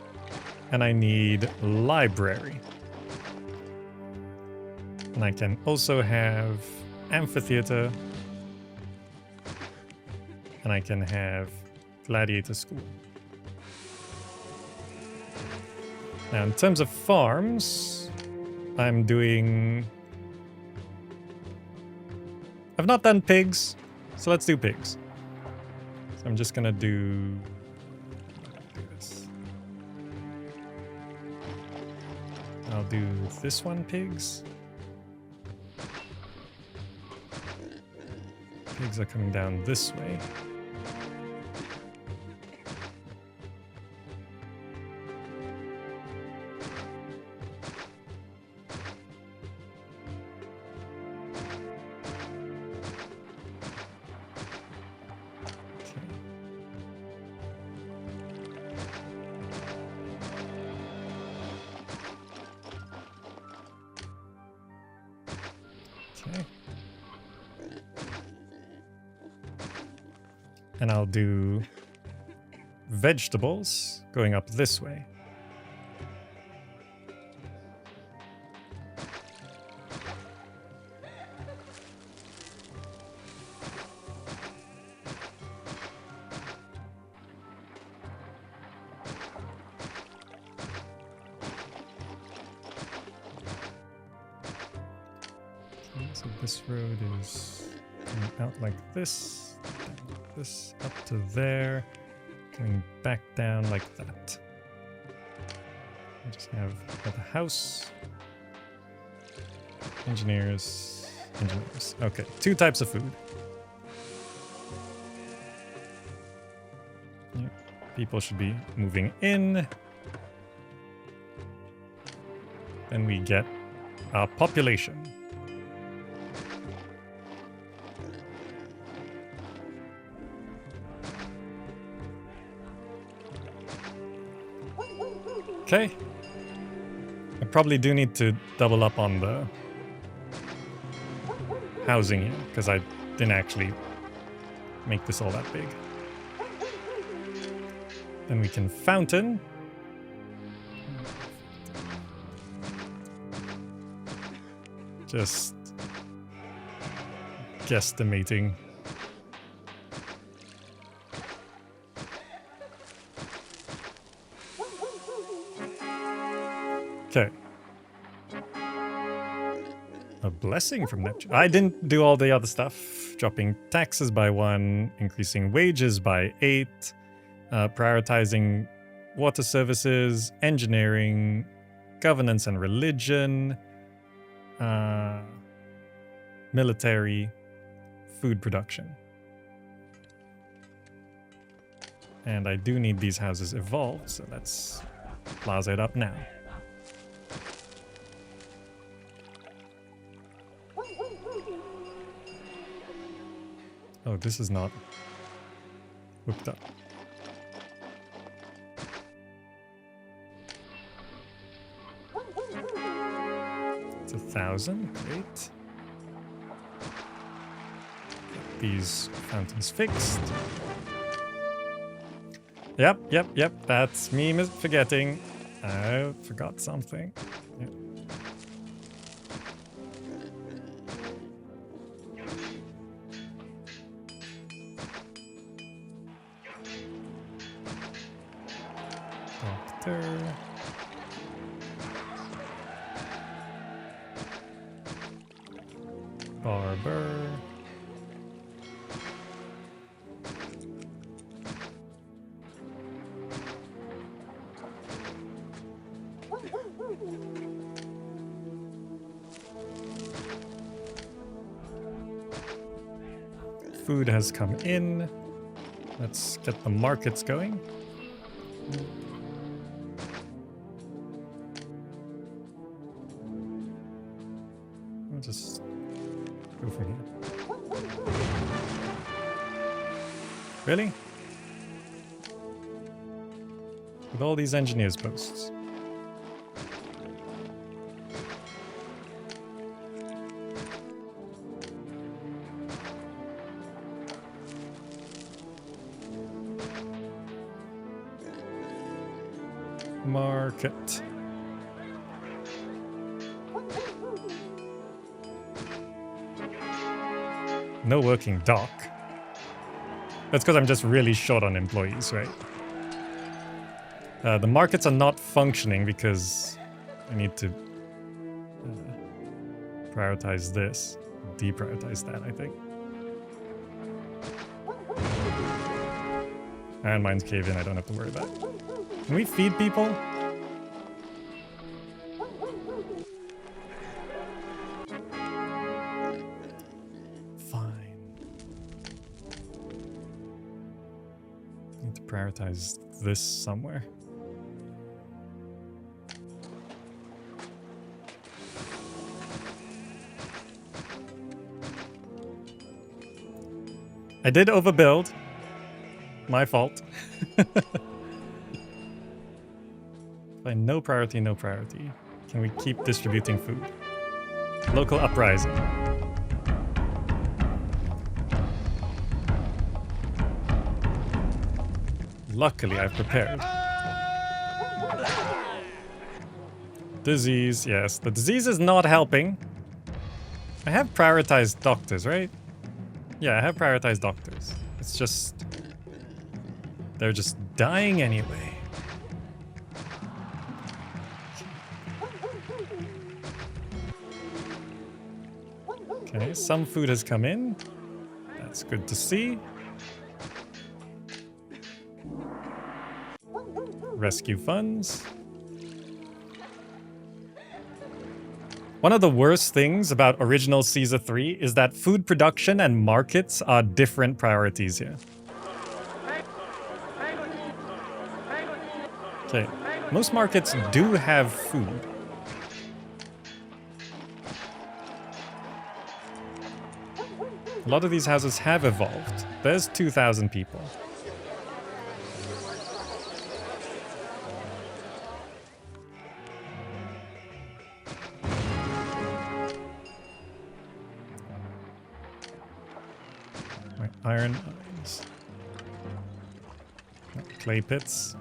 And I need library. And I can also have amphitheater. And I can have gladiator school. Now, in terms of farms, I'm doing... I've not done pigs, so let's do pigs. So I'm just gonna do this. I'll do this one, pigs. Pigs are coming down this way. And I'll do vegetables going up this way. Okay, so this road is coming out like this. This up to there, Going back down like that. We just have the house. Engineers. Engineers. Okay, 2 types of food. Yeah. People should be moving in. Then we get our population. Okay. I probably do need to double up on the housing here, because I didn't actually make this all that big. Then we can fountain. Just guesstimating. Okay. A blessing from Neptune. I didn't do all the other stuff. Dropping taxes by 1, increasing wages by 8, prioritizing water services, engineering, governance and religion, military, food production. And I do need these houses evolved, so let's plaza it up now. Oh, this is not hooked up. It's 1,000, great. Get these fountains fixed. Yep, that's me forgetting. I forgot something. Yep. Doctor. Barber. Food has come in. Let's get the markets going. I'll just go from here. Really? With all these engineers posts. Market. No working dock. That's because I'm just really short on employees, right? The markets are not functioning because I need to prioritize this. Deprioritize that, I think. And mine's cave in, I don't have to worry about it. Can we feed people? Fine. Need to prioritize this somewhere. I did overbuild. My fault. Fine, no priority, no priority. Can we keep distributing food? Local uprising. Luckily, I've prepared. Disease, yes. The disease is not helping. I have prioritized doctors, right? Yeah, I have prioritized doctors. It's just... they're just dying anyway. Okay, some food has come in. That's good to see. rescue funds. One of the worst things about original Caesar 3 is that food production and markets are different priorities here. Okay, most markets do have food. A lot of these houses have evolved. There's 2,000 people. Iron mines. Clay pits.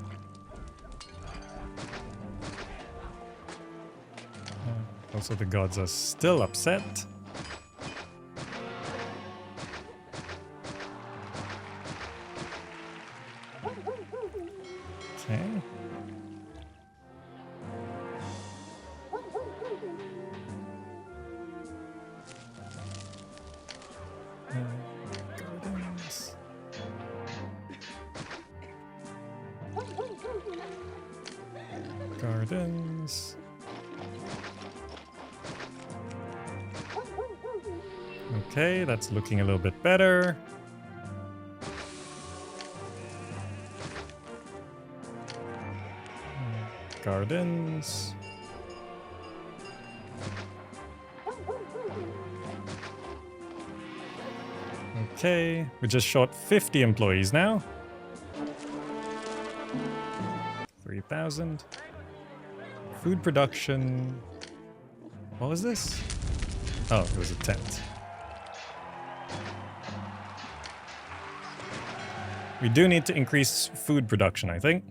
Also, the gods are still upset. Okay. Gardens. Gardens. Okay, that's looking a little bit better. Gardens. Okay, we're just short 50 employees now. 3,000. Food production. What was this? Oh, it was a tent. We do need to increase food production, I think.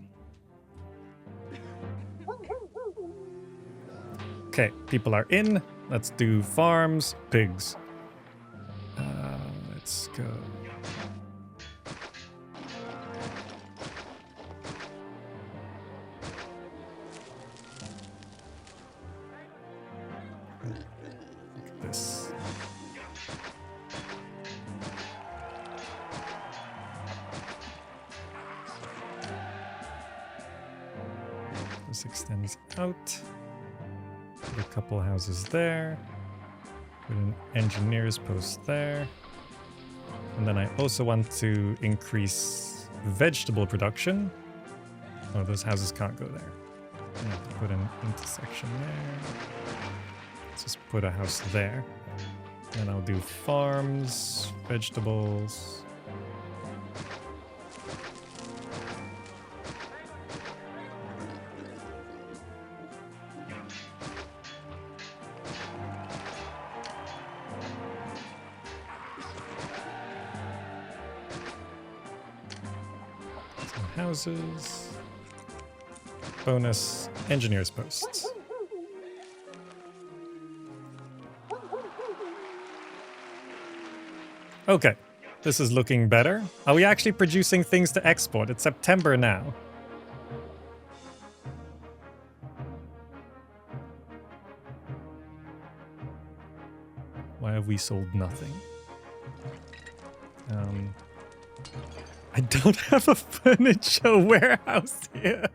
Okay, people are in. Let's do farms, pigs. Let's go. Look at this. This extends out. Put a couple houses there. Put an engineer's post there. And then I also want to increase vegetable production. Oh, those houses can't go there. I have to put an intersection there. Let's just put a house there. And I'll do farms, vegetables. Houses. Bonus engineer's posts. Okay, this is looking better. Are we actually producing things to export? It's September now. Why have we sold nothing? I don't have a furniture warehouse here.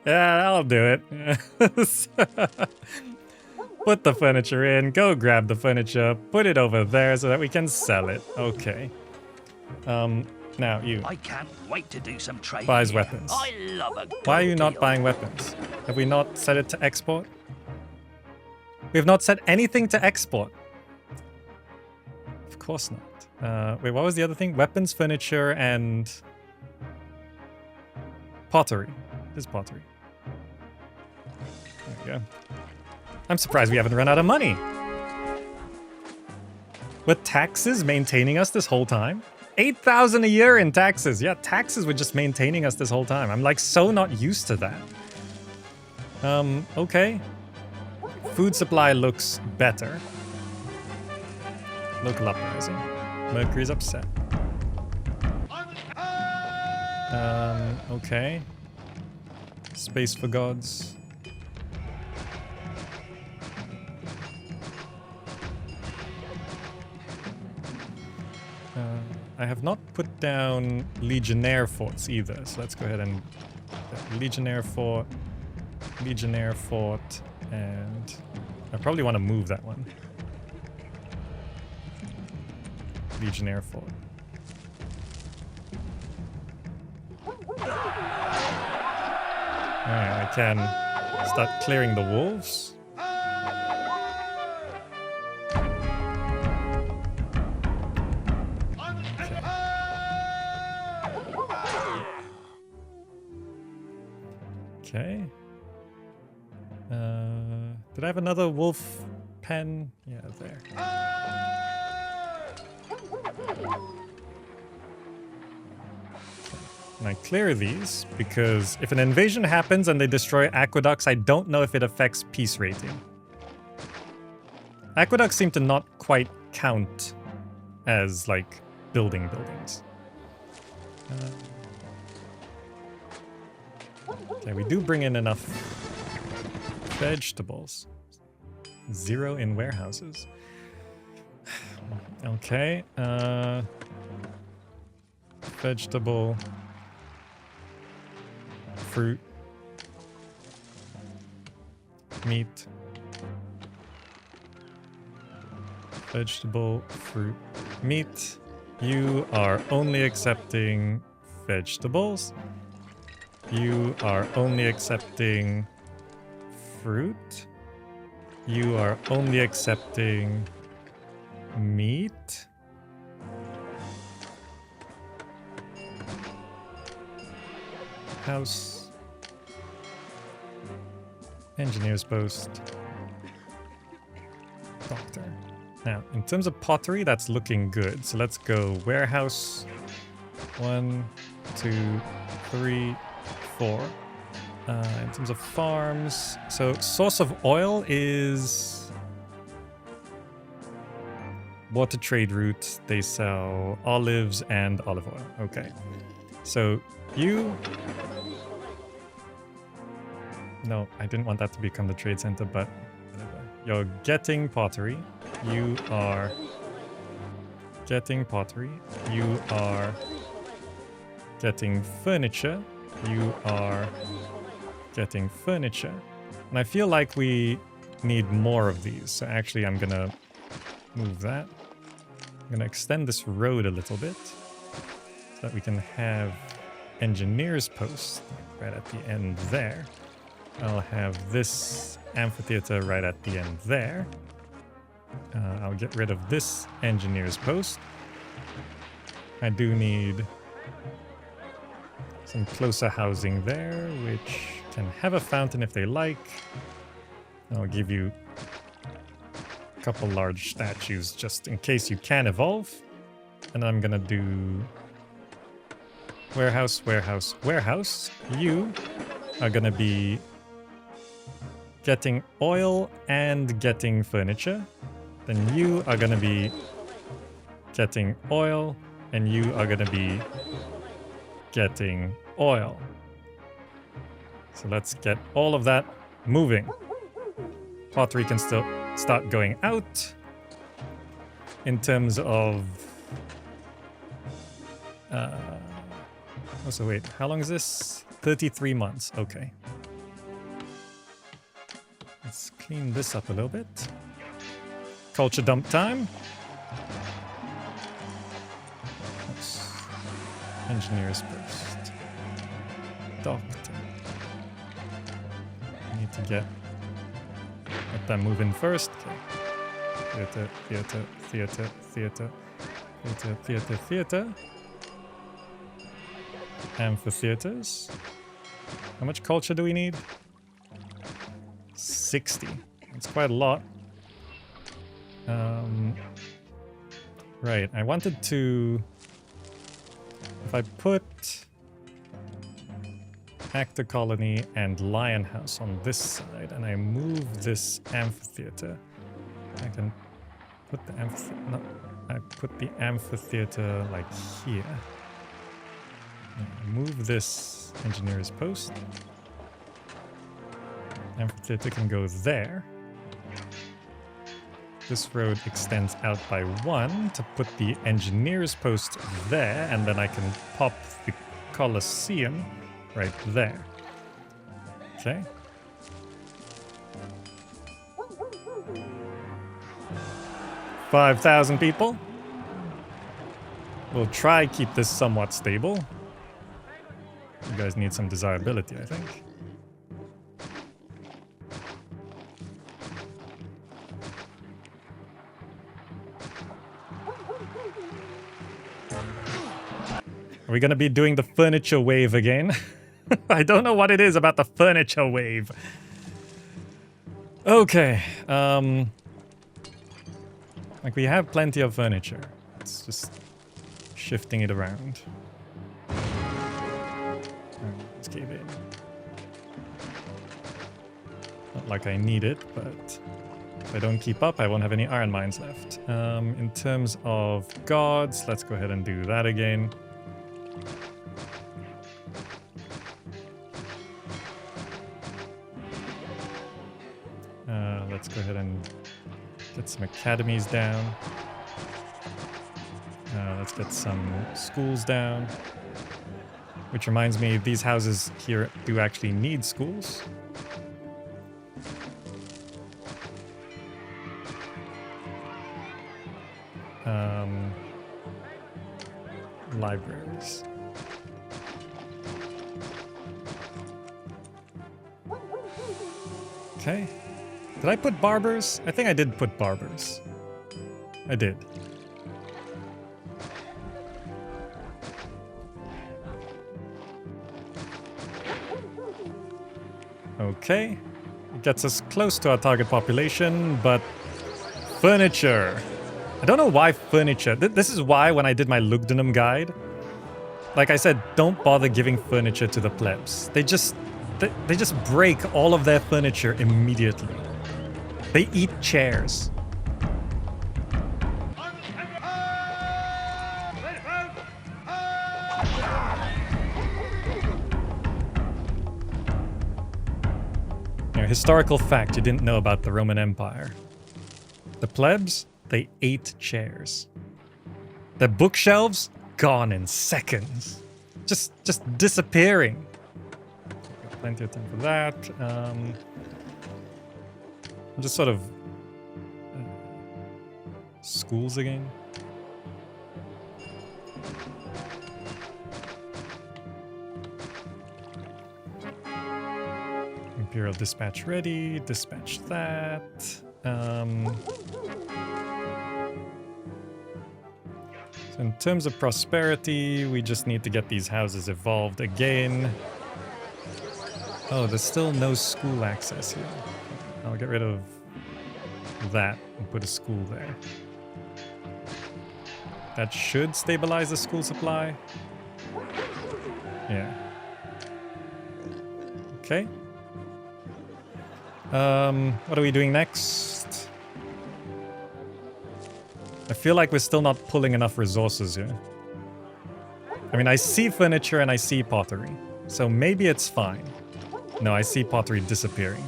Yeah, I'll do it. Put the furniture in, go grab the furniture, put it over there so that we can sell it. Okay. Now you. I can't wait to do some trading. Buys here. weapons. I love a Why are you good not deal. buying weapons? Have we not set it to export? We have not set anything to export. Of course not. Wait, what was the other thing? Weapons, furniture, and pottery. There's pottery. There we go. I'm surprised we haven't run out of money. Were taxes maintaining us this whole time? 8,000 a year in taxes. Yeah, taxes were just maintaining us this whole time. I'm like so not used to that. Okay. Food supply looks better. Local uprising. Mercury's upset. Okay. Space for gods. I have not put down Legionnaire forts either, so let's go ahead and Legionnaire fort, and I probably want to move that one. Legionnaire fort. Alright, I can start clearing the wolves. Okay. Did I have another wolf pen? Yeah, there. And I clear these because if an invasion happens and they destroy aqueducts, I don't know if it affects peace rating. Aqueducts seem to not quite count as, like, buildings. Okay, we do bring in enough vegetables. 0 in warehouses. Okay, vegetable, fruit, meat, vegetable, fruit, meat. You are only accepting vegetables. You are only accepting fruit. You are only accepting meat. House. Engineer's post. Doctor. Now, in terms of pottery, that's looking good. So let's go warehouse. 1, 2, 3, 4. In terms of farms, so source of oil is water trade route. They sell olives and olive oil. Okay. So you... No, I didn't want that to become the trade center, but whatever. You're getting pottery. You are getting pottery. You are getting furniture. You are getting furniture. And I feel like we need more of these. So actually I'm gonna move that. I'm gonna extend this road a little bit so that we can have engineers post right at the end there. I'll have this amphitheater right at the end there. I'll get rid of this engineers post. I do need some closer housing there, which can have a fountain if they like. I'll give you a couple large statues just in case you can evolve. And I'm gonna do warehouse, warehouse, warehouse. You are gonna be getting oil and getting furniture. Then you are gonna be getting oil, and you are gonna be getting oil. So let's get all of that moving. Pottery can still start going out. In terms of... so wait, how long is this? 33 months, okay. Let's clean this up a little bit. Culture dump time. Oops. Engineers first. Doctor. Need to get that move in first. Okay. Theater, theater, theater, theater, theater, theater, theater. Amphitheaters. How much culture do we need? 60. That's quite a lot. Right, I wanted to... If I put Actor Colony and Lion House on this side, and I move this amphitheater, I can put the amphitheater... No, I put the amphitheater like here. Move this engineer's post. Amphitheater can go there. This road extends out by 1 to put the engineer's post there, and then I can pop the Colosseum right there. Okay. $5,000 people. We'll try keep this somewhat stable. You guys need some desirability, I think. Are we gonna be doing the furniture wave again? I don't know what it is about the furniture wave. Okay, like we have plenty of furniture. It's just shifting it around. Let's cave in. Not like I need it, but if I don't keep up, I won't have any iron mines left. In terms of gods, let's go ahead and do that again. Let's go ahead and get some academies down. Let's get some schools down. Which reminds me, these houses here do actually need schools. Libraries. Okay. Did I put barbers? I think I did put barbers. I did. Okay. It gets us close to our target population, but furniture. I don't know why furniture. This is why when I did my Lindum guide, like I said, don't bother giving furniture to the plebs. They just break all of their furniture immediately. They eat chairs. Historical fact you didn't know about the Roman Empire. The plebs, they ate chairs. Their bookshelves, gone in seconds. Just disappearing. Plenty of time for that. Just sort of schools again. Imperial dispatch ready. Dispatch that. So in terms of prosperity, we just need to get these houses evolved again. Oh, there's still no school access here. I'll get rid of that and put a school there. That should stabilize the school supply. Yeah. Okay. What are we doing next? I feel like we're still not pulling enough resources here. I mean, I see furniture and I see pottery, so maybe it's fine. No, I see pottery disappearing.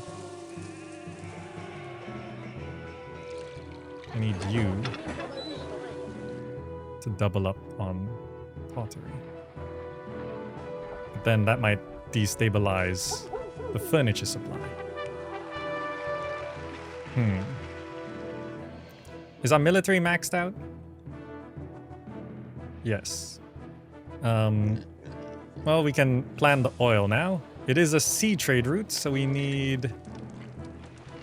I need you to double up on pottery. But then that might destabilize the furniture supply. Is our military maxed out? Yes. Well, we can plan the oil now. It is a sea trade route, so we need...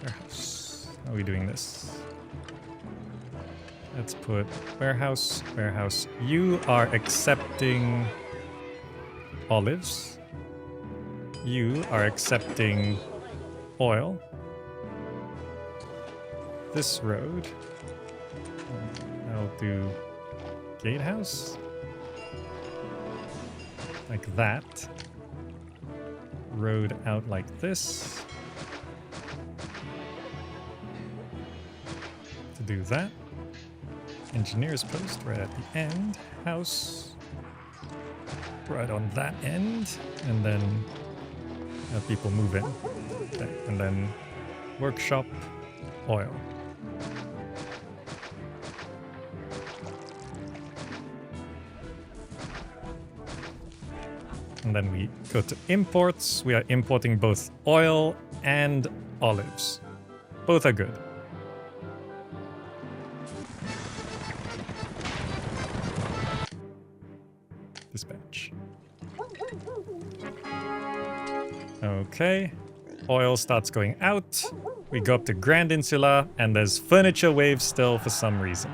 warehouse. How are we doing this? Let's put warehouse, warehouse. You are accepting olives. You are accepting oil. This road. I'll do gatehouse. Like that. Road out like this. To do that. Engineer's post right at the end. House right on that end. And then have people move in. Okay. And then workshop, oil. And then we go to imports. We are importing both oil and olives. Both are good. Dispatch. Okay. Oil starts going out. We go up to Grand Insula, and there's furniture waves still for some reason.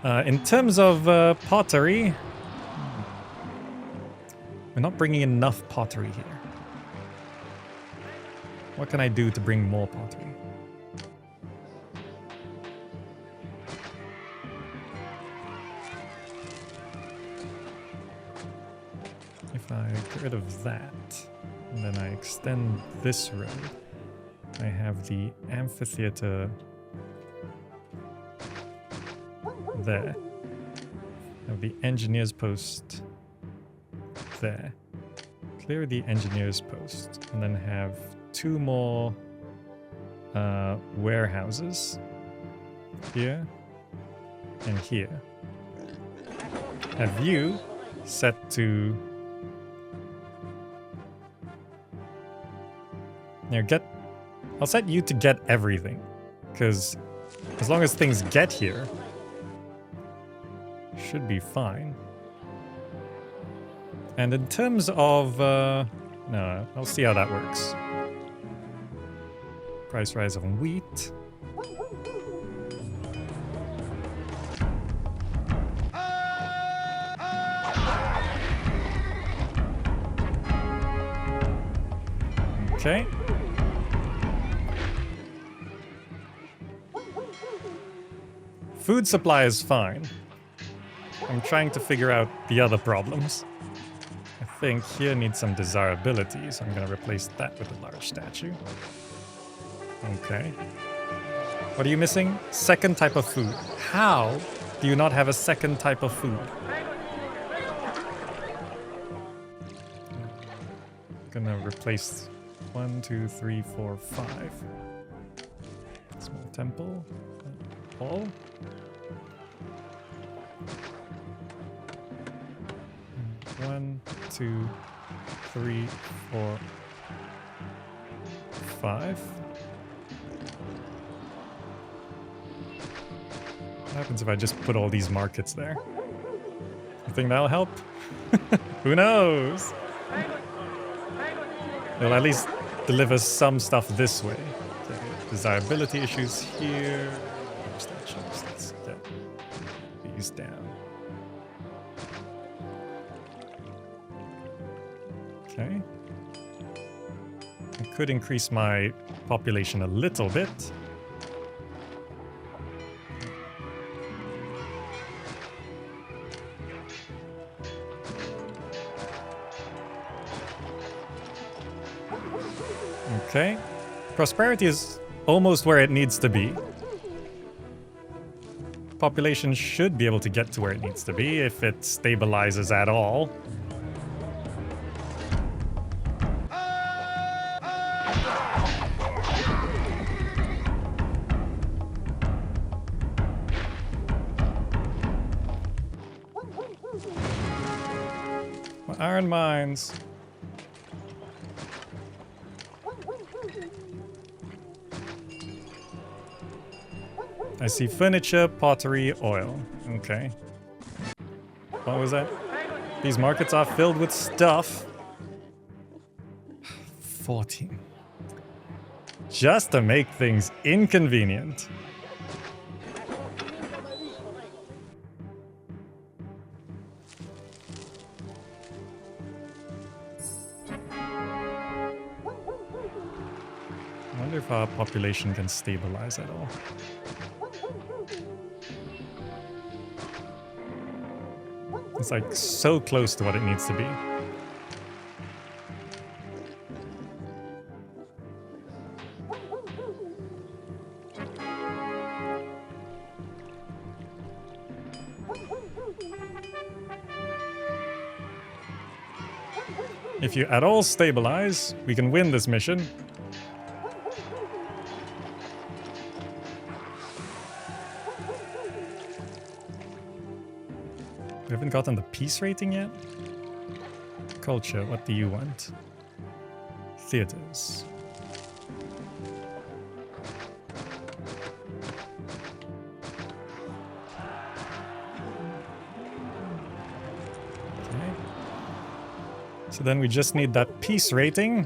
In terms of pottery, we're not bringing enough pottery here. What can I do to bring more pottery? If I get rid of that, and then I extend this road, I have the amphitheater there. I have the engineer's post there. Clear the engineer's post, and then have 2 more warehouses here and here. Have you set to I'll set you to get everything, because as long as things get here, should be fine. And in terms of no, I'll see how that works. Price rise on wheat. Okay. Food supply is fine. I'm trying to figure out the other problems. I think here needs some desirability, so I'm going to replace that with a large statue. Okay. What are you missing? Second type of food. How do you not have a second type of food? I'm going to replace 1, 2, 3, 4, 5. Small temple. Hall. One, 2, 3, 4, 5. What happens if I just put all these markets there? You think that'll help? Who knows? It'll at least deliver some stuff this way. Okay, desirability issues here. Let's get these down. Okay. I could increase my population a little bit. Okay. Prosperity is almost where it needs to be. Population should be able to get to where it needs to be if it stabilizes at all. Iron mines. I see furniture, pottery, oil. Okay. What was that? These markets are filled with stuff. 14. Just to make things inconvenient. I wonder if our population can stabilize at all. It's like so close to what it needs to be. If you at all stabilize, we can win this mission. We haven't gotten the peace rating yet. Culture, what do you want? Theaters. Okay. So then we just need that peace rating.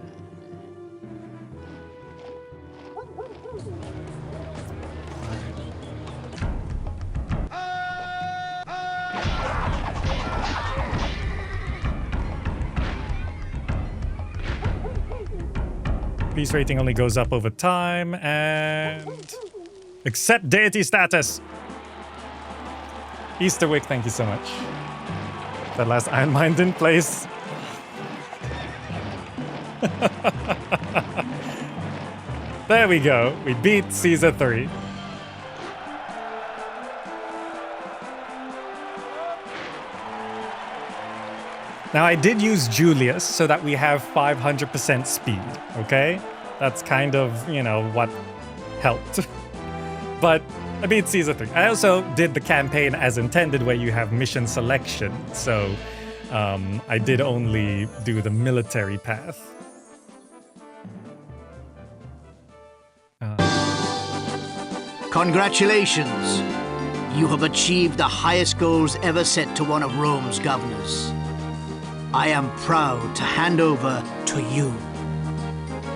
Peace rating only goes up over time, and accept deity status. Easterwick, thank you so much. That last Iron Mine didn't place. There we go. We beat Caesar 3. Now, I did use Julius so that we have 500% speed, okay? That's kind of, you know, what helped. But I beat Caesar 3. I also did the campaign as intended, where you have mission selection, so I did only do the military path. Congratulations! You have achieved the highest goals ever set to one of Rome's governors. I am proud to hand over to you.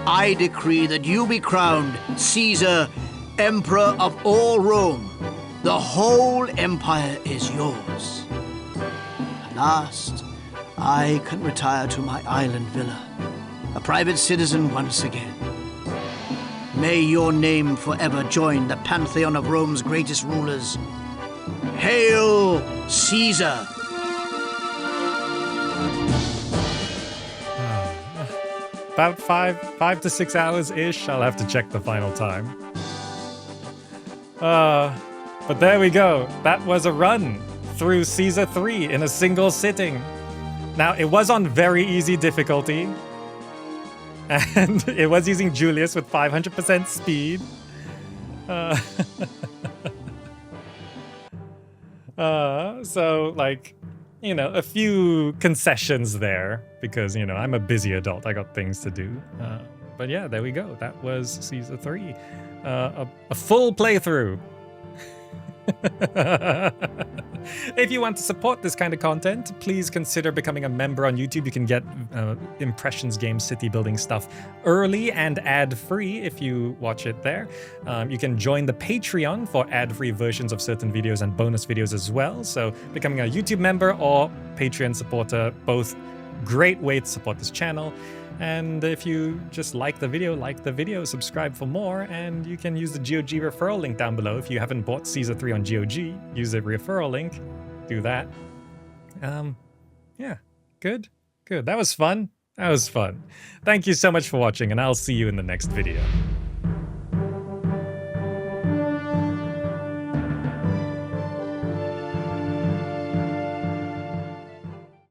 I decree that you be crowned Caesar, Emperor of all Rome. The whole empire is yours. At last, I can retire to my island villa, a private citizen once again. May your name forever join the pantheon of Rome's greatest rulers. Hail, Caesar! About five to 6 hours-ish. I'll have to check the final time. But there we go. That was a run through Caesar 3 in a single sitting. Now, it was on very easy difficulty. And it was using Julius with 500% speed. So, like, you know, a few concessions there because, you know, I'm a busy adult. I got things to do. But yeah, there we go. That was Caesar 3. A full playthrough. If you want to support this kind of content, please consider becoming a member on YouTube. You can get Impressions Game city building stuff early and ad-free if you watch it there. You can join the Patreon for ad-free versions of certain videos and bonus videos as well. So becoming a YouTube member or Patreon supporter, both great way to support this channel. And if you just like the video, subscribe for more, and you can use the GOG referral link down below. If you haven't bought Caesar 3 on GOG, use the referral link. Do that. Yeah, good. That was fun. Thank you so much for watching, and I'll see you in the next video.